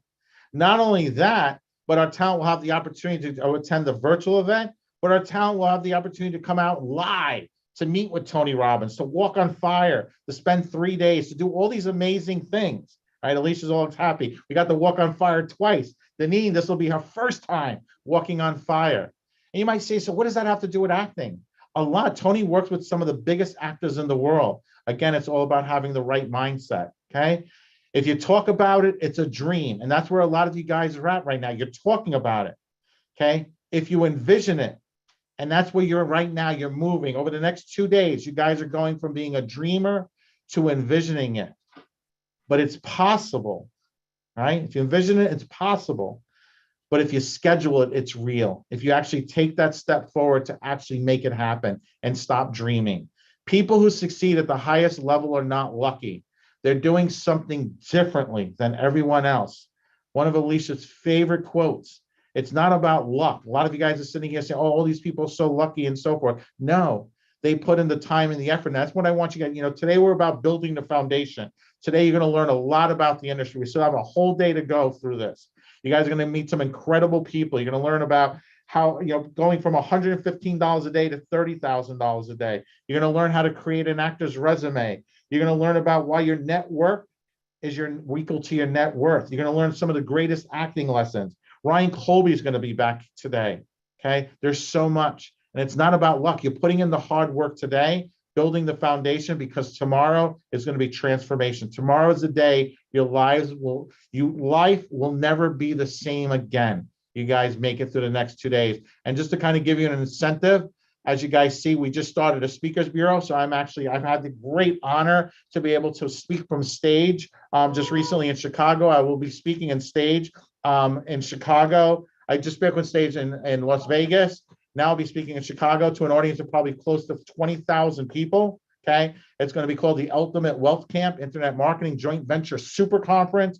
Not only that, but our talent will have the opportunity to attend the virtual event, but our talent will have the opportunity to come out live, to meet with Tony Robbins, to walk on fire, to spend 3 days, to do all these amazing things. Right, Alicia's all happy. We got to walk on fire twice. Deneen, this will be her first time walking on fire. And you might say, so what does that have to do with acting? A lot. Tony works with some of the biggest actors in the world. Again, it's all about having the right mindset, okay? If you talk about it, it's a dream. And that's where a lot of you guys are at right now. You're talking about it, okay? If you envision it, and that's where you're right now, you're moving. Over the next 2 days, you guys are going from being a dreamer to envisioning it. But it's possible, right? If you envision it, it's possible. But if you schedule it, it's real. If you actually take that step forward to actually make it happen and stop dreaming. People who succeed at the highest level are not lucky. They're doing something differently than everyone else. One of Alicia's favorite quotes, it's not about luck. A lot of you guys are sitting here saying, oh, all these people are so lucky and so forth. No, they put in the time and the effort. And that's what I want you guys, today we're about building the foundation. Today, you're going to learn a lot about the industry. We still have a whole day to go through this. You guys are going to meet some incredible people. You're going to learn about how, going from $115 a day to $30,000 a day. You're going to learn how to create an actor's resume. You're going to learn about why your net worth is equal to your net worth. You're going to learn some of the greatest acting lessons. Ryan Colby is going to be back today. Okay. There's so much. And it's not about luck. You're putting in the hard work today, building the foundation, because tomorrow is going to be transformation. Tomorrow is the day life will never be the same again. You guys make it through the next 2 days. And just to kind of give you an incentive, as you guys see, we just started a speakers bureau. So I've had the great honor to be able to speak from stage just recently in Chicago. I will be speaking on stage in Chicago. I just spoke on stage in Las Vegas. Now I'll be speaking in Chicago to an audience of probably close to 20,000 people, okay? It's going to be called the Ultimate Wealth Camp Internet Marketing Joint Venture Super Conference.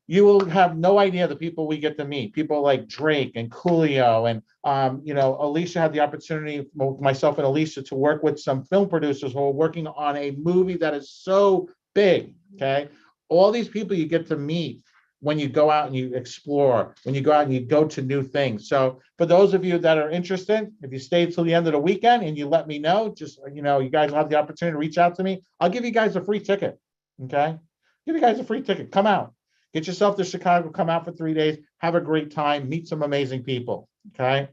You will have no idea the people we get to meet, people like Drake and Coolio. And, Alicia had the opportunity, myself and Alicia, to work with some film producers who are working on a movie that is so big, okay? All these people you get to meet when you go out and you explore, when you go out and you go to new things. So for those of you that are interested, if you stay till the end of the weekend and you let me know, just, you guys will have the opportunity to reach out to me. I'll give you guys a free ticket, okay? Give you guys a free ticket. Come out. Get yourself to Chicago. Come out for 3 days. Have a great time. Meet some amazing people, okay?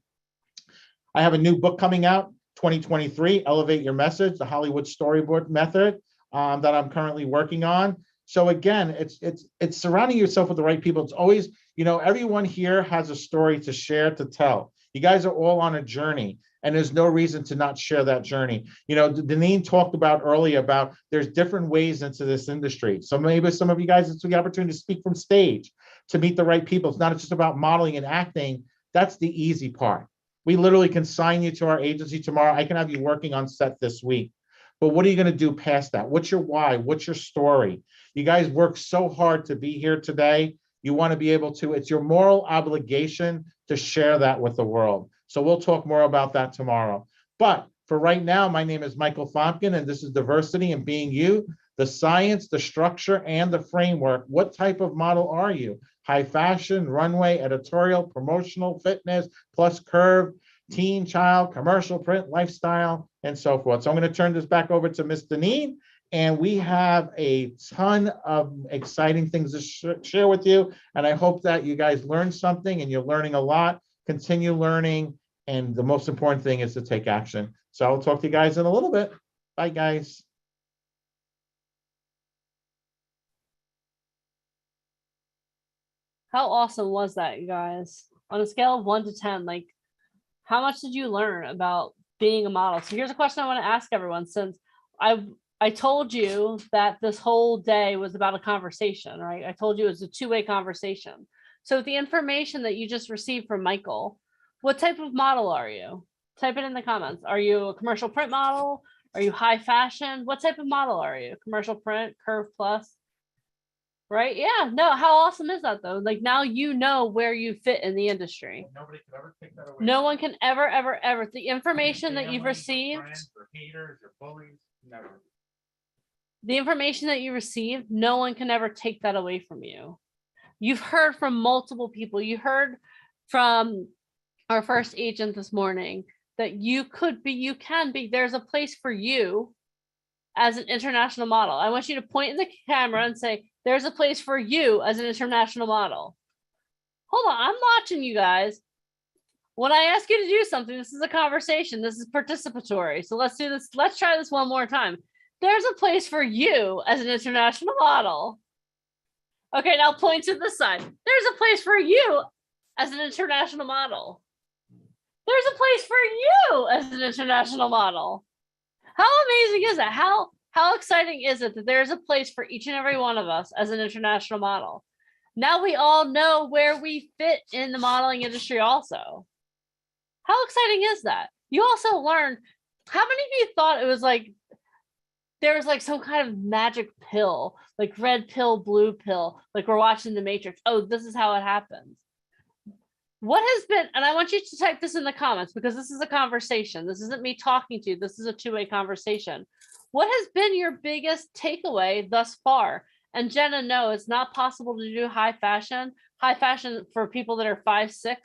I have a new book coming out, 2023, Elevate Your Message, the Hollywood Storyboard Method, that I'm currently working on. So again, it's surrounding yourself with the right people. It's always, everyone here has a story to share, to tell. You guys are all on a journey, and there's no reason to not share that journey. Deneen talked about earlier about there's different ways into this industry. So maybe some of you guys, it's the opportunity to speak from stage, to meet the right people. It's not just about modeling and acting. That's the easy part. We literally can sign you to our agency tomorrow. I can have you working on set this week. But what are you going to do past that? What's your why? What's your story? You guys work so hard to be here today. You want to be able to, it's your moral obligation to share that with the world. So we'll talk more about that tomorrow. But for right now, my name is Michael Fompkin, and this is Diversity and Being You, the science, the structure, and the framework. What type of model are you? High fashion, runway, editorial, promotional, fitness, plus curve, teen, child, commercial, print, lifestyle, and so forth. So I'm going to turn this back over to Ms. Deneen, and we have a ton of exciting things to share with you. And I hope that you guys learned something, and you're learning a lot. Continue learning, and the most important thing is to take action. So I'll talk to you guys in a little bit. Bye, guys. How awesome was that, you guys? On a scale of 1 to 10, like, how much did you learn about being a model? So here's a question I want to ask everyone, since I told you that this whole day was about a conversation, right? I told you it was a two-way conversation. So the information that you just received from Michael, what type of model are you? Type it in the comments. Are you a commercial print model? Are you high fashion? What type of model are you? Commercial print, Curve Plus? Right? Yeah. No, how awesome is that though? Like now you know where you fit in the industry. Nobody could ever take that away. No one can ever. The information that you've received, Friends or haters or bullies, never. the information that you received, no one can ever take that away from you. You've heard from multiple people. You heard from our first agent this morning that you could be, you can be, there's a place for you as an international model. I want you to point in the camera and say, there's a place for you as an international model. Hold on, I'm watching you guys. When I ask you to do something, this is a conversation. This is participatory. So let's do this. Let's try this one more time. There's a place for you as an international model. Okay, now point to the side. There's a place for you as an international model. There's a place for you as an international model. How amazing is that? How exciting is it that there's a place for each and every one of us as an international model? Now we all know where we fit in the modeling industry also. How exciting is that? You also learned, how many of you thought it was like, there was like some kind of magic pill, like red pill, blue pill, like we're watching The Matrix. Oh, this is how it happens. What has been, and I want you to type this in the comments because this is a conversation. This isn't me talking to you. This is a two-way conversation. What has been your biggest takeaway thus far? And Jenna, no, it's not possible to do high fashion. High fashion for people that are 5'6"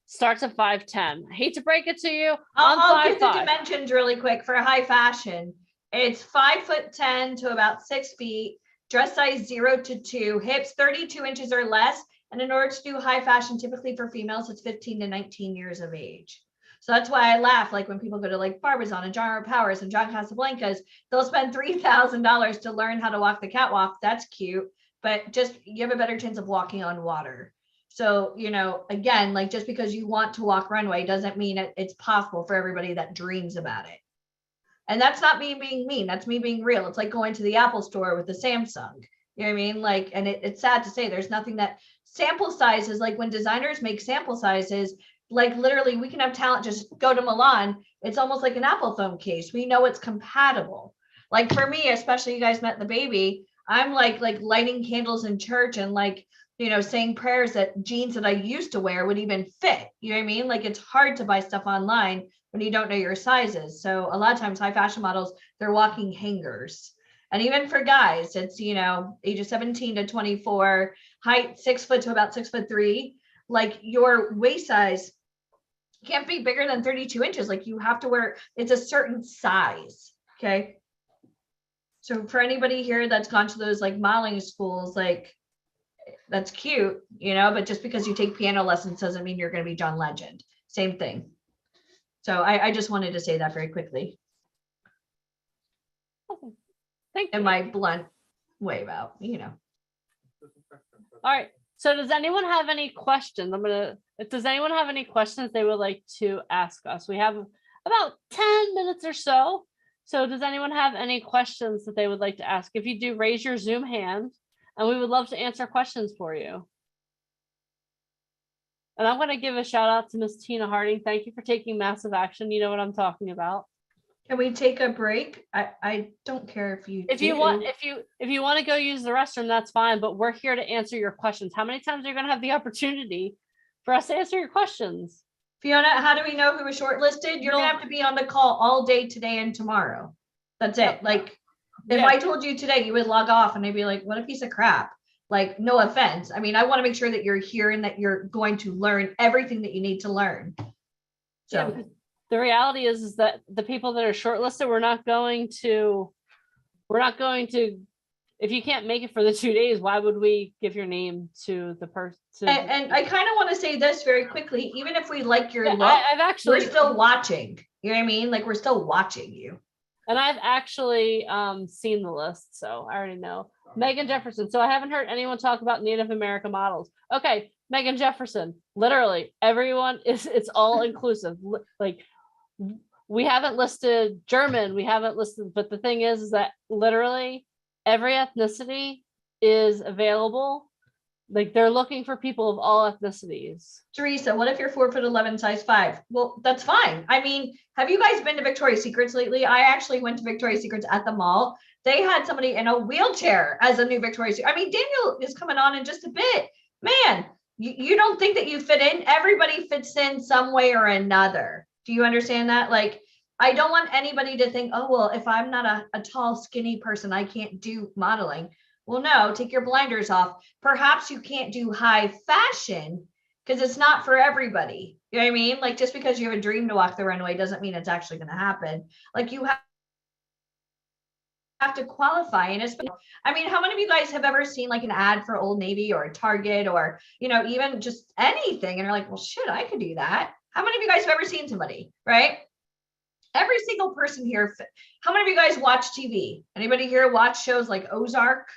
starts at 5'10". I hate to break it to you. I'll give the dimensions really quick for high fashion. It's 5'10" to about 6 feet, dress size 0 to 2, hips 32 inches or less. And in order to do high fashion, typically for females, it's 15 to 19 years of age. So that's why I laugh, like when people go to like Barbizon and John R. Powers and John Casablancas, they'll spend $3,000 to learn how to walk the catwalk. That's cute, but just you have a better chance of walking on water. So, you know, again, like just because you want to walk runway doesn't mean it's possible for everybody that dreams about it. And that's not me being mean. That's me being real. It's like going to the Apple store with the Samsung. You know what I mean? Like, and it's sad to say there's nothing that sample sizes, like when designers make sample sizes, like literally we can have talent just go to Milan. It's almost like an Apple phone case. We know it's compatible. Like for me, especially you guys met the baby, I'm like lighting candles in church and like, you know, saying prayers that jeans that I used to wear would even fit. You know what I mean? Like it's hard to buy stuff online when you don't know your sizes. So a lot of times high fashion models, they're walking hangers. And even for guys, it's, you know, ages 17 to 24, height 6 foot to about 6'3". Like your waist size can't be bigger than 32 inches. Like you have to wear, it's a certain size. Okay. So for anybody here that's gone to those like modeling schools, like that's cute, you know, but just because you take piano lessons doesn't mean you're going to be John Legend. Same thing. So I just wanted to say that very quickly. Okay. Thank you. And my blunt way about, you know. All right. So does anyone have any questions? Does anyone have any questions they would like to ask us? We have about 10 minutes or so. So does anyone have any questions that they would like to ask? If you do, raise your Zoom hand and we would love to answer questions for you. And I'm going to give a shout out to Miss Tina Harding. Thank you for taking massive action. You know what I'm talking about. Can we take a break? I don't care if you if you want to go use the restroom, that's fine, but we're here to answer your questions. How many times are you going to have the opportunity for us to answer your questions? Fiona, how do we know who was shortlisted? You're gonna have to be on the call all day today and tomorrow. That's it. Like if I told you today, you would log off and I'd be like, what a piece of crap. Like, no offense. I mean, I want to make sure that you're here and that you're going to learn everything that you need to learn. So yeah, the reality is that the people that are shortlisted, we're not going to, if you can't make it for the 2 days, why would we give your name to the person? And I kind of want to say this very quickly, even if we like your look, we're still watching. You know what I mean? Like we're still watching you. And I've actually seen the list, so I already know. Megan Jefferson. So I haven't heard anyone talk about Native American models. Okay, Megan Jefferson. Literally, everyone it's all inclusive. Like we haven't listed German, we haven't listed, but the thing is that literally every ethnicity is available. Like they're looking for people of all ethnicities. Teresa, what if you're 4'11", size 5? Well, that's fine. I mean, have you guys been to Victoria's Secrets lately? I actually went to Victoria's Secrets at the mall. They had somebody in a wheelchair as a new Victoria's Secret. I mean, Daniel is coming on in just a bit. Man, you don't think that you fit in? Everybody fits in some way or another. Do you understand that? Like, I don't want anybody to think, oh, well, if I'm not a tall, skinny person, I can't do modeling. Well, no, take your blinders off. Perhaps you can't do high fashion because it's not for everybody. You know what I mean? Like, just because you have a dream to walk the runway doesn't mean it's actually going to happen. Like, you have to qualify. And I mean, how many of you guys have ever seen like an ad for Old Navy or Target or, you know, even just anything? And you're like, well, shit, I could do that. How many of you guys have ever seen somebody, right? Every single person here. How many of you guys watch TV? Anybody here watch shows like Ozark?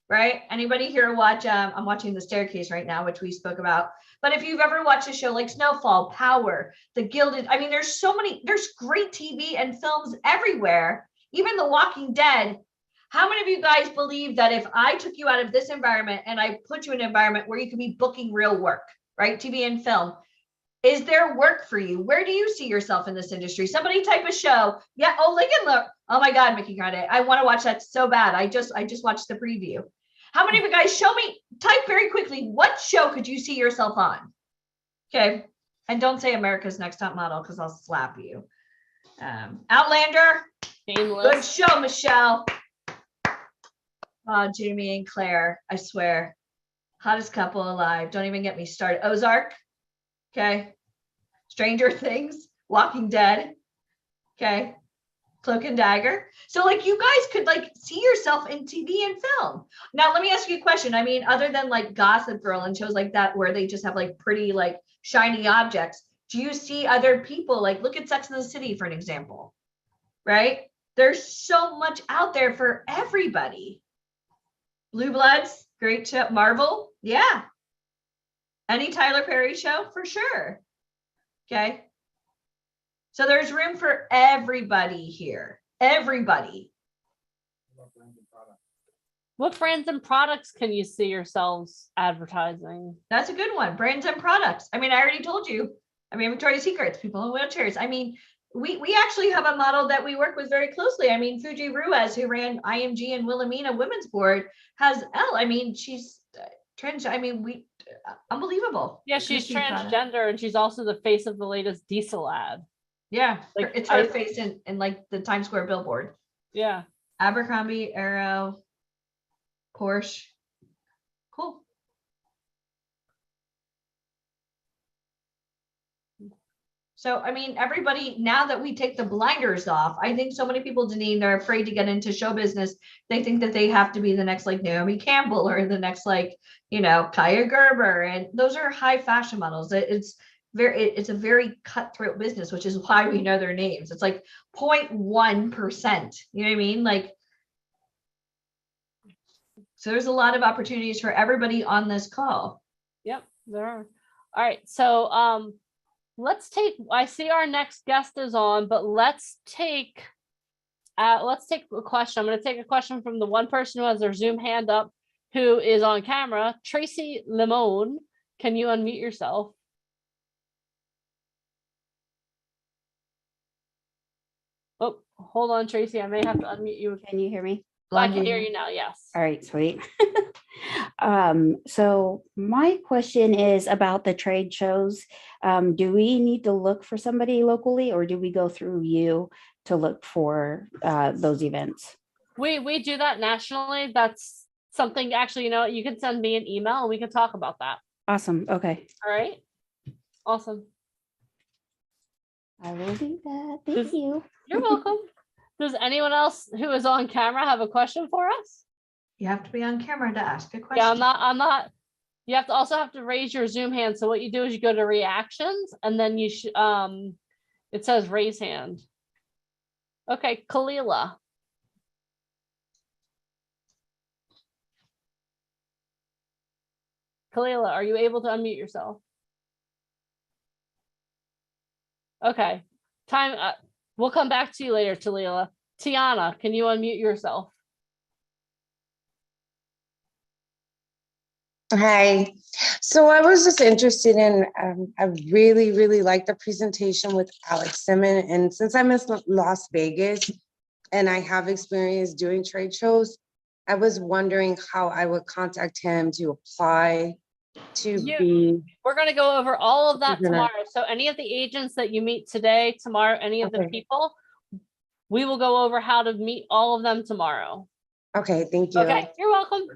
Right? Anybody here watch, I'm watching The Staircase right now, which we spoke about. But if you've ever watched a show like Snowfall, Power, The Gilded, I mean, there's great TV and films everywhere, even The Walking Dead. How many of you guys believe that if I took you out of this environment and I put you in an environment where you could be booking real work, right? TV and film, is there work for you? Where do you see yourself in this industry? Somebody type a show. Yeah. Oh, look. Oh my God, Mickey Grande. I want to watch that so bad. I just watched the preview. How many of you guys show me, type very quickly, what show could you see yourself on? Okay. And don't say America's Next Top Model because I'll slap you. Outlander. Shameless. Good show, Michelle. Jamie and Claire, I swear. Hottest couple alive. Don't even get me started. Ozark. Okay. Stranger Things. Walking Dead. Okay. Cloak and Dagger. So like you guys could like see yourself in TV and film. Now let me ask you a question. I mean, other than like Gossip Girl and shows like that where they just have like pretty like shiny objects, do you see other people like look at Sex and the City for an example, right? There's so much out there for everybody. Blue Bloods, great show. Marvel, yeah. Any Tyler Perry show for sure. Okay. So there's room for everybody here. Everybody. What brands and products can you see yourselves advertising? That's a good one. Brands and products. I mean, I already told you. I mean, Victoria's Secrets, people in wheelchairs. I mean, we actually have a model that we work with very closely. I mean, Fuji Ruiz, who ran IMG and Wilhelmina Women's Board, has L. I mean, she's trans. I mean, unbelievable. Yeah, she's transgender and she's also the face of the latest diesel ad. Yeah, like it's her face in like the Times Square billboard. Yeah. Abercrombie, Arrow, Porsche. Cool. So, I mean, everybody, now that we take the blinders off, I think so many people, Deneen, they're afraid to get into show business. They think that they have to be the next like Naomi Campbell or the next like, you know, Kaya Gerber. And those are high fashion models. It's a very cutthroat business, which is why we know their names. It's like 0.1%. You know what I mean? Like, so there's a lot of opportunities for everybody on this call. Yep, there are. All right. So I see our next guest is on, but let's take a question. I'm going to take a question from the one person who has their Zoom hand up, who is on camera. Tracy Limon, can you unmute yourself? Oh, hold on, Tracy. I may have to unmute you. Can you hear me? I can hear you now. Yes. All right, sweet. So my question is about the trade shows. Do we need to look for somebody locally, or do we go through you to look for those events? We do that nationally. That's something, actually, you know, you can send me an email and we can talk about that. Awesome. Okay. All right. Awesome. I will do that. Thank you. You're welcome. Does anyone else who is on camera have a question for us? You have to be on camera to ask a question. Yeah, I'm not. You have to raise your Zoom hand. So what you do is you go to reactions and then you it says raise hand. Okay, Kalila. Kalila, are you able to unmute yourself? Okay. We'll come back to you later, Talila. Tiana, can you unmute yourself? Hi. So I was just interested in, I really, really like the presentation with Alex Simmons. And since I'm in Las Vegas and I have experience doing trade shows, I was wondering how I would contact him to apply to be. We're going to go over all of that We're gonna- tomorrow. So any of the agents that you meet today, tomorrow, any of the Okay. people, we will go over how to meet all of them tomorrow. Okay, thank you. Okay, you're welcome.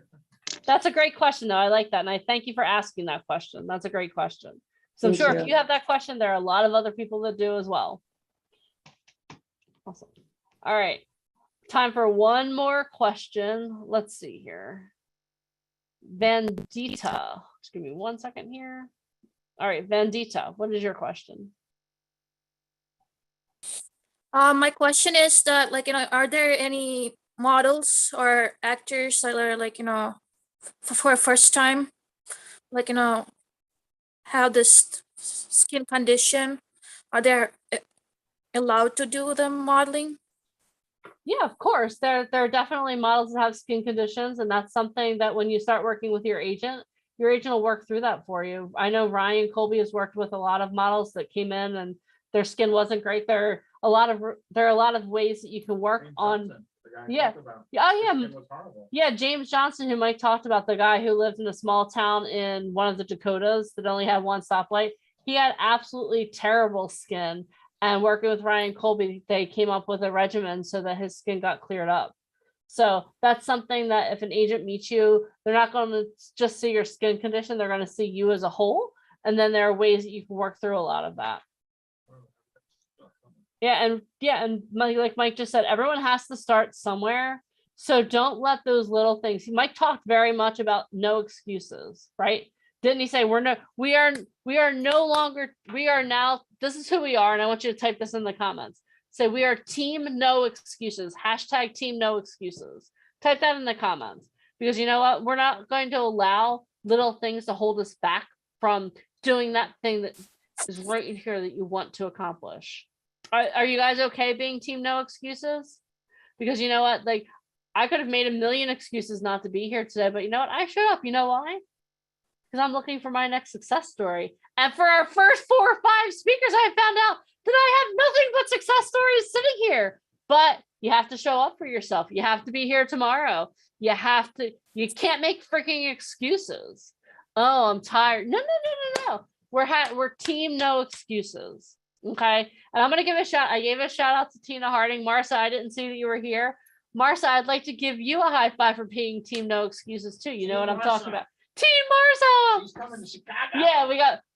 That's a great question, though. I like that. And I thank you for asking that question. That's a great question. So I'm Thank sure you. if you have that question, there are a lot of other people that do as well. Awesome. All right. Time for one more question. Let's see here. Vandita. Just give me 1 second here. All right, Vandita, what is your question? My question is that, like, are there any models or actors that are, like, for first time, like, have this skin condition? Are they allowed to do the modeling? Yeah, of course. There are definitely models that have skin conditions, and that's something that when you start working with your agent will work through that for you. I know Ryan Colby has worked with a lot of models that came in and their skin wasn't great. There are a lot of ways that you can work on. Yeah. Yeah, James Johnson, who Mike talked about, the guy who lived in a small town in one of the Dakotas that only had one stoplight. He had absolutely terrible skin. And working with Ryan Colby, they came up with a regimen so that his skin got cleared up. So that's something that if an agent meets you, they're not going to just see your skin condition, they're going to see you as a whole. And then there are ways that you can work through a lot of that. And like Mike just said, everyone has to start somewhere. So don't let those little things. Mike talked very much about no excuses, right? Didn't he say we are now, this is who we are, and I want you to type this in the comments. Say we are team no excuses, hashtag team no excuses. Type that in the comments, because you know what? We're not going to allow little things to hold us back from doing that thing that is right in here that you want to accomplish. Are you guys okay being team no excuses? Because you know what? Like, I could have made a million excuses not to be here today, but you know what? I showed up. You know why? Because I'm looking for my next success story. And for our first 4 or 5 speakers, I found out that I have nothing but success stories sitting here. But you have to show up for yourself. You have to be here tomorrow. You can't make freaking excuses. Oh, I'm tired. No. We're team no excuses. Okay. And I'm going to give a shout. I gave a shout out to Tina Harding. Marcia, I didn't see that you were here. Marcia, I'd like to give you a high five for being team no excuses too. You know what I'm talking about. Team Marcia. She's coming to Chicago. Yeah,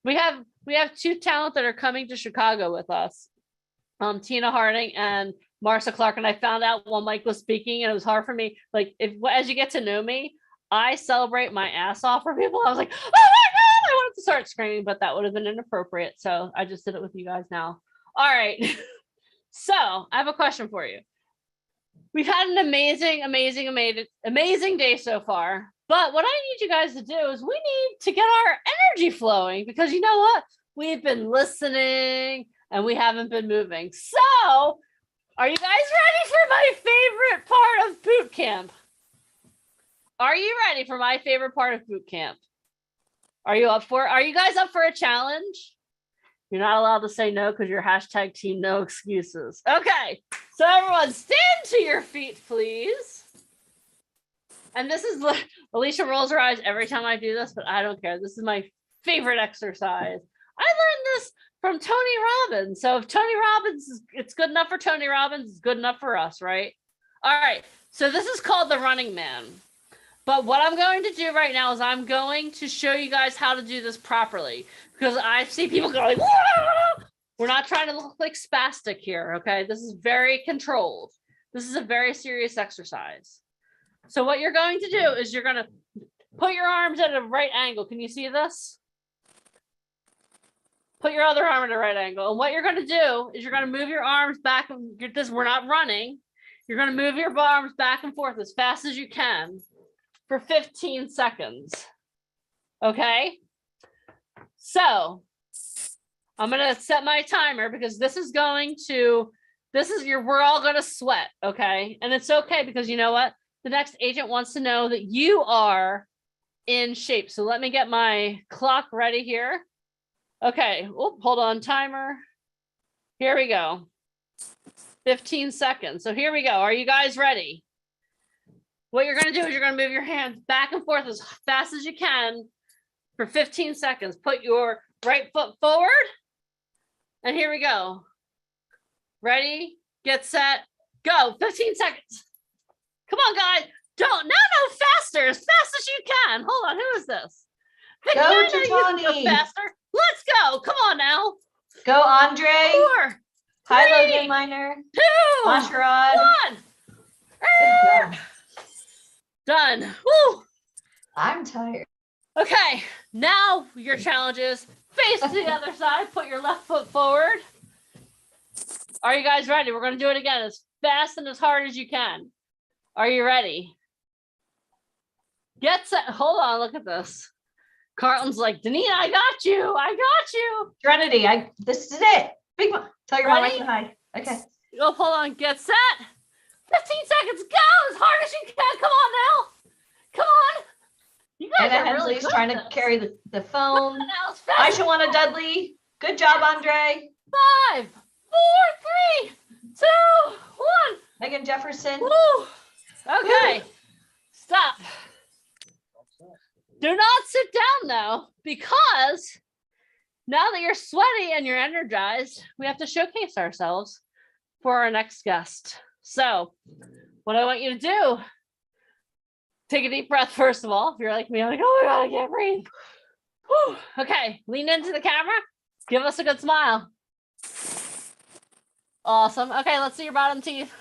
we have 2 talent that are coming to Chicago with us. Tina Harding and Marcia Clark. And I found out while Mike was speaking, and it was hard for me. Like, as you get to know me, I celebrate my ass off for people. I was like, oh my God, I wanted to start screaming, but that would have been inappropriate. So I just did it with you guys now. All right. So I have a question for you. We've had an amazing day so far. But what I need you guys to do is we need to get our energy flowing, because you know what? We've been listening and we haven't been moving. So are you guys ready for my favorite part of boot camp? Are you ready for my favorite part of boot camp? Are you guys up for a challenge? You're not allowed to say no because you're hashtag team no excuses. Okay, so everyone stand to your feet, please. And this is, Alicia rolls her eyes every time I do this, but I don't care. This is my favorite exercise. I learned this from Tony Robbins. So if Tony Robbins, it's good enough for Tony Robbins, it's good enough for us, right? All right, so this is called the running man. But what I'm going to do right now is I'm going to show you guys how to do this properly, because I see people going, whoa! We're not trying to look like spastic here, okay? This is very controlled. This is a very serious exercise. So what you're going to do is you're going to put your arms at a right angle. Can you see this? Put your other arm at a right angle. And what you're going to do is you're going to move your arms back. And get this, we're not running. You're going to move your arms back and forth as fast as you can for 15 seconds. Okay? So I'm going to set my timer, because this is going to we're all gonna sweat, okay? And it's okay because you know what? The next agent wants to know that you are in shape. So let me get my clock ready here. Okay, oh, hold on, timer. Here we go. 15 seconds. So here we go. Are you guys ready? What you're gonna do is you're gonna move your hands back and forth as fast as you can for 15 seconds. Put your right foot forward. And here we go. Ready, get set, go. 15 seconds. Come on, guys. No, faster, as fast as you can. Hold on, who is this? Go, Tawny. Go faster. Let's go. Come on now. Go, Andre. 4, Hi, 3, Logan Miner. 2, Asherad. 1. Done. Woo. I'm tired. Okay, now your challenge is face to the other side. Put your left foot forward. Are you guys ready? We're going to do it again as fast and as hard as you can. Are you ready? Get set. Hold on, look at this. Carlton's like, Danita, I got you. I got you. Trinity, this is it. Big one. Tell your mom I Ready? said hi. Okay. Oh, hold on. Get set. 15 seconds. Go as hard as you can. Come on now. Come on. You guys Anna are really Hensley's good trying at to this. carry the phone. Now, as Hi, fast as Shawana Dudley. Good job, Andre. 5, 4, 3, 2, 1. Megan Jefferson. Woo. Okay. Stop. Do not sit down though, because now that you're sweaty and you're energized, we have to showcase ourselves for our next guest. So what I want you to do, take a deep breath first of all. If you're like me, I'm like, oh my God, I can't breathe. Whew. Okay, lean into the camera. Give us a good smile. Awesome. Okay, let's see your bottom teeth.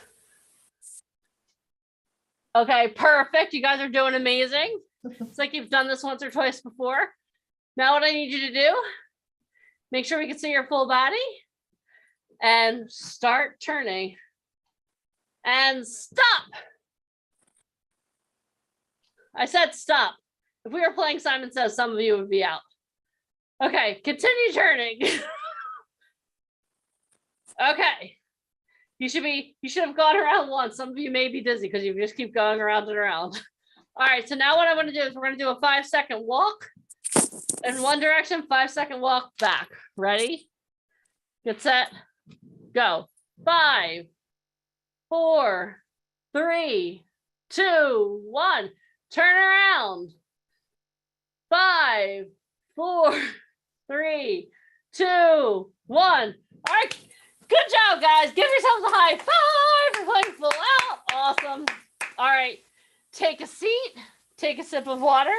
Okay, perfect. You guys are doing amazing. It's like you've done this once or twice before. Now what I need you to do, make sure we can see your full body and start turning. And stop. I said stop. If we were playing Simon Says, some of you would be out. Okay, continue turning. Okay. You should have gone around once. Some of you may be dizzy because you just keep going around and around. All right, so now what I want to do is we're going to do a 5-second walk in one direction, 5-second walk back. Ready? Get set, go. 5, 4, 3, 2, 1. Turn around. 5, 4, 3, 2, 1. All right. Good job, guys. Give yourselves a high five for playing full out. Awesome. All right. Take a seat. Take a sip of water.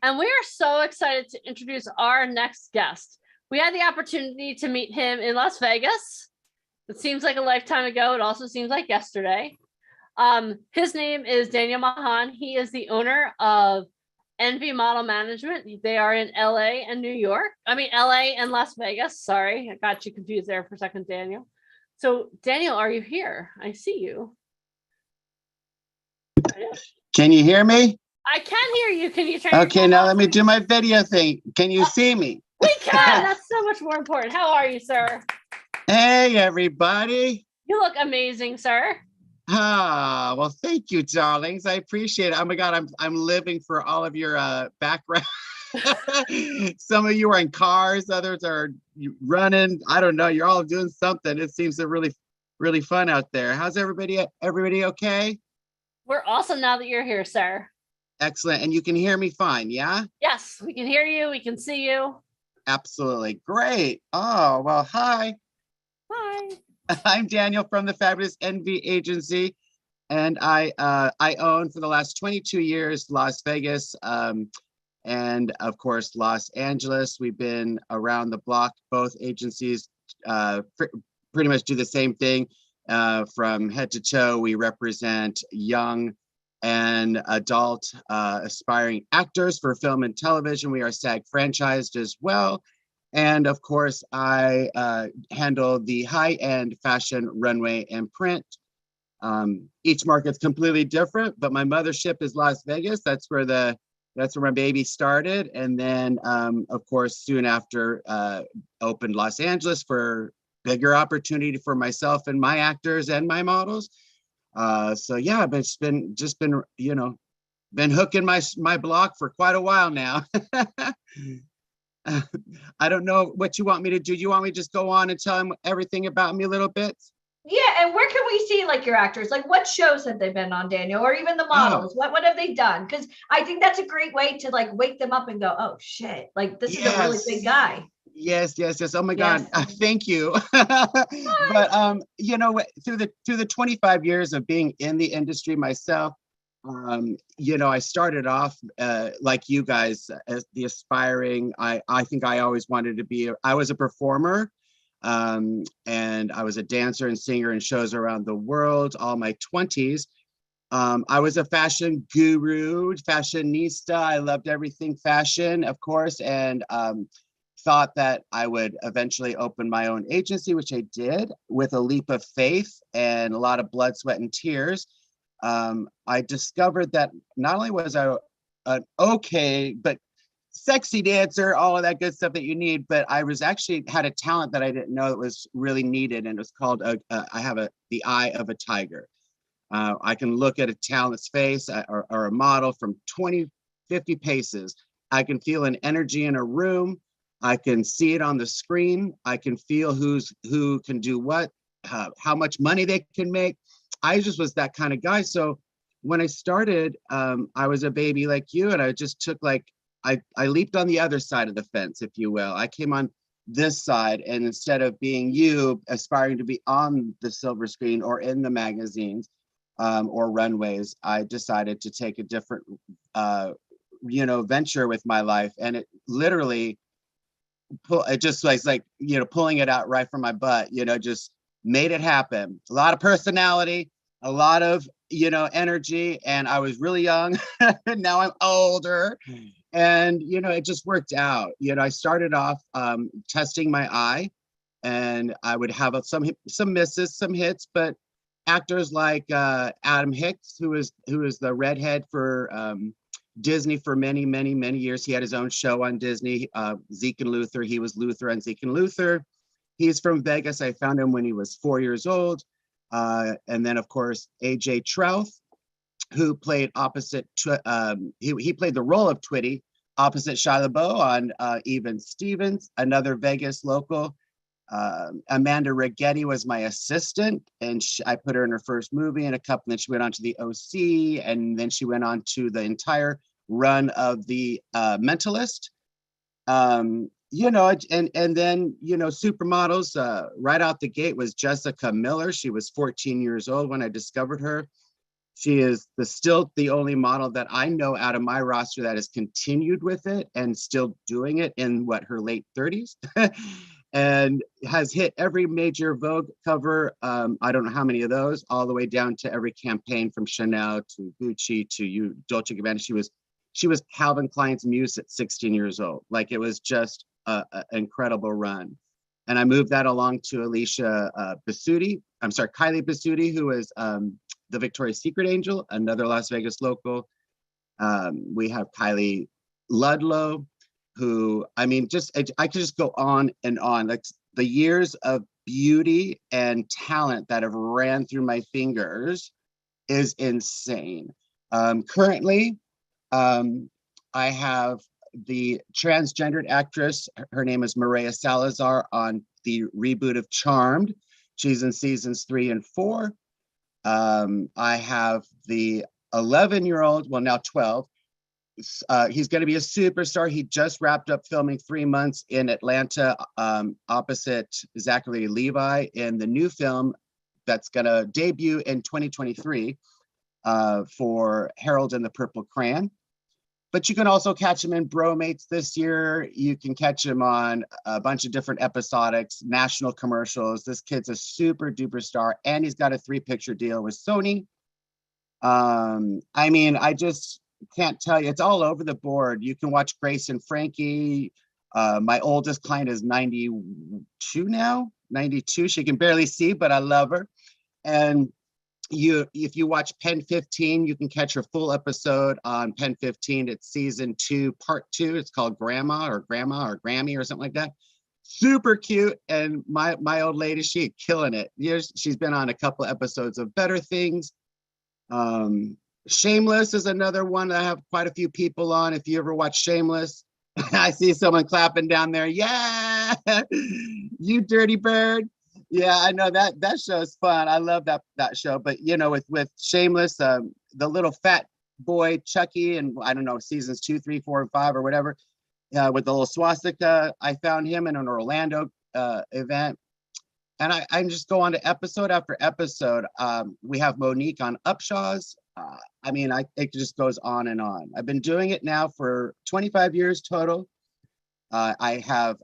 And we are so excited to introduce our next guest. We had the opportunity to meet him in Las Vegas. It seems like a lifetime ago. It also seems like yesterday. His name is Daniel Mahan. He is the owner of Envy Model Management. They are in LA and New York. I mean, LA and Las Vegas. Sorry, I got you confused there for a second, Daniel. So, Daniel, are you here? I see you. Can you hear me? I can hear you. Can you turn? Okay, now let me do my video thing. Can you see me? We can. That's so much more important. How are you, sir? Hey, everybody. You look amazing, sir. Ah, well, thank you, darlings. I appreciate it. Oh my God, I'm living for all of your background. Some of you are in cars, others are running. I don't know. You're all doing something. It seems to really fun out there. How's everybody? Everybody okay? We're awesome now that you're here, sir. Excellent. And you can hear me fine, yeah? Yes, we can hear you. We can see you. Absolutely. Great. Oh, well, hi. Hi. I'm Daniel from the fabulous Envy Agency, and I own for the last 22 years Las Vegas and of course Los Angeles. We've been around the block. Both agencies pretty much do the same thing from head to toe. We represent young and adult aspiring actors for film and television. We are SAG franchised as well. And of course, I handle the high-end fashion, runway, and print. Each market's completely different, but my mothership is Las Vegas. That's where my baby started. And then, of course, soon after, opened Los Angeles for bigger opportunity for myself and my actors and my models. So yeah, but it's been been hooking my block for quite a while now. I don't know what you want me to do. You want me to just go on and tell them everything about me a little bit? Yeah, and where can we see like your actors? Like what shows have they been on, Daniel, or even the models? What have they done? Because I think that's a great way to like wake them up and go, oh shit, like this is a really big guy. Yes. Oh my God. Thank you. But through the 25 years of being in the industry myself, I started off like you guys as the aspiring. I think I always wanted to be. I was a performer, and I was a dancer and singer in shows around the world. All my 20s. I was a fashion guru, fashionista. I loved everything fashion, of course, and thought that I would eventually open my own agency, which I did with a leap of faith and a lot of blood, sweat, and tears. I discovered that not only was I an okay, but sexy dancer, all of that good stuff that you need, but I was actually had a talent that I didn't know that was really needed. And it was called, I have the eye of a tiger. I can look at a talent's face or a model from 20, 50 paces. I can feel an energy in a room. I can see it on the screen. I can feel who can do what, how much money they can make. I just was that kind of guy. So when I started, I was a baby like you, and I just took I leaped on the other side of the fence, if you will. I came on this side, and instead of being you, aspiring to be on the silver screen or in the magazines or runways, I decided to take a different, venture with my life, and it literally. It just was like pulling it out right from my butt, just made it happen. A lot of personality, a lot of energy, and I was really young. Now I'm older, and it just worked out. I started off testing my eye, and I would have some misses, some hits, but actors like Adam Hicks, who is the redhead for Disney for many, many, many years. He had his own show on Disney, Zeke and Luther. He was Luther on Zeke and Luther. He's from Vegas. I found him when he was 4 years old. And then, of course, AJ Trouth, who played opposite, he played the role of Twitty opposite Shia LaBeouf on Even Stevens, another Vegas local. Amanda Rigetti was my assistant, and I put her in her first movie and a couple. Then she went on to the OC, and then she went on to the entire run of the Mentalist. And then supermodels. Right out the gate was Jessica Miller. She was 14 years old when I discovered her. She is still the only model that I know out of my roster that has continued with it and still doing it in her late 30s. And has hit every major Vogue cover. I don't know how many of those, all the way down to every campaign from Chanel to Gucci to Dolce & Gabbana. She was Calvin Klein's muse at 16 years old. Like, it was just an incredible run. And I moved that along to Kylie Bisutti, who is the Victoria's Secret angel, another Las Vegas local. We have Kylie Ludlow, who, I could just go on and on. Like, the years of beauty and talent that have ran through my fingers is insane. Currently, I have the transgendered actress. Her name is Maria Salazar on the reboot of Charmed. She's in seasons 3 and 4. I have the 11-year-old, well, now 12. He's going to be a superstar. He just wrapped up filming 3 months in Atlanta opposite Zachary Levi in the new film that's going to debut in 2023 for Harold and the Purple Crayon. But you can also catch him in Bromates this year. You can catch him on a bunch of different episodics, national commercials. This kid's a super duper star, and he's got a 3-picture deal with Sony. I just can't tell you. It's all over the board. You can watch Grace and Frankie. My oldest client is 92 now, 92. She can barely see, but I love her. And if you watch Pen 15, you can catch her full episode on Pen 15. It's season 2, part 2. It's called Grandma or Grammy or something like that. super cute. And my old lady, she killing it. She's been on a couple episodes of Better Things. Shameless is another one that I have quite a few people on. If you ever watch Shameless, I see someone clapping down there. Yeah, you dirty bird. Yeah, I know that show is fun. I love that show. But you know, with Shameless, the little fat boy Chucky, and I don't know, seasons 2, 3, 4, and 5 or whatever, with the little swastika. I found him in an Orlando event. And I just go on to episode after episode. We have Monique on Upshaws. I mean, it just goes on and on. I've been doing it now for 25 years total. I have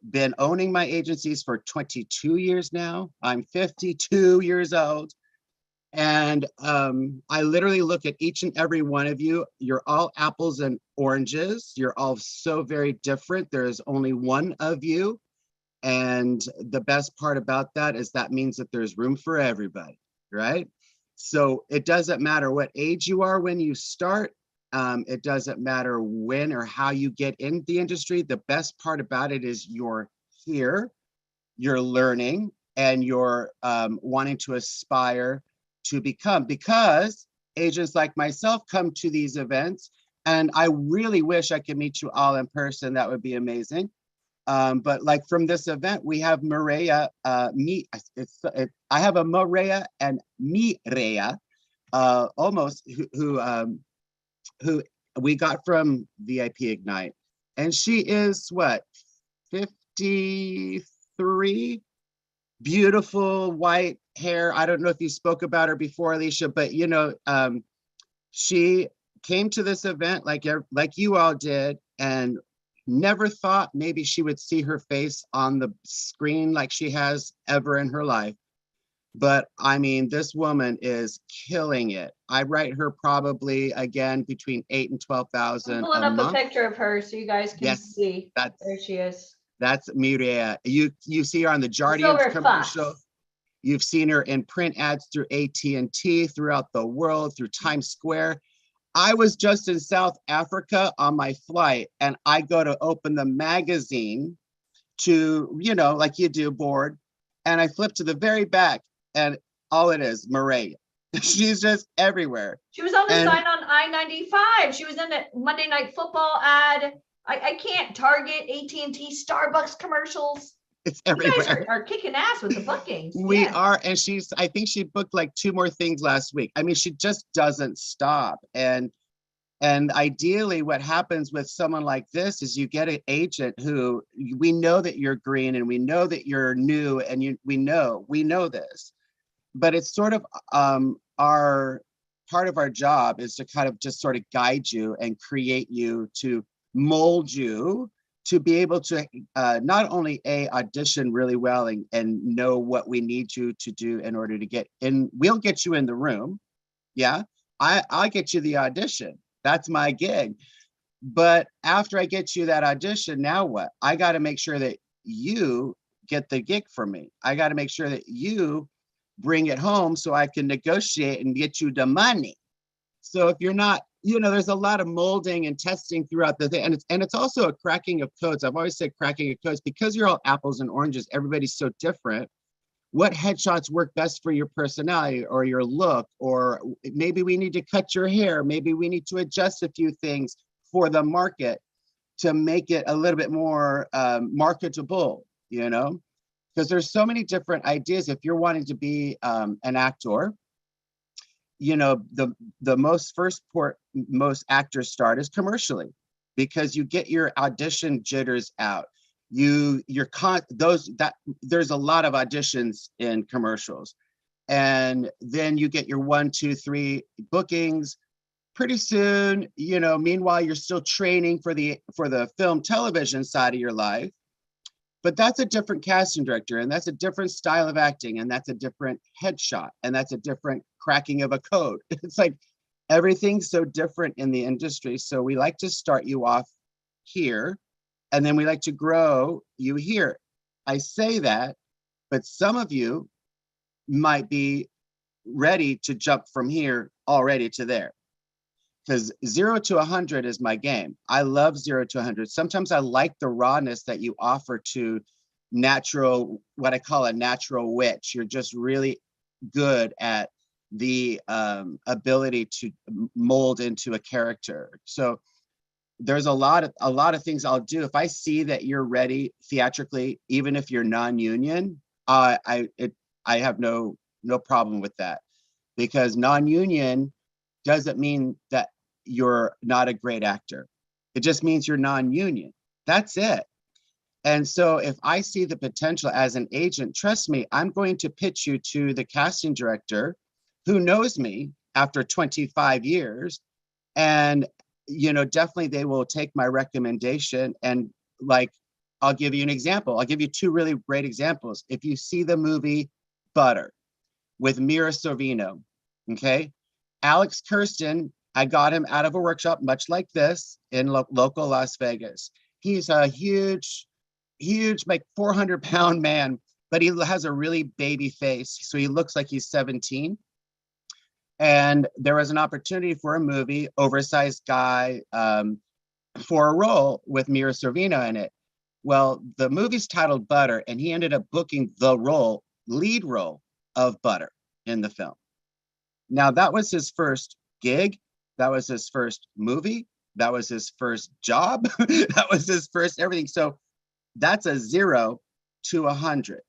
been owning my agencies for 22 years now. I'm 52 years old. And I literally look at each and every one of you. You're all apples and oranges. You're all so very different. There's only one of you. And the best part about that is that means that there's room for everybody, right? So it doesn't matter what age you are when you start. It doesn't matter when or how you get in the industry. The best part about it is you're here, you're learning, and you're wanting to aspire to become, because agents like myself come to these events, and I really wish I could meet you all in person. That would be amazing. But like from this event, we have Maria, I have a Maria and Mireya, almost who we got from VIP Ignite, and she is what, 53, beautiful white hair. I don't know if you spoke about her before, Alicia, but you know, she came to this event like you all did, and never thought maybe she would see her face on the screen like she has ever in her life. But I mean, this woman is killing it. I write her probably again between 8,000 and 12,000 Pulling a up month. a picture of her so you guys can see. There she is. That's Mireya. You see her on the Jardians commercial. You've seen her in print ads through AT&T, throughout the world, through Times Square. I was just in South Africa on my flight, and I go to open the magazine to, you know, like you do, board, and I flip to the very back, and all it is, Mireya. She's just everywhere. She was on the sign on I-95. She was in the Monday Night Football ad. I can't, Target, AT&T, Starbucks commercials. It's everywhere. You guys are kicking ass with the bookings. We are, and I think she booked like 2 more things last week. I mean, she just doesn't stop. And ideally what happens with someone like this is you get an agent who, we know that you're green and we know that you're new, and we know this, but it's sort of our part of our job is to kind of just sort of guide you and create you, to mold you to be able to not only audition really well and know what we need you to do in order to get in. We'll get you in the room. Yeah, I'll get you the audition. That's my gig. But after I get you that audition, now what? I got to make sure that you get the gig from me. I got to make sure that you bring it home so I can negotiate and get you the money. So if you're not, you know, there's a lot of molding and testing throughout the thing. And it's also a cracking of codes. I've always said cracking of codes, because you're all apples and oranges. Everybody's so different. What headshots work best for your personality or your look? Or maybe we need to cut your hair. Maybe we need to adjust a few things for the market to make it a little bit more marketable, you know? Because there's so many different ideas. If you're wanting to be an actor, you know, the most actors start is commercially, because you get your audition jitters out. There's a lot of auditions in commercials, and then you get your 1, 2, 3 bookings pretty soon. You know, meanwhile you're still training for the film television side of your life. But that's a different casting director, and that's a different style of acting, and that's a different headshot, and that's a different cracking of a code. It's like everything's so different in the industry. So we like to start you off here, and then we like to grow you here. I say that, but some of you might be ready to jump from here already to there. because 0 to 100 is my game. I love 0 to 100. Sometimes I like the rawness that you offer to natural, what I call a natural witch. You're just really good at the ability to mold into a character. So there's a lot of things I'll do. If I see that you're ready theatrically, even if you're non-union, I have no problem with that, because non-union doesn't mean that you're not a great actor. It just means you're non-union. That's it. And so if I see the potential as an agent, trust me, I'm going to pitch you to the casting director who knows me after 25 years. And, definitely they will take my recommendation. And like, I'll give you an example. I'll give you two really great examples. If you see the movie Butter with Mira Sorvino, okay? Alex Kirsten, I got him out of a workshop much like this in local Las Vegas. He's a huge, like 400-pound man, but he has a really baby face. So he looks like he's 17. And there was an opportunity for a movie, oversized guy, for a role with Mira Sorvino in it. Well, the movie's titled Butter, and he ended up booking the lead role of Butter in the film. Now, that was his first gig. That was his first movie. That was his first job. That was his first everything. So that's a 0 to 100.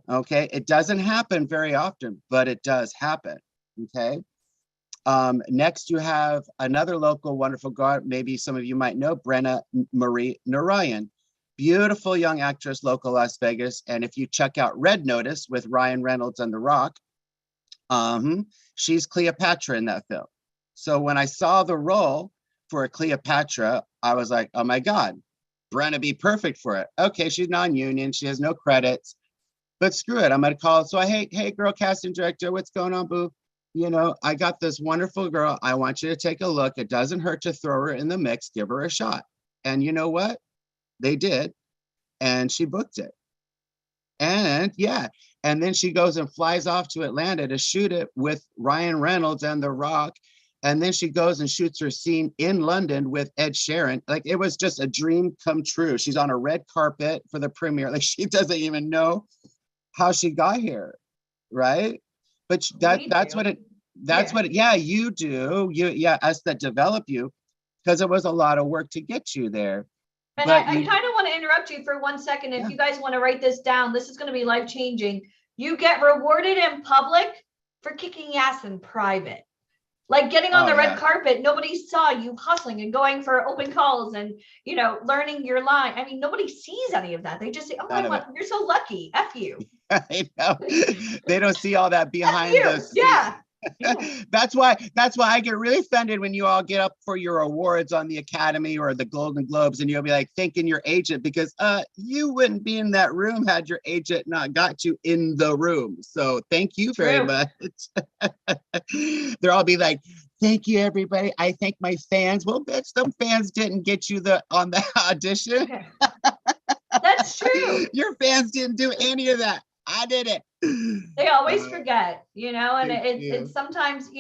Okay. It doesn't happen very often, but it does happen. Okay. Next, you have another local wonderful girl. Maybe some of you might know Brenna Marie Narayan. Beautiful young actress, local Las Vegas. And if you check out Red Notice with Ryan Reynolds and The Rock, she's Cleopatra in that film. So when I saw the role for Cleopatra, I was like, oh my God, Brenna be perfect for it. Okay, she's non-union, she has no credits, but screw it, I'm gonna call. So hey girl casting director, what's going on, boo? I got this wonderful girl. I want you to take a look. It doesn't hurt to throw her in the mix, give her a shot. And you know what? They did, and she booked it. And yeah, and then she goes and flies off to Atlanta to shoot it with Ryan Reynolds and The Rock. And then she goes and shoots her scene in London with Ed Sheeran. Like, it was just a dream come true. She's on a red carpet for the premiere. Like, she doesn't even know how she got here, right? But that's what you do. Us that develop you, because it was a lot of work to get you there. And I kind of want to interrupt you for 1 second. If you guys want to write this down, this is going to be life-changing. You get rewarded in public for kicking ass in private. Like getting on the red carpet, nobody saw you hustling and going for open calls and, learning your line. I mean, nobody sees any of that. They just say, oh my God, you're so lucky. F you. I know. They don't see all that behind the scenes. Yeah. That's why I get really offended when you all get up for your awards on the Academy or the Golden Globes and you'll be like thanking your agent, because you wouldn't be in that room had your agent not got you in the room. So thank you very much. They'll all be like, thank you, everybody. I thank my fans. Well, bitch, some fans didn't get you on the audition. Okay. That's true. Your fans didn't do any of that. I did it. They always forget, and it's sometimes,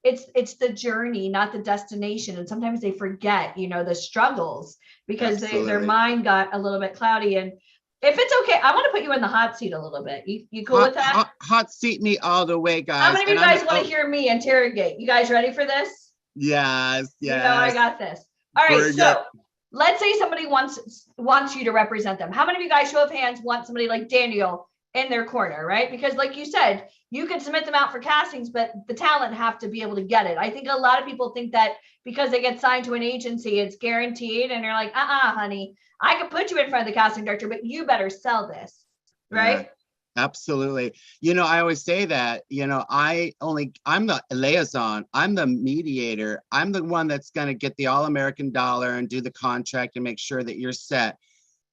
it's the journey, not the destination. And sometimes they forget, the struggles because their mind got a little bit cloudy. And if it's okay, I want to put you in the hot seat a little bit. You cool with that? Hot seat me all the way, guys. How many of you guys want to hear me interrogate? You guys ready for this? Yes. I got this. All right. So let's say somebody wants you to represent them. How many of you guys, show of hands, want somebody like Daniel in their corner, right? Because like you said, you can submit them out for castings, but the talent have to be able to get it. I think a lot of people think that because they get signed to an agency, it's guaranteed. And they're like, honey, I can put you in front of the casting director, but you better sell this, right? Yeah. Absolutely. I always say that, I'm the liaison, I'm the mediator. I'm the one that's going to get the All-American dollar and do the contract and make sure that you're set.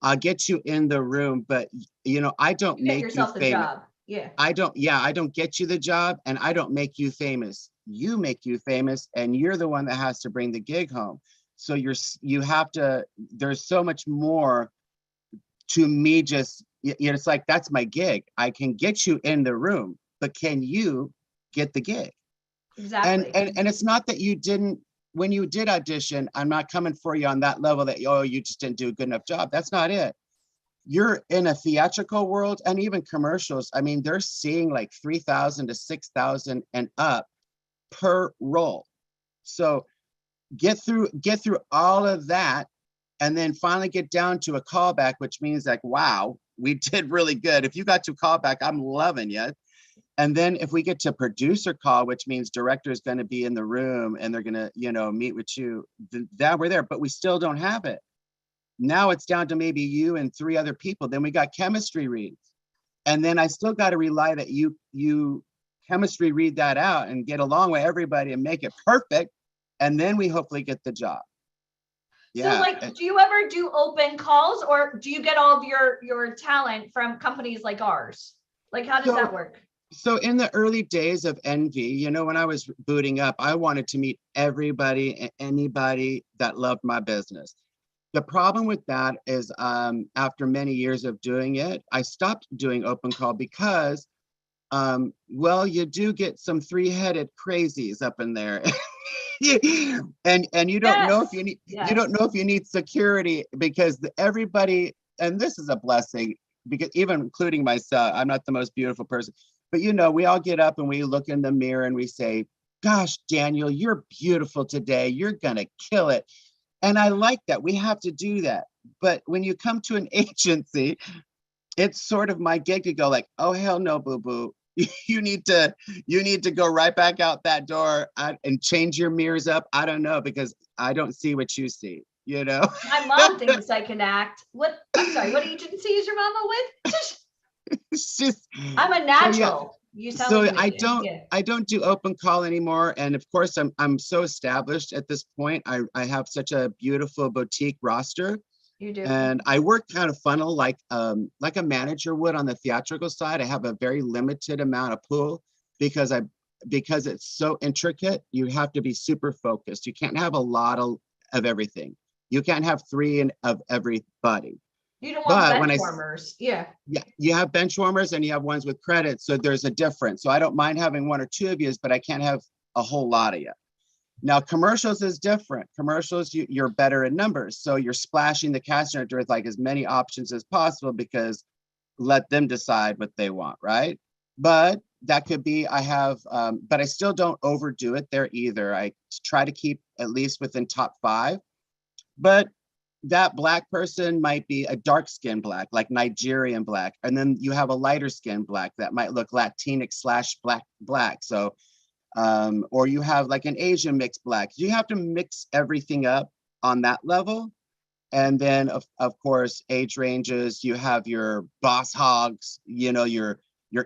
I'll get you in the room, but I don't make you famous. The job. Yeah. I don't get you the job and I don't make you famous. You make you famous and you're the one that has to bring the gig home. So there's so much more to me. Just, it's like, that's my gig. I can get you in the room, but can you get the gig? Exactly. And it's not that you didn't, when you did audition, I'm not coming for you on that level that, oh, you just didn't do a good enough job. That's not it. You're in a theatrical world and even commercials. I mean, they're seeing like 3,000 to 6,000 and up per role. So get through all of that and then finally get down to a callback, which means like, wow, we did really good. If you got to callback, I'm loving you. And then if we get to producer call, which means director is going to be in the room and they're going to, you know, meet with you, that we're there, but we still don't have it. Now it's down to maybe you and 3 other people. Then we got chemistry reads. And then I still got to rely that you chemistry read that out and get along with everybody and make it perfect. And then we hopefully get the job. So like, do you ever do open calls or do you get all of your talent from companies like ours? Like, how does that work? So in the early days of Envy, you know, when I was booting up, I wanted to meet everybody and anybody that loved my business. The problem with that is after many years of doing it, I stopped doing open call because, well, you do get some 3-headed crazies up in there. and you don't know if you need you don't know if you need security because everybody, and this is a blessing because even including myself, I'm not the most beautiful person, but you know, we all get up and we look in the mirror and we say, gosh, Daniel, you're beautiful today. You're gonna kill it. And I like that. We have to do that. But when you come to an agency, it's sort of my gig to go like, oh, hell no, boo-boo. You need to go right back out that door and change your mirrors up. I don't know, because I don't see what you see, you know? My mom thinks I can act. I'm sorry, what agency is your mama with? It's just, I'm a natural. So, you sound so like I don't do open call anymore. And of course, I'm so established at this point. I have such a beautiful boutique roster. You do. And I work kind of funnel like a manager would on the theatrical side. I have a very limited amount of pool because it's so intricate. You have to be super focused. You can't have a lot of everything. You can't have 3 of everybody. You don't want bench warmers. Yeah, you have bench warmers and you have ones with credit. So there's a difference. So I don't mind having 1 or 2 of you, but I can't have a whole lot of you. Now, commercials is different. Commercials, you're better in numbers. So you're splashing the casting director with like as many options as possible because let them decide what they want, right? But that could be, but I still don't overdo it there either. I try to keep at least within top 5. But that Black person might be a dark skin Black, like Nigerian Black. And then you have a lighter skin Black that might look Latinx / Black. So, or you have like an Asian mixed Black. You have to mix everything up on that level. And then of course, age ranges, you have your boss hogs, you know, your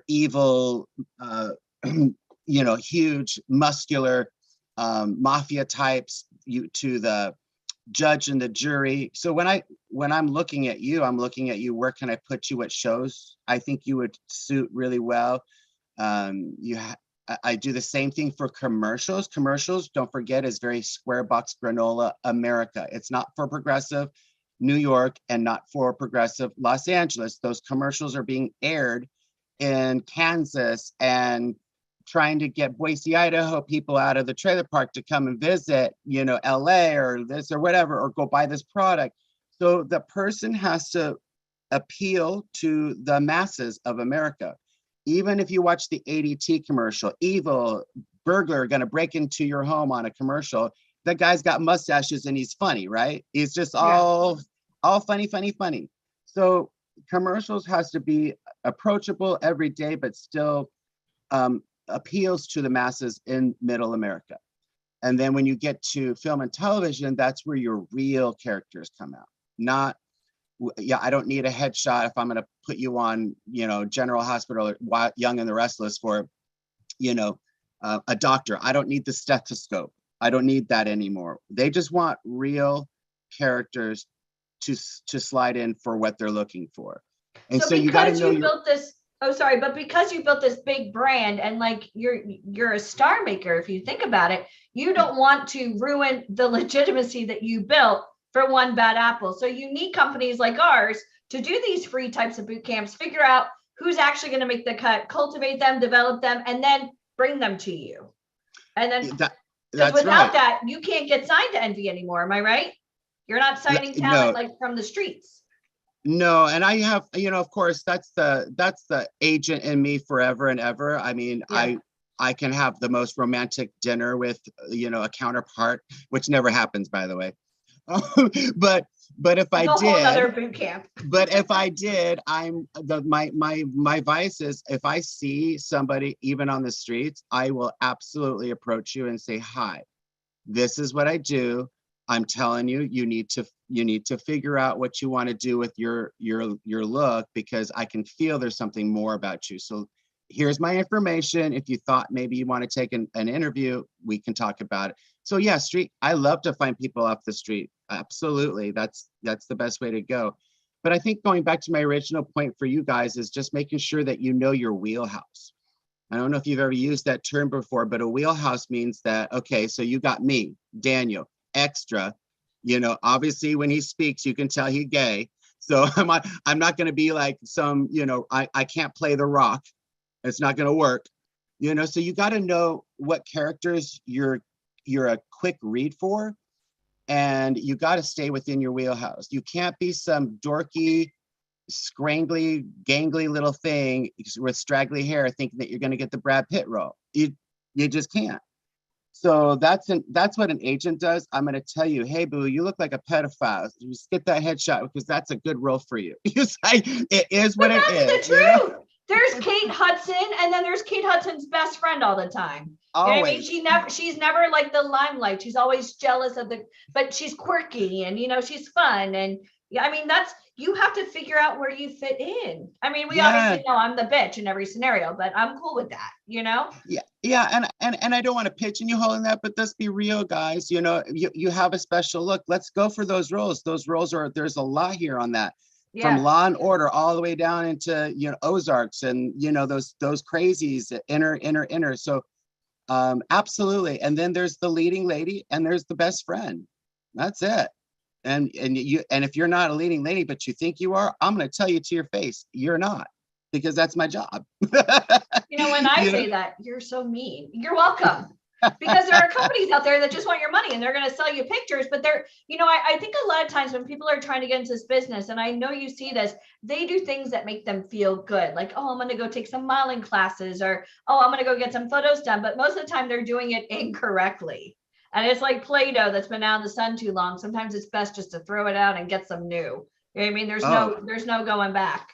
evil, you know, huge, muscular mafia types, to the judge and the jury. So when I'm looking at you, where can I put you? What shows I think you would suit really well. I do the same thing for commercials. Commercials, don't forget, is very square box granola America. It's not for progressive New York and not for progressive Los Angeles. Those commercials are being aired in Kansas and trying to get Boise, Idaho people out of the trailer park to come and visit, you know, LA or this or whatever, or go buy this product. So the person has to appeal to the masses of America. Even if you watch the ADT commercial, evil burglar gonna break into your home on a commercial, that guy's got mustaches and he's funny, right? He's just all funny. So commercials has to be approachable every day, but still appeals to the masses in middle America. And then when you get to film and television, that's where your real characters come out. Not, I don't need a headshot if I'm going to put you on, you know, General Hospital or Young and the Restless for, you know, a doctor. I don't need the stethoscope. I don't need that anymore. They just want real characters to slide in for what they're looking for. And so you got to know built this. Oh, sorry, but because you built this big brand and like you're a star maker, if you think about it, you don't want to ruin the legitimacy that you built for one bad apple. So you need companies like ours to do these free types of boot camps, figure out who's actually going to make the cut, cultivate them, develop them, and then bring them to you. And then That, because that's without right. that, you can't get signed to Envy anymore. Am I right? You're not signing talent No, like from the streets. no, and I have, of course, that's the agent in me forever and ever. I mean, Yeah. I can have the most romantic dinner with, a counterpart, which never happens, by the way. But if I Like a whole nother did, boot camp. but if I did, my vice is if I see somebody even on the streets, I will absolutely approach you and say, hi, this is what I do. I'm telling you, you need to figure out what you want to do with your look, because I can feel there's something more about you. So here's my information. If you thought maybe you want to take an interview, we can talk about it. So yeah, I love to find people off the street. Absolutely. That's the best way to go. But I think going back to my original point for you guys is just making sure that you know your wheelhouse. I don't know if you've ever used that term before, but a wheelhouse means that, okay, so you got me, Daniel, extra, obviously when he speaks, you can tell he's gay. So I'm not going to be like some, I can't play the rock. It's not going to work. So you got to know what characters you're a quick read for, and you got to stay within your wheelhouse. You can't be some dorky, scrangly, gangly little thing with straggly hair thinking that you're going to get the Brad Pitt role. You just can't. So that's what an agent does. I'm going to tell you, hey, boo, you look like a pedophile. Just get that headshot because that's a good role for you. It is what it is. The truth. There's Kate Hudson, and then there's Kate Hudson's best friend all the time. Always. You know what I mean? She's never like the limelight. She's always jealous of but she's quirky and she's fun. And yeah, I mean, you have to figure out where you fit in. I mean, we obviously know I'm the bitch in every scenario, but I'm cool with that, Yeah, and I don't want to pigeon you hole in that, but let's be real, guys. You have a special look. Let's go for those roles. Those roles there's a lot here on that. Yeah. From Law and Order all the way down into Ozarks and those crazies, inner. So absolutely. And then there's the leading lady and there's the best friend. That's it. And if you're not a leading lady but you think you are, I'm going to tell you to your face, you're not, because that's my job. When I say that, you're so mean. You're welcome. Because there are companies out there that just want your money and they're going to sell you pictures, but I think a lot of times when people are trying to get into this business, and I know you see this, they do things that make them feel good. Like, oh, I'm going to go take some modeling classes, or, oh, I'm going to go get some photos done. But most of the time they're doing it incorrectly. And it's like Play-Doh that's been out in the sun too long. Sometimes it's best just to throw it out and get some new. You know what I mean? There's no going back.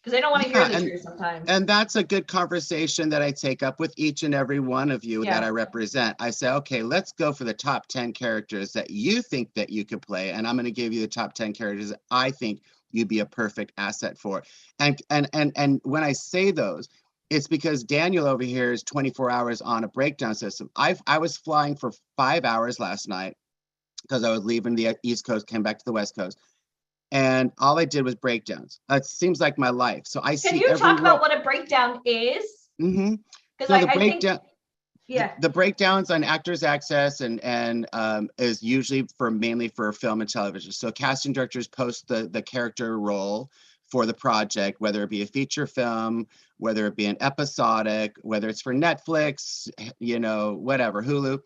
Because they don't want to hear the truth sometimes. And that's a good conversation that I take up with each and every one of you that I represent. I say, okay, let's go for the top 10 characters that you think that you could play. And I'm going to give you the top 10 characters that I think you'd be a perfect asset for. And when I say those, it's because Daniel over here is 24 hours on a breakdown system. I was flying for 5 hours last night because I was leaving the East Coast, came back to the West Coast. And all I did was breakdowns. It seems like my life. So I see. Can you talk about what a breakdown is? Mm-hmm. So the breakdown. The breakdowns on Actors Access and is usually mainly for film and television. So casting directors post the character role for the project, whether it be a feature film, whether it be an episodic, whether it's for Netflix, whatever, Hulu,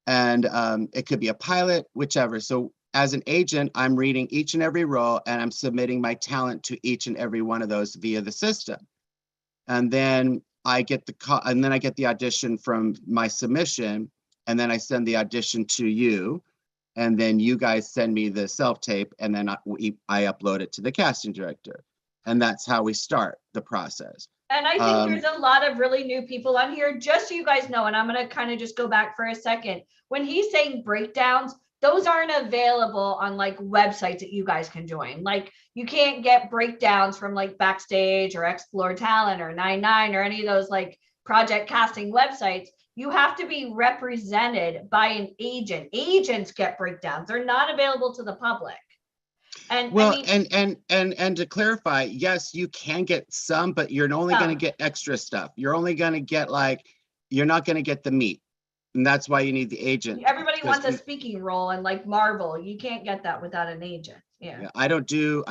and it could be a pilot, whichever. So as an agent, I'm reading each and every role and I'm submitting my talent to each and every one of those via the system. And then I get the audition from my submission, and then I send the audition to you, and then you guys send me the self-tape, and then I upload it to the casting director. And that's how we start the process. And I think there's a lot of really new people on here, just so you guys know, and I'm going to kind of just go back for a second. When he's saying breakdowns, those aren't available on like websites that you guys can join. Like you can't get breakdowns from like Backstage or Explore Talent or 99 or any of those like project casting websites. You have to be represented by an agent. Agents get breakdowns. They're not available to the public. And well, and to clarify, yes, you can get some, but you're only going to get extra stuff. You're only going to get you're not going to get the meat. And that's why you need the agent. Everybody Because wants a speaking role, and like Marvel, you can't get that without an agent. Yeah. yeah, I don't do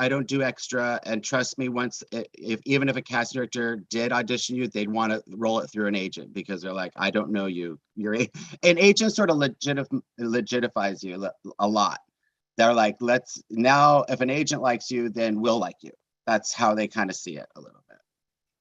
extra, and trust me, once if even if a casting director did audition you, they'd want to roll it through an agent because they're like, I don't know you. An agent sort of legitifies you a lot. They're like, let's now, if an agent likes you, then we'll like you. That's how they kind of see it a little bit.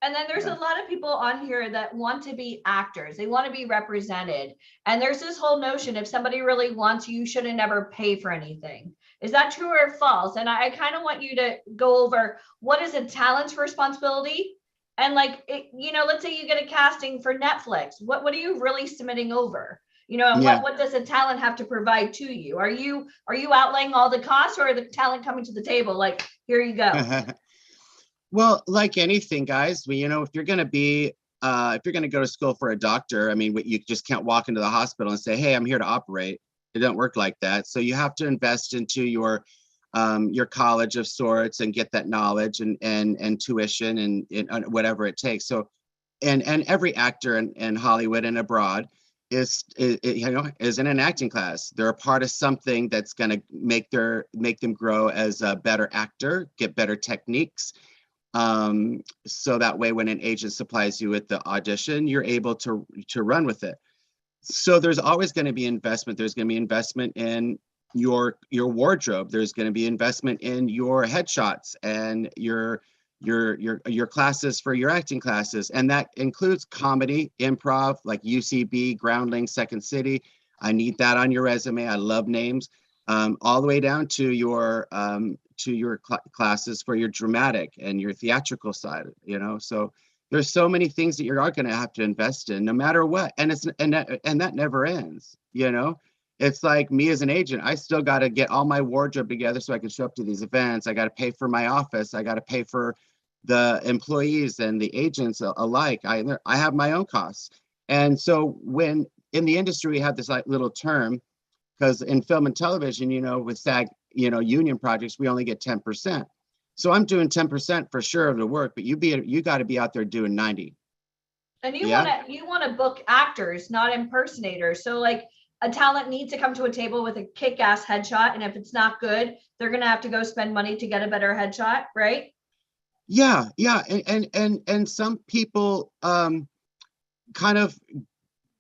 And then there's a lot of people on here that want to be actors. They want to be represented. And there's this whole notion, if somebody really wants you, you shouldn't never pay for anything. Is that true or false? And I kind of want you to go over what is a talent's responsibility? And like, let's say you get a casting for Netflix. What are you really submitting over? And what does a talent have to provide to you? Are you outlaying all the costs, or are the talent coming to the table? Like, here you go. Well, like anything, guys, if you're going to go to school for a doctor, I mean, you just can't walk into the hospital and say, hey, I'm here to operate. It doesn't work like that. So you have to invest into your college of sorts and get that knowledge and tuition and whatever it takes. So, and every actor in Hollywood and abroad is in an acting class. They're a part of something that's going to make them grow as a better actor, get better techniques. So that way, when an agent supplies you with the audition, you're able to run with it. So there's always going to be investment. There's going to be investment in your wardrobe. There's going to be investment in your headshots and your classes for your acting classes. And that includes comedy, improv, like UCB, Groundling, Second City. I need that on your resume. I love names. All the way down to your classes for your dramatic and your theatrical side, so there's so many things that you are going to have to invest in no matter what. And that never ends. It's like me as an agent, I still got to get all my wardrobe together so I can show up to these events. I got to pay for my office. I got to pay for the employees and the agents alike. I have my own costs. And so when in the industry, we have this like little term, because in film and television, with SAG, union projects, we only get 10%. So I'm doing 10% for sure of the work, but you got to be out there doing 90. And you want to book actors, not impersonators. So like a talent needs to come to a table with a kick-ass headshot, and if it's not good, they're going to have to go spend money to get a better headshot, right? Yeah. And some people kind of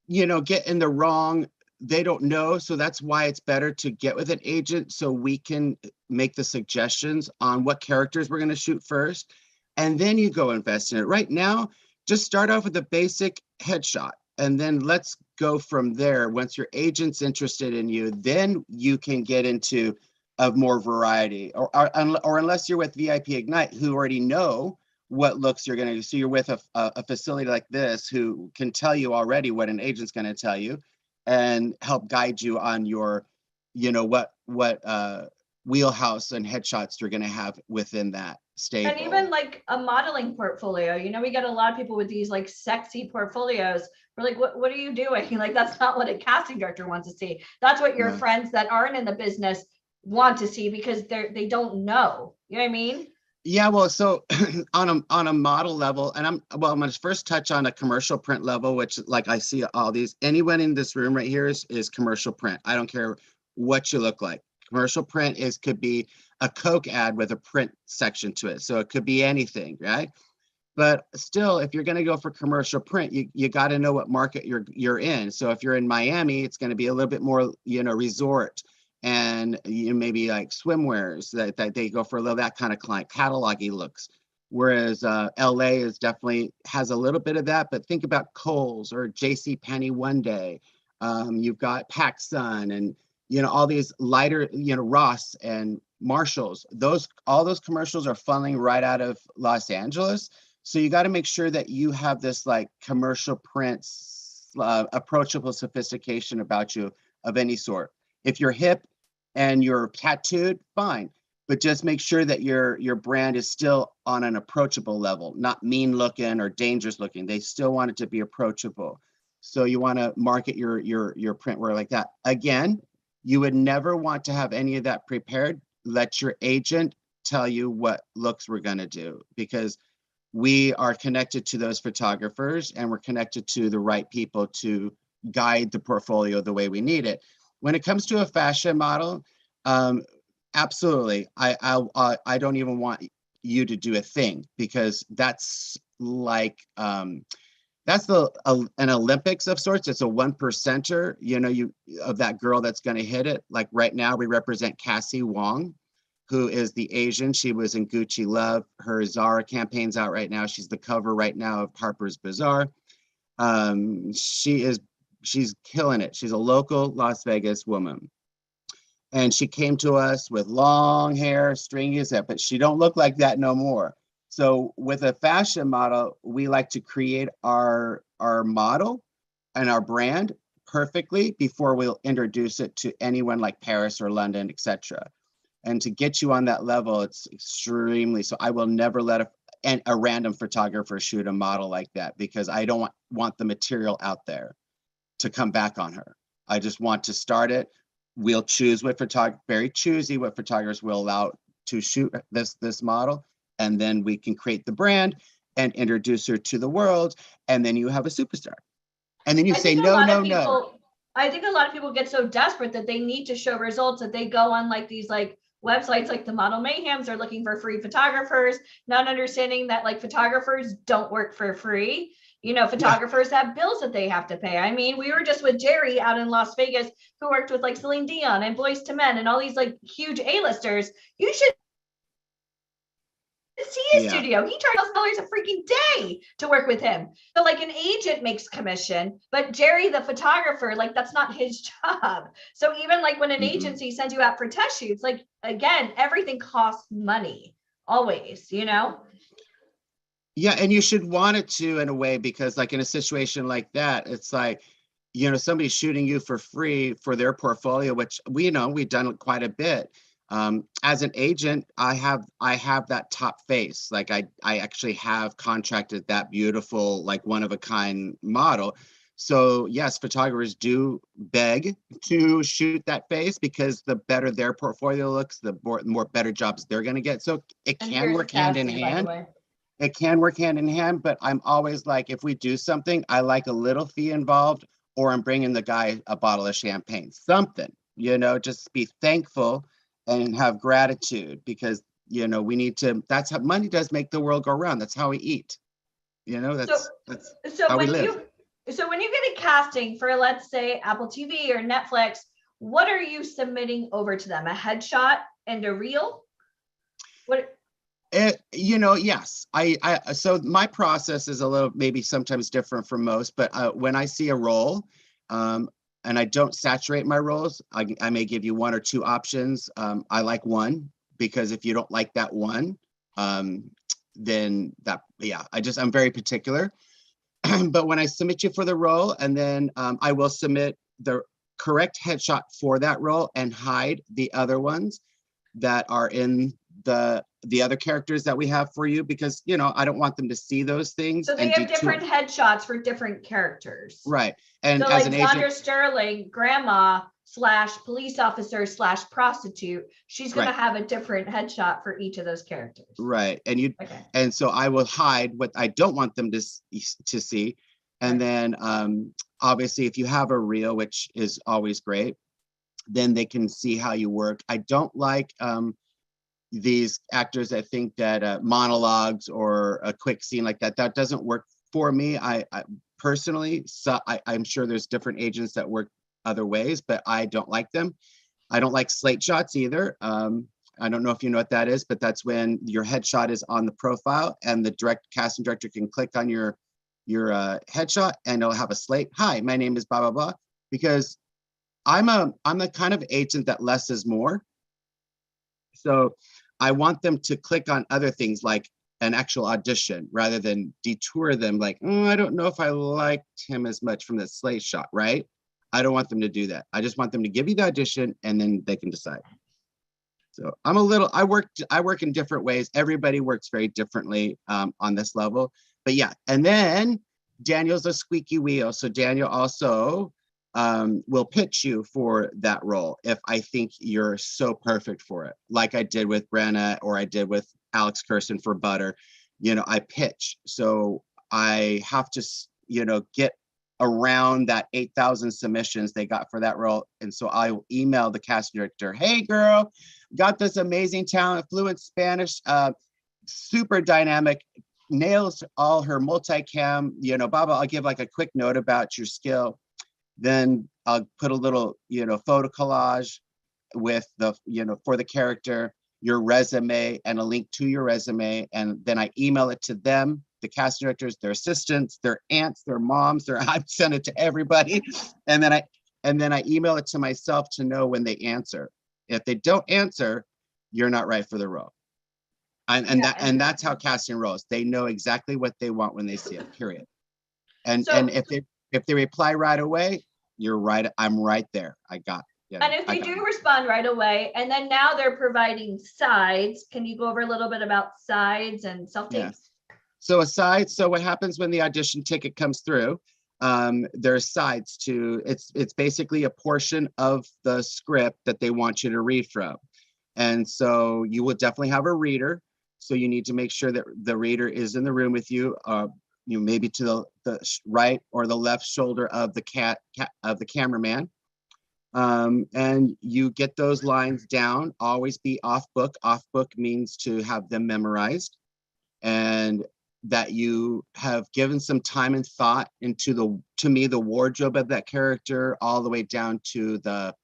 get in the wrong. They don't know. So that's why it's better to get with an agent so we can make the suggestions on what characters we're going to shoot first. And then you go invest in it. Right now, just start off with a basic headshot. And then let's go from there. Once your agent's interested in you, then you can get into a more variety. Or unless you're with VIP Ignite, who already know what looks you're going to do. So you're with a facility like this who can tell you already what an agent's going to tell you, and help guide you on your, what wheelhouse and headshots you're going to have within that stable. And even like a modeling portfolio, we get a lot of people with these like sexy portfolios. We're like, what are you doing? Like, that's not what a casting director wants to see. That's what your friends that aren't in the business want to see, because they don't know. You know what I mean? Yeah, well, so on a model level, and I'm going to first touch on a commercial print level, which like I see all these, anyone in this room right here is commercial print. I don't care what you look like. Commercial print could be a Coke ad with a print section to it. So it could be anything, right? But still, if you're going to go for commercial print, you got to know what market you're in. So if you're in Miami, it's going to be a little bit more, resort. And maybe like swimwears that they go for a little, that kind of client, catalog-y looks. Whereas LA definitely has a little bit of that, but think about Kohl's or JCPenney one day. You've got PacSun and, all these lighter, Ross and Marshalls. All those commercials are funneling right out of Los Angeles. So you got to make sure that you have this like commercial prints, approachable sophistication about you of any sort. If you're hip and you're tattooed, fine, but just make sure that your brand is still on an approachable level, not mean looking or dangerous looking. They still want it to be approachable. So you want to market your printwear like that. Again, you would never want to have any of that prepared. Let your agent tell you what looks we're going to do, because we are connected to those photographers and we're connected to the right people to guide the portfolio the way we need it. When it comes to a fashion model, absolutely. I don't even want you to do a thing, because that's like, that's an Olympics of sorts. It's a 1%er, of that girl that's going to hit it. Like right now, we represent Cassie Wong, who is the Asian. She was in Gucci Love. Her Zara campaign's out right now. She's the cover right now of Harper's Bazaar. She's killing it. She's a local Las Vegas woman. And she came to us with long hair, stringy as that, but she don't look like that no more. So with a fashion model, we like to create our model and our brand perfectly before we'll introduce it to anyone like Paris or London, etc. And to get you on that level, it's extremely, so I will never let a random photographer shoot a model like that, because I don't want the material out there to come back on her. I just want to start it. We'll choose what very choosy what photographers will allow to shoot this model, and then we can create the brand and introduce her to the world, and then you have a superstar. And then you say no. I think a lot of people get so desperate that they need to show results that they go on like these like websites like the Model Mayhems are looking for free photographers, not understanding that like photographers don't work for free. Photographers have bills that they have to pay. I mean, we were just with Jerry out in Las Vegas, who worked with like Celine Dion and Boyz II Men and all these like huge A-listers. You should see his studio. He charges $1,000 a freaking day to work with him. So like an agent makes commission, but Jerry, the photographer, like that's not his job. So even like when an agency sends you out for test shoots, like again, everything costs money always, Yeah, and you should want it to in a way, because like in a situation like that, it's like, somebody's shooting you for free for their portfolio, which we've done quite a bit. As an agent, I have that top face. Like I actually have contracted that beautiful, like one of a kind model. So yes, photographers do beg to shoot that face, because the better their portfolio looks, the more better jobs they're going to get. So it can work hand in hand. It can work hand in hand, but I'm always like, if we do something, I like a little fee involved, or I'm bringing the guy a bottle of champagne, something, just be thankful and have gratitude, because, we need to, that's how money does make the world go round. That's how we eat, that's how we live. So when you get a casting for, let's say, Apple TV or Netflix, what are you submitting over to them? A headshot and a reel? What? Yes, so my process is a little, maybe sometimes different from most, but when I see a role, and I don't saturate my roles, I may give you one or two options. I like one, because if you don't like that one, then I'm very particular. But when I submit you for the role, and then I will submit the correct headshot for that role and hide the other ones that are in the other characters that we have for you, because I don't want them to see those things. So they have different headshots for different characters, right? And so as like an Sandra agent, Sterling, grandma / police officer / prostitute, she's going to have a different headshot for each of those characters, right? And so I will hide what I don't want them to see, and then obviously if you have a reel, which is always great, then they can see how you work. I don't like these actors that think that monologues or a quick scene like that doesn't work for me. I personally, so I'm sure there's different agents that work other ways, but I don't like them. I don't like slate shots either. I don't know if you know what that is, but that's when your headshot is on the profile and the casting director can click on your headshot and it'll have a slate. Hi, my name is blah blah blah. Because I'm the kind of agent that less is more. So I want them to click on other things like an actual audition, rather than detour them like, I don't know if I liked him as much from the slate shot, right? I don't want them to do that. I just want them to give you the audition and then they can decide. So I work in different ways. Everybody works very differently on this level. But yeah, and then Daniel's a squeaky wheel. So Daniel also will pitch you for that role if I think you're so perfect for it, like I did with Brenna or I did with Alex Kirsten for Butter. I pitch. So I have to, get around that 8,000 submissions they got for that role. And so I email the casting director, hey girl, got this amazing talent, fluent Spanish, super dynamic, nails all her multicam, you know, blah, blah. I'll give like a quick note about your skill. Then I'll put a little, you know, photo collage with the, you know, for the character, your resume and a link to your resume. And then I email it to them, the casting directors, their assistants, their aunts, their moms, I send it to everybody. And then I email it to myself to know when they answer. If they don't answer, you're not right for the role. And that's how casting rolls. They know exactly what they want when they see it, period. And if they reply right away, you're right. I'm right there. I got. Yeah, and if they do respond right away, and then now they're providing sides, can you go over a little bit about sides and self-tapes? Yeah. So a side, so what happens when the audition ticket comes through? There's sides to, it's basically a portion of the script that they want you to read from. And so you will definitely have a reader. So you need to make sure that the reader is in the room with you, you know, maybe to the right or the left shoulder of the cameraman. And you get those lines down, always be off book. Off book means to have them memorized, and that you have given some time and thought into the wardrobe of that character, all the way down to the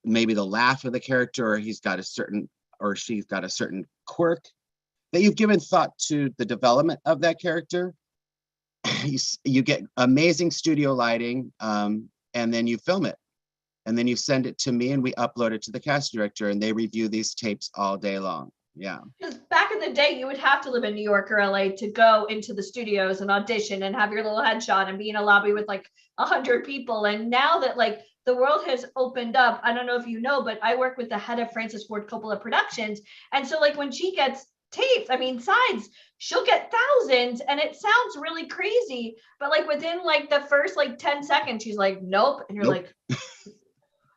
maybe the laugh of the character, or he's got a certain, or she's got a certain quirk, that you've given thought to the development of that character. You get amazing studio lighting, and then you film it, and then you send it to me, and we upload it to the casting director, and they review these tapes all day long. Yeah. Because back in the day, you would have to live in New York or LA to go into the studios and audition and have your little headshot and be in a lobby with like 100 people. And now that like the world has opened up, I don't know if you know, but I work with the head of Francis Ford Coppola Productions. And so like when she gets tapes, I mean, sides, she'll get thousands, and it sounds really crazy, but like within like the first like 10 seconds, she's like, nope. And you're like,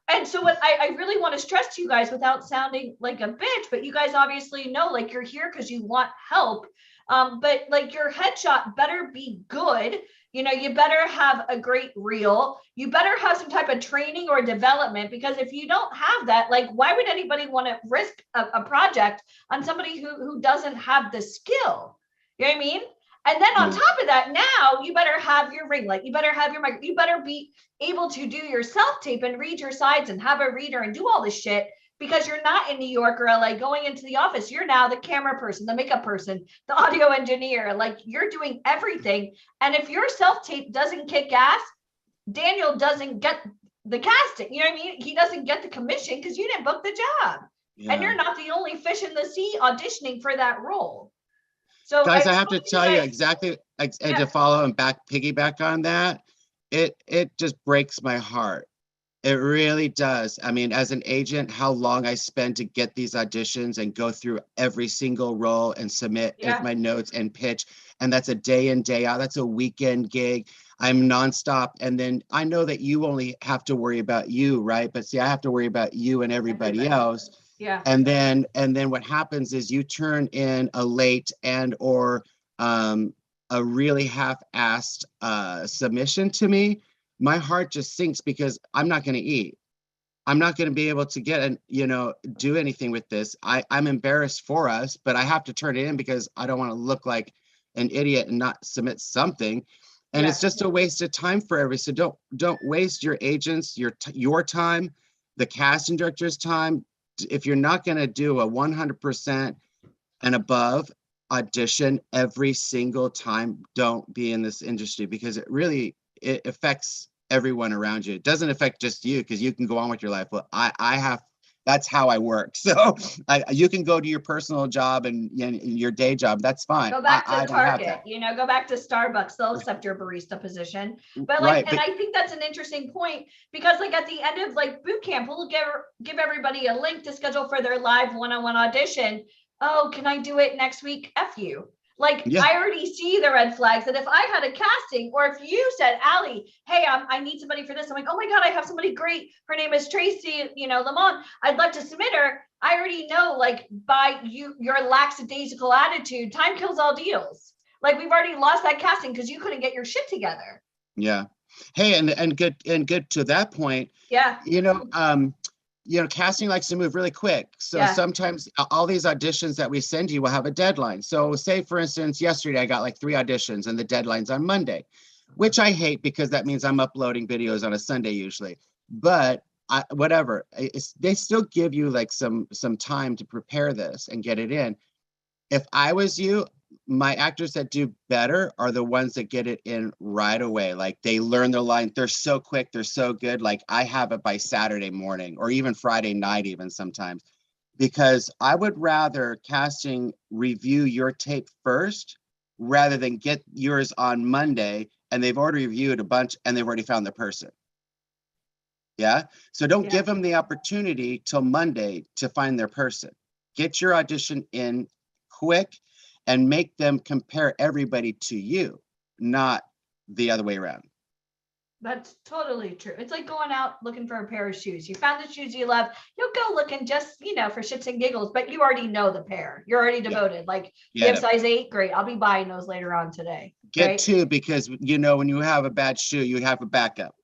and so what I really want to stress to you guys, without sounding like a bitch, but you guys obviously know, like, you're here because you want help. But like your headshot better be good. You know, you better have a great reel. You better have some type of training or development, because if you don't have that, like, why would anybody want to risk a project on somebody who doesn't have the skill? You know what I mean? And then on top of that, now you better have your ring light. You better have your mic. You better be able to do your self-tape and read your sides and have a reader and do all this shit, because you're not in New York or LA going into the office. You're now the camera person, the makeup person, the audio engineer. Like, you're doing everything. And if your self-tape doesn't kick ass, Daniel doesn't get the casting. You know what I mean? He doesn't get the commission because you didn't book the job. Yeah. And you're not the only fish in the sea auditioning for that role. So guys, I have to tell you exactly, and to follow and piggyback on that, it just breaks my heart. It really does. I mean, as an agent, how long I spend to get these auditions and go through every single role and submit my notes and pitch. And that's a day in, day out. That's a weekend gig. I'm nonstop. And then I know that you only have to worry about you, right? But see, I have to worry about you and everybody else. Yeah. And then what happens is you turn in a late and or a really half-assed submission to me. My heart just sinks, because I'm not going to eat. I'm not going to be able to get and do anything with this. I'm embarrassed for us, but I have to turn it in because I don't want to look like an idiot and not submit something. And it's just a waste of time for everybody. So don't waste your agents, your time, the casting director's time. If you're not going to do a 100% and above audition every single time, don't be in this industry, because it affects everyone around you. It doesn't affect just you, because you can go on with your life. But that's how I work. So you can go to your personal job and your day job. That's fine. Go back to Target, go back to Starbucks. They'll accept your barista position. But I think that's an interesting point, because like at the end of like boot camp, we'll give everybody a link to schedule for their live one-on-one audition. Oh, can I do it next week? F you. I already see the red flags that if I had a casting, or if you said, Allie, hey, I need somebody for this. I'm like, oh my God, I have somebody great. Her name is Tracy, Lamont. I'd like to submit her. I already know, by your lackadaisical attitude, time kills all deals. Like we've already lost that casting because you couldn't get your shit together. Yeah. Hey, and good to that point. Yeah. Casting likes to move really quick. So Yeah. sometimes all these auditions that we send you will have a deadline. So say, for instance, yesterday I got like 3 auditions and the deadline's on Monday, which I hate because that means I'm uploading videos on a Sunday usually. But whatever, they still give you like some time to prepare this and get it in. If I was you, my actors that do better are the ones that get it in right away. Like they learn their line. They're so quick. They're so good. Like I have it by Saturday morning or even Friday night, even sometimes, because I would rather casting review your tape first rather than get yours on Monday and they've already reviewed a bunch and they've already found the person. Yeah. So don't give them the opportunity till Monday to find their person. Get your audition in quick and make them compare everybody to you, not the other way around. That's totally true. It's like going out looking for a pair of shoes. You found the shoes you love. You'll go looking just, for shits and giggles, but you already know the pair. You're already devoted. Like you have size 8, great. I'll be buying those later on today. Get 2 because when you have a bad shoe, you have a backup.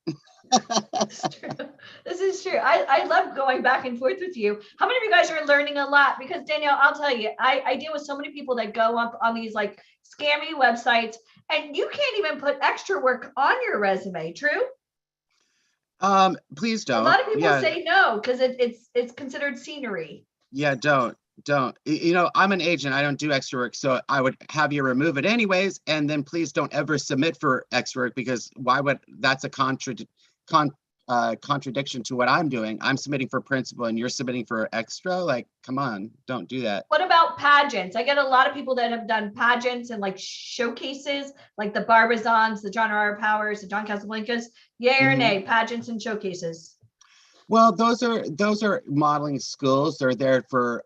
This is true. I love going back and forth with you. How many of you guys are learning a lot? Because Danielle, I'll tell you, I deal with so many people that go up on these like scammy websites and you can't even put extra work on your resume. True? Please don't. A lot of people say no because it's considered scenery. Yeah, don't. I'm an agent. I don't do extra work, so I would have you remove it anyways. And then please don't ever submit for extra work because that's a contradiction to what I'm doing. I'm submitting for principal and you're submitting for extra. Like, come on, don't do that. What about pageants? I get a lot of people that have done pageants and like showcases, like the Barbizons, the John R. Powers, the John Casablancas. Yay or nay, pageants and showcases? Well, those are modeling schools. They're there for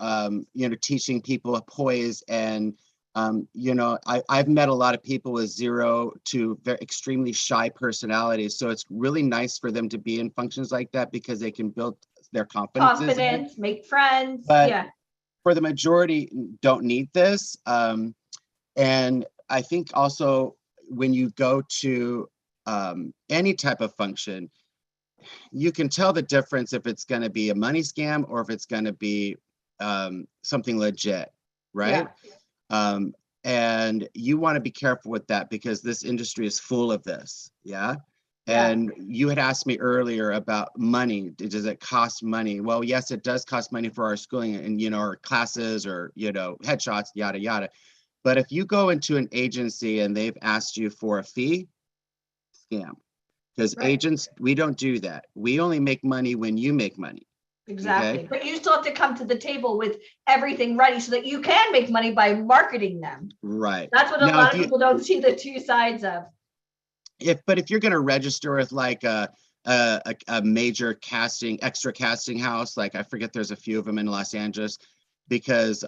teaching people poise and I've met a lot of people with 0 to very extremely shy personalities. So it's really nice for them to be in functions like that because they can build their confidence, make friends. But for the majority, don't need this. And I think also when you go to any type of function, you can tell the difference if it's going to be a money scam or if it's going to be something legit, right? Yeah. And you want to be careful with that because this industry is full of this. Yeah. And you had asked me earlier about money. Does it cost money? Well, yes, it does cost money for our schooling and, our classes or, headshots, yada, yada. But if you go into an agency and they've asked you for a fee, scam. Because agents, we don't do that. We only make money when you make money. Exactly. Okay? But you still have to come to the table with everything ready so that you can make money by marketing them. Right. That's what a lot of people don't see the two sides of. But if you're going to register with like a major extra casting house, like I forget there's a few of them in Los Angeles, because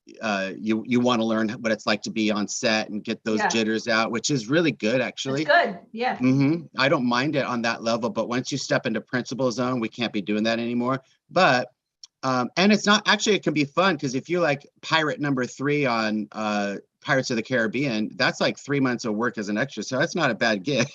you want to learn what it's like to be on set and get those jitters out, which is really good, actually. It's good, yeah. I don't mind it on that level, but once you step into principal zone, we can't be doing that anymore. But and it's not actually, it can be fun because if you're like pirate number 3 on Pirates of the Caribbean, that's like 3 months of work as an extra, so that's not a bad gig,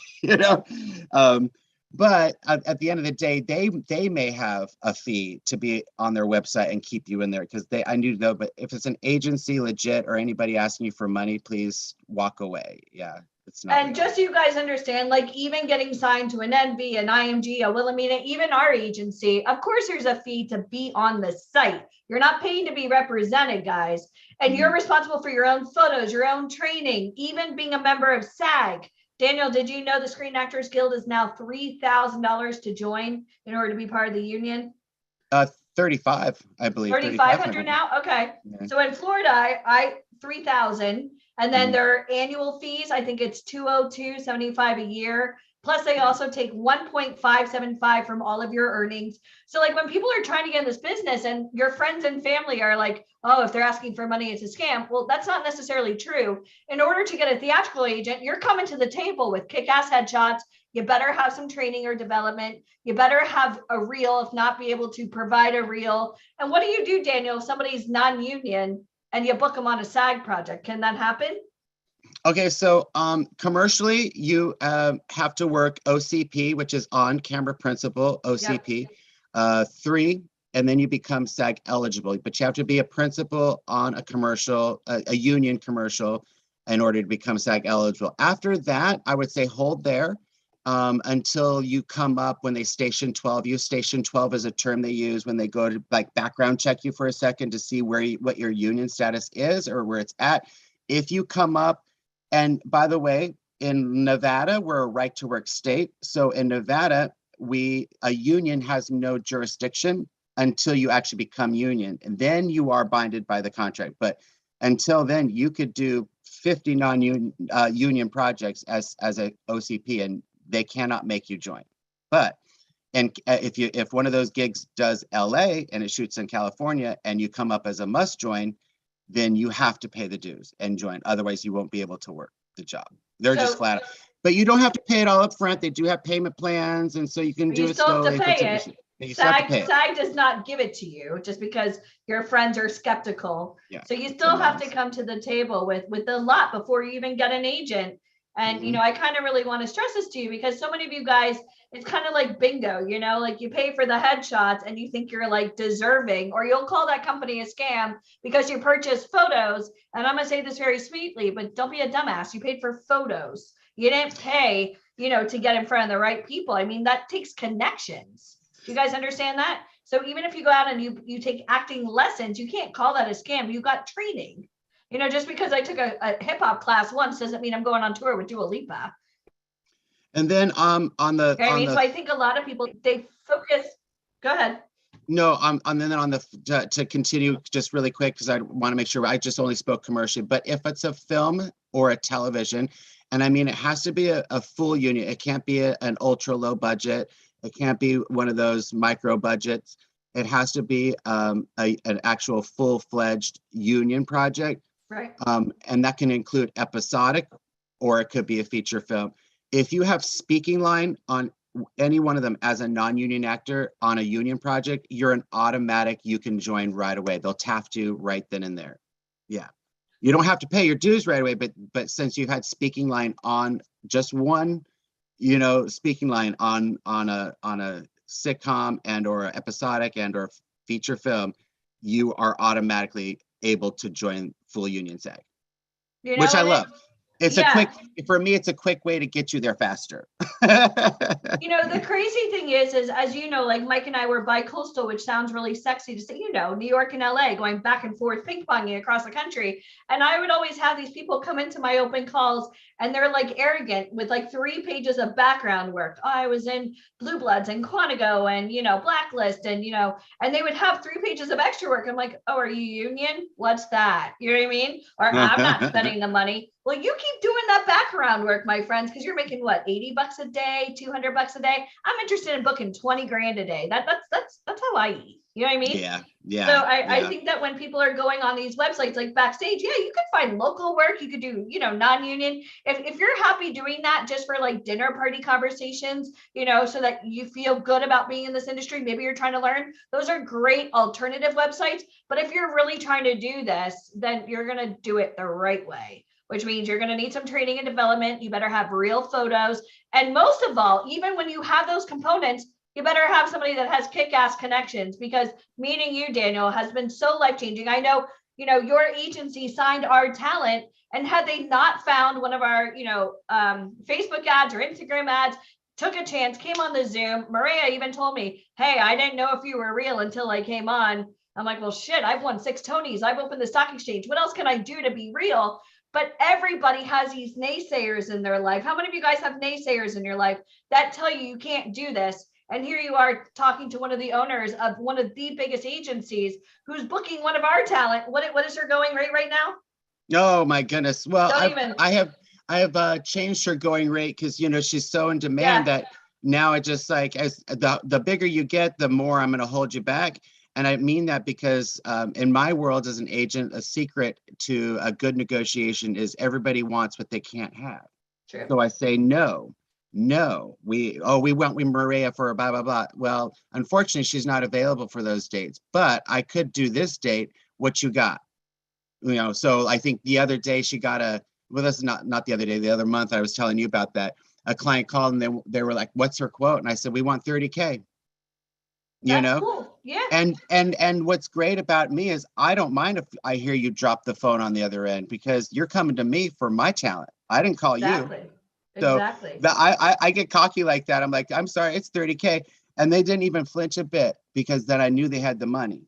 But at the end of the day, they may have a fee to be on their website and keep you in there because I need to know. But if it's an agency legit or anybody asking you for money, please walk away. Yeah, it's not. And just so you guys understand, like even getting signed to an NV, an IMG, a Wilhelmina, even our agency, of course, there's a fee to be on the site. You're not paying to be represented, guys. And you're responsible for your own photos, your own training, even being a member of SAG. Daniel, did you know the Screen Actors Guild is now $3,000 to join in order to be part of the union? 35, I believe. 3,500 now? Okay. Yeah. So in Florida, I 3,000. And then their annual fees, I think it's $202.75 a year. Plus they also take 1.575 from all of your earnings. So like when people are trying to get in this business and your friends and family are like, oh, if they're asking for money, it's a scam. Well, that's not necessarily true. In order to get a theatrical agent, you're coming to the table with kick-ass headshots. You better have some training or development. You better have a reel, if not be able to provide a reel. And what do you do, Daniel, if somebody's non-union and you book them on a SAG project? Can that happen? Okay, so commercially, you have to work OCP, which is on camera principal, OCP, 3, and then you become SAG eligible. But you have to be a principal on a commercial, a union commercial, in order to become SAG eligible. After that, I would say hold there until you come up when they station 12. You station 12 is a term they use when they go to like background check you for a second to see where what your union status is or where it's at. If you come up, and by the way, in Nevada, we're a right to work state. So in Nevada, a union has no jurisdiction until you actually become union. And then you are binded by the contract. But until then, you could do 50 non-union union projects as a OCP, and they cannot make you join. But if one of those gigs does LA and it shoots in California and you come up as a must join, then you have to pay the dues and join. Otherwise, you won't be able to work the job. They're just flat. But you don't have to pay it all up front. They do have payment plans, and so you can do it slowly. SAG does not give it to you just because your friends are skeptical. Yeah, so you still have to come to the table with a lot before you even get an agent. And, you know, I kind of really want to stress this to you because so many of you guys, it's kind of like bingo, you know, like you pay for the headshots and you think you're like deserving, or you'll call that company a scam because you purchased photos. And I'm going to say this very sweetly, but don't be a dumbass. You paid for photos. You didn't pay, you know, to get in front of the right people. I mean, that takes connections. Do you guys understand that? So even if you go out and you take acting lessons, you can't call that a scam. You got training. You know, just because I took a hip hop class once doesn't mean I'm going on tour with Dua Lipa. And then on the, so I think a lot of people, they focus. Go ahead. No, and then on the to continue just really quick because I want to make sure I just only spoke commercially. But if it's a film or a television, and I mean it has to be a full union. It can't be an ultra low budget. It can't be one of those micro budgets. It has to be an actual full-fledged union project. Right. And that can include episodic, or it could be a feature film. If you have speaking line on any one of them as a non-union actor on a union project, you're an automatic, you can join right away. They'll taft you right then and there. Yeah. You don't have to pay your dues right away, but since you've had speaking line on just one, you know, speaking line on a sitcom and or episodic and or feature film, you are automatically able to join full union SAG, you know, which I love. It's a quick, for me, it's a quick way to get you there faster. You know, the crazy thing is as you know, like Mike and I were bi-coastal, which sounds really sexy to say, you know, New York and LA, going back and forth, ping-ponging across the country. And I would always have these people come into my open calls and they're like arrogant with like 3 pages of background work. Oh, I was in Blue Bloods and Quantico and, you know, Blacklist and, you know, and they would have 3 pages of extra work. I'm like, oh, are you union? What's that? You know what I mean? Or I'm not spending the money. Well, you keep doing that background work, my friends, because you're making what, $80 a day, $200 a day. I'm interested in booking 20 grand a day. That's how I eat. You know what I mean? Yeah. So I think that when people are going on these websites like Backstage, yeah, you could find local work. You could do, you know, non-union. If you're happy doing that just for like dinner party conversations, you know, so that you feel good about being in this industry, maybe you're trying to learn. Those are great alternative websites. But if you're really trying to do this, then you're going to do it the right way, which means you're going to need some training and development. You better have real photos. And most of all, even when you have those components, you better have somebody that has kick-ass connections, because meeting you, Daniel, has been so life-changing. I know, you know, your agency signed our talent, and had they not found one of our, you know, Facebook ads or Instagram ads, took a chance, came on the Zoom. Maria even told me, hey, I didn't know if you were real until I came on. I'm like, well, shit, I've won 6 Tonys. I've opened the stock exchange. What else can I do to be real? But everybody has these naysayers in their life. How many of you guys have naysayers in your life that tell you can't do this? And here you are talking to one of the owners of one of the biggest agencies who's booking one of our talent. What is her going rate right now? Oh my goodness. Well, I have changed her going rate because, you know, she's so in demand that now it just like, as the bigger you get, the more I'm going to hold you back. And I mean that because in my world as an agent, a secret to a good negotiation is everybody wants what they can't have. True. So I say, no, we want Maria for blah, blah, blah. Well, unfortunately, she's not available for those dates, but I could do this date. What you got? You know, so I think the other day she got a well, that's not the other day, the other month I was telling you about that. A client called and they were like, what's her quote? And I said, we want 30K. That's cool. Yeah. And what's great about me is I don't mind if I hear you drop the phone on the other end, because you're coming to me for my talent. I didn't call you. So Exactly. I get cocky like that. I'm like, I'm sorry, it's 30K. And they didn't even flinch a bit, because then I knew they had the money.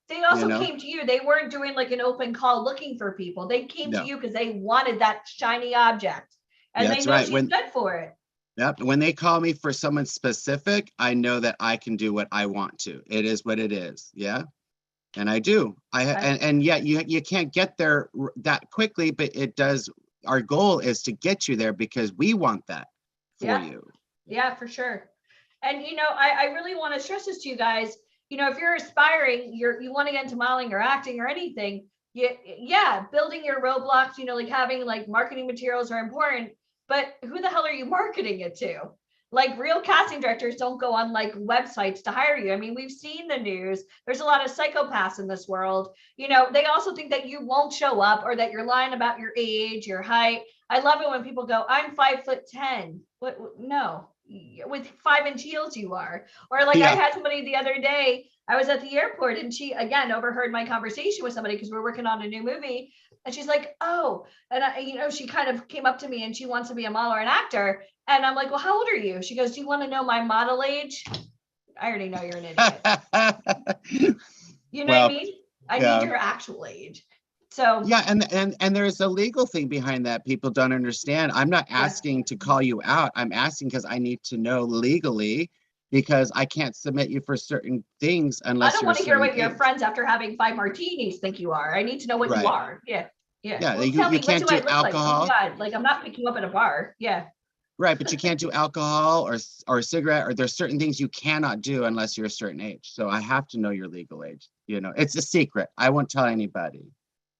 They also came to you. They weren't doing like an open call looking for people. They came to you because they wanted that shiny object. And That's they know right. she stood for it. Yep. When they call me for someone specific, I know that I can do what I want to. It is what it is. Yeah. And I do. And yet you can't get there that quickly, but it does. Our goal is to get you there because we want that for you. Yeah, for sure. And I really want to stress this to you guys. If you're aspiring, you want to get into modeling or acting or anything, building your roadblocks, like having like marketing materials are important, but who the hell are you marketing it to? Like, real casting directors don't go on like websites to hire you. I mean, we've seen the news. There's a lot of psychopaths in this world. They also think that you won't show up or that you're lying about your age, your height. I love it when people go, I'm 5'10". What? No, with 5-inch heels you are. Or like, I had somebody the other day, I was at the airport and she again overheard my conversation with somebody because we're working on a new movie. And she's like, oh, and she kind of came up to me and she wants to be a model or an actor. And I'm like, well, how old are you? She goes, do you want to know my model age? I already know you're an idiot. You know what I mean? I need your actual age. So yeah, and there's a legal thing behind that people don't understand. I'm not asking to call you out. I'm asking because I need to know legally, because I can't submit you for certain things unless I don't want to hear what your friends after having 5 martinis think you are. I need to know what you are. Yeah. Yeah, well, you tell me, can't what do I do look alcohol. Like? Oh God, like I'm not picking you up at a bar. Yeah. Right, but you can't do alcohol or a cigarette, or there's certain things you cannot do unless you're a certain age. So I have to know your legal age. It's a secret. I won't tell anybody.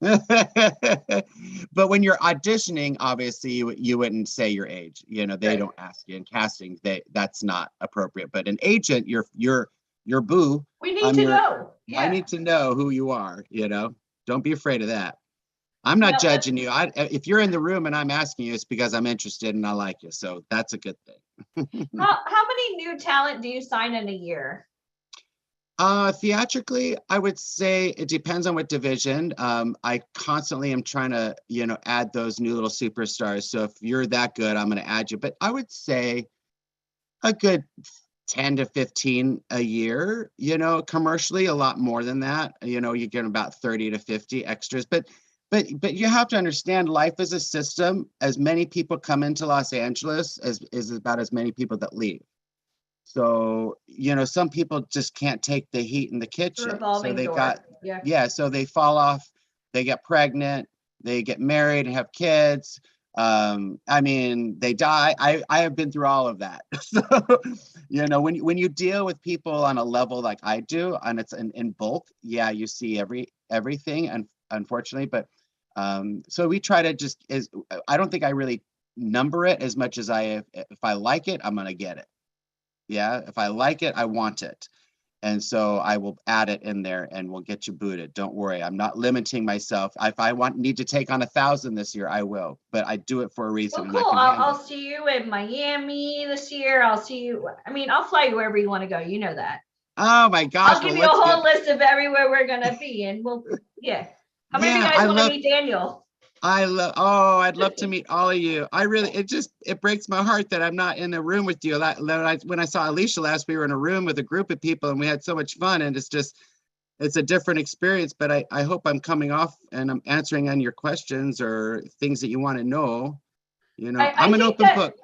But when you're auditioning, obviously you wouldn't say your age. They don't ask you in casting. That's not appropriate. But an agent, you're boo. We need to know. Yeah. I need to know who you are. Don't be afraid of that. I'm not judging you. If you're in the room and I'm asking you, it's because I'm interested and I like you. So that's a good thing. How many new talent do you sign in a year? Theatrically, I would say it depends on what division. I constantly am trying to, add those new little superstars. So if you're that good, I'm going to add you. But I would say a good 10 to 15 a year, commercially, a lot more than that. You get about 30 to 50 extras. But you have to understand, life is a system. As many people come into Los Angeles is about as many people that leave. So, some people just can't take the heat in the kitchen. So they so they fall off, they get pregnant, they get married and have kids. They die. I have been through all of that. So, when you deal with people on a level like I do, and it's in bulk, you see everything, and unfortunately, but so we try to I don't think I really number it as much as if I like it, I'm going to get it. Yeah. If I like it, I want it. And so I will add it in there and we'll get you booted. Don't worry. I'm not limiting myself. If I need to take on 1,000 this year, I will, but I do it for a reason. Well, cool. I'll see you in Miami this year. I'll see you. I'll fly you wherever you want to go. You know that. Oh my gosh. I'll give you a whole list of everywhere we're going to be. And how many of you guys want to meet Daniel? I'd love to meet all of you. It breaks my heart that I'm not in a room with you. When I saw Alicia last, we were in a room with a group of people and we had so much fun, and it's a different experience, but I hope I'm coming off and I'm answering on your questions or things that you want to know. I'm an open book.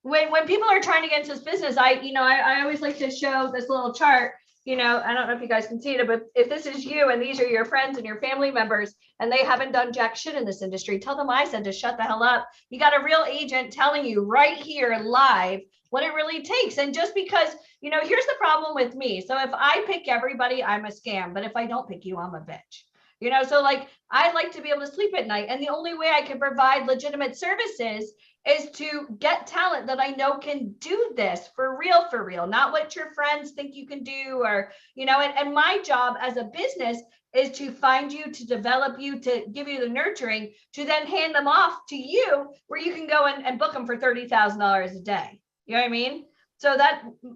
When people are trying to get into this business, I always like to show this little chart. I don't know if you guys can see it, but if this is you and these are your friends and your family members and they haven't done jack shit in this industry, tell them I said to shut the hell up. You got a real agent telling you right here live what it really takes. And just because, here's the problem with me. So if I pick everybody, I'm a scam. But if I don't pick you, I'm a bitch. So like, I like to be able to sleep at night. And the only way I can provide legitimate services is to get talent that I know can do this for real, not what your friends think you can do, or, and my job as a business is to find you, to develop you, to give you the nurturing, to then hand them off to you where you can go and book them for $30,000 a day. You know what I mean? So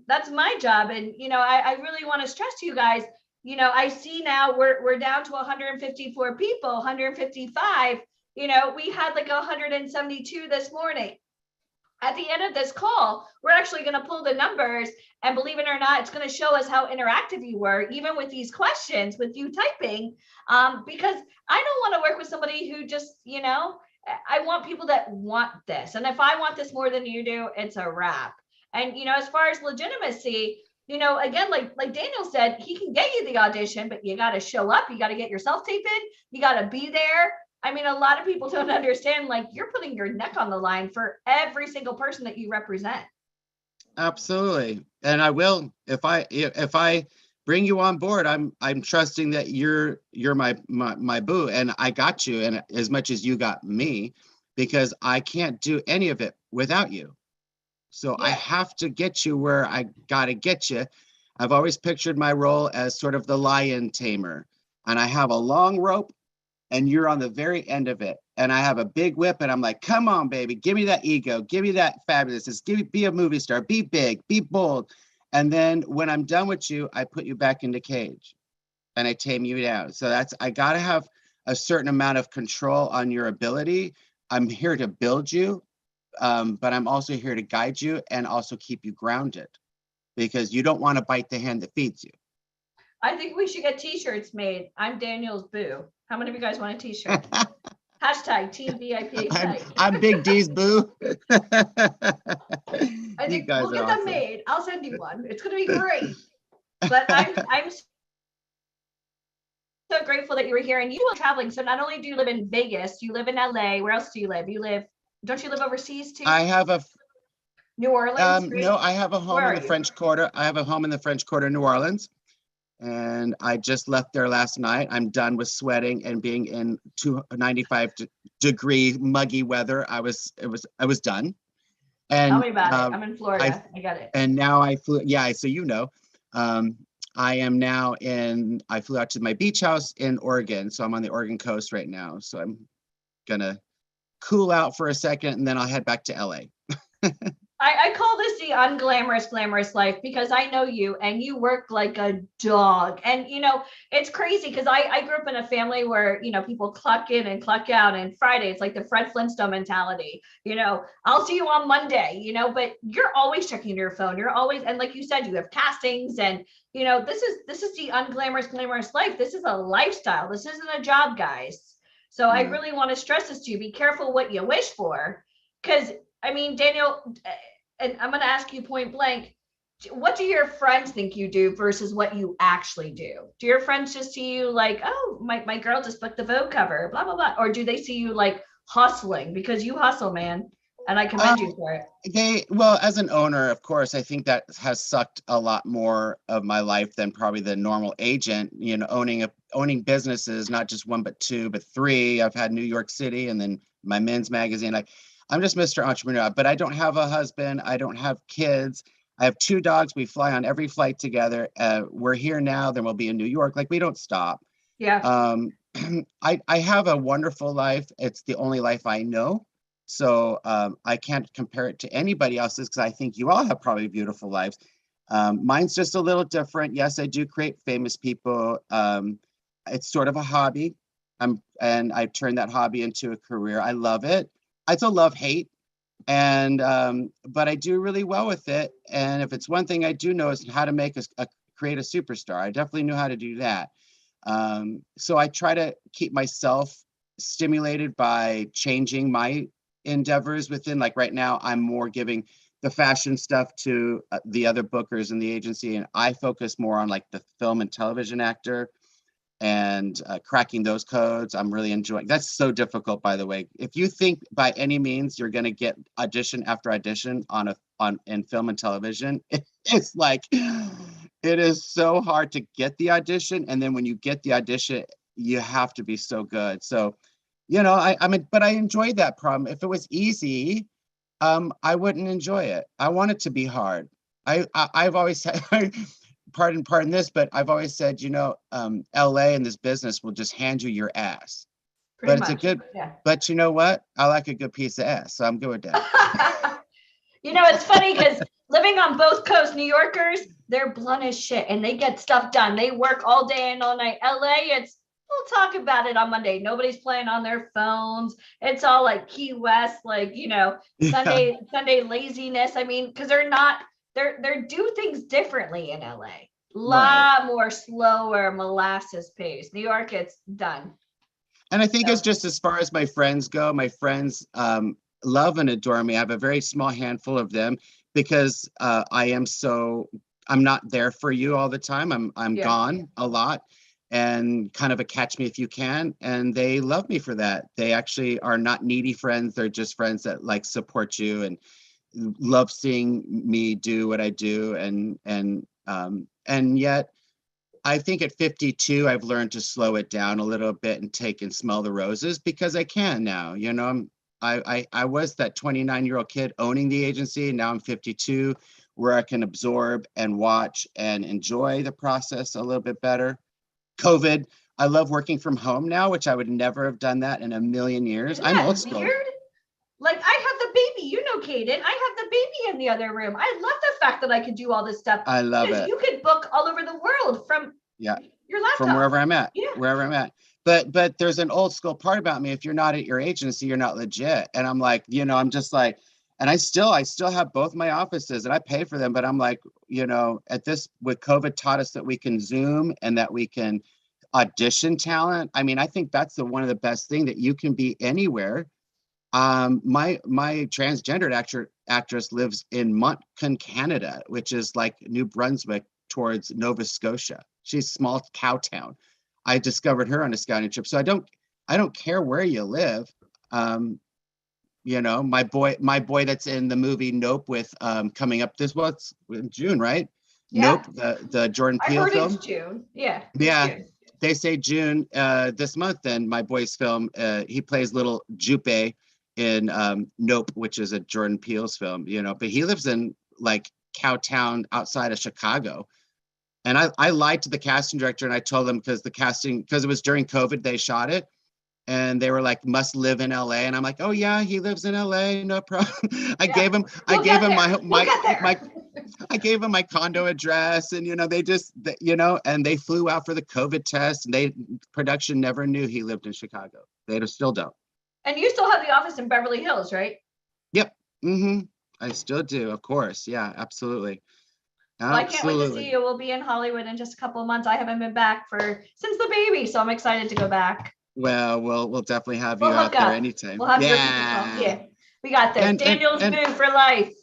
that's my job. And, I really want to stress to you guys, I see now we're down to 154 people, 155, we had like 172 this morning. At the end of this call, we're actually going to pull the numbers, and believe it or not, it's going to show us how interactive you were, even with these questions, with you typing, because I don't want to work with somebody who just, I want people that want this. And if I want this more than you do, it's a wrap. And, as far as legitimacy, again, like Daniel said, he can get you the audition, but you got to show up. You got to get yourself taped in. You got to be there. I mean, a lot of people don't understand, like, you're putting your neck on the line for every single person that you represent. Absolutely. And I will, if I bring you on board, I'm trusting that you're my boo, and I got you, and as much as you got me, because I can't do any of it without you. So I have to get you where I got to get you. I've always pictured my role as sort of the lion tamer, and I have a long rope, and you're on the very end of it. And I have a big whip, and I'm like, come on, baby, give me that ego, give me that fabulousness, be a movie star, be big, be bold. And then when I'm done with you, I put you back in the cage and I tame you down. So I got to have a certain amount of control on your ability. I'm here to build you, but I'm also here to guide you and also keep you grounded, because you don't want to bite the hand that feeds you. I think we should get t-shirts made. I'm Daniel's boo. How many of you guys want a t-shirt? Hashtag Team VIP. I'm Big D's boo. I think we'll get them made. I'll send you one. It's going to be great. But I'm so grateful that you were here, and you are traveling. So not only do you live in Vegas, you live in LA. Where else do you live? Don't you live overseas too? I have New Orleans. No, I have a home in the French Quarter. I have a home in the French Quarter, New Orleans. And I just left there last night. I'm done with sweating and being in 95-degree muggy weather. I was done. And tell me about it. I'm in Florida. I got it. And now I flew. Yeah, so I am now I flew out to my beach house in Oregon. So I'm on the Oregon coast right now. So I'm gonna cool out for a second, and then I'll head back to LA. I call this the unglamorous, glamorous life, because I know you and you work like a dog. And, it's crazy because I grew up in a family where, people clock in and clock out, and Friday, it's like the Fred Flintstone mentality. I'll see you on Monday, but you're always checking your phone. You're always, and like you said, you have castings, and, this is the unglamorous, glamorous life. This is a lifestyle. This isn't a job, guys. So I really want to stress this to you. Be careful what you wish for, because I mean, Daniel, and I'm going to ask you point blank, what do your friends think you do versus what you actually do? Do your friends just see you like, oh, my girl just booked the Vogue cover, blah, blah, blah? Or do they see you like hustling? Because you hustle, man. And I commend you for it. Well, as an owner, of course, I think that has sucked a lot more of my life than probably the normal agent, owning businesses, not just one, but two, but three. I've had New York City and then my men's magazine. I'm just Mr. Entrepreneur, but I don't have a husband. I don't have kids. I have 2 dogs. We fly on every flight together. We're here now. Then we'll be in New York. Like, we don't stop. Yeah. I have a wonderful life. It's the only life I know. So I can't compare it to anybody else's, because I think you all have probably beautiful lives. Mine's just a little different. Yes, I do create famous people. It's sort of a hobby. And I've turned that hobby into a career. I love it. I still love hate, but I do really well with it. And if it's one thing I do know, is how to create a superstar. I definitely know how to do that. So I try to keep myself stimulated by changing my endeavors within. Like right now, I'm more giving the fashion stuff to the other bookers in the agency, and I focus more on like the film and television actor and cracking those codes. I'm really enjoying. That's so difficult, by the way. If you think by any means you're going to get audition after audition in film and television, it's like, it is so hard to get the audition, and then when you get the audition, you have to be so good. So, but I enjoyed that problem. If it was easy, I wouldn't enjoy it. I want it to be hard. I've always said, pardon this, but I've always said, LA and this business will just hand you your ass. Pretty But it's a much, good, yeah. but you know what? I like a good piece of ass, so I'm good with that. It's funny because living on both coasts, New Yorkers, they're blunt as shit and they get stuff done. They work all day and all night. LA, we'll talk about it on Monday. Nobody's playing on their phones. It's all like Key West, Sunday laziness. I mean, because they're do things differently in LA. Lot more slower molasses pace. New York, it's done. And I think it's just as far as my friends go, my friends love and adore me. I have a very small handful of them because I'm not there for you all the time. I'm gone a lot and kind of a catch me if you can. And they love me for that. They actually are not needy friends. They're just friends that support you and love seeing me do what I do. And yet I think at 52, I've learned to slow it down a little bit and take and smell the roses because I can now. I was that 29-year-old kid owning the agency, and now I'm 52, where I can absorb and watch and enjoy the process a little bit better. COVID, I love working from home now, which I would never have done that in a million years. Isn't I'm that old school. weird? I have the baby, Kaden. I have the baby in the other room. I love the fact that I could do all this stuff. I love it. You could book all over the world from your laptop. From wherever I'm at, Yeah. wherever I'm at. But there's an old school part about me. If you're not at your agency, you're not legit. And I'm like, I'm just like, and I still have both my offices and I pay for them. But I'm like, with COVID taught us that we can Zoom and that we can audition talent. I mean, I think that's one of the best thing that you can be anywhere. My transgendered actress lives in Moncton, Canada, which is like New Brunswick towards Nova Scotia. She's small cow town. I discovered her on a scouting trip. So I don't care where you live. My boy that's in the movie Nope with coming up in June, right? Yeah. Nope, the Jordan Peele I heard film. it's June. Yeah. Yeah. June. They say June this month, and my boy's film, he plays little Jupe in Nope, which is a Jordan Peele's film, but he lives in like Cowtown outside of Chicago. And I lied to the casting director and I told them because it was during COVID, they shot it. And they were like, must live in LA. And I'm like, oh yeah, he lives in LA, no problem. I gave him my condo address and, and they flew out for the COVID test and production never knew he lived in Chicago. They still don't. And you still have the office in Beverly Hills, right? Yep. Mm-hmm. I still do, of course. Yeah, absolutely. Well, I can't wait to see you. We'll be in Hollywood in just a couple of months. I haven't been back since the baby, so I'm excited to go back. Well, we'll definitely have you out there anytime. We'll have your people come. Yeah, we got this. Daniel's Boo for life.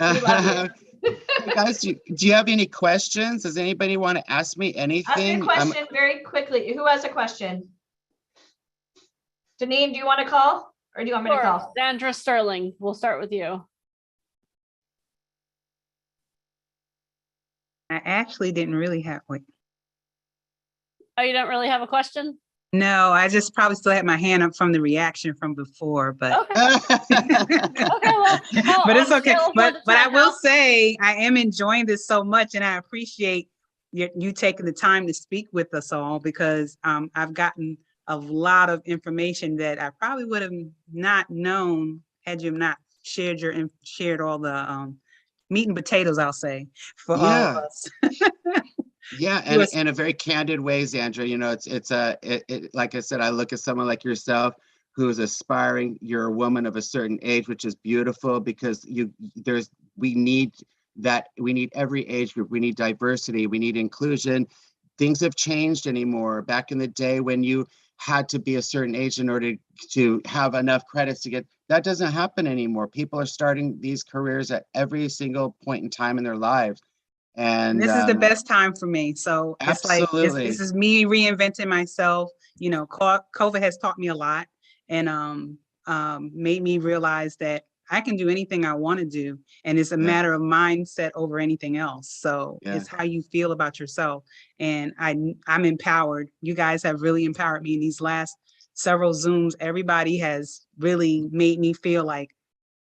We love you. Guys, do you have any questions? Does anybody want to ask me anything? Ask me a question very quickly. Who has a question? Janine, do you want to call or do you want me to call? Sandra Sterling, we'll start with you. I actually didn't really have one. Oh, you don't really have a question? No, I just probably still had my hand up from the reaction from before, but okay, well, but it's okay. But I will say I am enjoying this so much, and I appreciate you taking the time to speak with us all because I've gotten a lot of information that I probably would have not known had you not shared all the meat and potatoes, I'll say, for all of us. Yeah, and in a very candid way, Sandra, it's like I said, I look at someone like yourself who is aspiring. You're a woman of a certain age, which is beautiful because we need every age group. We need diversity. We need inclusion. Things have changed anymore. Back in the day when you had to be a certain age in order to have enough credits to get, that doesn't happen anymore. People are starting these careers at every single point in time in their lives. And this is the best time for me. So absolutely. It's like, this is me reinventing myself. COVID has taught me a lot and made me realize that I can do anything I want to do. And it's a matter of mindset over anything else. So it's how you feel about yourself. And I'm empowered. You guys have really empowered me in these last several Zooms. Everybody has really made me feel like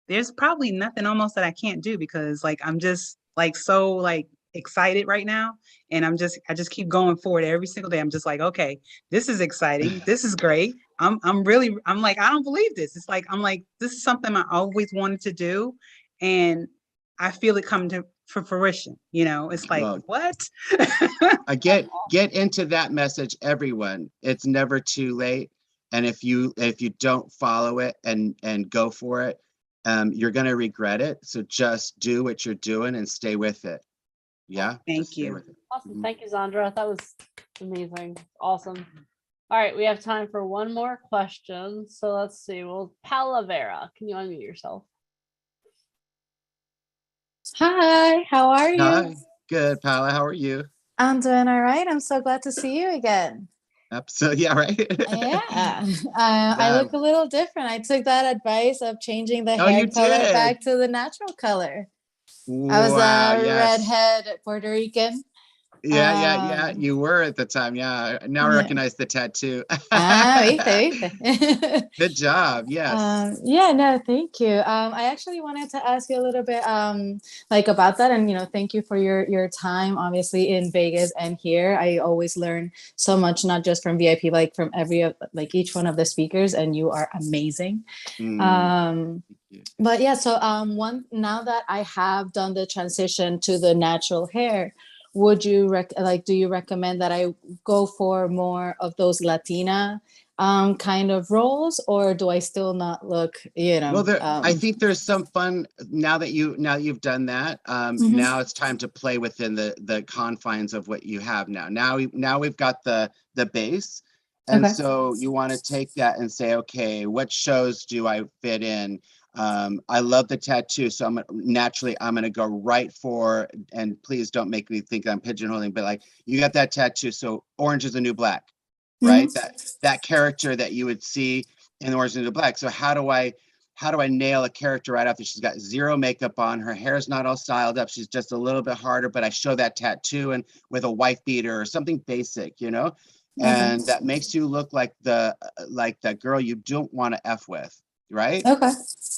there's probably nothing almost that I can't do because I'm just so excited right now. And I just keep going forward every single day. I'm just like, okay, this is exciting. This is great. I'm like, I don't believe this. It's like, I'm like, this is something I always wanted to do. And I feel it come to for fruition. You know, it's like, Well, what? get into that message, everyone. It's never too late. And if you don't follow it and go for it, you're going to regret it. So just do what you're doing and stay with it. Yeah. Thank you. Awesome. Thank you, Zandra. That was amazing. Awesome. All right. We have time for one more question. So let's see. Well, Palavera, can you unmute yourself? Hi, how are you? Hi. Good, Paula. How are you? I'm doing all right. I'm so glad to see you again. So yeah, right. Yeah, I look a little different. I took that advice of changing the hair you color did. back to the natural color. I was a redhead Puerto Rican. Yeah. You were at the time. Yeah. Now I recognize the tattoo. Viste. Good job. Yes. Yeah, no, thank you. I actually wanted to ask you a little bit like about that, and thank you for your time, obviously, in Vegas and here. I always learn so much, not just from VIP, like from each one of the speakers, and you are amazing. But yeah, so now that I have done the transition to the natural hair, would you do you recommend that I go for more of those Latina kind of roles, or do I still not look, Well, I think there's some fun now that you've done that. Now it's time to play within the confines of what you have now. Now we've got the base. And so you want to take that and say, okay, what shows do I fit in? I love the tattoo, so I'm going to go right for, and please don't make me think I'm pigeonholing, but like, you got that tattoo, so Orange is the New Black, right? That character that you would see in Orange is the New Black. So how do I nail a character right after she's got zero makeup on, her hair's not all styled up, she's just a little bit harder, but I show that tattoo and with a wife beater or something basic, and that makes you look like that girl you don't want to F with. Right. Okay.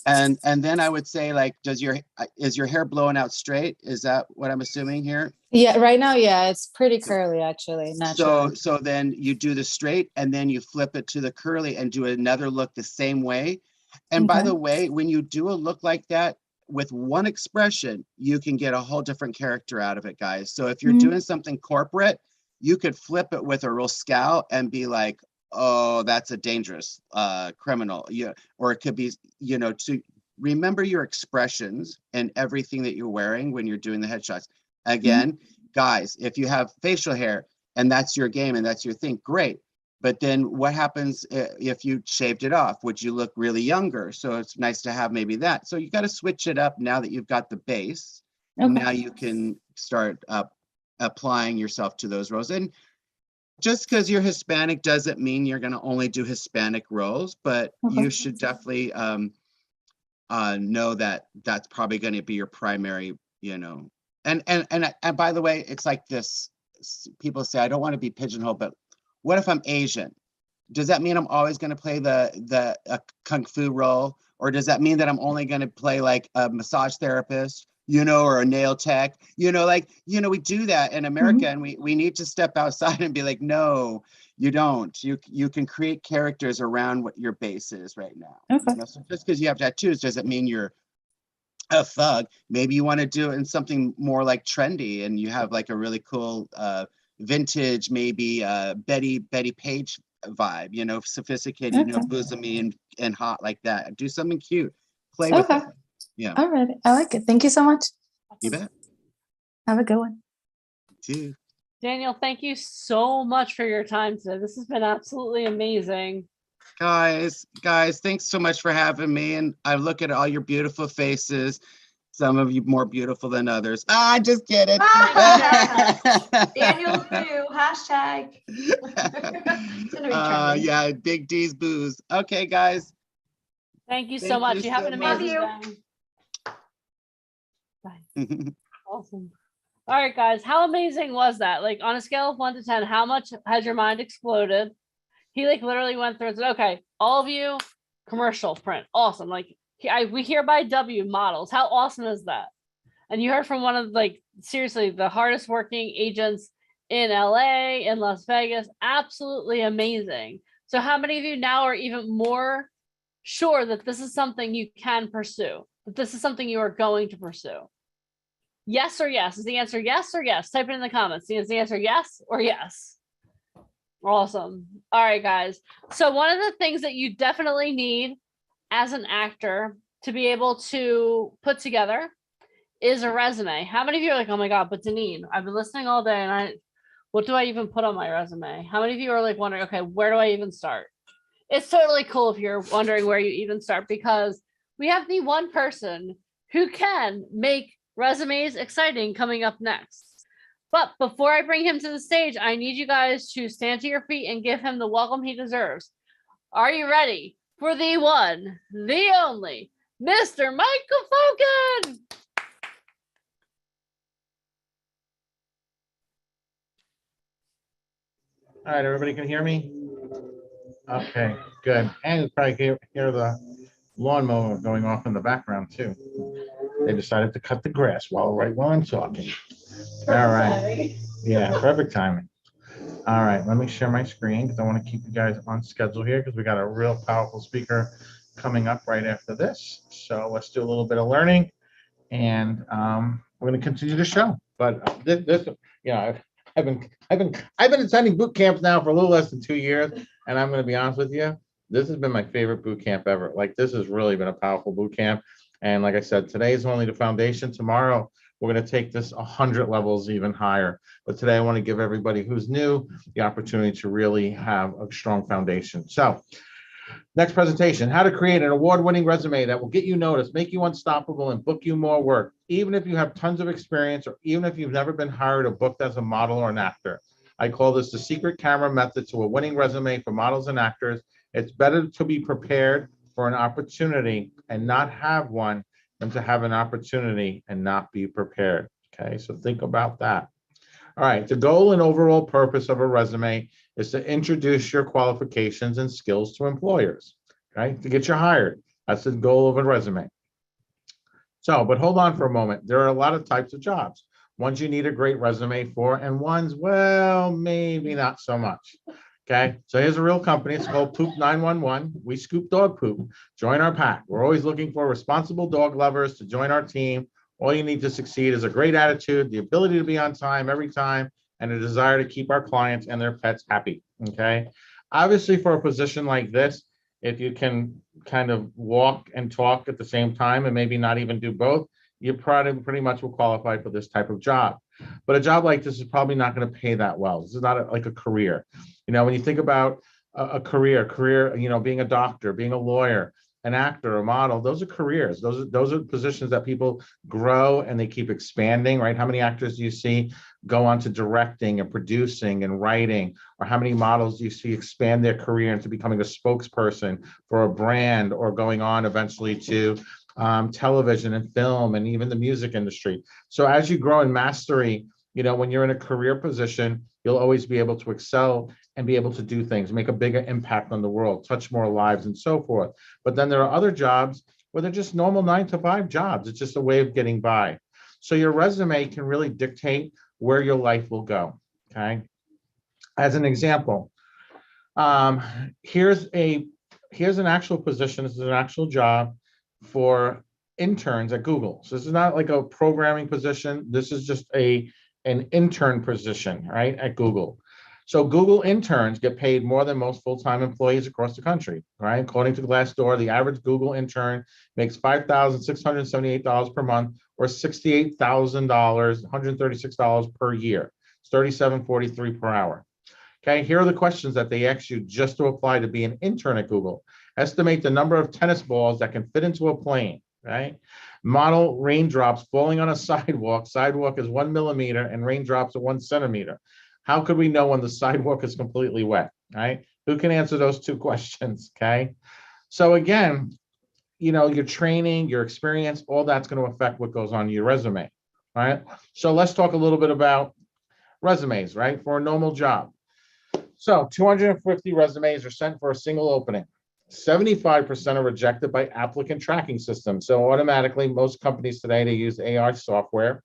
And then I would say, like, is your hair blowing out straight? Is that what I'm assuming here? Yeah, right now, yeah, it's pretty curly actually. Natural. So then you do the straight and then you flip it to the curly and do another look the same way. And by the way, when you do a look like that with one expression, you can get a whole different character out of it, guys. So if you're doing something corporate, you could flip it with a real scowl and be like, oh, that's a dangerous criminal. Yeah. Or it could be, to remember your expressions and everything that you're wearing when you're doing the headshots. Again, guys, if you have facial hair and that's your game and that's your thing, great. But then what happens if you shaved it off? Would you look really younger? So it's nice to have maybe that. So you got to switch it up now that you've got the base. Now you can start applying yourself to those roles. And just because you're Hispanic doesn't mean you're going to only do Hispanic roles, but you should definitely know that that's probably going to be your primary, And by the way, it's like this. People say, I don't want to be pigeonholed, but what if I'm Asian? Does that mean I'm always going to play the kung fu role? Or does that mean that I'm only going to play like a massage therapist? Or a nail tech, we do that in America, and we need to step outside and be like, no, you don't. You can create characters around what your base is right now. So just because you have tattoos doesn't mean you're a thug. Maybe you want to do it in something more like trendy, and you have like a really cool vintage, maybe Betty Page vibe, sophisticated, bosomy and hot like that. Do something cute. Play with it. Yeah. All right. I like it. Thank you so much. You bet. Have a good one. You too. Daniel, thank you so much for your time today. This has been absolutely amazing. Guys, thanks so much for having me. And I look at all your beautiful faces. Some of you more beautiful than others. Just kidding. Daniel too. Hashtag. Yeah, Big D's booze. Okay, guys. Thank you so much. You have an amazing day. Bye. Awesome. All right, guys. How amazing was that? Like, on a scale of 1 to 10, how much has your mind exploded? He literally went through and said, okay, all of you, commercial print. Awesome. Like, we hereby W models. How awesome is that? And you heard from one of like seriously the hardest working agents in LA, in Las Vegas. Absolutely amazing. So how many of you now are even more sure that this is something you can pursue, that this is something you are going to pursue? Yes or yes? Is the answer yes or yes? Type it in the comments. Is the answer yes or yes? Awesome. All right, guys. So one of the things that you definitely need as an actor to be able to put together is a resume. How many of you are like, oh my God, but Deneen, I've been listening all day and what do I even put on my resume? How many of you are like wondering, okay, where do I even start? It's totally cool if you're wondering where you even start, because we have the one person who can make resumes exciting coming up next. But before I bring him to the stage, I need you guys to stand to your feet and give him the welcome he deserves. Are you ready for the one, the only, Mr. Michael Fogan? All right, everybody can hear me? Okay, good. And you probably hear the lawnmower going off in the background too. They decided to cut the grass while I'm talking. All right. Yeah, perfect timing. All right, let me share my screen because I want to keep you guys on schedule here because we got a real powerful speaker coming up right after this. So let's do a little bit of learning, and we're going to continue the show. But this you know, I've been attending boot camps now for a little less than 2 years, and I'm going to be honest with you, this has been my favorite boot camp ever. Like, this has really been a powerful boot camp. And like I said, today is only the foundation. Tomorrow, we're going to take this 100 levels even higher. But today, I want to give everybody who's new the opportunity to really have a strong foundation. So, next presentation, how to create an award-winning resume that will get you noticed, make you unstoppable, and book you more work, even if you have tons of experience or even if you've never been hired or booked as a model or an actor. I call this the secret camera method to a winning resume for models and actors. It's better to be prepared for an opportunity and not have one than to have an opportunity and not be prepared. Okay, so think about that. All right, the goal and overall purpose of a resume is to introduce your qualifications and skills to employers, okay, to get you hired. That's the goal of a resume. So, but hold on for a moment. There are a lot of types of jobs. Ones you need a great resume for, and ones, well, maybe not so much. Okay, so here's a real company. It's called Poop 911. We scoop dog poop. Join our pack. We're always looking for responsible dog lovers to join our team. All you need to succeed is a great attitude, the ability to be on time every time, and a desire to keep our clients and their pets happy. Okay, obviously, for a position like this, if you can kind of walk and talk at the same time and maybe not even do both, you pretty much will qualify for this type of job. But a job like this is probably not going to pay that well. This is not like a career. You know, when you think about a career, you know, being a doctor, being a lawyer, an actor, a model, those are careers. Those are positions that people grow and they keep expanding, right? How many actors do you see go on to directing and producing and writing? Or how many models do you see expand their career into becoming a spokesperson for a brand or going on eventually to television and film and even the music industry? So as you grow in mastery, you know, when you're in a career position, you'll always be able to excel and be able to do things, make a bigger impact on the world, touch more lives and so forth. But then there are other jobs where they're just normal 9-to-5 jobs. It's just a way of getting by. So your resume can really dictate where your life will go, okay? As an example, here's an actual position. This is an actual job for interns at Google. So this is not like a programming position. This is just an intern position, right, at Google. So Google interns get paid more than most full-time employees across the country, right? According to Glassdoor, the average Google intern makes $5,678 per month, or $68,000, $136 per year. It's $37.43 per hour. Okay, here are the questions that they ask you just to apply to be an intern at Google. Estimate the number of tennis balls that can fit into a plane, right? Model raindrops falling on a sidewalk. Sidewalk is 1 millimeter and raindrops are 1 centimeter. How could we know when the sidewalk is completely wet, right? Who can answer those two questions, okay? So again, you know, your training, your experience, all that's going to affect what goes on your resume, right? So let's talk a little bit about resumes, right, for a normal job. So 250 resumes are sent for a single opening. 75% are rejected by applicant tracking systems. So automatically, most companies today, they use AI software.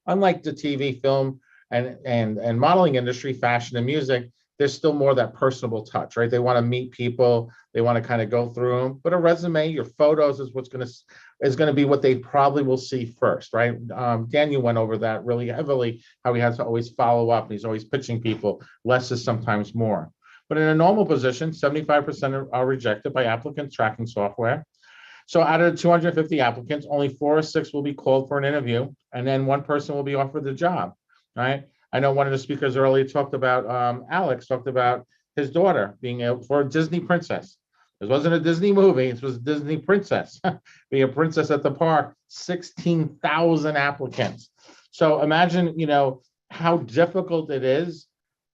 Unlike the TV, film, and modeling industry, fashion and music, there's still more of that personable touch, right? They want to meet people, they want to kind of go through them. But a resume, your photos is what's going to be what they probably will see first, right? Daniel went over that really heavily, how he has to always follow up. He's always pitching people. Less is sometimes more. But in a normal position, 75% are rejected by applicant tracking software. So out of the 250 applicants, only 4 or 6 will be called for an interview, and then 1 person will be offered the job, right? I know one of the speakers earlier talked about, Alex talked about his daughter being for a Disney princess. This wasn't a Disney movie, this was a Disney princess. Being a princess at the park, 16,000 applicants. So imagine, how difficult it is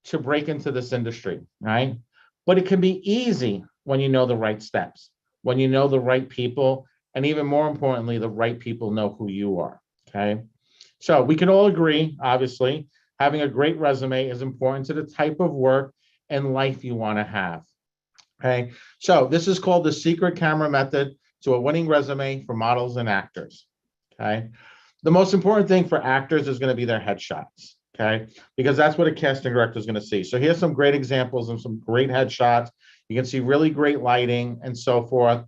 to break into this industry, right? But it can be easy when you know the right steps, when you know the right people, and even more importantly, the right people know who you are, okay? So we can all agree, obviously, having a great resume is important to the type of work and life you want to have, okay? So this is called the secret camera method to a winning resume for models and actors, okay? The most important thing for actors is going to be their headshots, okay? Because that's what a casting director is going to see. So here's some great examples of some great headshots. You can see really great lighting and so forth.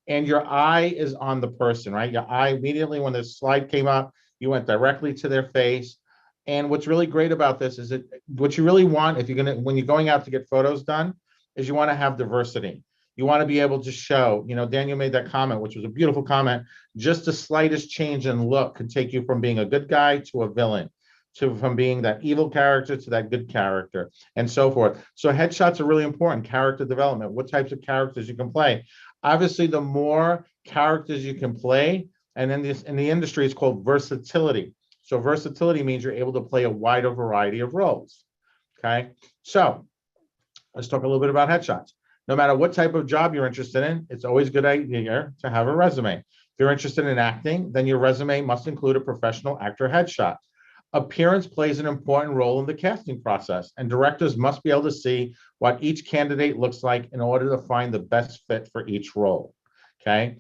And your eye is on the person, right? Your eye immediately when the slide came up, you went directly to their face. And what's really great about this is that what you really want when you're going out to get photos done is you want to have diversity. You want to be able to show, Daniel made that comment, which was a beautiful comment. Just the slightest change in look could take you from being a good guy to a villain, from being that evil character to that good character, and so forth. So headshots are really important. Character development, what types of characters you can play. Obviously, the more characters you can play, and in the industry, it's called versatility. So versatility means you're able to play a wider variety of roles, okay? So let's talk a little bit about headshots. No matter what type of job you're interested in, it's always a good idea to have a resume. If you're interested in acting, then your resume must include a professional actor headshot. Appearance plays an important role in the casting process, and directors must be able to see what each candidate looks like in order to find the best fit for each role, okay?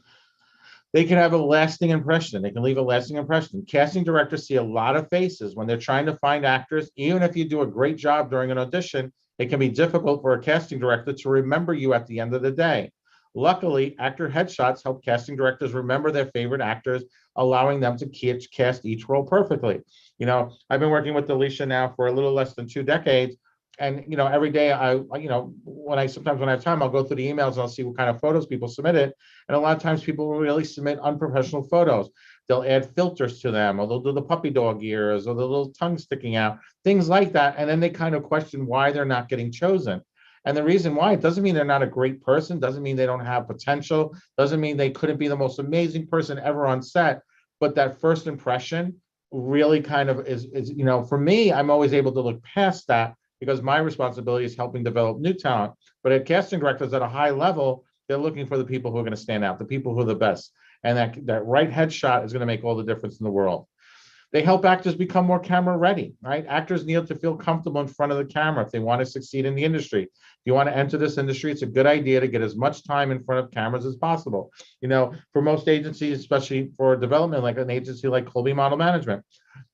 They can have a lasting impression. They can leave a lasting impression. Casting directors see a lot of faces when they're trying to find actors. Even if you do a great job during an audition, it can be difficult for a casting director to remember you at the end of the day. Luckily, actor headshots help casting directors remember their favorite actors, allowing them to cast each role perfectly. I've been working with Alicia now for a little less than 2 decades. And, every day sometimes when I have time, I'll go through the emails and I'll see what kind of photos people submitted. And a lot of times people will really submit unprofessional photos. They'll add filters to them, or they'll do the puppy dog ears, or the little tongue sticking out, things like that. And then they kind of question why they're not getting chosen. And the reason why, it doesn't mean they're not a great person, doesn't mean they don't have potential, doesn't mean they couldn't be the most amazing person ever on set. But that first impression really kind of is for me, I'm always able to look past that, because my responsibility is helping develop new talent. But at casting directors at a high level, they're looking for the people who are going to stand out, the people who are the best. And that right headshot is going to make all the difference in the world. They help actors become more camera ready, right? Actors need to feel comfortable in front of the camera if they want to succeed in the industry. If you want to enter this industry, it's a good idea to get as much time in front of cameras as possible. For most agencies, especially for development, like an agency like Colby Model Management,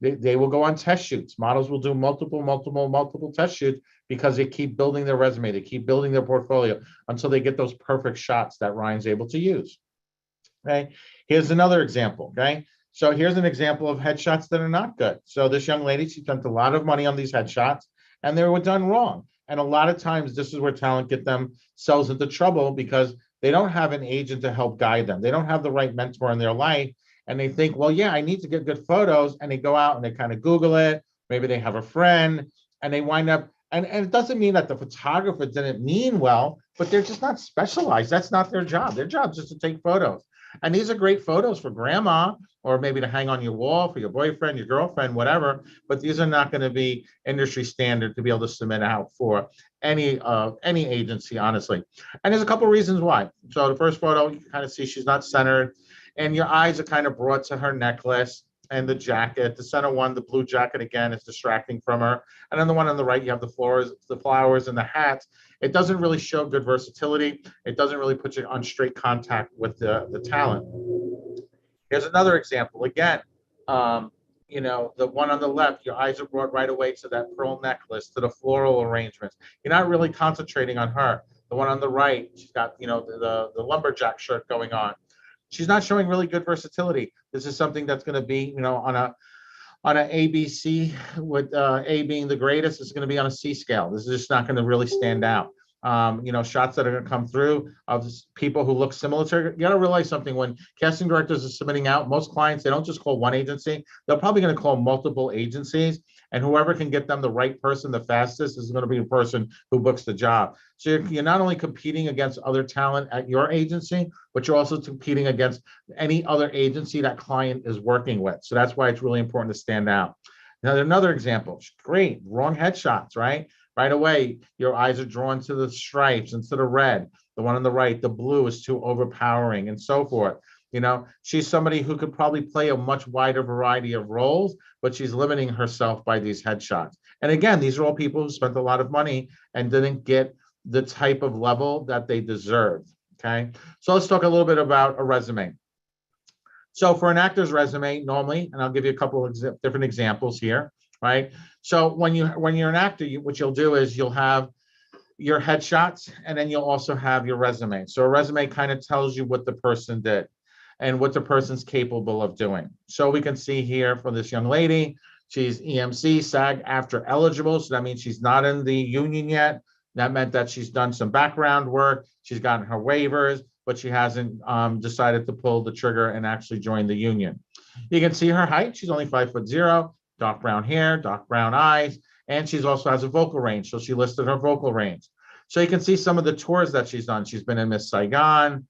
they will go on test shoots. Models will do multiple test shoots because they keep building their resume. They keep building their portfolio until they get those perfect shots that Ryan's able to use. Okay, here's another example, okay? So here's an example of headshots that are not good. So this young lady, she spent a lot of money on these headshots and they were done wrong. And a lot of times this is where talent get themselves into trouble, because they don't have an agent to help guide them. They don't have the right mentor in their life. And they think, well, yeah, I need to get good photos. And they go out and they kind of Google it. Maybe they have a friend and they wind up, and it doesn't mean that the photographer didn't mean well, but they're just not specialized. That's not their job. Their job is just to take photos. And these are great photos for grandma, or maybe to hang on your wall for your boyfriend, your girlfriend, whatever. But these are not going to be industry standard to be able to submit out for any agency, honestly. And there's a couple of reasons why. So the first photo, you can kind of see she's not centered, and your eyes are kind of brought to her necklace. and the jacket. The center one, the blue jacket, again, is distracting from her. And then the one on the right, you have the flowers and the hats. It doesn't really show good versatility. It doesn't really put you on straight contact with the talent. Here's another example. Again, you know, the one on the left, your eyes are brought right away to that pearl necklace, to the floral arrangements. You're not really concentrating on her. The one on the right, she's got, you know, the lumberjack shirt going on. She's not showing really good versatility. This is something that's going to be, you know, on an ABC, with A being the greatest, it's going to be on a C scale. This is just not going to really stand out. You know, shots that are going to come through of people who look similar to her. You got to realize something. When casting directors are submitting out, most clients, they don't just call one agency. They're probably going to call multiple agencies, and whoever can get them the right person the fastest is going to be the person who books the job. So you're not only competing against other talent at your agency, but you're also competing against any other agency that client is working with. So that's why it's really important to stand out. Now, another example, great, wrong headshots, right? Right away, your eyes are drawn to the stripes and to the red. The one on the right, the blue is too overpowering and so forth. You know, she's somebody who could probably play a much wider variety of roles, but she's limiting herself by these headshots. And again, these are all people who spent a lot of money and didn't get the type of level that they deserved. Okay, so let's talk a little bit about a resume. So for an actor's resume, normally, and I'll give you a couple of different examples here, right? So when you're an actor, what you'll do is you'll have your headshots, and then you'll also have your resume. So a resume kind of tells you what the person did and what the person's capable of doing. So we can see here for this young lady, she's EMC, SAG-AFTRA eligible. So that means she's not in the union yet. That meant that she's done some background work. She's gotten her waivers, but she hasn't decided to pull the trigger and actually join the union. You can see her height. She's only 5'0", dark brown hair, dark brown eyes, and she's also has a vocal range. So she listed her vocal range. So you can see some of the tours that she's done. She's been in Miss Saigon.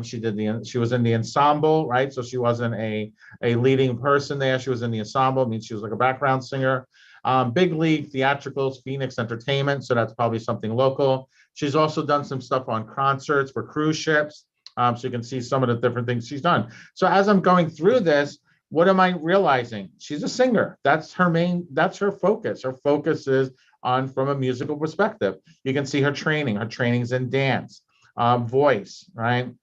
She was in the ensemble, right? So she wasn't a leading person there. She was in the ensemble, means she was like a background singer. Big league theatricals, Phoenix Entertainment. So that's probably something local. She's also done some stuff on concerts for cruise ships. So you can see some of the different things she's done. So as I'm going through this, what am I realizing? She's a singer. That's her focus. Her focus is on from a musical perspective. You can see her training. Her training's in dance, voice, right?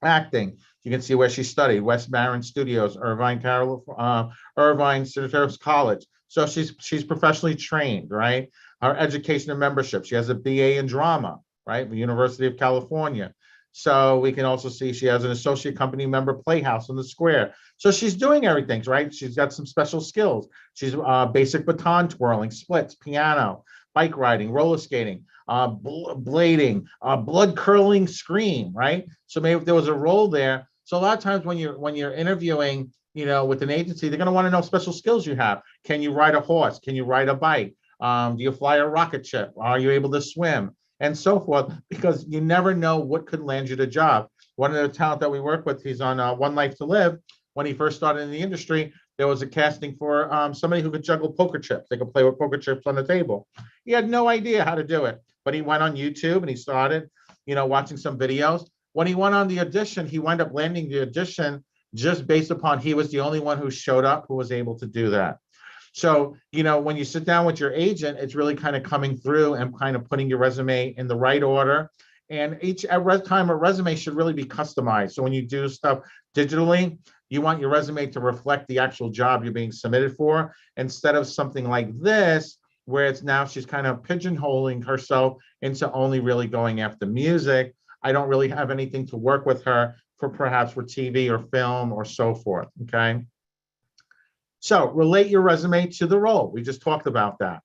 Acting. You can see where she studied, West Marin Studios, Irvine Center College. So she's professionally trained, right? Her education and membership. She has a BA in drama, right? The University of California. So we can also see she has an associate company member, Playhouse in the Square. So she's doing everything, right? She's got some special skills. She's basic baton twirling, splits, piano, bike riding, roller skating, blading, blood curling scream, right? So maybe if there was a role there. So a lot of times when you're interviewing, you know, with an agency, they're going to want to know special skills you have. Can you ride a horse? Can you ride a bike? Do you fly a rocket ship? Are you able to swim? And so forth, because you never know what could land you the job. One of the talent that we work with, he's on One Life to Live. When he first started in the industry, there was a casting for somebody who could juggle poker chips. They could play with poker chips on the table. He had no idea how to do it, but he went on YouTube and he started, you know, watching some videos. When he went on the audition, he wound up landing the audition just based upon he was the only one who showed up who was able to do that. So, you know, when you sit down with your agent, it's really kind of coming through and kind of putting your resume in the right order. And every time a resume should really be customized. So when you do stuff digitally, you want your resume to reflect the actual job you're being submitted for, instead of something like this, where it's now she's kind of pigeonholing herself into only really going after music. I don't really have anything to work with her for perhaps for TV or film or so forth, okay? So relate your resume to the role. We just talked about that.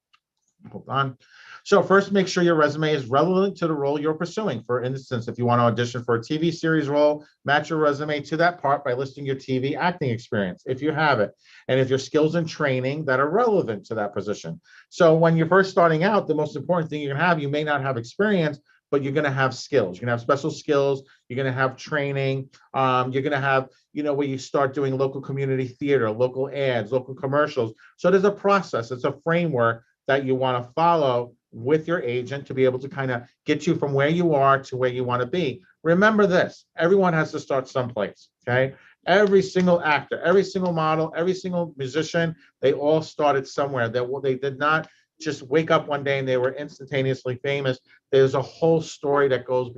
Hold on. So first, make sure your resume is relevant to the role you're pursuing. For instance, if you want to audition for a TV series role, match your resume to that part by listing your TV acting experience, if you have it, and if your skills and training that are relevant to that position. So when you're first starting out, the most important thing you can have, you may not have experience, but you're going to have skills. You're going to have special skills. You're going to have training. You're going to have, you know, where you start doing local community theater, local ads, local commercials. So there's a process. It's a framework that you want to follow with your agent to be able to kind of get you from where you are to where you want to be. Remember this, everyone has to start someplace, okay? Every single actor, every single model, every single musician, they all started somewhere. They did not just wake up one day and they were instantaneously famous. There's a whole story that goes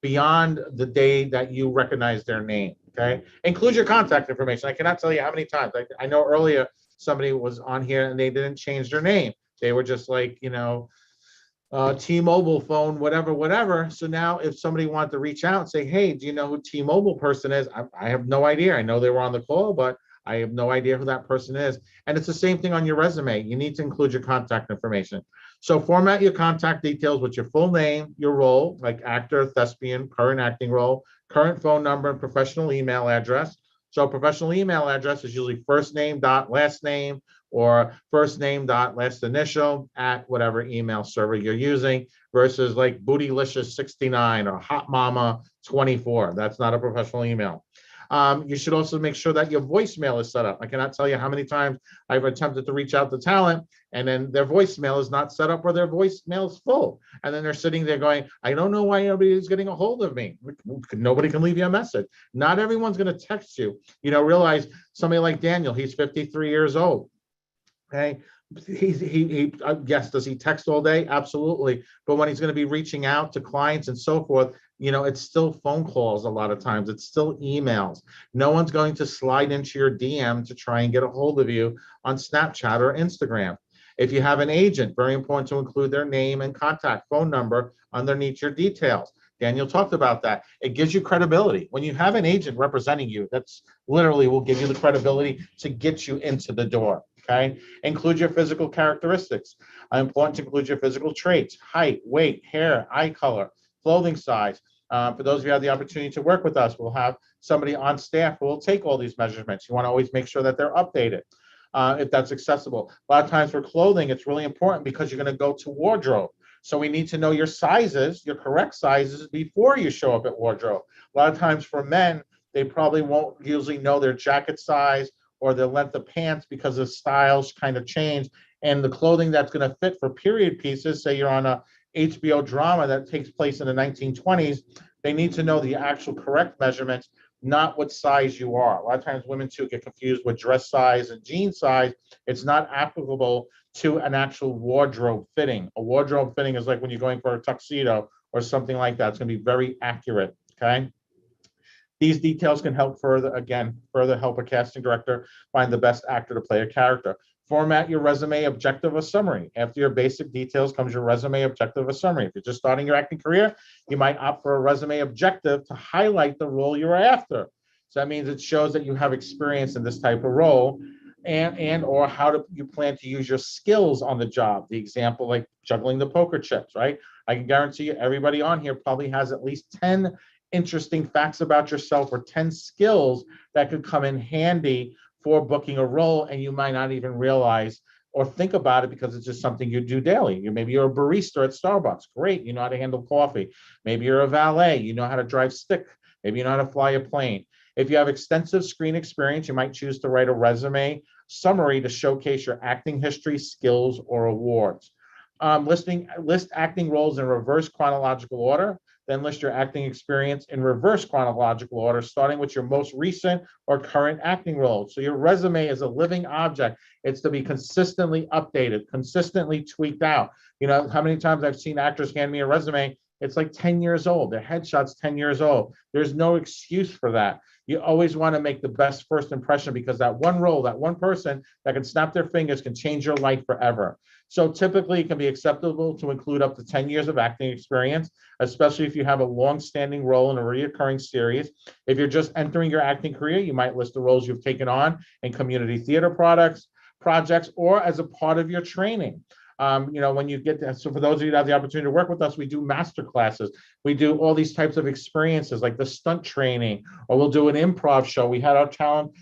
beyond the day that you recognize their name. Okay, include your contact information. I cannot tell you how many times. I know earlier somebody was on here and they didn't change their name. They were just like, T-Mobile phone, whatever. So now if somebody wanted to reach out and say, hey, do you know who T-Mobile person is? I have no idea. I know they were on the call, but I have no idea who that person is. And it's the same thing on your resume. You need to include your contact information. So format your contact details with your full name, your role, like actor, thespian, current acting role, current phone number, and professional email address. So professional email address is usually first name dot last name, or first name dot last initial at whatever email server you're using, versus like bootylicious69 or hotmama24. That's not a professional email. You should also make sure that your voicemail is set up. I cannot tell you how many times I've attempted to reach out to talent and then their voicemail is not set up or their voicemail is full. And then they're sitting there going, I don't know why nobody is getting a hold of me. Nobody can leave you a message. Not everyone's going to text you. Realize somebody like Daniel, he's 53 years old. Okay. Yes, does he text all day? Absolutely. But when he's going to be reaching out to clients and so forth, it's still phone calls a lot of times. It's still emails. No one's going to slide into your DM to try and get a hold of you on Snapchat or Instagram. If you have an agent, very important to include their name and contact phone number underneath your details. Daniel talked about that. It gives you credibility. When you have an agent representing you, that's literally will give you the credibility to get you into the door. Okay. Include your physical characteristics. Important to include your physical traits: height, weight, hair, eye color, clothing size. For those of you who have the opportunity to work with us, we'll have somebody on staff who will take all these measurements. You want to always make sure that they're updated if that's accessible. A lot of times for clothing, it's really important because you're going to go to wardrobe. So we need to know your sizes, your correct sizes, before you show up at wardrobe. A lot of times for men, they probably won't usually know their jacket size or the length of pants because the styles kind of change. And the clothing that's going to fit for period pieces, say you're on a HBO drama that takes place in the 1920s, they need to know the actual correct measurements, not what size you are. A lot of times women too get confused with dress size and jean size. It's not applicable to an actual wardrobe fitting. A wardrobe fitting is like when you're going for a tuxedo or something like that. It's going to be very accurate, okay? These details can help further help a casting director find the best actor to play a character. Format your resume objective or summary. After your basic details comes your resume objective or summary. If you're just starting your acting career, you might opt for a resume objective to highlight the role you're after. So that means it shows that you have experience in this type of role and or how do you plan to use your skills on the job. The example, like juggling the poker chips, right? I can guarantee you everybody on here probably has at least 10 interesting facts about yourself or 10 skills that could come in handy for booking a role, and you might not even realize or think about it because it's just something you do daily. Maybe you're a barista at Starbucks. Great, you know how to handle coffee. Maybe you're a valet, you know how to drive stick. Maybe you know how to fly a plane. If you have extensive screen experience, you might choose to write a resume summary to showcase your acting history, skills, or awards. List acting roles in reverse chronological order, then list your acting experience in reverse chronological order, starting with your most recent or current acting roles. So your resume is a living object. It's to be consistently updated, consistently tweaked out. You know, how many times I've seen actors hand me a resume, it's like 10 years old. Their headshot's 10 years old. There's no excuse for that. You always want to make the best first impression because that one role, that one person that can snap their fingers can change your life forever. So typically it can be acceptable to include up to 10 years of acting experience, especially if you have a long-standing role in a recurring series. If you're just entering your acting career, you might list the roles you've taken on in community theater projects, or as a part of your training. You know, when you get that, so for those of you that have the opportunity to work with us, we do master classes. We do all these types of experiences like the stunt training, or we'll do an improv show. We had our talent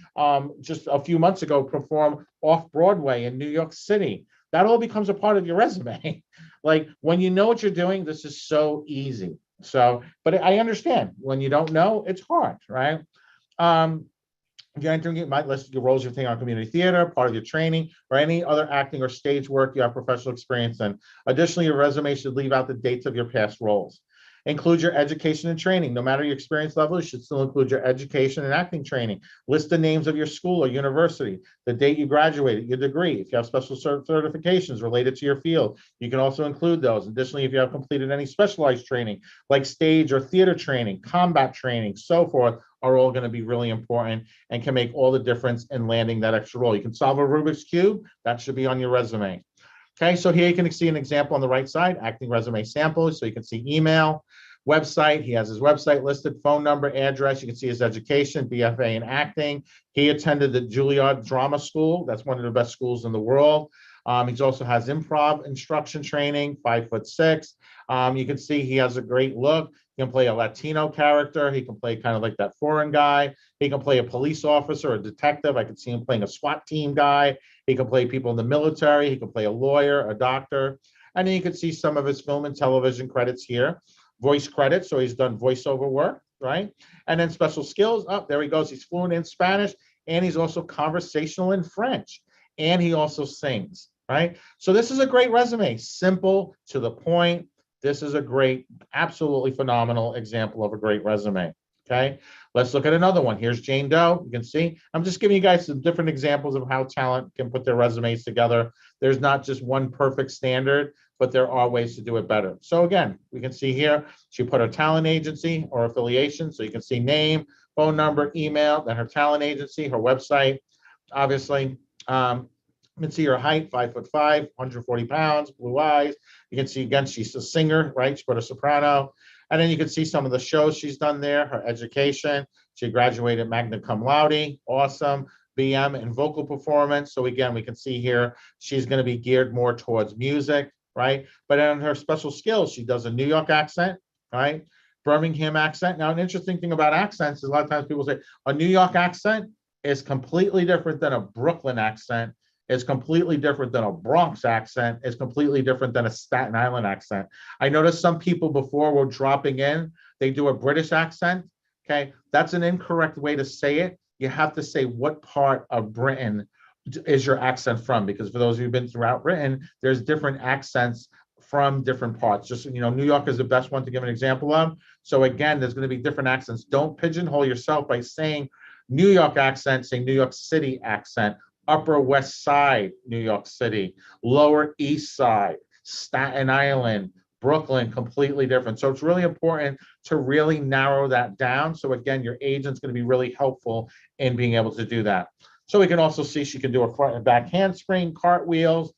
just a few months ago perform off Broadway in New York City. That all becomes a part of your resume. Like when you know what you're doing, this is so easy. So, but I understand when you don't know, it's hard, right? If you're entering, you might list your roles you're taking on community theater, part of your training, or any other acting or stage work you have professional experience in. Additionally, your resume should leave out the dates of your past roles. Include your education and training. No matter your experience level, you should still include your education and acting training. List the names of your school or university, the date you graduated, your degree. If you have special certifications related to your field, you can also include those. Additionally, if you have completed any specialized training, like stage or theater training, combat training, so forth, are all going to be really important and can make all the difference in landing that extra role. You can solve a Rubik's Cube, that should be on your resume. Okay, so here you can see an example on the right side, acting resume samples. So you can see email, website. He has his website listed, phone number, address. You can see his education, BFA in acting. He attended the Juilliard Drama School. That's one of the best schools in the world. He also has improv instruction training, 5'6". You can see he has a great look. He can play a Latino character. He can play kind of like that foreign guy. He can play a police officer, a detective. I could see him playing a SWAT team guy. He can play people in the military. He can play a lawyer, a doctor. And then you can see some of his film and television credits here. Voice credits, so he's done voiceover work, right? And then special skills. Oh, there he goes. He's fluent in Spanish, and he's also conversational in French. And he also sings, right? So this is a great resume. Simple, to the point. This is a great, absolutely phenomenal example of a great resume. Okay, let's look at another one. Here's Jane Doe. You can see, I'm just giving you guys some different examples of how talent can put their resumes together. There's not just one perfect standard, but there are ways to do it better. So again, we can see here, she put her talent agency or affiliation. So you can see name, phone number, email, then her talent agency, her website, obviously. You can see her height, 5'5", 140 pounds, blue eyes. You can see, again, she's a singer, right? She put a soprano. And then you can see some of the shows she's done there, her education. She graduated magna cum laude, awesome. BM in vocal performance. So again, we can see here, she's going to be geared more towards music, right? But on her special skills, she does a New York accent, right? Birmingham accent. Now, an interesting thing about accents is a lot of times people say a New York accent is completely different than a Brooklyn accent. Is completely different than a Bronx accent, is completely different than a Staten Island accent. I noticed some people before were dropping in, they do a British accent, okay? That's an incorrect way to say it. You have to say what part of Britain is your accent from, because for those of you who've been throughout Britain, there's different accents from different parts. Just, you know, New York is the best one to give an example of. So again, there's gonna be different accents. Don't pigeonhole yourself by saying New York accent, say New York City accent. Upper West Side, New York City, Lower East Side, Staten Island, Brooklyn, completely different. So it's really important to really narrow that down. So again, your agent's going to be really helpful in being able to do that. So we can also see she can do a front and back handspring, cartwheels,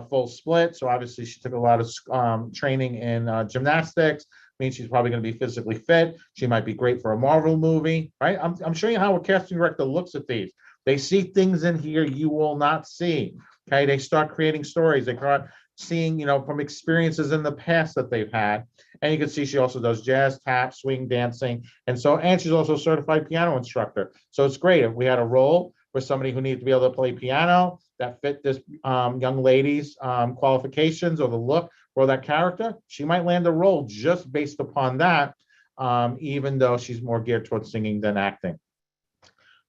full split. So obviously she took a lot of training in gymnastics. Means she's probably going to be physically fit. She might be great for a Marvel movie, right? I'm showing you how a casting director looks at these. They see things in here you will not see. Okay, they start creating stories. They start seeing, you know, from experiences in the past that they've had. And you can see she also does jazz, tap, swing, dancing, and she's also a certified piano instructor. So it's great if we had a role for somebody who needed to be able to play piano that fit this young lady's qualifications or the look for that character. She might land a role just based upon that, even though she's more geared towards singing than acting.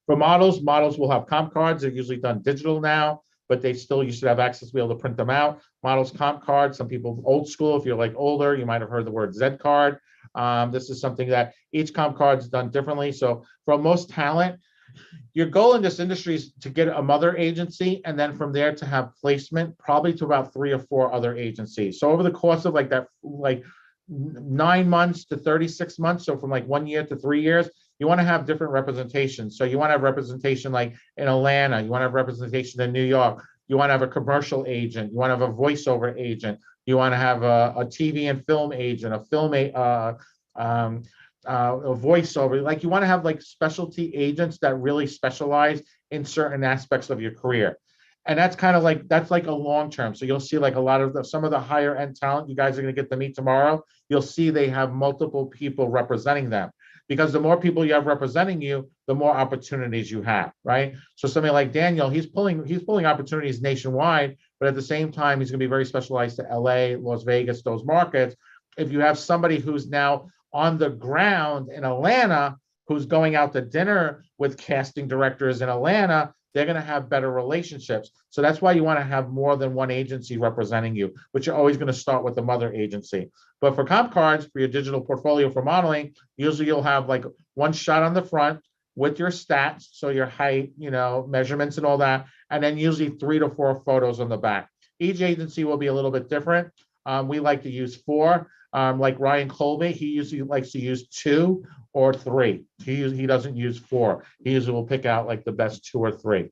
For models will have comp cards. They're usually done digital now, but they still used to have access to be able to print them out. Models comp cards, some people old school, if you're like older, you might have heard the word Z card. This is something that each comp card is done differently. So for most talent, your goal in this industry is to get a mother agency, and then from there to have placement, probably to about 3 or 4 other agencies. So over the course of like 9 months to 36 months, so from like 1 year to 3 years, you want to have different representation. So you want to have representation like in Atlanta, you want to have representation in New York, you want to have a commercial agent, you want to have a voiceover agent, you want to have a TV and film agent, a voiceover. Like you want to have like specialty agents that really specialize in certain aspects of your career. And that's kind of like, that's like a long term. So you'll see like a lot of some of the higher end talent you guys are going to get to meet tomorrow. You'll see they have multiple people representing them. Because the more people you have representing you, the more opportunities you have, right? So somebody like Daniel, he's pulling opportunities nationwide, but at the same time, he's going to be very specialized to LA, Las Vegas, those markets. If you have somebody who's now on the ground in Atlanta, who's going out to dinner with casting directors in Atlanta, they're going to have better relationships. So that's why you want to have more than one agency representing you, but you're always going to start with the mother agency. But for comp cards, for your digital portfolio for modeling, usually you'll have like one shot on the front with your stats, so your height, measurements and all that, and then usually 3 to 4 photos on the back. Each agency will be a little bit different. We like to use 4. Like Ryan Colby, he usually likes to use 2 or 3. He doesn't use 4. He usually will pick out like the best 2 or 3.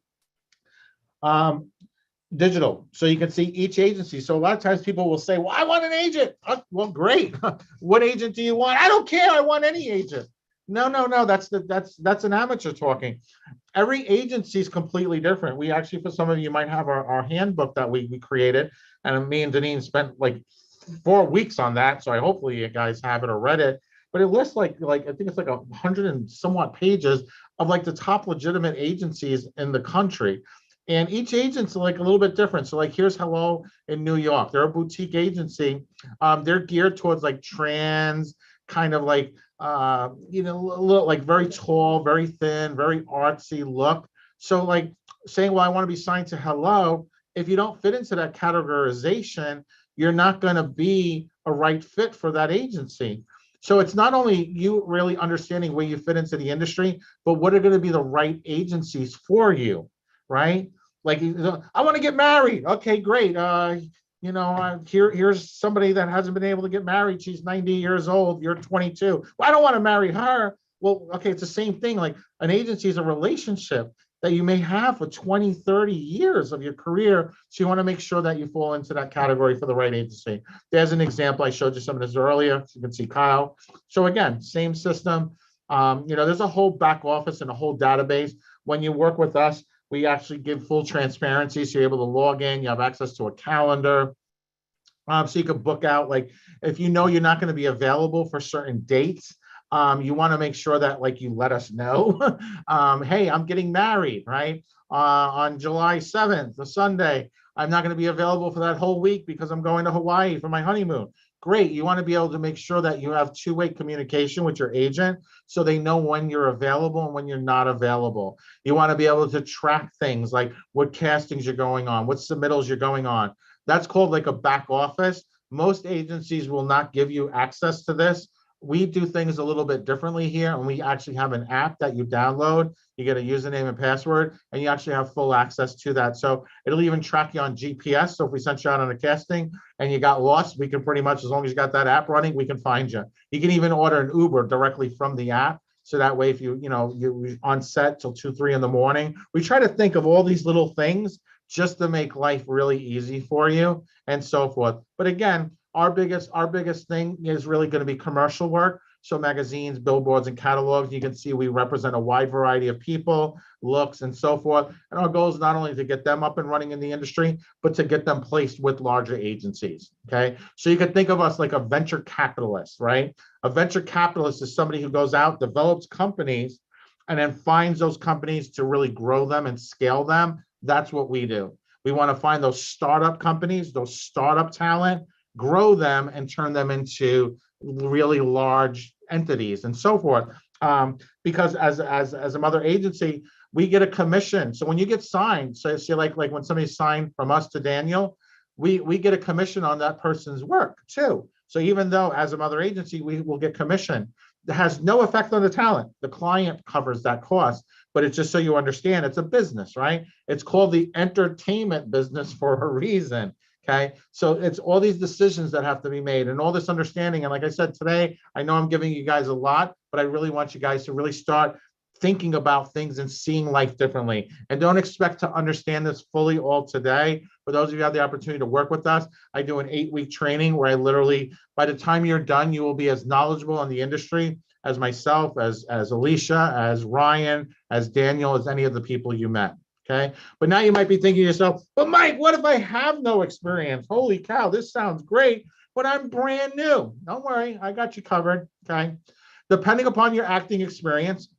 Digital, so you can see each agency. So a lot of times people will say, well, I want an agent. Well, great. What agent do you want? I don't care. I want any agent. No, that's an amateur talking. Every agency is completely different. We actually, for some of you might have our handbook that we created, and me and Deneen spent like 4 weeks on that. So hopefully you guys have it or read it. But it lists like I think it's like 100 and somewhat pages of like the top legitimate agencies in the country. And each agent's like a little bit different. So like here's Hello in New York. They're a boutique agency. They're geared towards like trans, kind of like a little like very tall, very thin, very artsy look. So like saying, well, I want to be signed to Hello. If you don't fit into that categorization, you're not going to be a right fit for that agency. So it's not only you really understanding where you fit into the industry, but what are going to be the right agencies for you, right? Like, I want to get married. Okay, great. Here's somebody that hasn't been able to get married. She's 90 years old. You're 22. Well, I don't want to marry her. Well, okay, it's the same thing. Like an agency is a relationship that you may have for 20, 30 years of your career. So you want to make sure that you fall into that category for the right agency. There's an example. I showed you some of this earlier. You can see Kyle. So again, same system. There's a whole back office and a whole database. When you work with us, we actually give full transparency. So you're able to log in, you have access to a calendar. So you can book out, like, if you know you're not going to be available for certain dates, you want to make sure that like you let us know. Hey, I'm getting married, right? On July 7th, a Sunday. I'm not going to be available for that whole week because I'm going to Hawaii for my honeymoon. Great. You want to be able to make sure that you have two-way communication with your agent so they know when you're available and when you're not available. You want to be able to track things like what castings you're going on, what submittals you're going on. That's called like a back office. Most agencies will not give you access to this. We do things a little bit differently here, and we actually have an app that you download. You get a username and password, and you actually have full access to that. So it'll even track you on GPS. So if we sent you out on a casting and you got lost, we can pretty much, as long as you got that app running, we can find you. You can even order an Uber directly from the app. So that way, if you're on set till 2, 3 in the morning, we try to think of all these little things just to make life really easy for you and so forth. But again, our biggest thing is really going to be commercial work. So magazines, billboards, and catalogs. You can see we represent a wide variety of people, looks, and so forth. And our goal is not only to get them up and running in the industry, but to get them placed with larger agencies. Okay. So you can think of us like a venture capitalist, right? A venture capitalist is somebody who goes out, develops companies, and then finds those companies to really grow them and scale them. That's what we do. We want to find those startup companies, those startup talent, grow them and turn them into really large entities and so forth. Because as a mother agency, we get a commission. So when you get signed, so like when somebody's signed from us to Daniel, we get a commission on that person's work too. So even though as a mother agency, we will get commission, it has no effect on the talent. The client covers that cost, but it's just so you understand, it's a business, right? It's called the entertainment business for a reason. Okay, so it's all these decisions that have to be made and all this understanding. And like I said today, I know I'm giving you guys a lot, but I really want you guys to really start thinking about things and seeing life differently. And don't expect to understand this fully all today. For those of you who have the opportunity to work with us, I do an 8-week training where I literally, by the time you're done, you will be as knowledgeable in the industry as myself, as Alicia, as Ryan, as Daniel, as any of the people you met. Okay, but now you might be thinking to yourself, but Mike, what if I have no experience? Holy cow, this sounds great, but I'm brand new. Don't worry, I got you covered. Okay, depending upon your acting experience,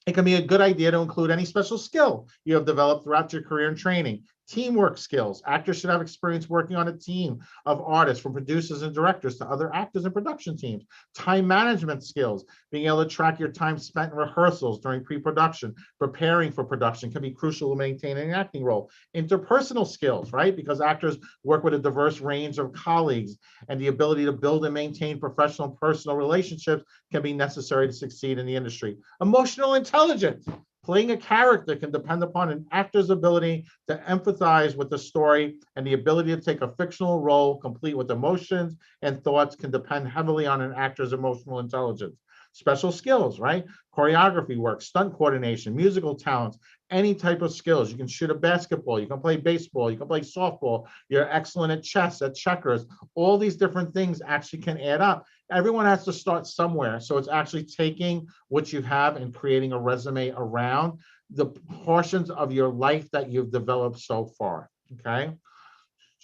it can be a good idea to include any special skill you have developed throughout your career and training. Teamwork skills. Actors should have experience working on a team of artists, from producers and directors to other actors and production teams. Time management skills, being able to track your time spent in rehearsals during pre-production, preparing for production can be crucial to maintaining an acting role. Interpersonal skills, right? Because actors work with a diverse range of colleagues, and the ability to build and maintain professional and personal relationships can be necessary to succeed in the industry. Emotional intelligence. Playing a character can depend upon an actor's ability to empathize with the story, and the ability to take a fictional role complete with emotions and thoughts can depend heavily on an actor's emotional intelligence. Special skills, right? Choreography work, stunt coordination, musical talents, any type of skills. You can shoot a basketball, you can play baseball, you can play softball, you're excellent at chess, at checkers. All these different things actually can add up. Everyone has to start somewhere. So it's actually taking what you have and creating a resume around the portions of your life that you've developed so far, okay?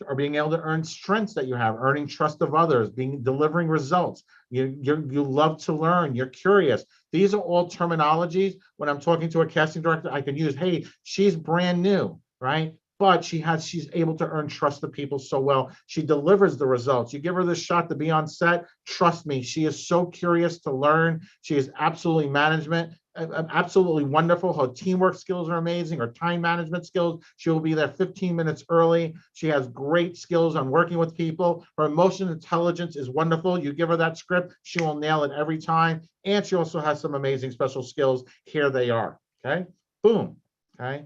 Or being able to earn strengths that you have, earning trust of others, delivering results. You love to learn, you're curious. These are all terminologies. When I'm talking to a casting director, I can use, hey, she's brand new, right? But she's able to earn trust of people so well. She delivers the results. You give her the shot to be on set, trust me, she is so curious to learn. She is absolutely absolutely wonderful. Her teamwork skills are amazing. Her time management skills, she will be there 15 minutes early. She has great skills on working with people. Her emotional intelligence is wonderful. You give her that script, she will nail it every time. And she also has some amazing special skills. Here they are, okay? Boom, okay?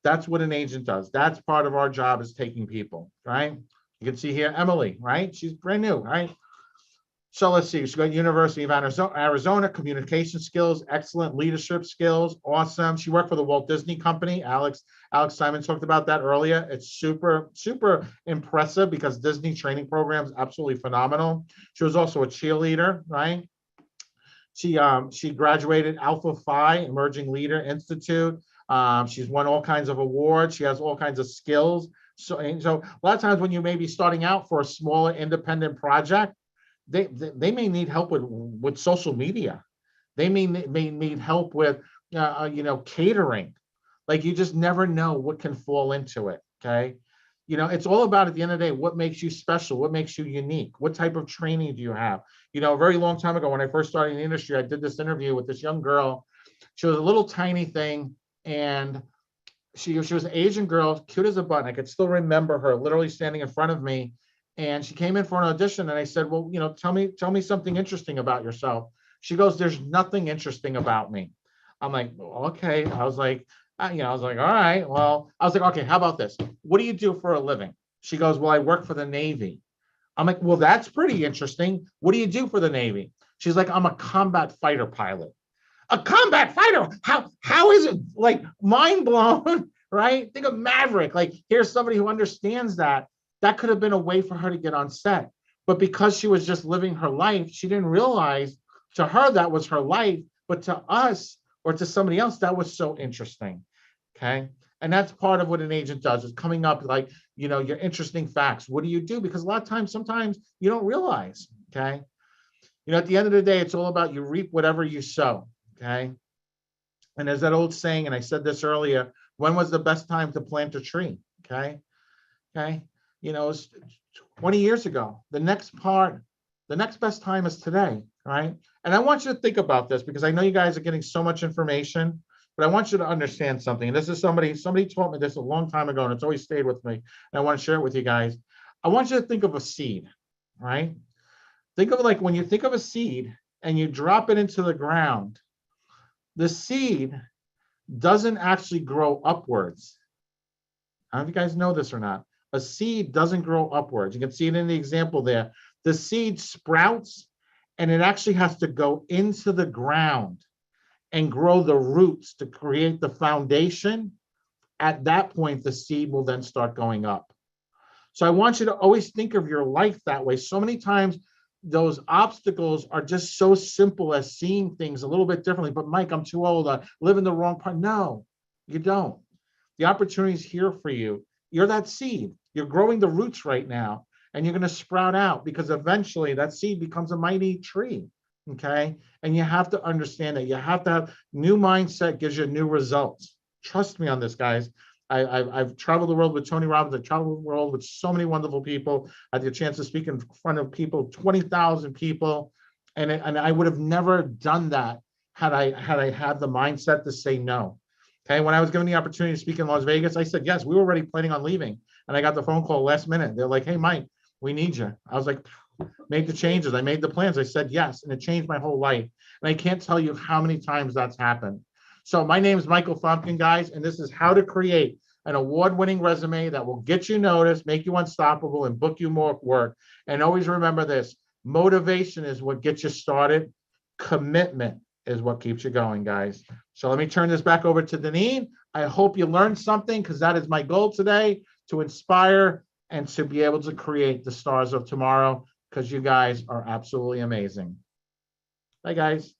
That's what an agent does. That's part of our job, is taking people, right? You can see here, Emily, right? She's brand new, right? So let's see, she got University of Arizona, communication skills, excellent leadership skills, awesome. She worked for the Walt Disney Company. Alex Simon talked about that earlier. It's super, super impressive because Disney training program is absolutely phenomenal. She was also a cheerleader, right? She graduated Alpha Phi Emerging Leader Institute. She's won all kinds of awards. She has all kinds of skills. So a lot of times when you may be starting out for a smaller independent project, they may need help with social media. They may need help with catering. Like, you just never know what can fall into it. Okay. It's all about, at the end of the day, what makes you special, what makes you unique, what type of training do you have? A very long time ago, when I first started in the industry, I did this interview with this young girl. She was a little tiny thing, and she was an Asian girl, cute as a button. I could still remember her literally standing in front of me. And she came in for an audition, and I said, well, tell me something interesting about yourself. She goes, there's nothing interesting about me. I'm like, okay. I was like, all right. Well, I was like, okay, how about this? What do you do for a living? She goes, well, I work for the Navy. I'm like, well, that's pretty interesting. What do you do for the Navy? She's like, I'm a combat fighter pilot. A combat fighter? How is it? Like, mind blown, right? Think of Maverick. Like, here's somebody who understands that. That could have been a way for her to get on set. But because she was just living her life, she didn't realize, to her, that was her life. But to us, or to somebody else, that was so interesting. Okay. And that's part of what an agent does, is coming up like, your interesting facts. What do you do? Because a lot of times, sometimes you don't realize. Okay. At the end of the day, it's all about, you reap whatever you sow. Okay. And there's that old saying, and I said this earlier, when was the best time to plant a tree? Okay. Okay. It's 20 years ago. The next best time is today, right? And I want you to think about this, because I know you guys are getting so much information, but I want you to understand something. And this is somebody taught me this a long time ago, and it's always stayed with me. And I want to share it with you guys. I want you to think of a seed, right? Think of it like, when you think of a seed and you drop it into the ground, the seed doesn't actually grow upwards. I don't know if you guys know this or not. A seed doesn't grow upwards. You can see it in the example there. The seed sprouts, and it actually has to go into the ground and grow the roots to create the foundation. At that point, the seed will then start going up. So I want you to always think of your life that way. So many times, those obstacles are just so simple as seeing things a little bit differently. But Mike, I'm too old. I live in the wrong part. No, you don't. The opportunity is here for you. You're that seed. You're growing the roots right now, and you're going to sprout out, because eventually that seed becomes a mighty tree. Okay. And you have to understand that you have to have new mindset, gives you new results. Trust me on this, guys. I've traveled the world with Tony Robbins. I've traveled the world with so many wonderful people. I had the chance to speak in front of people, 20,000 people. And I would have never done that had I had the mindset to say no. Okay, when I was given the opportunity to speak in Las Vegas, I said yes. We were already planning on leaving. And I got the phone call last minute. They're like, hey, Mike, we need you. I was like, made the changes. I made the plans. I said yes. And it changed my whole life. And I can't tell you how many times that's happened. So my name is Michael Thumpkin, guys, and this is how to create an award-winning resume that will get you noticed, make you unstoppable, and book you more work. And always remember this, motivation is what gets you started. Commitment is what keeps you going, guys. So let me turn this back over to Deneen. I hope you learned something, because that is my goal today, to inspire and to be able to create the stars of tomorrow, because you guys are absolutely amazing. Bye, guys.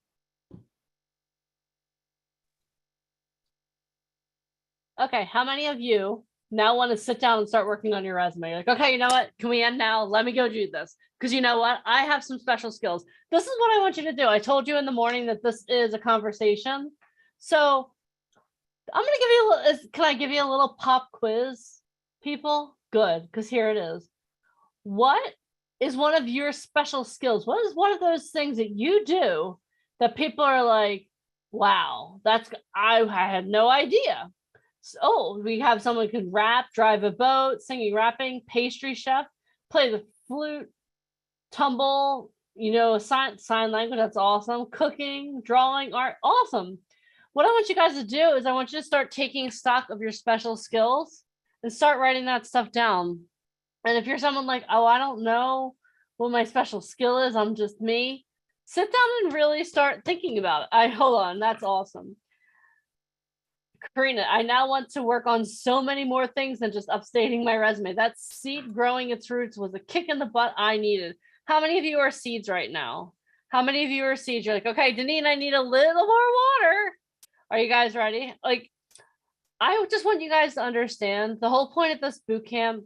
Okay, how many of you now want to sit down and start working on your resume? You're like, okay, you know what? Can we end now? Let me go do this. Because you know what? I have some special skills. This is what I want you to do. I told you in the morning that this is a conversation. So I'm going to give you a little, can I give you a little pop quiz, people? Good, because here it is. What is one of your special skills? What is one of those things that you do that people are like, wow, I had no idea. So we have someone who can rap, drive a boat, singing, rapping, pastry chef, play the flute, tumble, sign language. That's awesome. Cooking, drawing, art. Awesome. What I want you guys to do is I want you to start taking stock of your special skills and start writing that stuff down. And if you're someone like, oh, I don't know what my special skill is, I'm just me, sit down and really start thinking about it. Hold on. That's awesome. Karina, I now want to work on so many more things than just updating my resume. That seed growing its roots was a kick in the butt I needed. How many of you are seeds right now? How many of you are seeds? You're like, okay, Deneen, I need a little more water. Are you guys ready? Like, I just want you guys to understand the whole point of this boot camp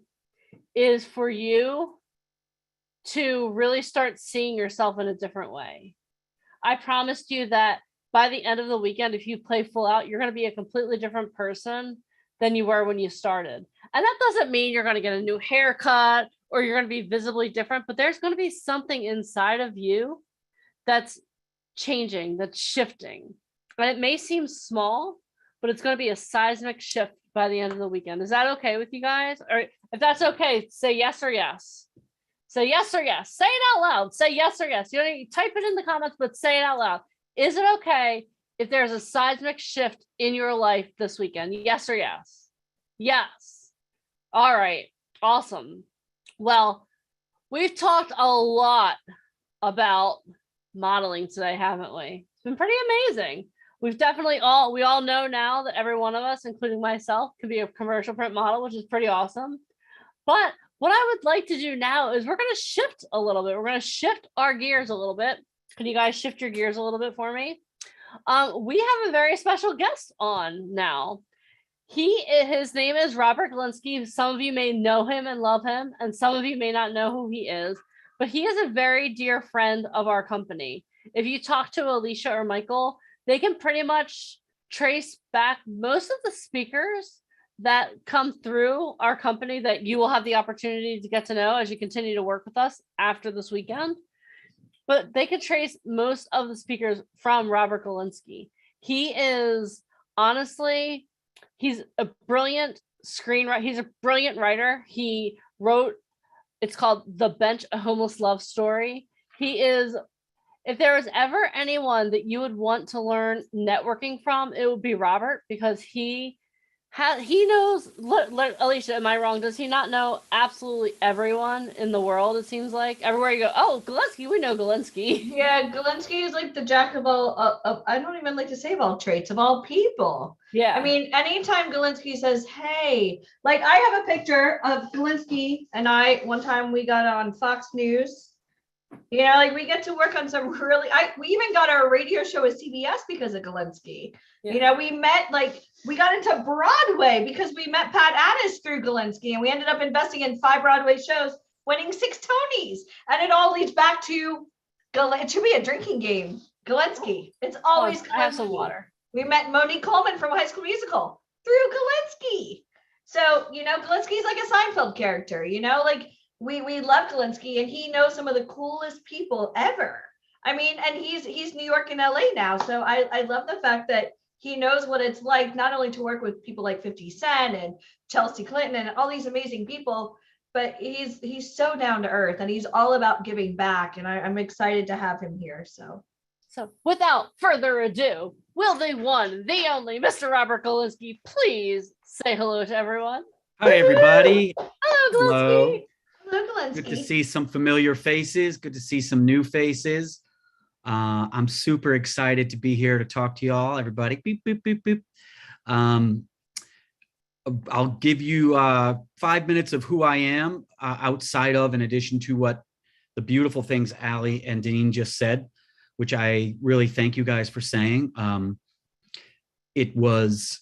is for you to really start seeing yourself in a different way. I promised you that by the end of the weekend, if you play full out, you're going to be a completely different person than you were when you started. And that doesn't mean you're going to get a new haircut or you're going to be visibly different, but there's going to be something inside of you that's changing, that's shifting. And it may seem small, but it's going to be a seismic shift by the end of the weekend. Is that okay with you guys? Or if that's okay, say yes or yes. Say yes or yes. Say it out loud. Say yes or yes. You don't need to type it in the comments, but say it out loud. Is it okay if there's a seismic shift in your life this weekend? Yes or yes? Yes. All right. Awesome. Well, we've talked a lot about modeling today, haven't we? It's been pretty amazing. We've definitely we all know now that every one of us, including myself, could be a commercial print model, which is pretty awesome. But what I would like to do now is we're going to shift a little bit. We're going to shift our gears a little bit. Can you guys shift your gears a little bit for me? We have a very special guest on now. His name is Robert Galinsky. Some of you may know him and love him, and some of you may not know who he is, but he is a very dear friend of our company. If you talk to Alicia or Michael, they can pretty much trace back most of the speakers that come through our company that you will have the opportunity to get to know as you continue to work with us after this weekend. But they could trace most of the speakers from Robert Galinsky. He is honestly, he's a brilliant screenwriter. He's a brilliant writer. He wrote, it's called The Bench, A Homeless Love Story. He is, if there was ever anyone that you would want to learn networking from, it would be Robert, because he knows, Alicia, am I wrong? Does he not know absolutely everyone in the world? It seems like everywhere you go, oh, Galinsky, we know Galinsky. Yeah, Galinsky is like the jack of all, I don't even like to say of all traits, of all people. Yeah. I mean, anytime Galinsky says, hey, like I have a picture of Galinsky and one time we got on Fox News. Like we get to work on some really, we even got our radio show at CBS because of Galinsky. Yeah. We met, we got into Broadway because we met Pat Addis through Galinsky, and we ended up investing in 5 Broadway shows, winning 6 Tonys. And it all leads back to, it should be a drinking game, Galinsky. It's always Galinsky. I have some water. We met Monique Coleman from High School Musical through Galinsky. So, Galinsky's like a Seinfeld character, like we love Galinsky and he knows some of the coolest people ever. I mean, and he's New York and LA now. So I love the fact that he knows what it's like not only to work with people like 50 Cent and Chelsea Clinton and all these amazing people, but he's so down to earth and he's all about giving back. And I'm excited to have him here. So without further ado, will the one, the only Mr. Robert Galinsky please say hello to everyone? Hi, everybody. Hello, Galinsky. Hello, Galinsky. Good to see some familiar faces. Good to see some new faces. I'm super excited to be here to talk to y'all, everybody. Beep, beep, beep, beep. I'll give you 5 minutes of who I am outside of, in addition to what the beautiful things Allie and Dean just said, which I really thank you guys for saying. It was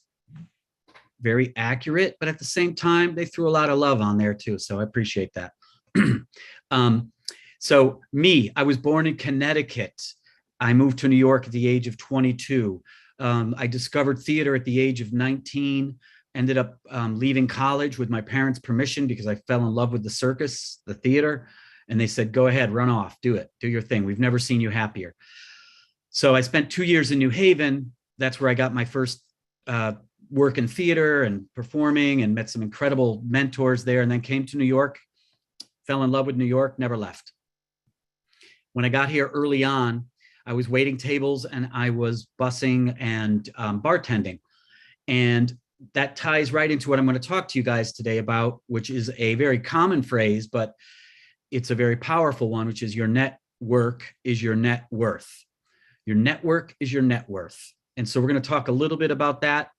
very accurate, but at the same time, they threw a lot of love on there too. So I appreciate that. So me, I was born in Connecticut. I moved to New York at the age of 22. I discovered theater at the age of 19, ended up leaving college with my parents' permission because I fell in love with the circus, the theater. And they said, go ahead, run off, do it, do your thing. We've never seen you happier. So I spent 2 years in New Haven. That's where I got my first work in theater and performing and met some incredible mentors there, and then came to New York, fell in love with New York, never left. When I got here early on, I was waiting tables and I was bussing and bartending. And that ties right into what I'm going to talk to you guys today about, which is a very common phrase, but it's a very powerful one, which is your network is your net worth. Your network is your net worth. And so we're going to talk a little bit about that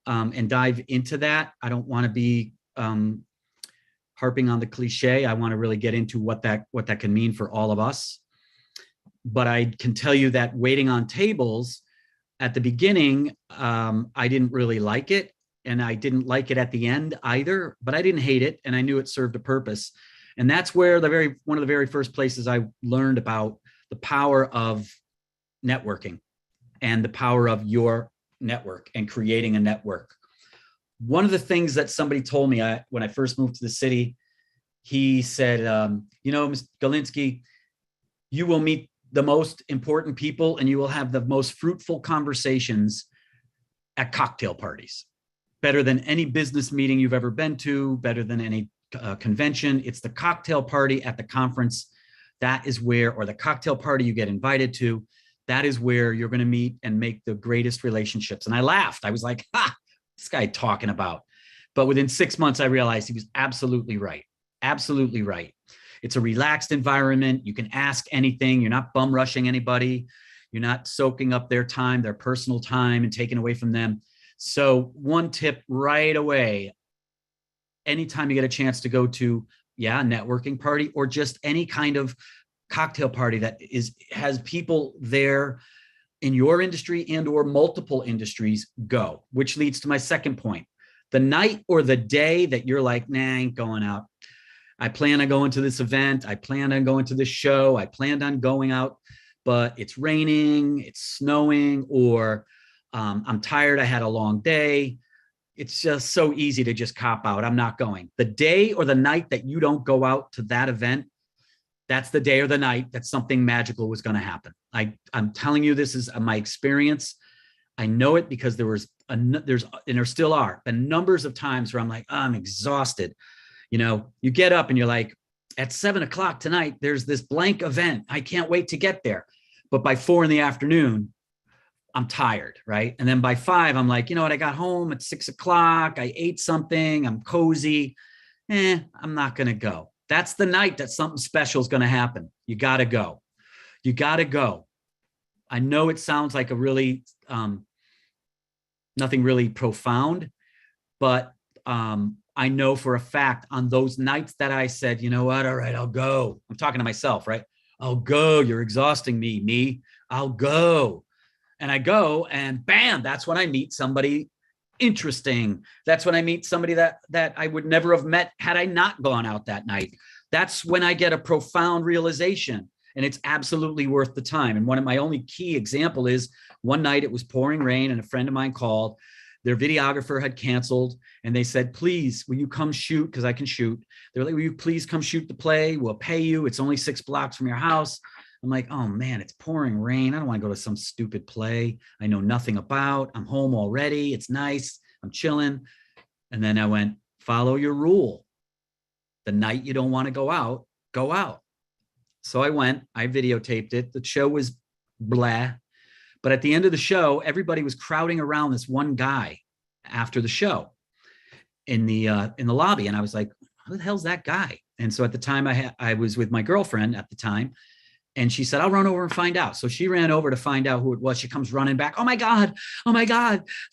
and dive into that. I don't want to be harping on the cliche. I want to really get into what that can mean for all of us. But I can tell you that waiting on tables at the beginning, I didn't really like it. And I didn't like it at the end either, but I didn't hate it. And I knew it served a purpose. And that's where one of the very first places I learned about the power of networking and the power of your network and creating a network. One of the things that somebody told me when I first moved to the city, he said, Mr. Galinsky, you will meet the most important people and you will have the most fruitful conversations at cocktail parties. Better than any business meeting you've ever been to, better than any convention. It's the cocktail party at the conference. That is where, or the cocktail party you get invited to, that is where you're going to meet and make the greatest relationships. And I laughed. I was like, this guy talking about. But within 6 months, I realized he was absolutely right. Absolutely right. It's a relaxed environment. You can ask anything. You're not bum rushing anybody. You're not soaking up their time, their personal time, and taking away from them. So one tip right away, anytime you get a chance to go to, a networking party or just any kind of cocktail party that has people there in your industry and or multiple industries, go, which leads to my second point. The night or the day that you're like, nah, I ain't going out. I plan on going to this event. I plan on going to this show. I planned on going out, but it's raining, it's snowing, or I'm tired. I had a long day. It's just so easy to just cop out. I'm not going. The day or the night that you don't go out to that event, that's the day or the night that something magical was going to happen. I'm telling you, this is my experience. I know it because and there still are numbers of times where I'm like, I'm exhausted. You get up and you're like, at 7 o'clock tonight, there's this blank event. I can't wait to get there. But by 4 PM, I'm tired, right? And then by 5, I'm like, you know what? I got home at 6 o'clock. I ate something. I'm cozy. I'm not going to go. That's the night that something special is going to happen. You got to go. You got to go. I know it sounds like a really, nothing really profound, but I know for a fact on those nights that I said, you know what? All right, I'll go. I'm talking to myself, right? I'll go. You're exhausting me. I'll go. And I go and bam, that's when I meet somebody interesting. That's when I meet somebody that I would never have met had I not gone out that night. That's when I get a profound realization, and it's absolutely worth the time. And one of my only key example is one night it was pouring rain and a friend of mine called. Their videographer had canceled, and they said, please, will you come shoot? Because I can shoot. They're like, will you please come shoot the play? We'll pay you. It's only 6 blocks from your house. I'm like, oh man, it's pouring rain. I don't want to go to some stupid play I know nothing about. I'm home already. It's nice. I'm chilling. And then I went, follow your rule. The night you don't want to go out, go out. So I went, I videotaped it. The show was blah. But at the end of the show, everybody was crowding around this one guy after the show in the lobby. And I was like, who the hell's that guy? And so at the time I was with my girlfriend at the time, and she said, I'll run over and find out. So she ran over to find out who it was. She comes running back. Oh my God,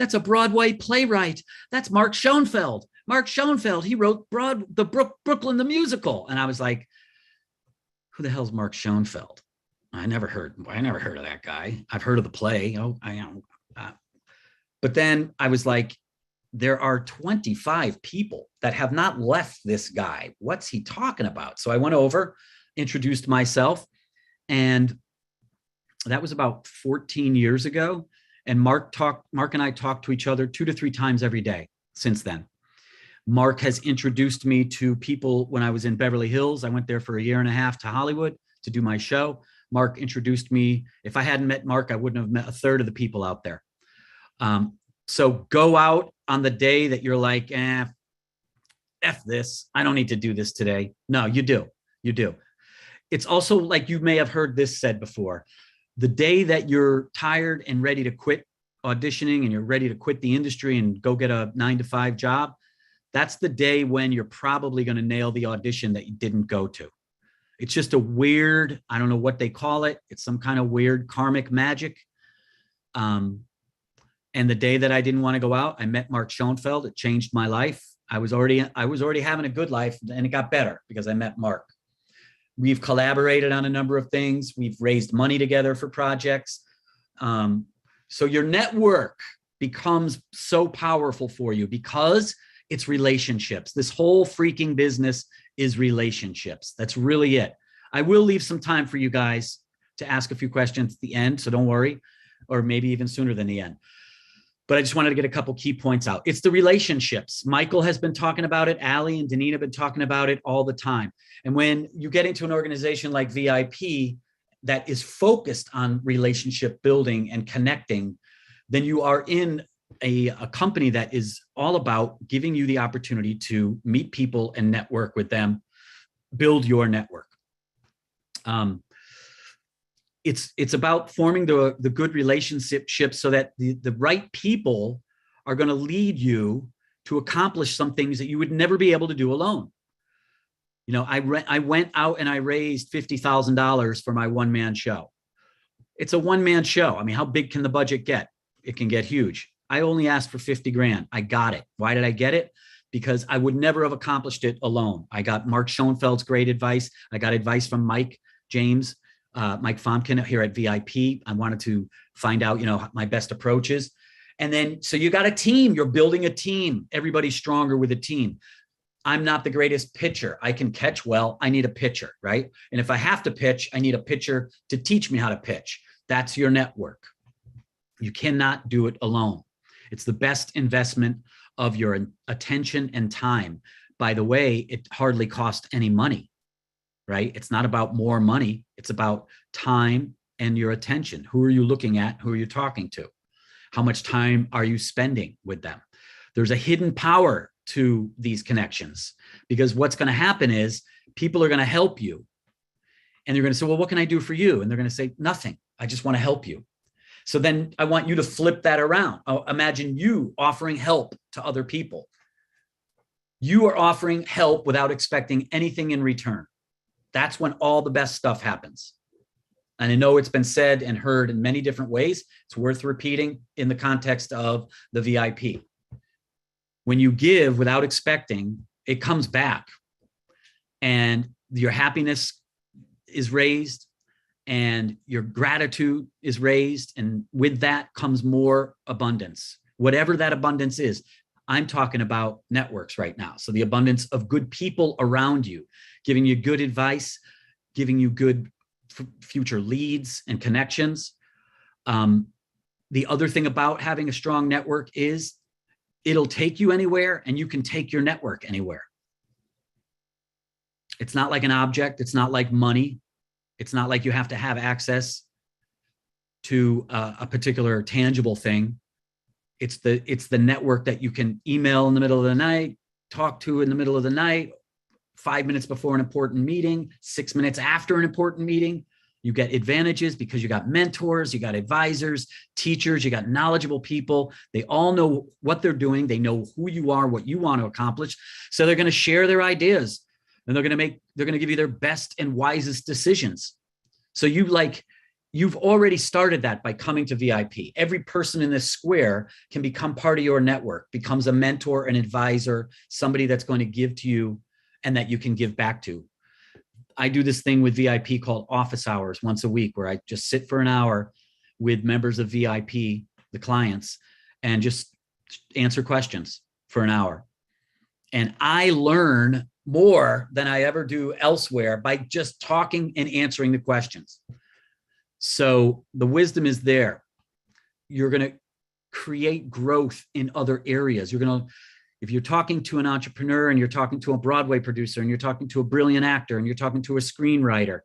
that's a Broadway playwright. That's Mark Schoenfeld. Mark Schoenfeld, he wrote Brooklyn the Musical. And I was like, who the hell's Mark Schoenfeld? I never heard of that guy. I've heard of the play. But then I was like, there are 25 people that have not left this guy. What's he talking about? So I went over, introduced myself, and that was about 14 years ago. And Mark and I talked to each other 2 to 3 times every day since then. Mark has introduced me to people when I was in Beverly Hills. I went there for 1.5 years to Hollywood to do my show. Mark introduced me. If I hadn't met Mark, I wouldn't have met 1/3 of the people out there. So go out on the day that you're like, F this. I don't need to do this today. No, you do. You do. It's also like, you may have heard this said before. The day that you're tired and ready to quit auditioning and you're ready to quit the industry and go get a 9-to-5 job, that's the day when you're probably going to nail the audition that you didn't go to. It's just a weird, I don't know what they call it. It's some kind of weird karmic magic. And the day that I didn't want to go out, I met Mark Schoenfeld. It changed my life. I was already having a good life, and it got better because I met Mark. We've collaborated on a number of things. We've raised money together for projects. So your network becomes so powerful for you because it's relationships. This whole freaking business is relationships. That's really it. I will leave some time for you guys to ask a few questions at the end, so don't worry, or maybe even sooner than the end. But I just wanted to get a couple key points out. It's the relationships. Michael has been talking about it. Allie and Deneen have been talking about it all the time. And when you get into an organization like VIP that is focused on relationship building and connecting, then you are in a company that is all about giving you the opportunity to meet people and network with them, build your network. It's about forming the good relationships so that the right people are going to lead you to accomplish some things that you would never be able to do alone. You know, I went out and I raised $50,000 for my one-man show. It's a one-man show. I mean, how big can the budget get? It can get huge. I only asked for 50 grand. I got it. Why did I get it? Because I would never have accomplished it alone. I got Mark Schoenfeld's great advice. I got advice from Mike James, Mike Fomkin here at VIP. I wanted to find out, my best approaches. And then, so you got a team, you're building a team. Everybody's stronger with a team. I'm not the greatest pitcher. I can catch well. I need a pitcher, right? And if I have to pitch, I need a pitcher to teach me how to pitch. That's your network. You cannot do it alone. It's the best investment of your attention and time. By the way, it hardly costs any money, right? It's not about more money. It's about time and your attention. Who are you looking at? Who are you talking to? How much time are you spending with them? There's a hidden power to these connections, because what's going to happen is people are going to help you and they're going to say, well, what can I do for you? And they're going to say, nothing. I just want to help you. So then I want you to flip that around. Imagine you offering help to other people. You are offering help without expecting anything in return. That's when all the best stuff happens. And I know it's been said and heard in many different ways. It's worth repeating in the context of the VIP. When you give without expecting, it comes back and your happiness is raised and your gratitude is raised. And with that comes more abundance, whatever that abundance is. I'm talking about networks right now. So the abundance of good people around you, giving you good advice, giving you good future leads and connections. The other thing about having a strong network is It'll take you anywhere, and you can take your network anywhere. It's not like an object. It's not like money. It's not like you have to have access to a particular tangible thing. It's the network that you can email in the middle of the night, talk to in the middle of the night, 5 minutes before an important meeting, 6 minutes after an important meeting. You get advantages because you got mentors, you got advisors, teachers, you got knowledgeable people. They all know what they're doing. They know who you are, what you want to accomplish. So they're going to share their ideas, and they're going to give you their best and wisest decisions. So you've already started that by coming to VIP. Every person in this square can become part of your network, becomes a mentor, an advisor, somebody that's going to give to you and that you can give back to. I do this thing with VIP called office hours once a week, where I just sit for an hour with members of VIP, the clients, and just answer questions for an hour. And I learn more than I ever do elsewhere by just talking and answering the questions. So the wisdom is there. You're going to create growth in other areas. If you're talking to an entrepreneur, and you're talking to a Broadway producer, and you're talking to a brilliant actor, and you're talking to a screenwriter,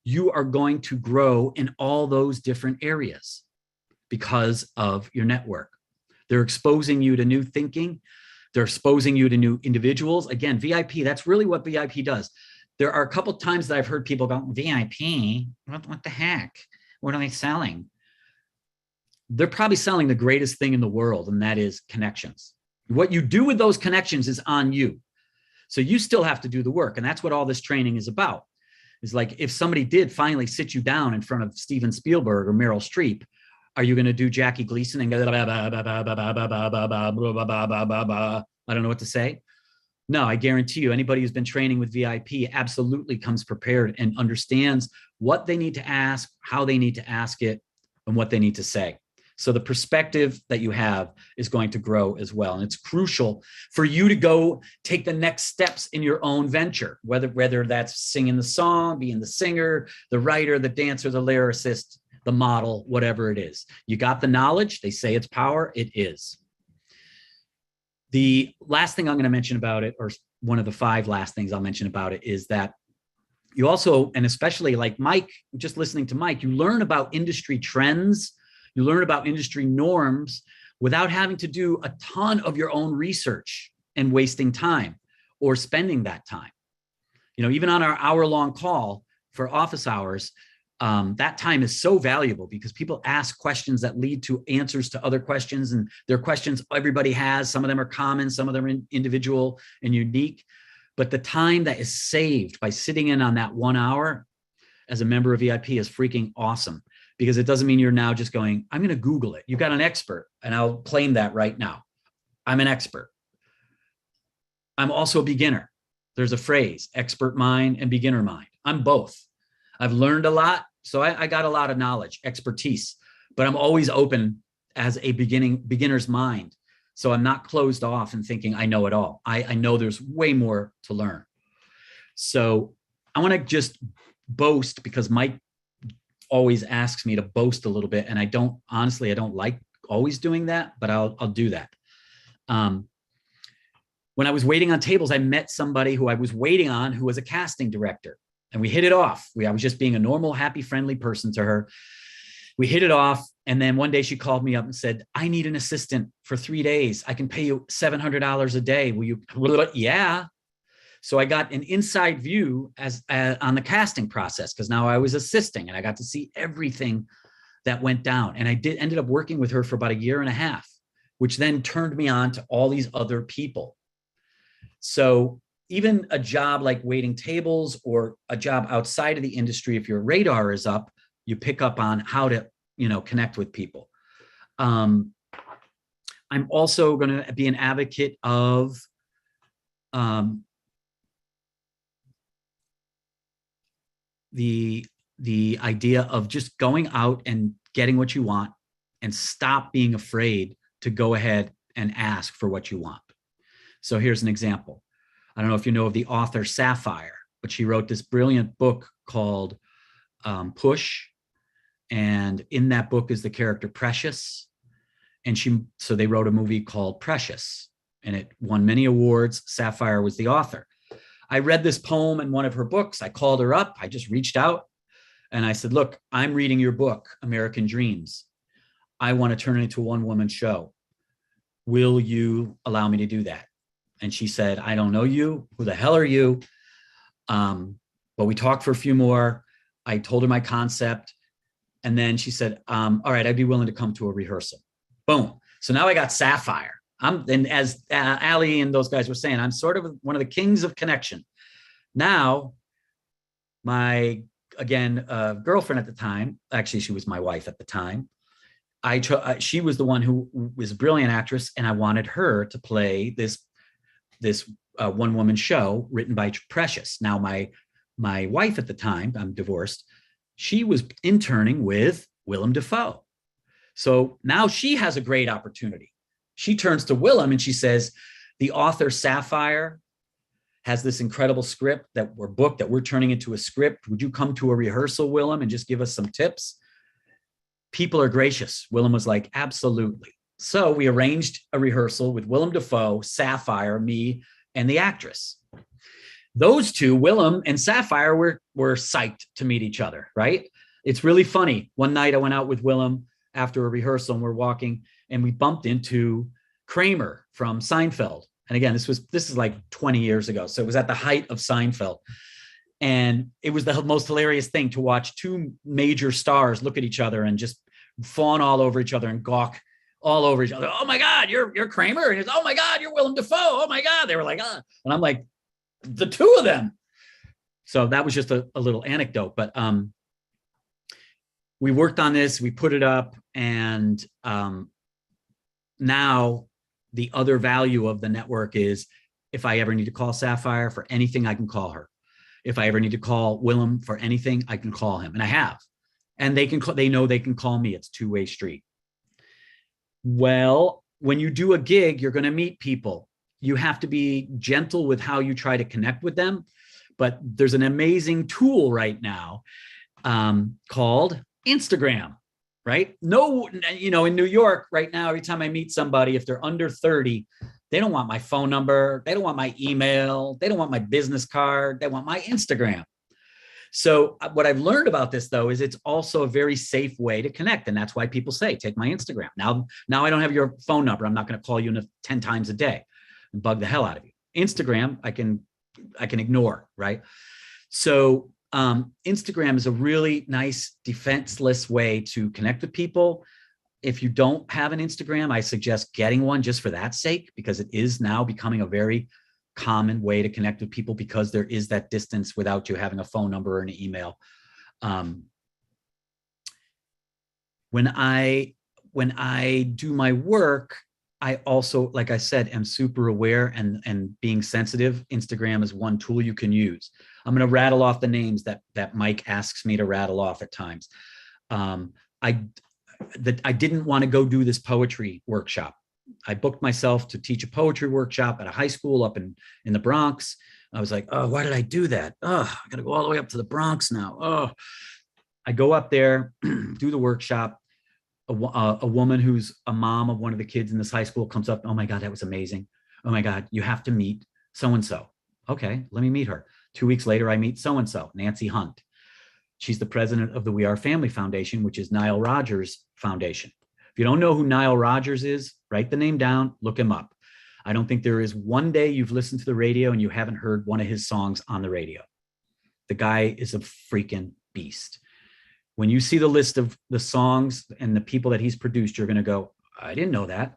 you are going to grow in all those different areas because of your network. They're exposing you to new thinking. They're exposing you to new individuals. Again, VIP, that's really what VIP does. There are a couple of times that I've heard people go, VIP, what the heck? What are they selling? They're probably selling the greatest thing in the world, and that is connections. What you do with those connections is on you. So you still have to do the work. And that's what all this training is about. Is like, if somebody did finally sit you down in front of Steven Spielberg or Meryl Streep, are you going to do Jackie Gleason and go, I don't know what to say? No, I guarantee you, anybody who's been training with VIP absolutely comes prepared and understands what they need to ask, how they need to ask it, and what they need to say. So the perspective that you have is going to grow as well. And it's crucial for you to go take the next steps in your own venture, whether that's singing the song, being the singer, the writer, the dancer, the lyricist, the model, whatever it is. You got the knowledge. They say it's power. It is. The last thing I'm going to mention about it, or one of the 5 last things I'll mention about it, is that you also, and especially like Mike, just listening to Mike, you learn about industry trends. You learn about industry norms without having to do a ton of your own research and wasting time or spending that time. Even on our hour-long call for office hours, that time is so valuable because people ask questions that lead to answers to other questions, and they're questions everybody has. Some of them are common, some of them are individual and unique. But the time that is saved by sitting in on that 1 hour as a member of VIP is freaking awesome. Because it doesn't mean you're now just going, I'm going to Google it. You've got an expert, and I'll claim that right now. I'm an expert. I'm also a beginner. There's a phrase, expert mind and beginner mind. I'm both. I've learned a lot, so I got a lot of knowledge, expertise, but I'm always open as a beginner's mind. So I'm not closed off and thinking I know it all. I know there's way more to learn. So I want to just boast, because Mike always asks me to boast a little bit, and I don't like always doing that, but I'll do that. When I was waiting on tables, I met somebody who I was waiting on who was a casting director, and we hit it off. I was just being a normal, happy, friendly person to her. We hit it off, and then one day she called me up and said, I need an assistant for 3 days. I can pay you $700 a day. Will you? Yeah. So I got an inside view on the casting process, because now I was assisting and I got to see everything that went down. And I ended up working with her for about 1.5 years, which then turned me on to all these other people. So even a job like waiting tables or a job outside of the industry, if your radar is up, you pick up on how to, connect with people. I'm also going to be an advocate of the idea of just going out and getting what you want, and stop being afraid to go ahead and ask for what you want. So here's an example. I don't know if you know of the author Sapphire, but she wrote this brilliant book called Push. And in that book is the character Precious. And so they wrote a movie called Precious, and it won many awards. Sapphire was the author. I read this poem in one of her books. I called her up. I just reached out and I said, look, I'm reading your book, American Dreams. I want to turn it into a one-woman show. Will you allow me to do that? And she said, I don't know you. Who the hell are you? But we talked for a few more. I told her my concept. And then she said, all right, I'd be willing to come to a rehearsal. Boom. So now I got Sapphire. And as Ali and those guys were saying, I'm sort of one of the kings of connection. Now, my, again, girlfriend at the time, actually, she was my wife at the time. She was the one who was a brilliant actress, and I wanted her to play this one-woman show written by Precious. Now, my wife at the time, I'm divorced, she was interning with Willem Dafoe. So now she has a great opportunity. She turns to Willem and she says, the author Sapphire has this incredible script that we're turning into a script. Would you come to a rehearsal, Willem, and just give us some tips? People are gracious. Willem was like, absolutely. So we arranged a rehearsal with Willem Dafoe, Sapphire, me, and the actress. Those two, Willem and Sapphire, were psyched to meet each other, right? It's really funny. One night I went out with Willem after a rehearsal and we're walking and we bumped into Kramer from Seinfeld. And again, this is like 20 years ago. So it was at the height of Seinfeld. And it was the most hilarious thing to watch two major stars look at each other and just fawn all over each other and gawk all over each other. Oh my God, you're Kramer. And it's, oh my God, you're Willem Dafoe. Oh my God. They were like, ah. And I'm like, the two of them. So that was just a little anecdote, but we worked on this, we put it up, and now the other value of the network is if I ever need to call Sapphire for anything, I can call her. If I ever need to call Willem for anything, I can call him, and I have. And they know they can call me. It's two-way street. Well, when you do a gig, you're going to meet people. You have to be gentle with how you try to connect with them. But there's an amazing tool right now called Instagram, right? No, in New York right now, every time I meet somebody, if they're under 30, they don't want my phone number. They don't want my email. They don't want my business card. They want my Instagram. So what I've learned about this, though, is it's also a very safe way to connect. And that's why people say, take my Instagram. Now I don't have your phone number. I'm not going to call you 10 times a day and bug the hell out of you. Instagram, I can ignore, right? So Instagram is a really nice defenseless way to connect with people. If you don't have an Instagram, I suggest getting one just for that sake, because it is now becoming a very common way to connect with people because there is that distance without you having a phone number or an email. When I do my work, I also, like I said, am super aware and being sensitive. Instagram is one tool you can use. I'm going to rattle off the names that Mike asks me to rattle off at times. I didn't want to go do this poetry workshop. I booked myself to teach a poetry workshop at a high school up in the Bronx. I was like, oh, why did I do that? Oh, I got to go all the way up to the Bronx now. Oh, I go up there, do the workshop. A woman who's a mom of one of the kids in this high school comes up. Oh my God, that was amazing. Oh my God, you have to meet so-and-so. Okay, let me meet her. 2 weeks later, I meet so-and-so, Nancy Hunt. She's the president of the We Are Family Foundation, which is Nile Rodgers' foundation. If you don't know who Nile Rodgers is, write the name down, look him up. I don't think there is one day you've listened to the radio and you haven't heard one of his songs on the radio. The guy is a freaking beast. When you see the list of the songs and the people that he's produced, you're going to go, I didn't know that.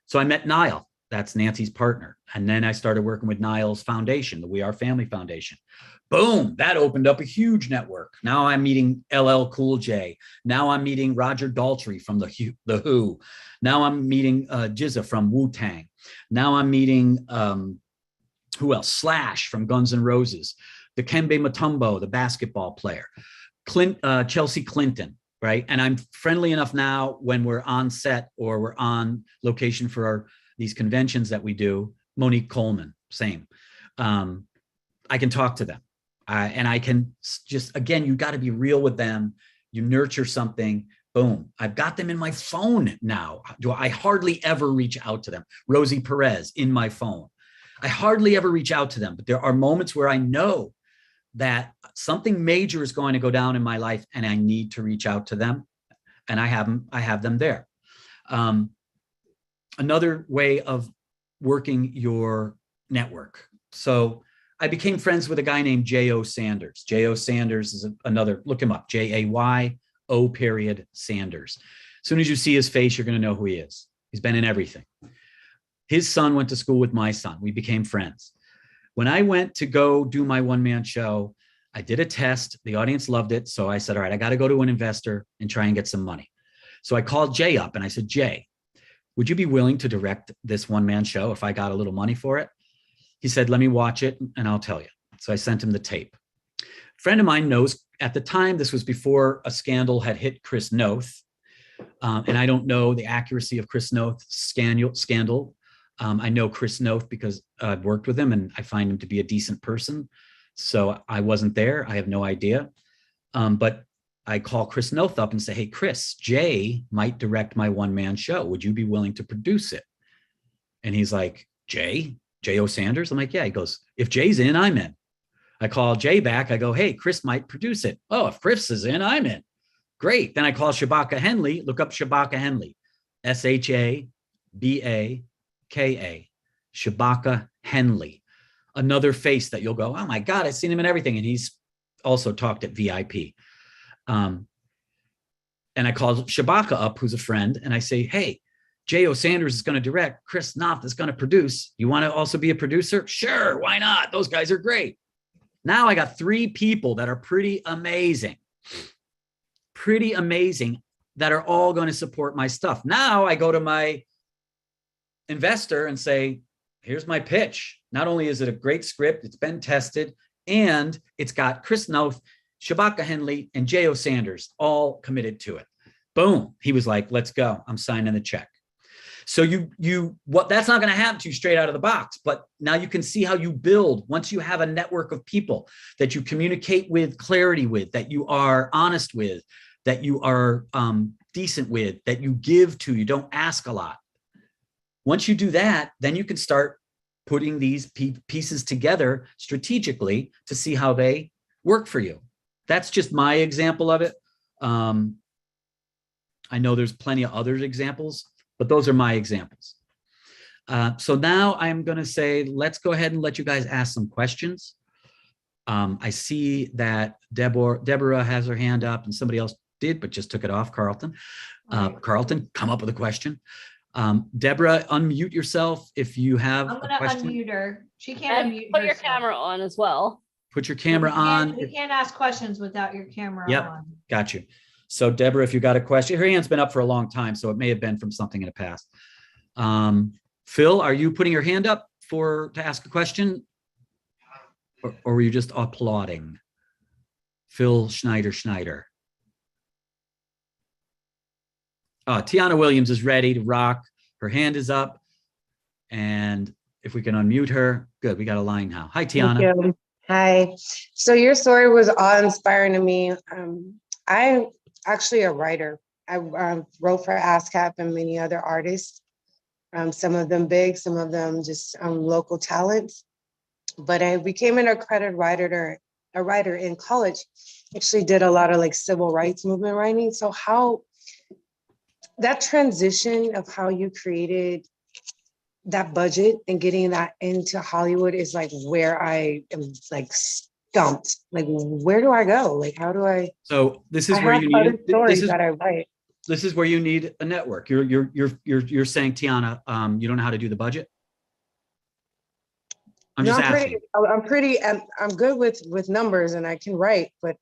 So I met Nile. That's Nancy's partner. And then I started working with Nile's foundation, the We Are Family Foundation. Boom, that opened up a huge network. Now I'm meeting LL Cool J. Now I'm meeting Roger Daltrey from the Who. Now I'm meeting Jizza from Wu-Tang. Now I'm meeting, who else? Slash from Guns N' Roses. Dikembe Mutombo, the basketball player. Chelsea Clinton, right? And I'm friendly enough now when we're on set or we're on location for these conventions that we do. Monique Coleman, same. I can talk to them. And I can just, again, you got to be real with them. You nurture something, Boom. I've got them in my phone now. I hardly ever reach out to them. Rosie Perez in my phone. I hardly ever reach out to them, but there are moments where I know that something major is going to go down in my life and I need to reach out to them, and I have them there. Another way of working your network. So I became friends with a guy named J.O. Sanders. J.O. Sanders is another, look him up, J-A-Y-O period Sanders. As soon as you see his face, you're going to know who he is. He's been in everything. His son went to school with my son. We became friends. When I went to go do my one-man show, I did a test. The audience loved it. So I said, all right, I got to go to an investor and try and get some money. So I called Jay up and I said, Jay, would you be willing to direct this one-man show if I got a little money for it? He said, let me watch it and I'll tell you. So I sent him the tape. A friend of mine knows, at the time, this was before a scandal had hit Chris Noth. And I don't know the accuracy of Chris Noth's scandal. I know Chris Noth because I've worked with him and I find him to be a decent person. So I wasn't there. I have no idea. But I call Chris Noth up and say, hey, Chris, Jay might direct my one-man show. Would you be willing to produce it? And he's like, J.O. Sanders? I'm like, yeah. He goes, if Jay's in, I'm in. I call Jay back. I go, hey, Chris might produce it. Oh, if Chris is in, I'm in. Great. Then I call Shabaka Henley. Look up Shabaka Henley. Shabaka. Shabaka Henley. Another face that you'll go, oh my God, I've seen him in everything. And he's also talked at VIP. And I called Shabaka up, who's a friend, and I say, hey, J.O. Sanders is going to direct, Chris Noth is going to produce. You want to also be a producer? Sure, why not? Those guys are great. Now I got 3 people that are pretty amazing that are all going to support my stuff. Now I go to my investor and say, here's my pitch. Not only is it a great script, it's been tested, and it's got Chris Noth, Shabaka Henley, and J.O. Sanders all committed to it. Boom. He was like, let's go. I'm signing the check. So that's not going to happen to you straight out of the box, but now you can see how you build once you have a network of people that you communicate with clarity with, that you are honest with, that you are decent with, that you give to, you don't ask a lot. Once you do that, then you can start putting these pieces together strategically to see how they work for you. That's just my example of it. I know there's plenty of other examples, but those are my examples. So now I'm going to say, let's go ahead and let you guys ask some questions. I see that Deborah has her hand up and somebody else did, but just took it off, Carlton. Carlton, come up with a question. Deborah, unmute yourself if you have I'm a going to question. unmute her. She can't unmute Put your herself. camera on as well. Put your camera on. We can't ask questions without your camera Yep, on. got you. So Deborah, if you got a question, her hand's been up for a long time, so it may have been from something in the past. Phil, are you putting your hand up to ask a question? Or were you just applauding? Phil Schneider. Tiana Williams is ready to rock. Her hand is up. And if we can unmute her, good, we got a line now. Hi, Tiana. Thank you. Hi. So your story was awe-inspiring to me. I'm actually a writer. I wrote for ASCAP and many other artists, some of them big, some of them just local talents. But I became an accredited writer in college. Actually did a lot of like civil rights movement writing. So how that transition of how you created that budget and getting that into Hollywood is like where I am like stumped. Like, where do I go? Like, how do I? So this is where you need stories that I write. This is where you need a network. You're saying, Tiana, you don't know how to do the budget? I'm just asking. I'm good with numbers and I can write, but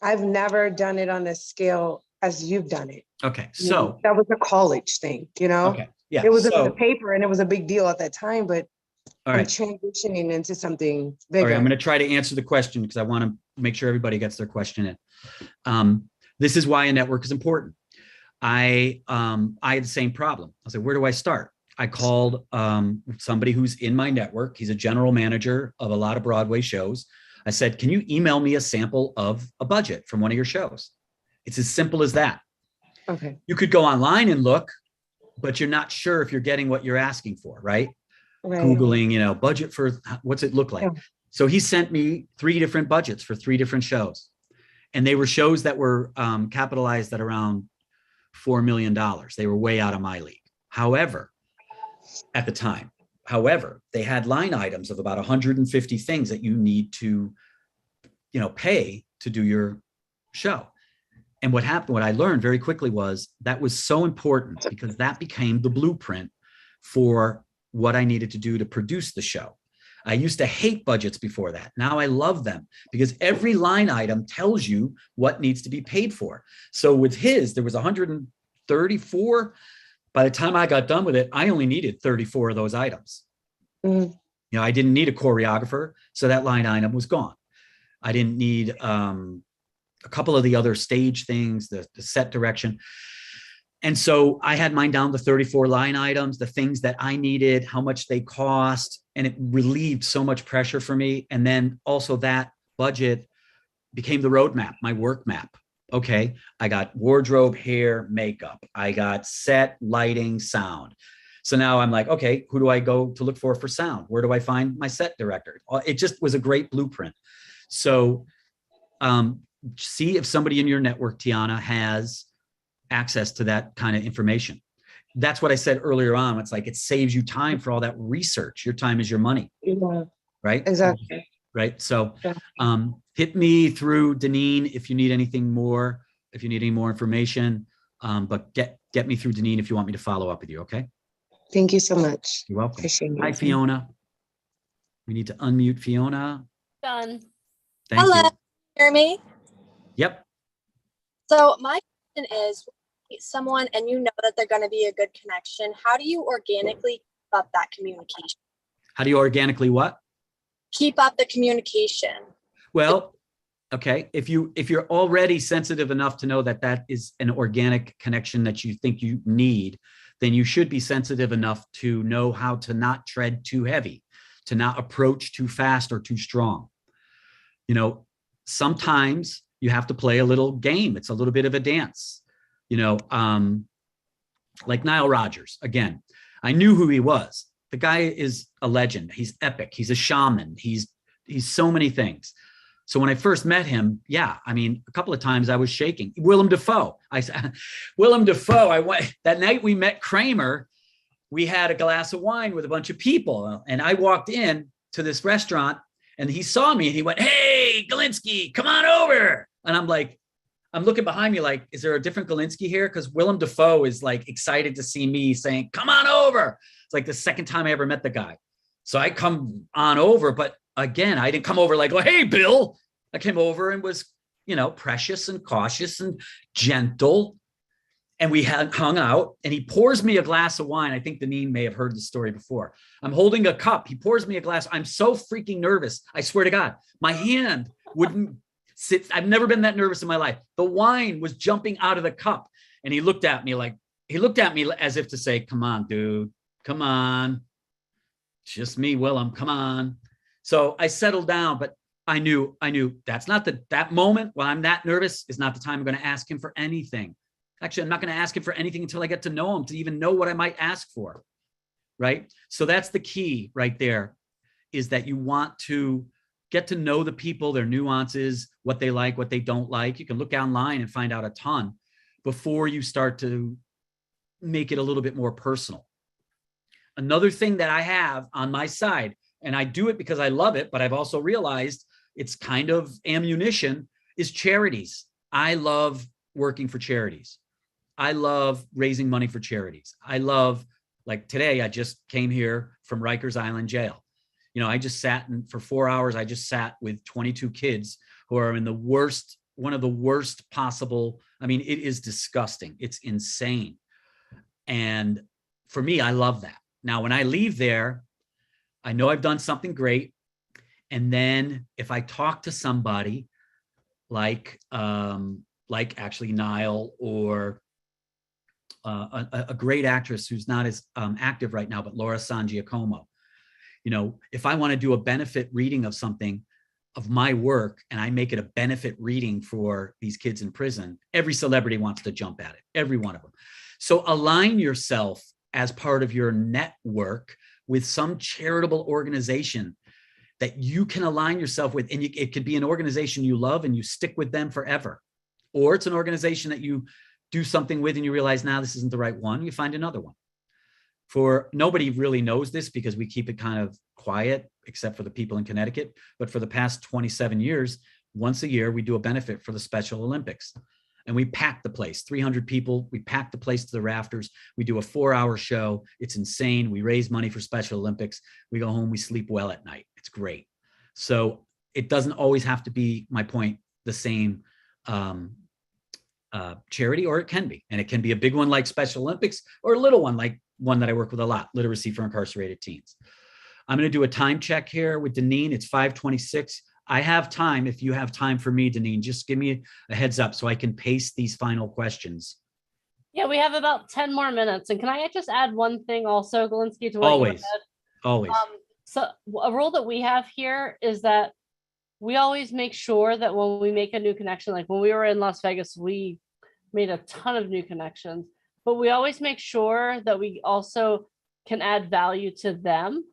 I've never done it on a scale as you've done it. Okay, so that was a college thing, Okay, yeah. It was in the paper and it was a big deal at that time, but all I'm right. transitioning into something bigger. All right, I'm going to try to answer the question because I want to make sure everybody gets their question in. This is why a network is important. I had the same problem. I said, where do I start? I called somebody who's in my network. He's a general manager of a lot of Broadway shows. I said, can you email me a sample of a budget from one of your shows? It's as simple as that. Okay. You could go online and look, but you're not sure if you're getting what you're asking for, right? Right. Googling, you know, budget for what's it look like? Yeah. So he sent me 3 different budgets for 3 different shows. And they were shows that were capitalized at around $4 million. They were way out of my league. However, at the time, they had line items of about 150 things that you need to, you know, pay to do your show. And what happened, what I learned very quickly was that was so important because that became the blueprint for what I needed to do to produce the show. I used to hate budgets before that. Now I love them because every line item tells you what needs to be paid for. So with his, there was 134. By the time I got done with it, I only needed 34 of those items. Mm. You know, I didn't need a choreographer, so that line item was gone. I didn't need a couple of the other stage things, the set direction. And so I had mine down to 34 line items, the things that I needed, how much they cost, and it relieved so much pressure for me. And then also that budget became the roadmap, my work map. Okay, I got wardrobe, hair, makeup. I got set, lighting, sound. So now I'm like, okay, who do I go to look for sound? Where do I find my set director? It just was a great blueprint. So see if somebody in your network, Tiana, has access to that kind of information. That's what I said earlier on. It's like, it saves you time for all that research. Your time is your money. Yeah. Right? Exactly. Right. So hit me through Deneen if you need anything more, if you need any more information, but get me through Deneen if you want me to follow up with you. Okay. Thank you so much. You're welcome. Appreciate it. Hi, Fiona. We need to unmute Fiona. Done. Thank Hello, you. hear me? Yep. So my question is, meet someone and you know that they're going to be a good connection. How do you organically keep up that communication? How do you organically what? Keep up the communication. Well, okay. If you're already sensitive enough to know that that is an organic connection that you think you need, then you should be sensitive enough to know how to not tread too heavy, to not approach too fast or too strong. You know, sometimes you have to play a little game. It's a little bit of a dance, you know, like Nile Rodgers. Again, I knew who he was. The guy is a legend. He's epic. He's a shaman. He's so many things. So when I first met him, yeah, I mean, a couple of times I was shaking. Willem Dafoe. Willem Dafoe. I went that night we met Kramer. We had a glass of wine with a bunch of people, and I walked in to this restaurant, and he saw me, and he went, "Hey, Galinsky, come on over." And I'm like, I'm looking behind me, like, is there a different Galinsky here? Because Willem Dafoe is like excited to see me, saying, "Come on over." It's like the second time I ever met the guy. So I come on over, but again, I didn't come over like, "Oh, hey, Bill." I came over and was, you know, precious and cautious and gentle. And we had hung out, and he pours me a glass of wine. I think Deneen may have heard the story before. I'm holding a cup. He pours me a glass. I'm so freaking nervous. I swear to God, my hand wouldn't sit. I've never been that nervous in my life. The wine was jumping out of the cup. And he looked at me as if to say, "Come on, dude, come on. It's just me, Willem, come on." So I settled down, but I knew that's not that moment when I'm that nervous is not the time I'm going to ask him for anything. Actually, I'm not going to ask him for anything until I get to know him, to even know what I might ask for. Right. So that's the key right there, is that you want to get to know the people, their nuances, what they like, what they don't like. You can look online and find out a ton before you start to make it a little bit more personal. Another thing that I have on my side, and I do it because I love it, but I've also realized it's kind of ammunition, is charities. I love working for charities. I love raising money for charities. I love, like today, I just came here from Rikers Island Jail. You know, I just sat for 4 hours. I just sat with 22 kids who are in one of the worst possible. I mean, it is disgusting. It's insane. And for me, I love that. Now, when I leave there, I know I've done something great. And then if I talk to somebody like actually Nile, or a great actress who's not as active right now, but Laura San Giacomo, you know, if I want to do a benefit reading of something, of my work and I make it a benefit reading for these kids in prison, every celebrity wants to jump at it, every one of them. So align yourself as part of your network with some charitable organization that you can align yourself with. And it could be an organization you love and you stick with them forever. Or it's an organization that you do something with and you realize, now this isn't the right one, you find another one. For nobody really knows this because we keep it kind of quiet, except for the people in Connecticut. But for the past 27 years, once a year, we do a benefit for the Special Olympics. And we pack the place, 300 people. We pack the place to the rafters. We do a 4-hour show. It's insane. We raise money for Special Olympics. We go home, we sleep well at night. It's great. So it doesn't always have to be, my point, the same charity, or it can be. And it can be a big one like Special Olympics, or a little one like one that I work with a lot, Literacy for Incarcerated Teens. I'm going to do a time check here with Deneen. It's 5:26. I have time. If you have time for me, Deneen, just give me a heads up so I can pace these final questions. Yeah, we have about 10 more minutes. And can I just add one thing also, Galinsky, to what Always, you said? always. So a rule that we have here is that we always make sure that when we make a new connection, like when we were in Las Vegas, we made a ton of new connections, but we always make sure that we also can add value to them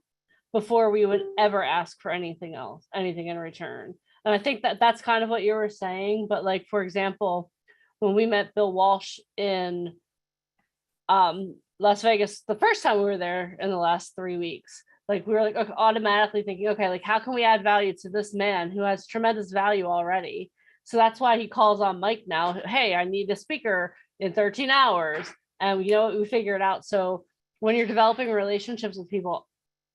before we would ever ask for anything else, anything in return. And I think that that's kind of what you were saying. But like, for example, when we met Bill Walsh in Las Vegas, the first time we were there in the last 3 weeks, like we were like automatically thinking, okay, like how can we add value to this man who has tremendous value already? So that's why he calls on Mike now. Hey, I need a speaker in 13 hours. And you know, we figure it out. So when you're developing relationships with people,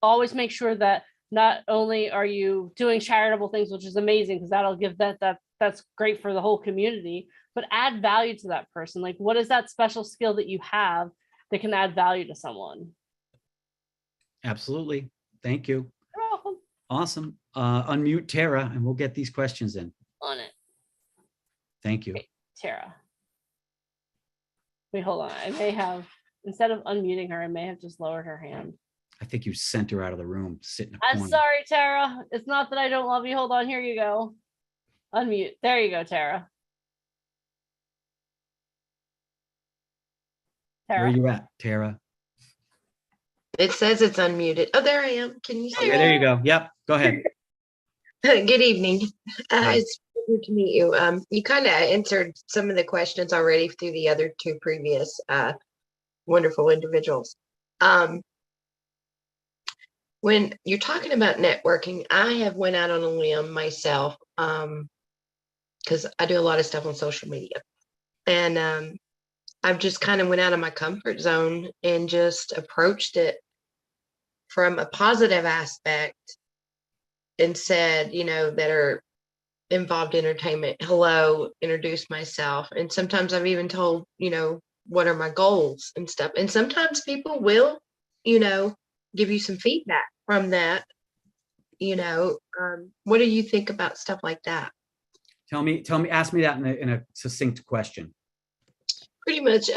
always make sure that not only are you doing charitable things, which is amazing because that'll give that's great for the whole community, but add value to that person. Like, what is that special skill that you have that can add value to someone? Absolutely. Thank you. You're welcome. Awesome. Unmute Tara and we'll get these questions in. On it. Thank you. Okay, Tara. Wait, hold on. I may have, instead of unmuting her, I may have just lowered her hand. I think you sent her out of the room, sit in a I'm corner. sorry, Tara. It's not that I don't love you. Hold on. Here you go. Unmute. There you go, Tara. Where are you at, Tara? It says it's unmuted. Oh, there I am. Can you see Okay, me? there you go. Yep, go ahead. Good evening. Hi. It's good to meet you. You kind of answered some of the questions already through the other two previous wonderful individuals. When you're talking about networking, I have went out on a limb myself because I do a lot of stuff on social media. And I've just kind of went out of my comfort zone and just approached it from a positive aspect and said, you know, that are involved in entertainment, hello, introduce myself. And sometimes I've even told, you know, what are my goals and stuff. And sometimes people will, you know, give you some feedback from that. You know, what do you think about stuff like that? Tell me, ask me that in a succinct question. Pretty much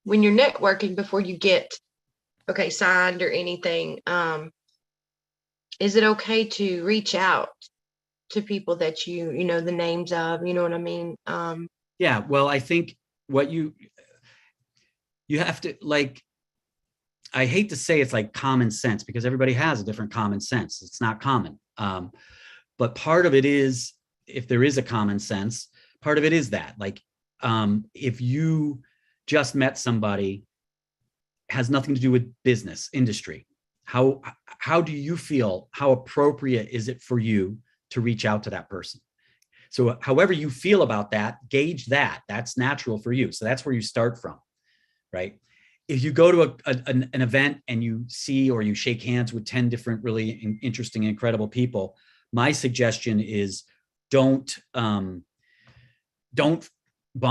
when you're networking before you get signed or anything, is it okay to reach out to people that you know the names of, you know what I mean? Yeah, well, I think what you have to, like, I hate to say it's like common sense because everybody has a different common sense. It's not common. But part of it is, if there is a common sense, part of it is that, like, if you just met somebody, has nothing to do with business, industry. How do you feel? How appropriate is it for you to reach out to that person? So however you feel about that, gauge that. That's natural for you. So that's where you start from, right? If you go to an event and you see or you shake hands with 10 different really interesting, incredible people, my suggestion is don't bum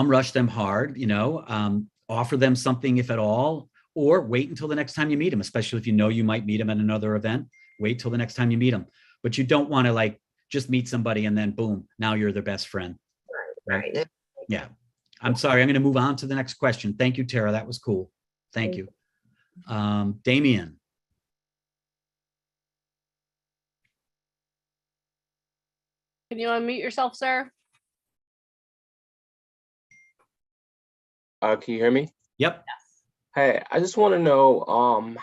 rush them hard, you know, offer them something if at all, or wait until the next time you meet them, especially if you know you might meet them at another event. Wait till the next time you meet them. But you don't want to like just meet somebody and then boom, now you're their best friend. Right? Yeah. I'm sorry. I'm going to move on to the next question. Thank you, Tara. That was cool. Thank you. Damien. Can you unmute yourself, sir? Can you hear me? Yep. Hey, I just want to know,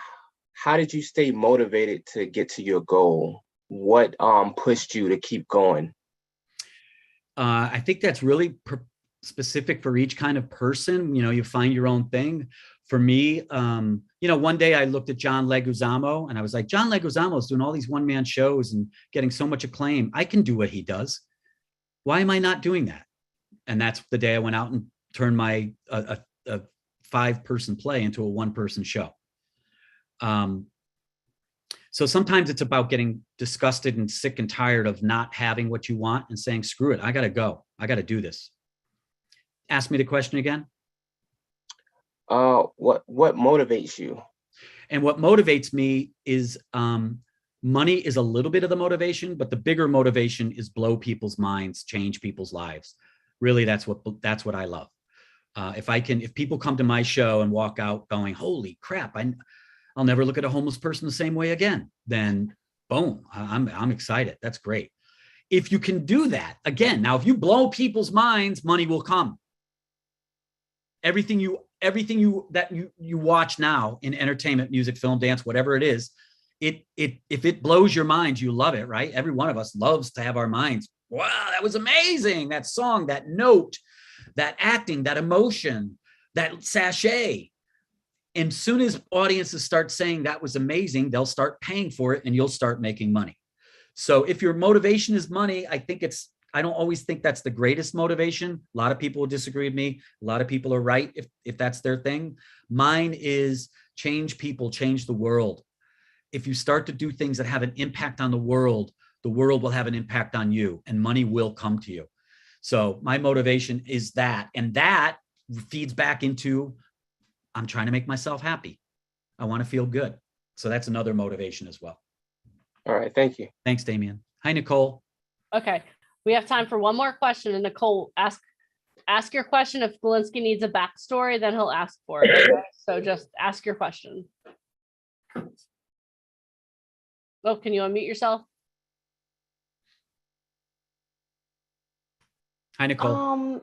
how did you stay motivated to get to your goal? What pushed you to keep going? I think that's really specific for each kind of person. You know, you find your own thing. For me, you know, one day I looked at John Leguizamo and I was like, John Leguizamo is doing all these one-man shows and getting so much acclaim. I can do what he does. Why am I not doing that? And that's the day I went out and turned my a 5-person play into a 1-person show. So sometimes it's about getting disgusted and sick and tired of not having what you want and saying, screw it, I got to go. I got to do this. Ask me the question again. What motivates you? And what motivates me is money is a little bit of the motivation, but the bigger motivation is blow people's minds, change people's lives. Really, that's what I love. If people come to my show and walk out going, holy crap, I'll never look at a homeless person the same way again, then boom, I'm excited. That's great. If you can do that, again, now if you blow people's minds, money will come. Everything you watch now in entertainment, music, film, dance, whatever it is, if it blows your mind, you love it, right? Every one of us loves to have our minds, wow, that was amazing. That song, that note, that acting, that emotion, that sachet. And soon as audiences start saying that was amazing, they'll start paying for it and you'll start making money. So if your motivation is money, I don't always think that's the greatest motivation. A lot of people will disagree with me. A lot of people are right if that's their thing. Mine is change people, change the world. If you start to do things that have an impact on the world will have an impact on you and money will come to you. So my motivation is that, and that feeds back into, I'm trying to make myself happy. I want to feel good. So that's another motivation as well. All right. Thank you. Thanks, Damien. Hi, Nicole. Okay. We have time for one more question. And Nicole, ask your question. If Galinsky needs a backstory, then he'll ask for it. Okay? So just ask your question. Oh, can you unmute yourself? Hi, Nicole.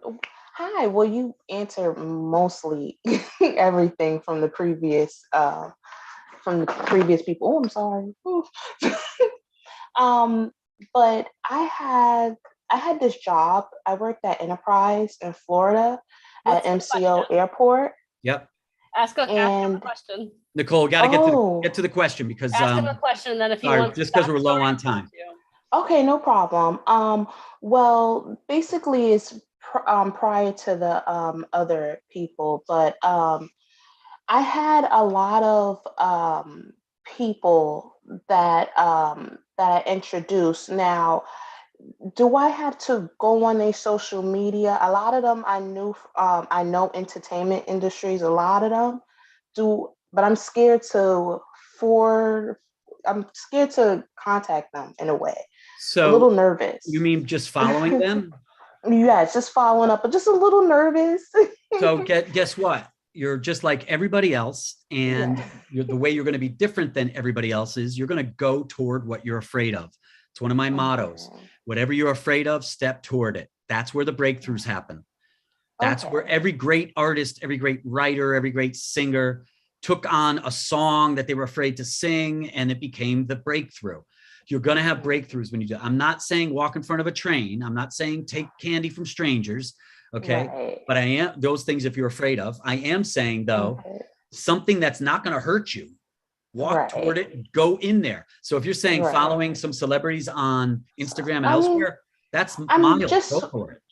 Hi. Well, you answered mostly everything from the previous people. Oh, I'm sorry. But I had this job. I worked at Enterprise in Florida at MCO Airport. Yep. Ask him a question. Nicole, got to get to the question because ask him a question, and then if he wants, just because we're low on time. Okay, no problem. Well, basically, it's prior to the other people, but I had a lot of people that I introduced. Now, do I have to go on their social media? A lot of them I knew. I know entertainment industries. A lot of them do, but I'm scared to contact them in a way. So a little nervous. You mean just following them? Yes, just following up, but just a little nervous. So guess what? You're just like everybody else, and the way you're going to be different than everybody else is you're going to go toward what you're afraid of. It's one of my mottos. Whatever you're afraid of, step toward it. That's where the breakthroughs happen. That's where every great artist, every great writer, every great singer took on a song that they were afraid to sing, and it became the breakthrough. You're going to have breakthroughs when you do. I'm not saying walk in front of a train. I'm not saying take candy from strangers. Okay. Right. But I am those things if you're afraid of. I am saying though, something that's not going to hurt you. Walk toward it, go in there. So if you're saying following some celebrities on Instagram and elsewhere, that's mild. Go for it.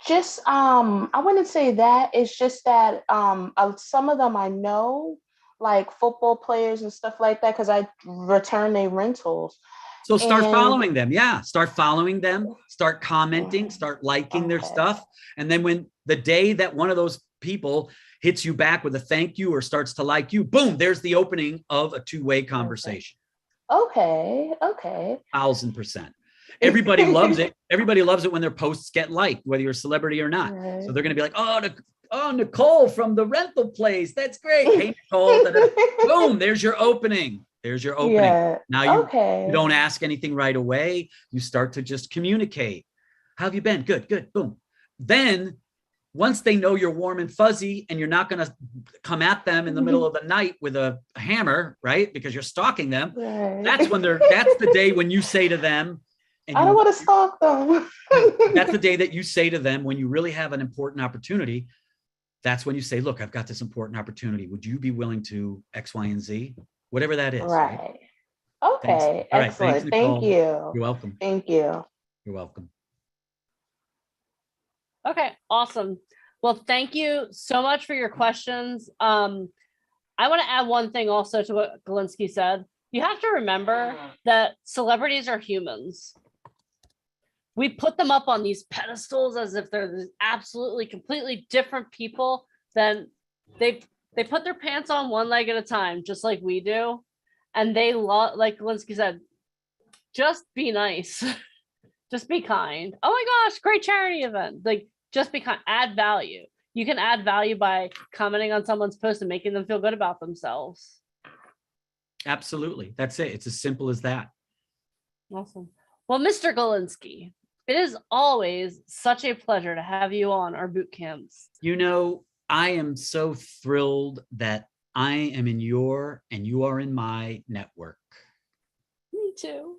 Just I wouldn't say that. It's just that some of them I know, like football players and stuff like that, because I return their rentals. So start following them. Yeah. Start following them, start commenting, start liking their stuff. And then when the day that one of those people hits you back with a thank you or starts to like you, boom, there's the opening of a two-way conversation. Okay. 1000%. Everybody loves it. Everybody loves it when their posts get liked, whether you're a celebrity or not. So they're going to be like, oh, Nicole from the rental place. That's great. Hey, Nicole. Boom, there's your opening. There's your opening. Yeah. Now you Okay. don't ask anything right away. You start to just communicate. How have you been? Good, good. Boom. Then once they know you're warm and fuzzy and you're not going to come at them in the middle of the night with a hammer, right? Because you're stalking them. Right. That's the day when you say to them, and I don't want to stalk them. that's the day that you say to them when you really have an important opportunity. That's when you say, look, I've got this important opportunity. Would you be willing to X, Y, and Z? Whatever that is. Right. Thanks. Okay. All right. Thanks, Excellent. Thank Nicole. you. You're welcome. Thank you. You're welcome. Okay, awesome. Well, thank you so much for your questions. I want to add one thing also to what Galinsky said. You have to remember that celebrities are humans. We put them up on these pedestals as if they're these absolutely completely different people. Then they put their pants on one leg at a time, just like we do. And they like Galinsky said, just be nice. Just be kind. Oh my gosh, great charity event. Like, just be kind, add value. You can add value by commenting on someone's post and making them feel good about themselves. Absolutely. That's it. It's as simple as that. Awesome. Well, Mr. Galinsky, it is always such a pleasure to have you on our boot camps. You know, I am so thrilled that I am in your and you are in my network. Me too.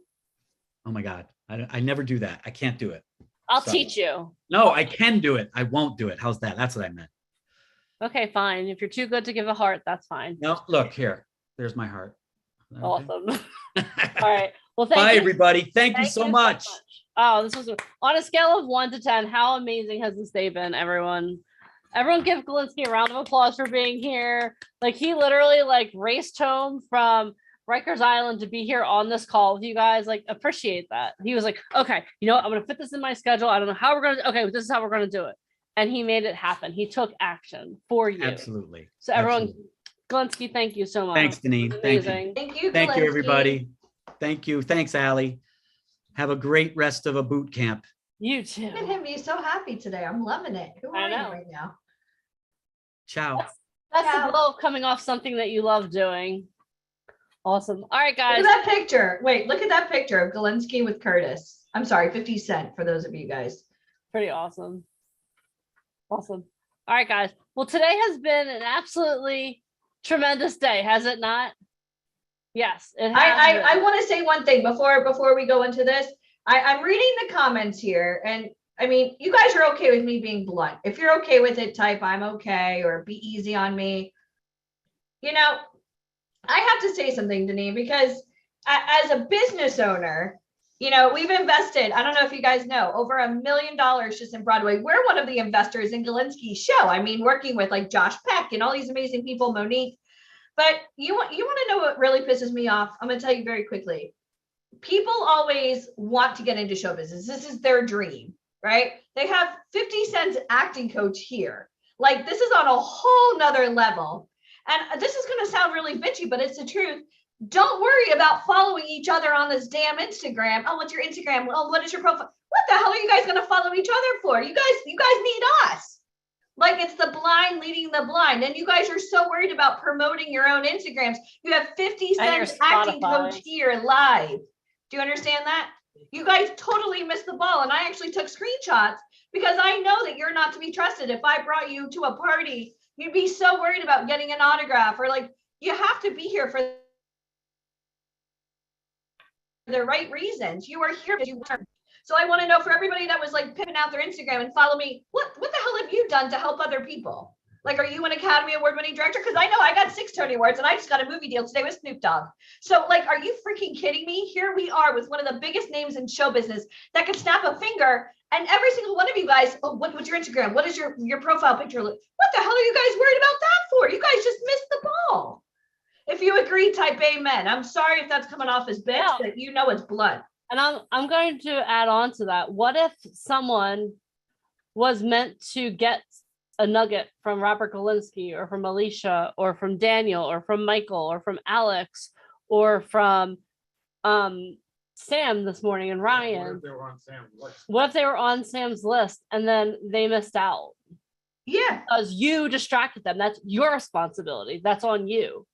Oh my God. I never do that. I can't do it. I'll teach you. No, I can do it. I won't do it. How's that? That's what I meant. Okay, fine. If you're too good to give a heart, that's fine. No, look here. There's my heart. Okay. Awesome. All right. Well, Bye, everybody. Thank you so much. Oh, this was on a scale of 1 to 10. How amazing has this day been, everyone? Everyone give Galinsky a round of applause for being here. Like, he literally raced home from Rikers Island to be here on this call with you guys. Like, appreciate that. He was like, okay, you know what? I'm going to fit this in my schedule. I don't know how we're going to, okay, this is how we're going to do it. And he made it happen. He took action for you. Absolutely. So everyone, Absolutely. Galinsky, thank you so much. Thanks, Deneen. Thank you. Thank you, Thank you, Galinsky. everybody. Thank you. Thanks, Allie. Have a great rest of a boot camp. You too. Look at him. He's so happy today. I'm loving it. Who are you right now? Ciao. That's the glow of coming off something that you love doing. Awesome. All right, guys. Look at that picture. Wait, look at that picture of Galinsky with Curtis. I'm sorry, 50 Cent for those of you guys. Pretty awesome. Awesome. All right, guys. Well, today has been an absolutely tremendous day, has it not? Yes, it has. I want to say one thing before we go into this. I'm reading the comments here, and I mean, you guys are okay with me being blunt. If you're okay with it, type I'm okay or be easy on me. You know, I have to say something, Denise, because as a business owner, you know, we've invested, I don't know if you guys know, over $1 million just in Broadway. We're one of the investors in Galinsky's show. I mean, working with like Josh Peck and all these amazing people, Monique. But you want to know what really pisses me off? I'm going to tell you very quickly. People always want to get into show business. This is their dream, right? They have 50 Cent's acting coach here. Like, this is on a whole nother level. And this is going to sound really bitchy, but it's the truth. Don't worry about following each other on this damn Instagram. Oh, what's your Instagram? Oh, what is your profile? What the hell are you guys going to follow each other for? You guys need us. Like, it's the blind leading the blind. And you guys are so worried about promoting your own Instagrams. You have 50 Cent's acting coach here live. Do you understand that? You guys totally missed the ball. And I actually took screenshots because I know that you're not to be trusted. If I brought you to a party, you'd be so worried about getting an autograph, or like, you have to be here for the right reasons. You are here because you learn. So I want to know, for everybody that was like pimping out their Instagram and follow me, what the hell have you done to help other people? Like, are you an Academy Award winning director? Because I know I got 6 Tony Awards and I just got a movie deal today with Snoop Dogg. So like, are you freaking kidding me? Here we are with one of the biggest names in show business that could snap a finger, and every single one of you guys, oh, what's your Instagram? What is your profile picture? What the hell are you guys worried about that for? You guys just missed the ball. If you agree, type amen. I'm sorry if that's coming off as bitch, but you know it's blunt. And I'm going to add on to that. What if someone was meant to get a nugget from Robert Galinsky, or from Alicia, or from Daniel, or from Michael, or from Alex, or from Sam this morning, and Ryan? What if they were on Sam's list and then they missed out? Yeah. Because you distracted them. That's your responsibility. That's on you.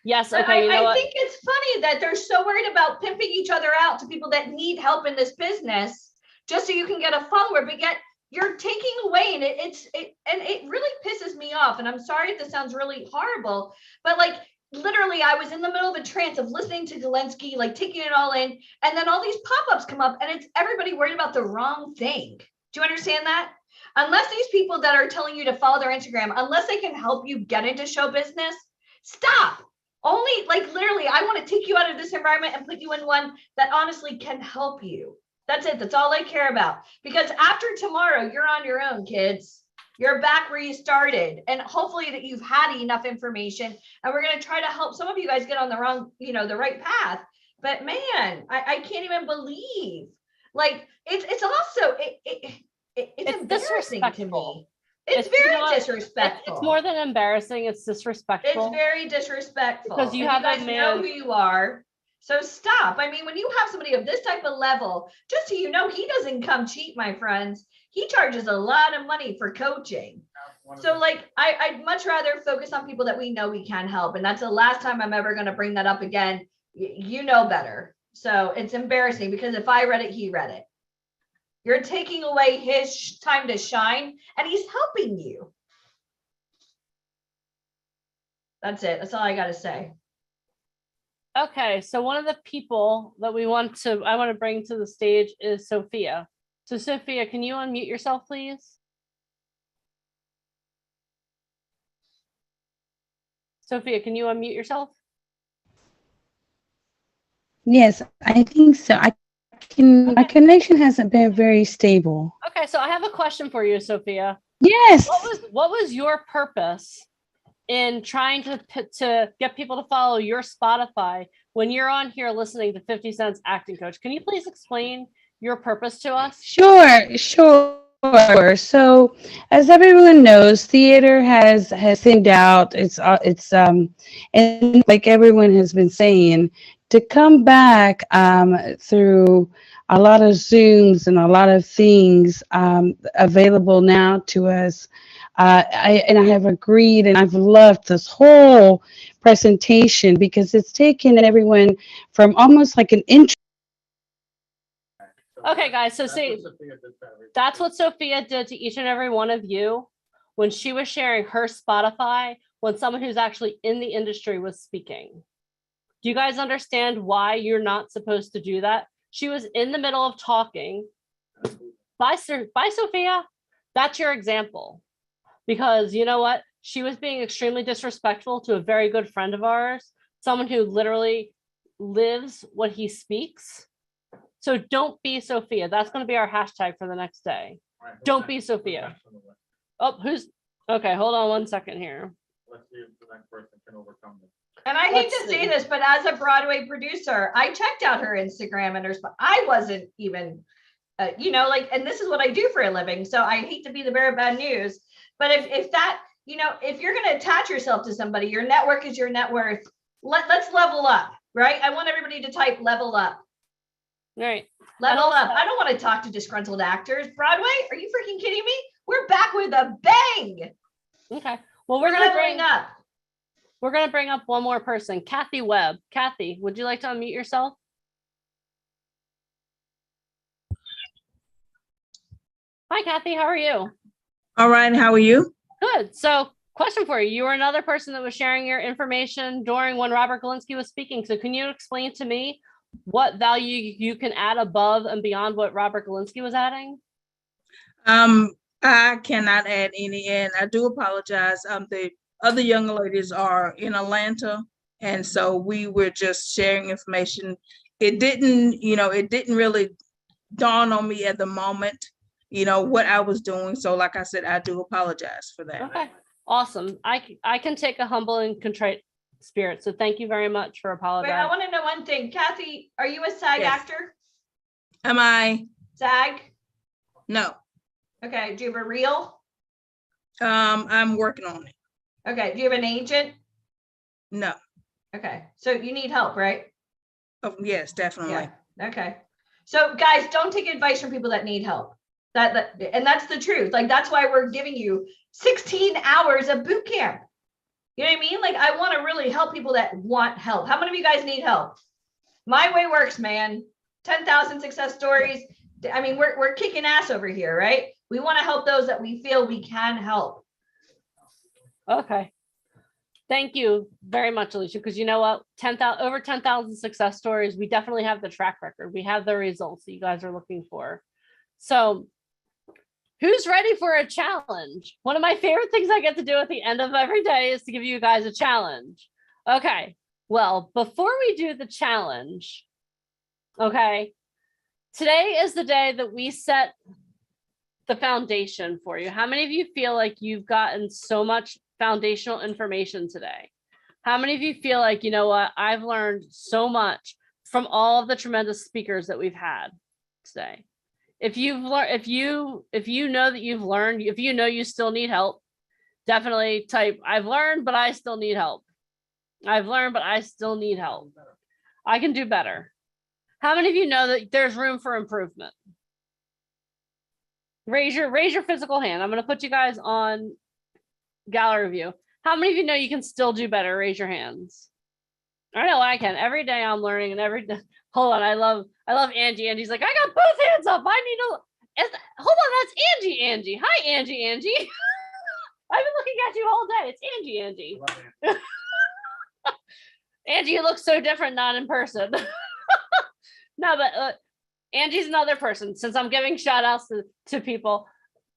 Yes. But Okay. You know I what? think it's funny that they're so worried about pimping each other out to people that need help in this business just so you can get a follower, but yet you're taking away, and it really pisses me off. And I'm sorry if this sounds really horrible, but like literally I was in the middle of a trance of listening to Zelensky, like taking it all in, and then all these pop-ups come up and it's everybody worried about the wrong thing. Do you understand that? Unless these people that are telling you to follow their Instagram, unless they can help you get into show business, stop. Only like literally, I want to take you out of this environment and put you in one that honestly can help you. That's it. That's all I care about. Because after tomorrow, you're on your own, kids. You're back where you started. And hopefully that you've had enough information. And we're going to try to help some of you guys get on the wrong, the right path. But man, I can't even believe. Like it's also it's embarrassing to me. It's very disrespectful. It's more than embarrassing. It's disrespectful. It's very disrespectful because you and have you guys a man. know who you are. So stop. I mean, when you have somebody of this type of level, just so you know, he doesn't come cheap, my friends. He charges a lot of money for coaching. So like, I'd much rather focus on people that we know we can help. And that's the last time I'm ever going to bring that up again. You know better. So it's embarrassing because if I read it, he read it. You're taking away his time to shine and he's helping you. That's it. That's all I got to say. Okay, so one of the people that I want to bring to the stage is Sophia. So Sophia, can you unmute yourself, please? Sophia, can you unmute yourself? Yes, I think so. My connection hasn't been very stable. Okay, so I have a question for you, Sophia. Yes. What was your purpose in trying to get people to follow your Spotify when you're on here listening to 50 Cent's acting coach? Can you please explain your purpose to us? Sure. So, as everyone knows, theater has thinned out. It's and like everyone has been saying, to come back through a lot of Zooms and a lot of things available now to us. I have agreed, and I've loved this whole presentation because it's taken everyone from almost like an intro. Okay, guys, so see, that's what Sophia did to each and every one of you when she was sharing her Spotify when someone who's actually in the industry was speaking. Do you guys understand why you're not supposed to do that? She was in the middle of talking. Bye, Sophia. That's your example. Because you know what? She was being extremely disrespectful to a very good friend of ours, someone who literally lives what he speaks. So don't be Sophia. That's going to be our hashtag for the next day. Don't be Sophia. Oh, okay, hold on 1 second here. Let's see if the next person can overcome this. And I hate to say this, but as a Broadway producer, I checked out her Instagram and I wasn't even, and this is what I do for a living. So I hate to be the bearer of bad news, but if that, if you're going to attach yourself to somebody, your network is your net worth. Let's level up, right? I want everybody to type level up. Right. Level up. I don't want to talk to disgruntled actors. Broadway, are you freaking kidding me? We're back with a bang. Okay. Well, we're going to bring up. We're going to bring up one more person, Kathy Webb. Kathy, would you like to unmute yourself? Hi, Kathy. How are you? All right. How are you? Good. So question for you. You were another person that was sharing your information during when Robert Galinsky was speaking. So can you explain to me what value you can add above and beyond what Robert Galinsky was adding? I cannot add any, and I do apologize. The other young ladies are in Atlanta, and so we were just sharing information. It didn't really dawn on me at the moment, what I was doing. So like I said, I do apologize for that. Okay, awesome. I can take a humble and contrite spirit. So thank you very much for apologizing. Wait, I want to know one thing. Kathy, are you a SAG actor? Am I? SAG? No. Okay. Do you have a reel? I'm working on it. Okay. Do you have an agent? No. Okay. So you need help, right? Oh, yes, definitely. Yeah. Okay. So guys, don't take advice from people that need help. And that's the truth. Like, that's why we're giving you 16 hours of boot camp. You know what I mean? Like, I want to really help people that want help. How many of you guys need help? My way works, man. 10,000 success stories. I mean, we're kicking ass over here, right? We want to help those that we feel we can help. Okay. Thank you very much, Alicia, because you know what? Over 10,000 success stories. We definitely have the track record. We have the results that you guys are looking for. So who's ready for a challenge? One of my favorite things I get to do at the end of every day is to give you guys a challenge. Okay. Well, before we do the challenge, okay, today is the day that we set the foundation for you. How many of you feel like you've gotten so much foundational information today? How many of you feel like, you know what, I've learned so much from all of the tremendous speakers that we've had today? If you've learned, if you know that you've learned, if you know you still need help, definitely type, I've learned, but I still need help. I've learned, but I still need help. I can do better. How many of you know that there's room for improvement? Raise your physical hand. I'm going to put you guys on gallery view. How many of you know you can still do better? Raise your hands. I know I can. Every day I'm learning, and every day. Hold on, I love Angie. Angie's like, I got both hands up. I need to. Hold on, that's Angie. Angie, hi, Angie. Angie. I've been looking at you all day. It's Angie. Angie. Angie, you look so different not in person. No, but Angie's another person. Since I'm giving shout outs to people,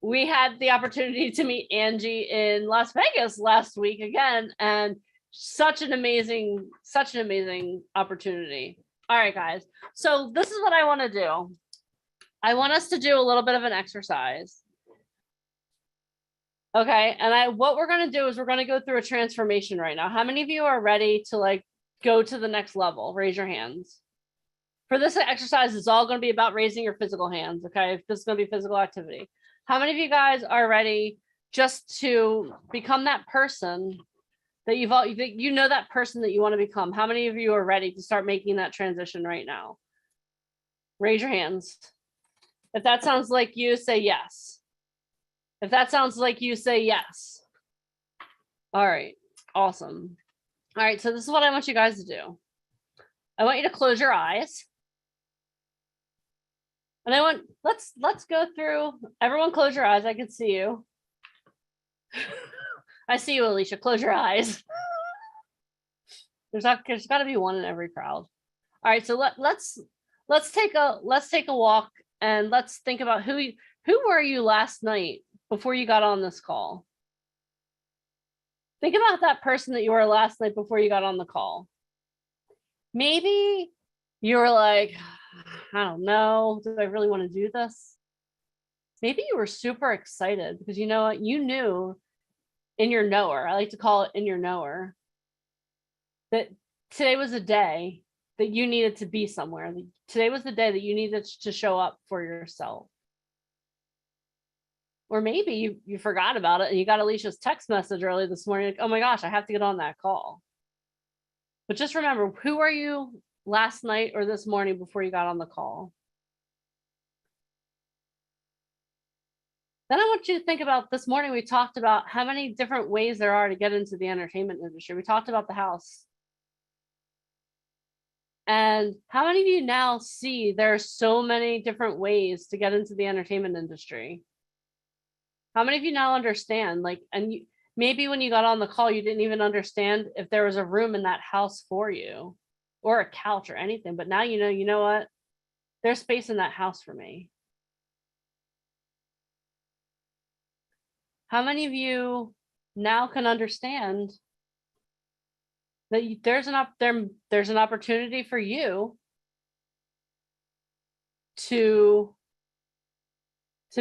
we had the opportunity to meet Angie in Las Vegas last week again, and such an amazing opportunity. All right, guys. So this is what I want to do. I want us to do a little bit of an exercise. Okay, and what we're going to do is we're going to go through a transformation right now. How many of you are ready to like go to the next level? Raise your hands. For this exercise, it's all going to be about raising your physical hands. Okay, this is going to be physical activity. How many of you guys are ready just to become that person that you know that person that you want to become? How many of you are ready to start making that transition right now? Raise your hands. If that sounds like you, say yes. If that sounds like you, say yes. All right, awesome. All right, so this is what I want you guys to do. I want you to close your eyes. And I want, let's go through, everyone close your eyes. I can see you. I see you, Alicia. Close your eyes. There's got to be one in every crowd. All right, so let's take a walk and let's think about who were you last night before you got on this call. Think about that person that you were last night before you got on the call. Maybe you were like, I don't know, do I really want to do this? Maybe you were super excited because you know what, you knew in your knower, I like to call it in your knower, that today was a day that you needed to be somewhere. Today was the day that you needed to show up for yourself. Or maybe you forgot about it and you got Alicia's text message early this morning, like, oh my gosh, I have to get on that call. But just remember, who are you last night or this morning before you got on the call? Then I want you to think about this morning, we talked about how many different ways there are to get into the entertainment industry. We talked about the house. And how many of you now see there are so many different ways to get into the entertainment industry? How many of you now understand, like, and maybe when you got on the call, you didn't even understand if there was a room in that house for you or a couch or anything, but now you know what? There's space in that house for me. How many of you now can understand that there's an opportunity for you to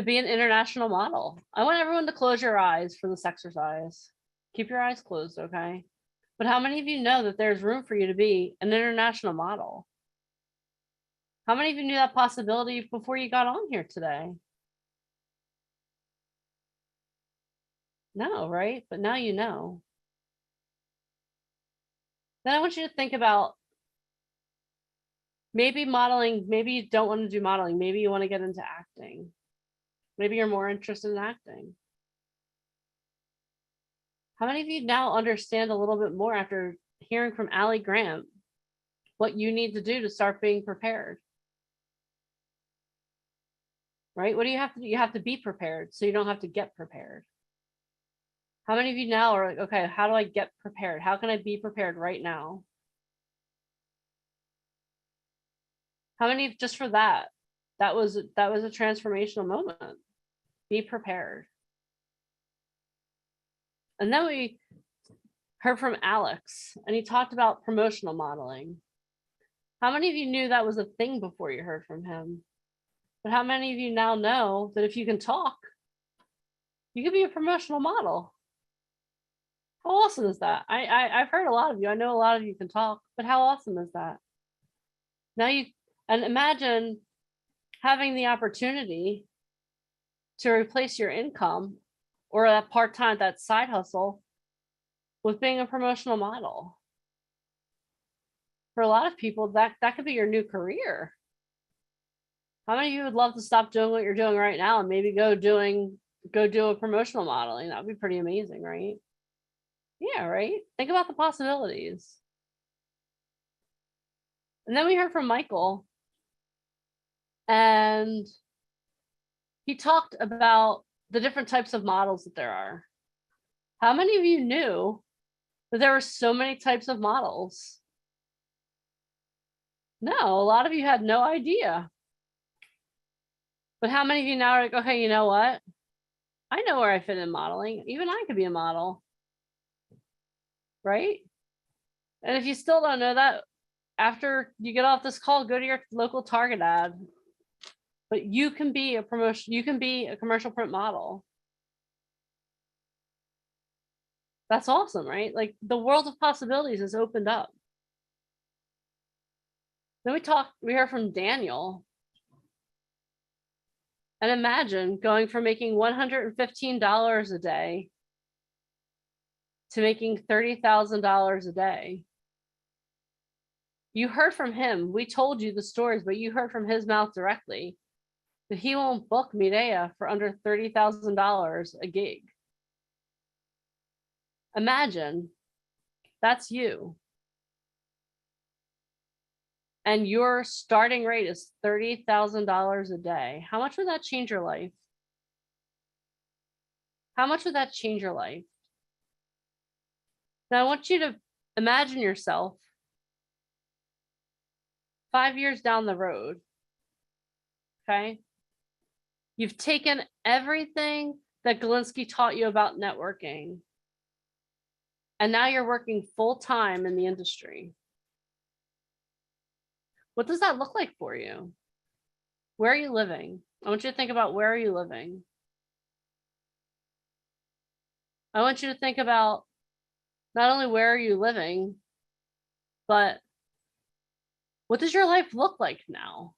be an international model? I want everyone to close your eyes for this exercise. Keep your eyes closed, okay? But how many of you know that there's room for you to be an international model? How many of you knew that possibility before you got on here today? No, right? But now you know. Then I want you to think about maybe modeling, maybe you don't want to do modeling, maybe you want to get into acting. Maybe you're more interested in acting. How many of you now understand a little bit more after hearing from Allie Grant what you need to do to start being prepared? Right? What do you have to do? You have to be prepared so you don't have to get prepared. How many of you now are like, okay, how do I get prepared? How can I be prepared right now? How many just for that? That was a transformational moment. Be prepared. And then we heard from Alex, and he talked about promotional modeling. How many of you knew that was a thing before you heard from him? But how many of you now know that if you can talk, you could be a promotional model? How awesome is that? I've heard a lot of you. I know a lot of you can talk, but how awesome is that? Now and imagine having the opportunity to replace your income or that part-time, that side hustle with being a promotional model. For a lot of people, that could be your new career. How many of you would love to stop doing what you're doing right now and maybe go do a promotional modeling? That would be pretty amazing, right? Yeah, right? Think about the possibilities. And then we heard from Michael, and he talked about the different types of models that there are. How many of you knew that there were so many types of models? No, a lot of you had no idea. But how many of you now are like, okay, you know what? I know where I fit in modeling. Even I could be a model. Right? And if you still don't know that, after you get off this call, go to your local Target ad. But you can be a commercial print model. That's awesome, right? Like the world of possibilities has opened up. Then we heard from Daniel. And imagine going from making $115 a day to making $30,000 a day. You heard from him. We told you the stories, but you heard from his mouth directly that he won't book Mireya for under $30,000 a gig. Imagine that's you. And your starting rate is $30,000 a day. How much would that change your life? How much would that change your life? Now I want you to imagine yourself 5 years down the road. Okay? You've taken everything that Galinsky taught you about networking, and now you're working full-time in the industry. What does that look like for you? Where are you living? I want you to think about, where are you living? I want you to think about not only where are you living, but what does your life look like now?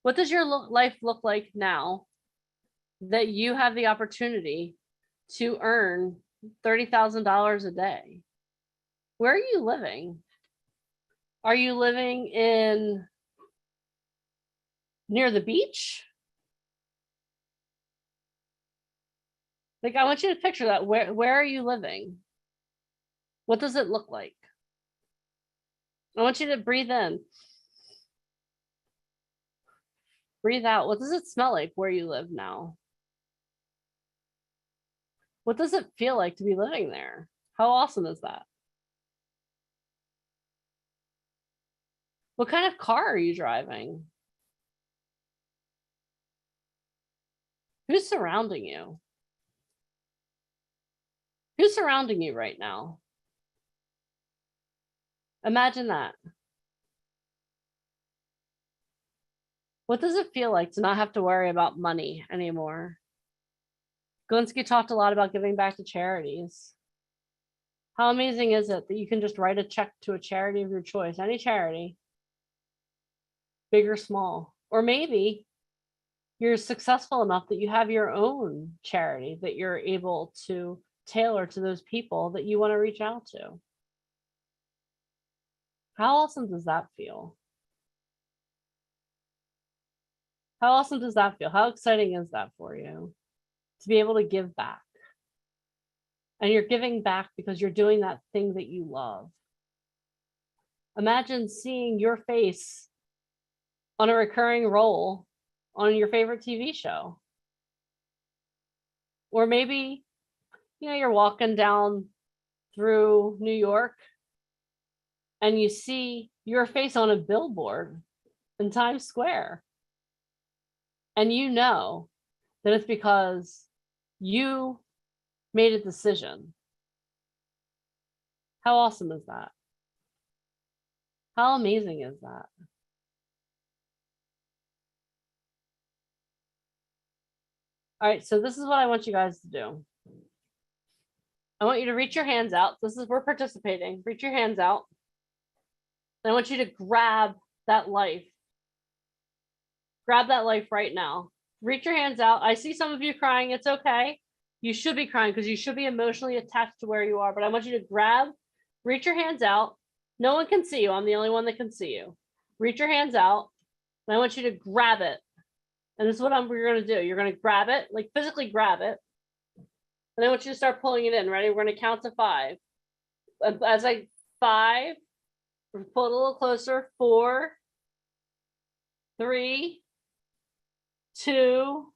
What does your life look like now that you have the opportunity to earn $30,000 a day? Where are you living? Are you living near the beach? Like, I want you to picture that. Where are you living? What does it look like? I want you to breathe in. Breathe out. What does it smell like where you live now? What does it feel like to be living there? How awesome is that? What kind of car are you driving? Who's surrounding you? Who's surrounding you right now? Imagine that. What does it feel like to not have to worry about money anymore? Galinsky talked a lot about giving back to charities. How amazing is it that you can just write a check to a charity of your choice, any charity, big or small? Or maybe you're successful enough that you have your own charity that you're able to tailor to those people that you want to reach out to. How awesome does that feel? How awesome does that feel? How exciting is that for you to be able to give back? and you're giving back because you're doing that thing that you love. Imagine seeing your face on a recurring role on your favorite TV show. Or maybe, you're walking down through New York and you see your face on a billboard in Times Square. And you know that it's because you made a decision. How awesome is that? How amazing is that? All right, so this is what I want you guys to do. I want you to reach your hands out. We're participating. Reach your hands out. And I want you to grab that life. Grab that life right now. Reach your hands out. I see some of you crying. It's okay. You should be crying because you should be emotionally attached to where you are. But I want you to reach your hands out. No one can see you. I'm the only one that can see you. Reach your hands out. And I want you to grab it. And this is what we're going to do. You're going to grab it, like physically grab it. And I want you to start pulling it in. Ready? We're going to count to 5. As 5, pull it a little closer. 4, 3, 2,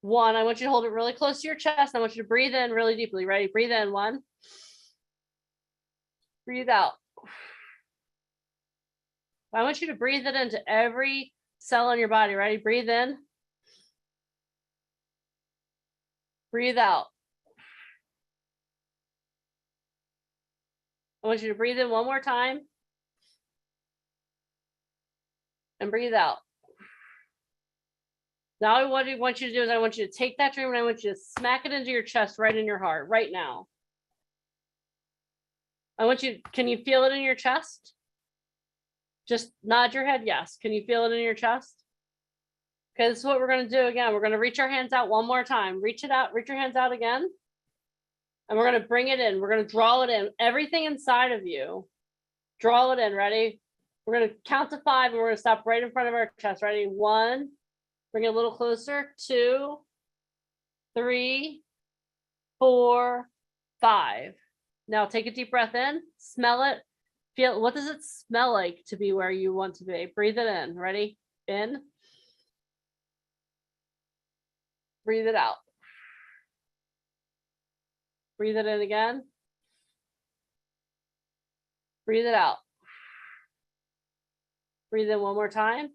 1. I want you to hold it really close to your chest. I want you to breathe in really deeply. Ready? Breathe in. 1. Breathe out. I want you to breathe it into every cell in your body. Ready? Breathe in. Breathe out. I want you to breathe in one more time. And breathe out. Now what I want you to do is I want you to take that dream and I want you to smack it into your chest, right in your heart, right now. Can you feel it in your chest? Just nod your head, yes. Can you feel it in your chest? Okay, this is what we're going to do again. We're going to reach our hands out one more time. Reach it out, reach your hands out again. And we're going to bring it in. We're going to draw it in. Everything inside of you, draw it in. Ready? We're going to count to 5 and we're going to stop right in front of our chest. Ready? 1, bring it a little closer. 2, 3, 4, 5. Now take a deep breath in, smell it, feel, what does it smell like to be where you want to be? Breathe it in. Ready? In. Breathe it out. Breathe it in again. Breathe it out. Breathe in one more time.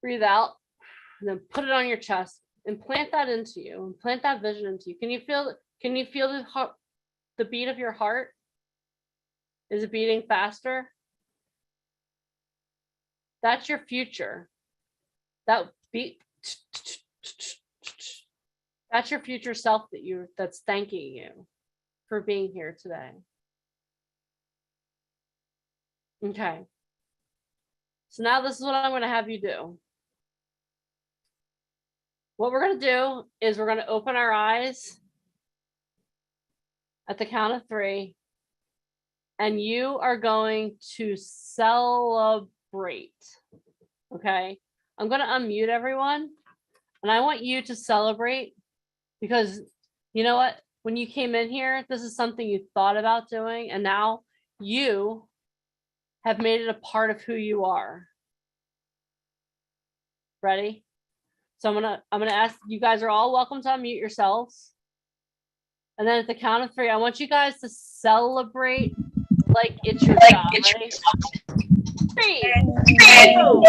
Breathe out. And then put it on your chest and plant that into you. And plant that vision into you. Can you feel the heart, the beat of your heart? Is it beating faster? That's your future. That beat. That's your future self that's thanking you for being here today. Okay. So now this is what I'm going to have you do. What we're going to do is we're going to open our eyes at the count of 3. And you are going to celebrate. Okay. I'm going to unmute everyone. And I want you to celebrate because you know what? When you came in here, this is something you thought about doing. And now you have made it a part of who you are. Ready? So I'm gonna ask, you guys are all welcome to unmute yourselves. And then at the count of 3, I want you guys to celebrate like it's your job. Ready? 3, 2,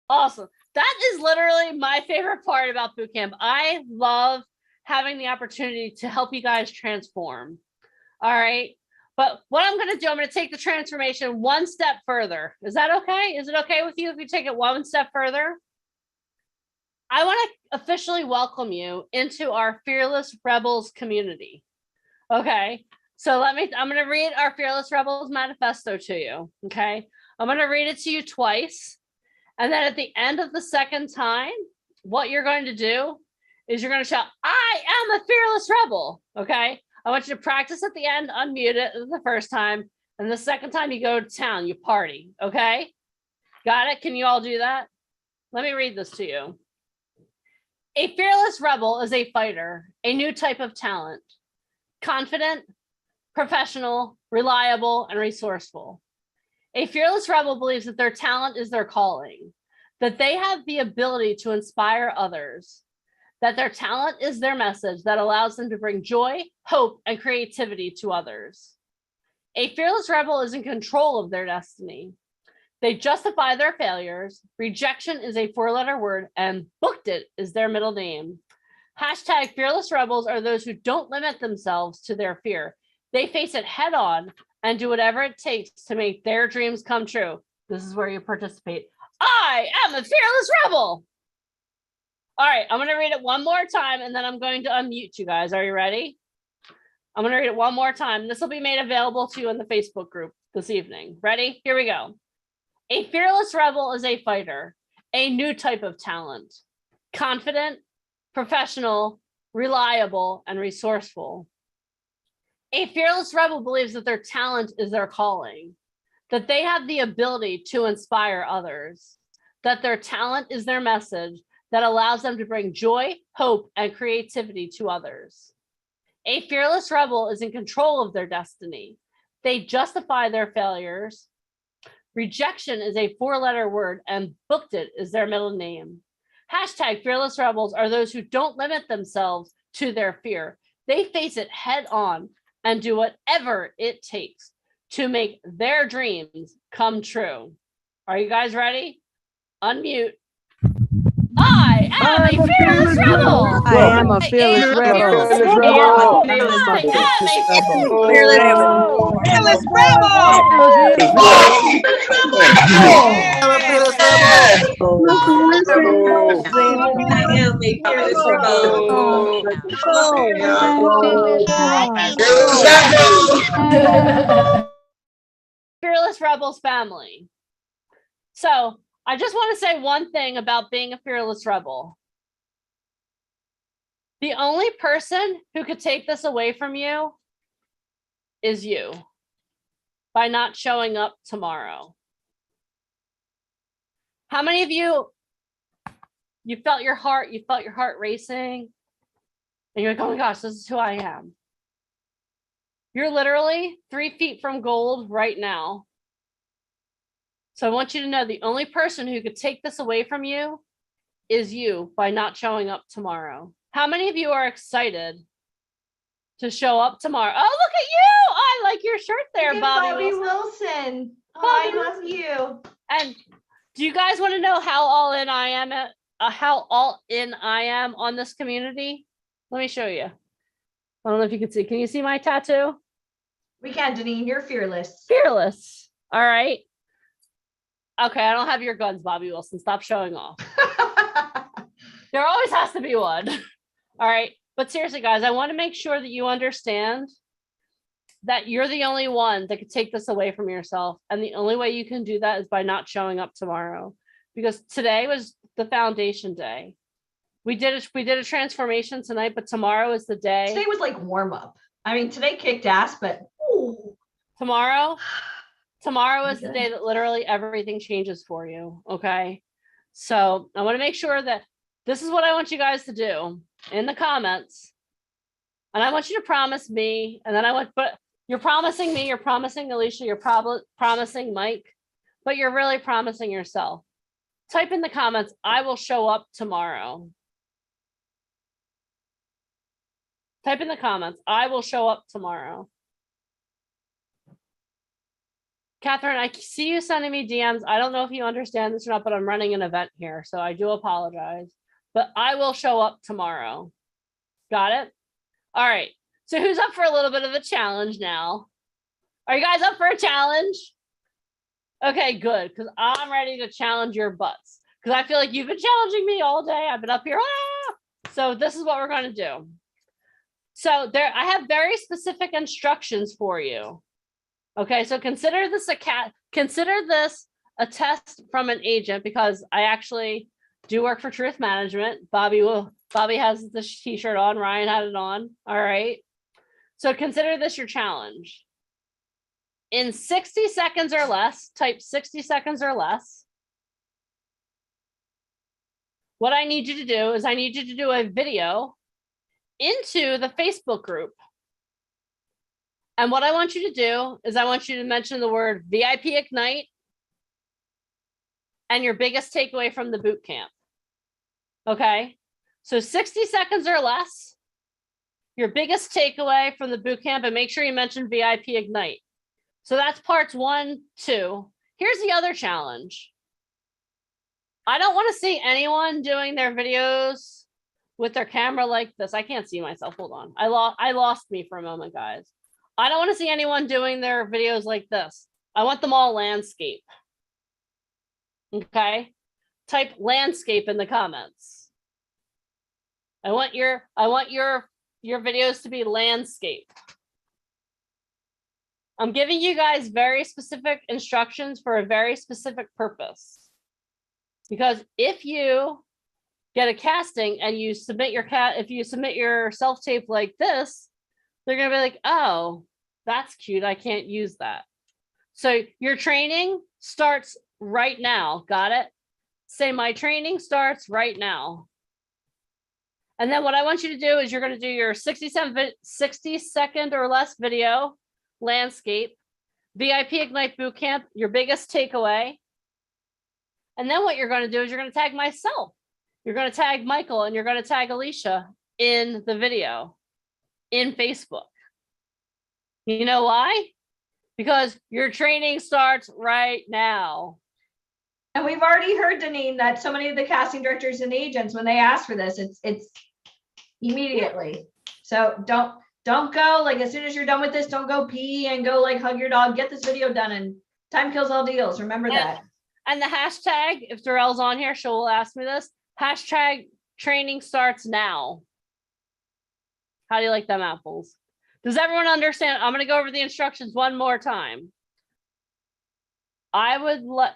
Awesome. That is literally my favorite part about boot camp. I love having the opportunity to help you guys transform. All right. But what I'm going to do, I'm going to take the transformation one step further. Is that okay? Is it okay with you if we take it one step further? I want to officially welcome you into our Fearless Rebels community. Okay. So I'm going to read our Fearless Rebels manifesto to you. Okay. I'm going to read it to you twice. And then at the end of the second time, what you're going to do is you're going to shout, I am a fearless rebel. Okay. I want you to practice at the end, unmute it the first time. And the second time you go to town, you party. Okay. Got it? Can you all do that? Let me read this to you. A fearless rebel is a fighter, a new type of talent, confident, professional, reliable, and resourceful. A fearless rebel believes that their talent is their calling, that they have the ability to inspire others, that their talent is their message that allows them to bring joy, hope, and creativity to others. A fearless rebel is in control of their destiny. They justify their failures. Rejection is a four-letter word, and booked it is their middle name. Hashtag fearless rebels are those who don't limit themselves to their fear. They face it head on and do whatever it takes to make their dreams come true. This is where you participate. I am a fearless rebel. All right, I'm going to read it one more time, and then I'm going to unmute you guys. Are you ready? I'm going to read it one more time. This will be made available to you in the Facebook group this evening. Ready? Here we go. A fearless rebel is a fighter, a new type of talent, confident, professional, reliable, and resourceful. A fearless rebel believes that their talent is their calling, that they have the ability to inspire others, that their talent is their message that allows them to bring joy, hope, and creativity to others. A fearless rebel is in control of their destiny. They justify their failures. Rejection is a four-letter word, and booked it is their middle name. Hashtag fearless rebels are those who don't limit themselves to their fear. They face it head on and do whatever it takes to make their dreams come true. Are you guys ready? Unmute. I am a fearless rebel. I am a fearless rebel. Fearless Fearless Rebels family. So I just want to say one thing about being a fearless rebel. The only person who could take this away from you is you by not showing up tomorrow. How many of you felt your heart racing and you're like, oh my gosh, this is who I am. You're literally 3 feet from gold right now. So I want you to know the only person who could take this away from you is you by not showing up tomorrow. How many of you are excited to show up tomorrow? Oh, look at you. I like your shirt there, Look at Bobby Wilson. Oh, Bobby I love you. And do you guys want to know how all in I am on this community? Let me show you. I don't know if you can see. Can you see my tattoo? We can, Janine. You're fearless. Fearless. All right. Okay, I don't have your guns, Bobby Wilson. Stop showing off. There always has to be one. All right. But seriously, guys, I want to make sure that you understand that you're the only one that could take this away from yourself. And the only way you can do that is by not showing up tomorrow. Because today was the foundation day. We did a transformation tonight, but tomorrow is the day. Today was like warm up. I mean, today kicked ass, but ooh. Tomorrow is the day that literally everything changes for you. Okay. So I want to make sure that this is what I want you guys to do in the comments. And I want you to promise me, and then but you're promising me, you're promising Alicia, you're probably promising Mike, but you're really promising yourself. Type in the comments, I will show up tomorrow. Type in the comments, I will show up tomorrow. Catherine, I see you sending me DMs. I don't know if you understand this or not, but I'm running an event here, so I do apologize. But I will show up tomorrow. Got it? All right. So who's up for a little bit of a challenge now? Are you guys up for a challenge? Okay, good, because I'm ready to challenge your butts. Because I feel like you've been challenging me all day. I've been up here. So this is what we're going to do. So I have very specific instructions for you. Okay, so consider this a test from an agent, because I actually do work for Truth Management. Bobby has the t-shirt on, Ryan had it on. All right. So consider this your challenge. In 60 seconds or less, type 60 seconds or less. What I need you to do is I need you to do a video into the Facebook group. And what I want you to do is I want you to mention the word VIP Ignite and your biggest takeaway from the boot camp. Okay, so 60 seconds or less, your biggest takeaway from the boot camp, and make sure you mention VIP Ignite. So that's parts 1, 2. Here's the other challenge. I don't want to see anyone doing their videos with their camera like this. I can't see myself. Hold on. I lost me for a moment, guys. I don't want to see anyone doing their videos like this. I want them all landscape. Okay? Type landscape in the comments. I want your videos to be landscape. I'm giving you guys very specific instructions for a very specific purpose. Because if you get a casting and you submit if you submit your self-tape like this, they're gonna be like, oh, that's cute, I can't use that. So your training starts right now. Got it? Say my training starts right now. And then what I want you to do is you're going to do your 60 second or less video, landscape, VIP Ignite Bootcamp, your biggest takeaway. And then what you're going to do is you're going to tag myself. You're going to tag Michael and you're going to tag Alicia in the video in Facebook. You know why? Because your training starts right now. And we've already heard, Deneen, that so many of the casting directors and agents, when they ask for this, it's immediately. So don't go, like, as soon as you're done with this, don't go pee and go like hug your dog. Get this video done, and time kills all deals. Remember that. And the hashtag, if Darrell's on here, she'll ask me this. Hashtag training starts now. How do you like them apples? Does everyone understand? I'm going to go over the instructions one more time. Ashlyn,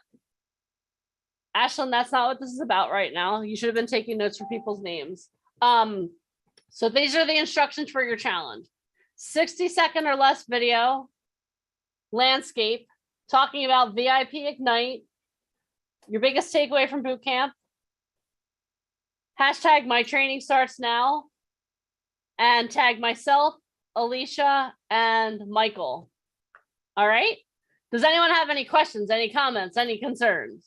that's not what this is about right now. You should have been taking notes for people's names. So these are the instructions for your challenge. 60 second or less video, landscape, talking about VIP Ignite, your biggest takeaway from boot camp, hashtag my training starts now, and tag myself, Alicia, and Michael. All right. Does anyone have any questions, any comments, any concerns?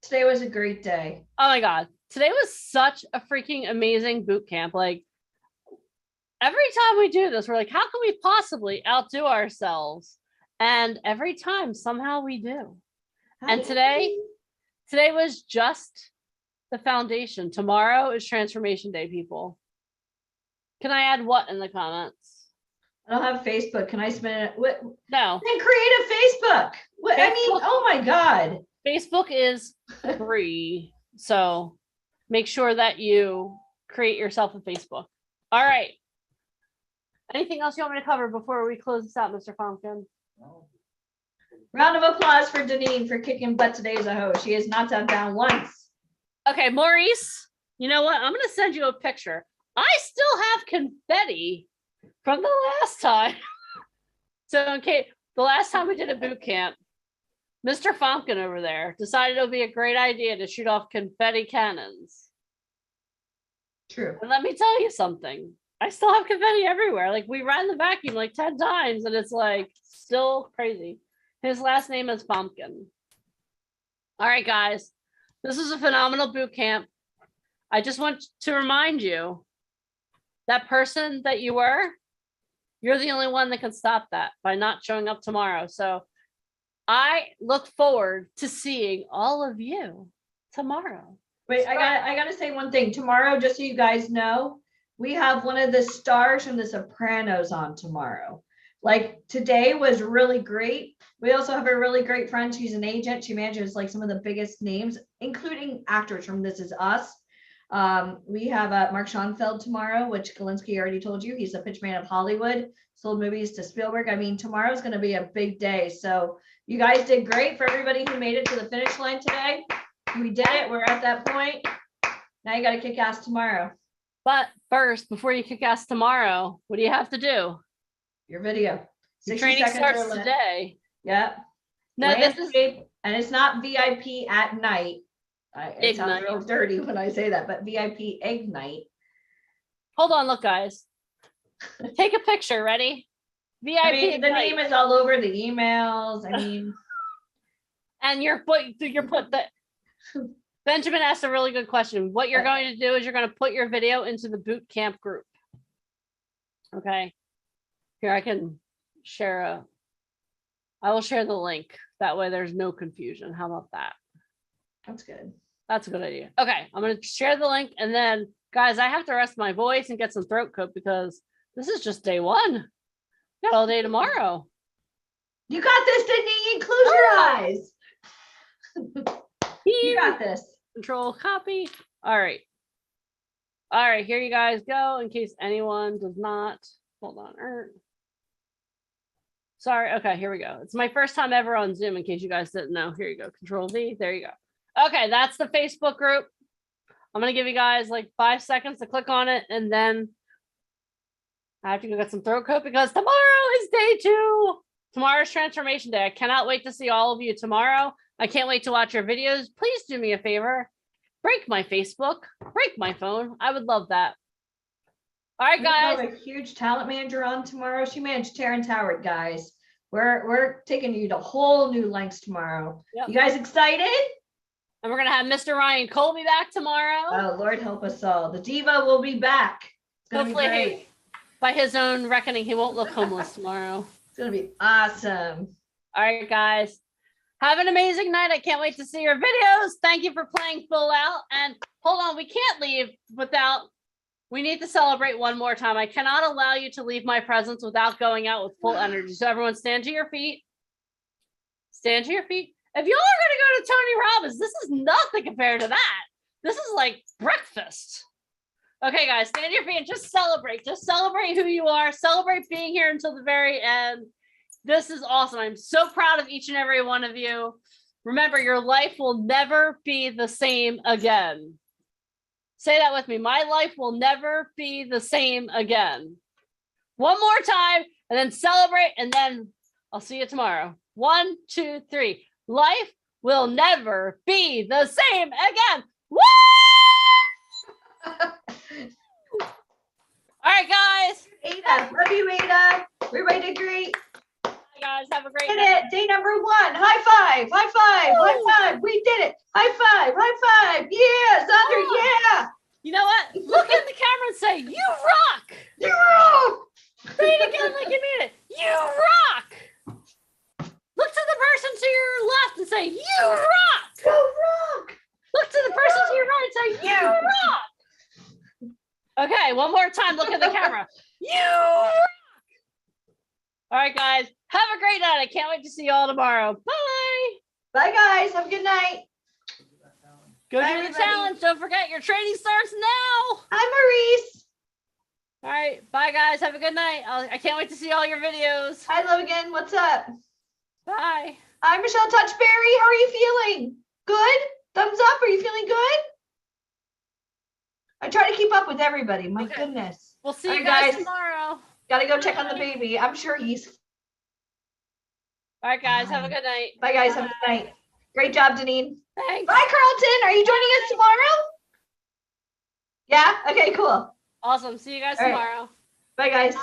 Today was a great day. Oh my God. Today was such a freaking amazing boot camp. Like, every time we do this, we're like, how can we possibly outdo ourselves? And every time, somehow we do. And today was just the foundation. Tomorrow is Transformation Day, people. Can I add what in the comments? I don't have Facebook. Can I spend it? What? No. Then create a Facebook. What? I mean, oh my God. Facebook is free. So make sure that you create yourself a Facebook. All right. Anything else you want me to cover before we close this out, Mr. Pumpkin? Round of applause for Deneen for kicking butt today as a host. She has not sat down once. Okay, Maurice, you know what? I'm going to send you a picture. I still have confetti from the last time. So, okay, the last time we did a boot camp, Mr. Fompkin over there decided it would be a great idea to shoot off confetti cannons. True. And let me tell you something. I still have confetti everywhere. Like, we ran the vacuum like 10 times and it's like still crazy. His last name is Pumpkin. All right, guys, this is a phenomenal boot camp. I just want to remind you, that person that you were, You're the only one that can stop that by not showing up tomorrow. So I look forward to seeing all of you tomorrow. Wait, I gotta say one thing. Tomorrow, just so you guys know, we have one of the stars from The Sopranos on tomorrow. Like today was really great. We also have a really great friend. She's an agent. She manages like some of the biggest names, including actors from This Is Us. We have Mark Schoenfeld tomorrow, which Galinsky already told you. He's the pitch man of Hollywood, sold movies to Spielberg. I mean, tomorrow's going to be a big day. So you guys did great. For everybody who made it to the finish line today, we did it. We're at that point. Now you got to kick ass tomorrow. But first, before you kick ass tomorrow, what do you have to do? Your video. Your training starts today. Yep. No, this is, and it's not VIP at night. It sounds real dirty when I say that, but VIP Ignite. Hold on, look, guys. Take a picture. Ready? VIP. I mean, the name is all over the emails. I mean, and you're put the. Benjamin asked a really good question. What you're going to do is you're going to put your video into the boot camp group. Okay. Here, I can share I will share the link. That way there's no confusion. How about that? That's good. That's a good idea. Okay, I'm going to share the link. And then, guys, I have to rest my voice and get some throat coat because this is just day one. Got all day tomorrow. You got this, Denise. Close your eyes. You got this. Control copy. All right. All right, here you guys go in case anyone does not. Hold on. Sorry. Okay, here we go. It's my first time ever on Zoom in case you guys didn't know. Here you go. Control V. There you go. Okay, that's the Facebook group. I'm going to give you guys like 5 seconds to click on it. And then I have to go get some throat coat because tomorrow is day 2. Tomorrow's transformation day. I cannot wait to see all of you tomorrow. I can't wait to watch your videos. Please do me a favor. Break my Facebook. Break my phone. I would love that. All right, guys. We have a huge talent manager on tomorrow. She managed Terrence Howard, guys. We're taking you to whole new lengths tomorrow. Yep. You guys excited? And we're gonna have Mr. Ryan Colby back tomorrow. Oh, Lord help us all. The diva will be back. It's gonna Hopefully, be great. By his own reckoning, he won't look homeless tomorrow. It's gonna be awesome. All right, guys. Have an amazing night. I can't wait to see your videos. Thank you for playing Full Out. And hold on, we can't leave without. We need to celebrate one more time. I cannot allow you to leave my presence without going out with full energy. So everyone stand to your feet. Stand to your feet. If y'all are going to go to Tony Robbins, this is nothing compared to that. This is like breakfast. Okay, guys, stand to your feet and just celebrate. Just celebrate who you are. Celebrate being here until the very end. This is awesome. I'm so proud of each and every one of you. Remember, your life will never be the same again. Say that with me. My life will never be the same again. One more time, and then celebrate, and then I'll see you tomorrow. 1, 2, 3. Life will never be the same again. Woo! All right, guys. Ada, love you, Ada. We're ready to greet. Bye, guys. Have a great Did night. it. Day number 1. High five. High five. Woo! High five. We did it. High five. High five. Yeah, Sandra. Yeah. You know what? Look in the camera and say, "You rock." You rock. Say it again like you mean it. You rock. Look to the person to your left and say, "You rock." Go rock. Look to the person to your right and say, "You rock." Okay, one more time. Look at the camera. You rock. All right, guys. Have a great night. I can't wait to see you all tomorrow. Bye. Bye, guys. Have a good night. Go Bye, do the everybody. challenge. Don't forget, your training starts now. Hi, Maurice. All right. Bye, guys. Have a good night. I can't wait to see all your videos. Hi, Logan. What's up? Bye. Hi, Michelle Touchberry. How are you feeling? Good? Thumbs up. Are you feeling good? I try to keep up with everybody. My goodness. We'll see All you right, guys tomorrow. Gotta go check on the baby. I'm sure he's. All right, guys. Have a good night. Bye, guys. Have a good night. Great job, Deneen. Thanks. Bye, Carlton. Are you joining us tomorrow? Yeah? Okay, cool. Awesome. See you guys All right. tomorrow. Bye, guys. Bye.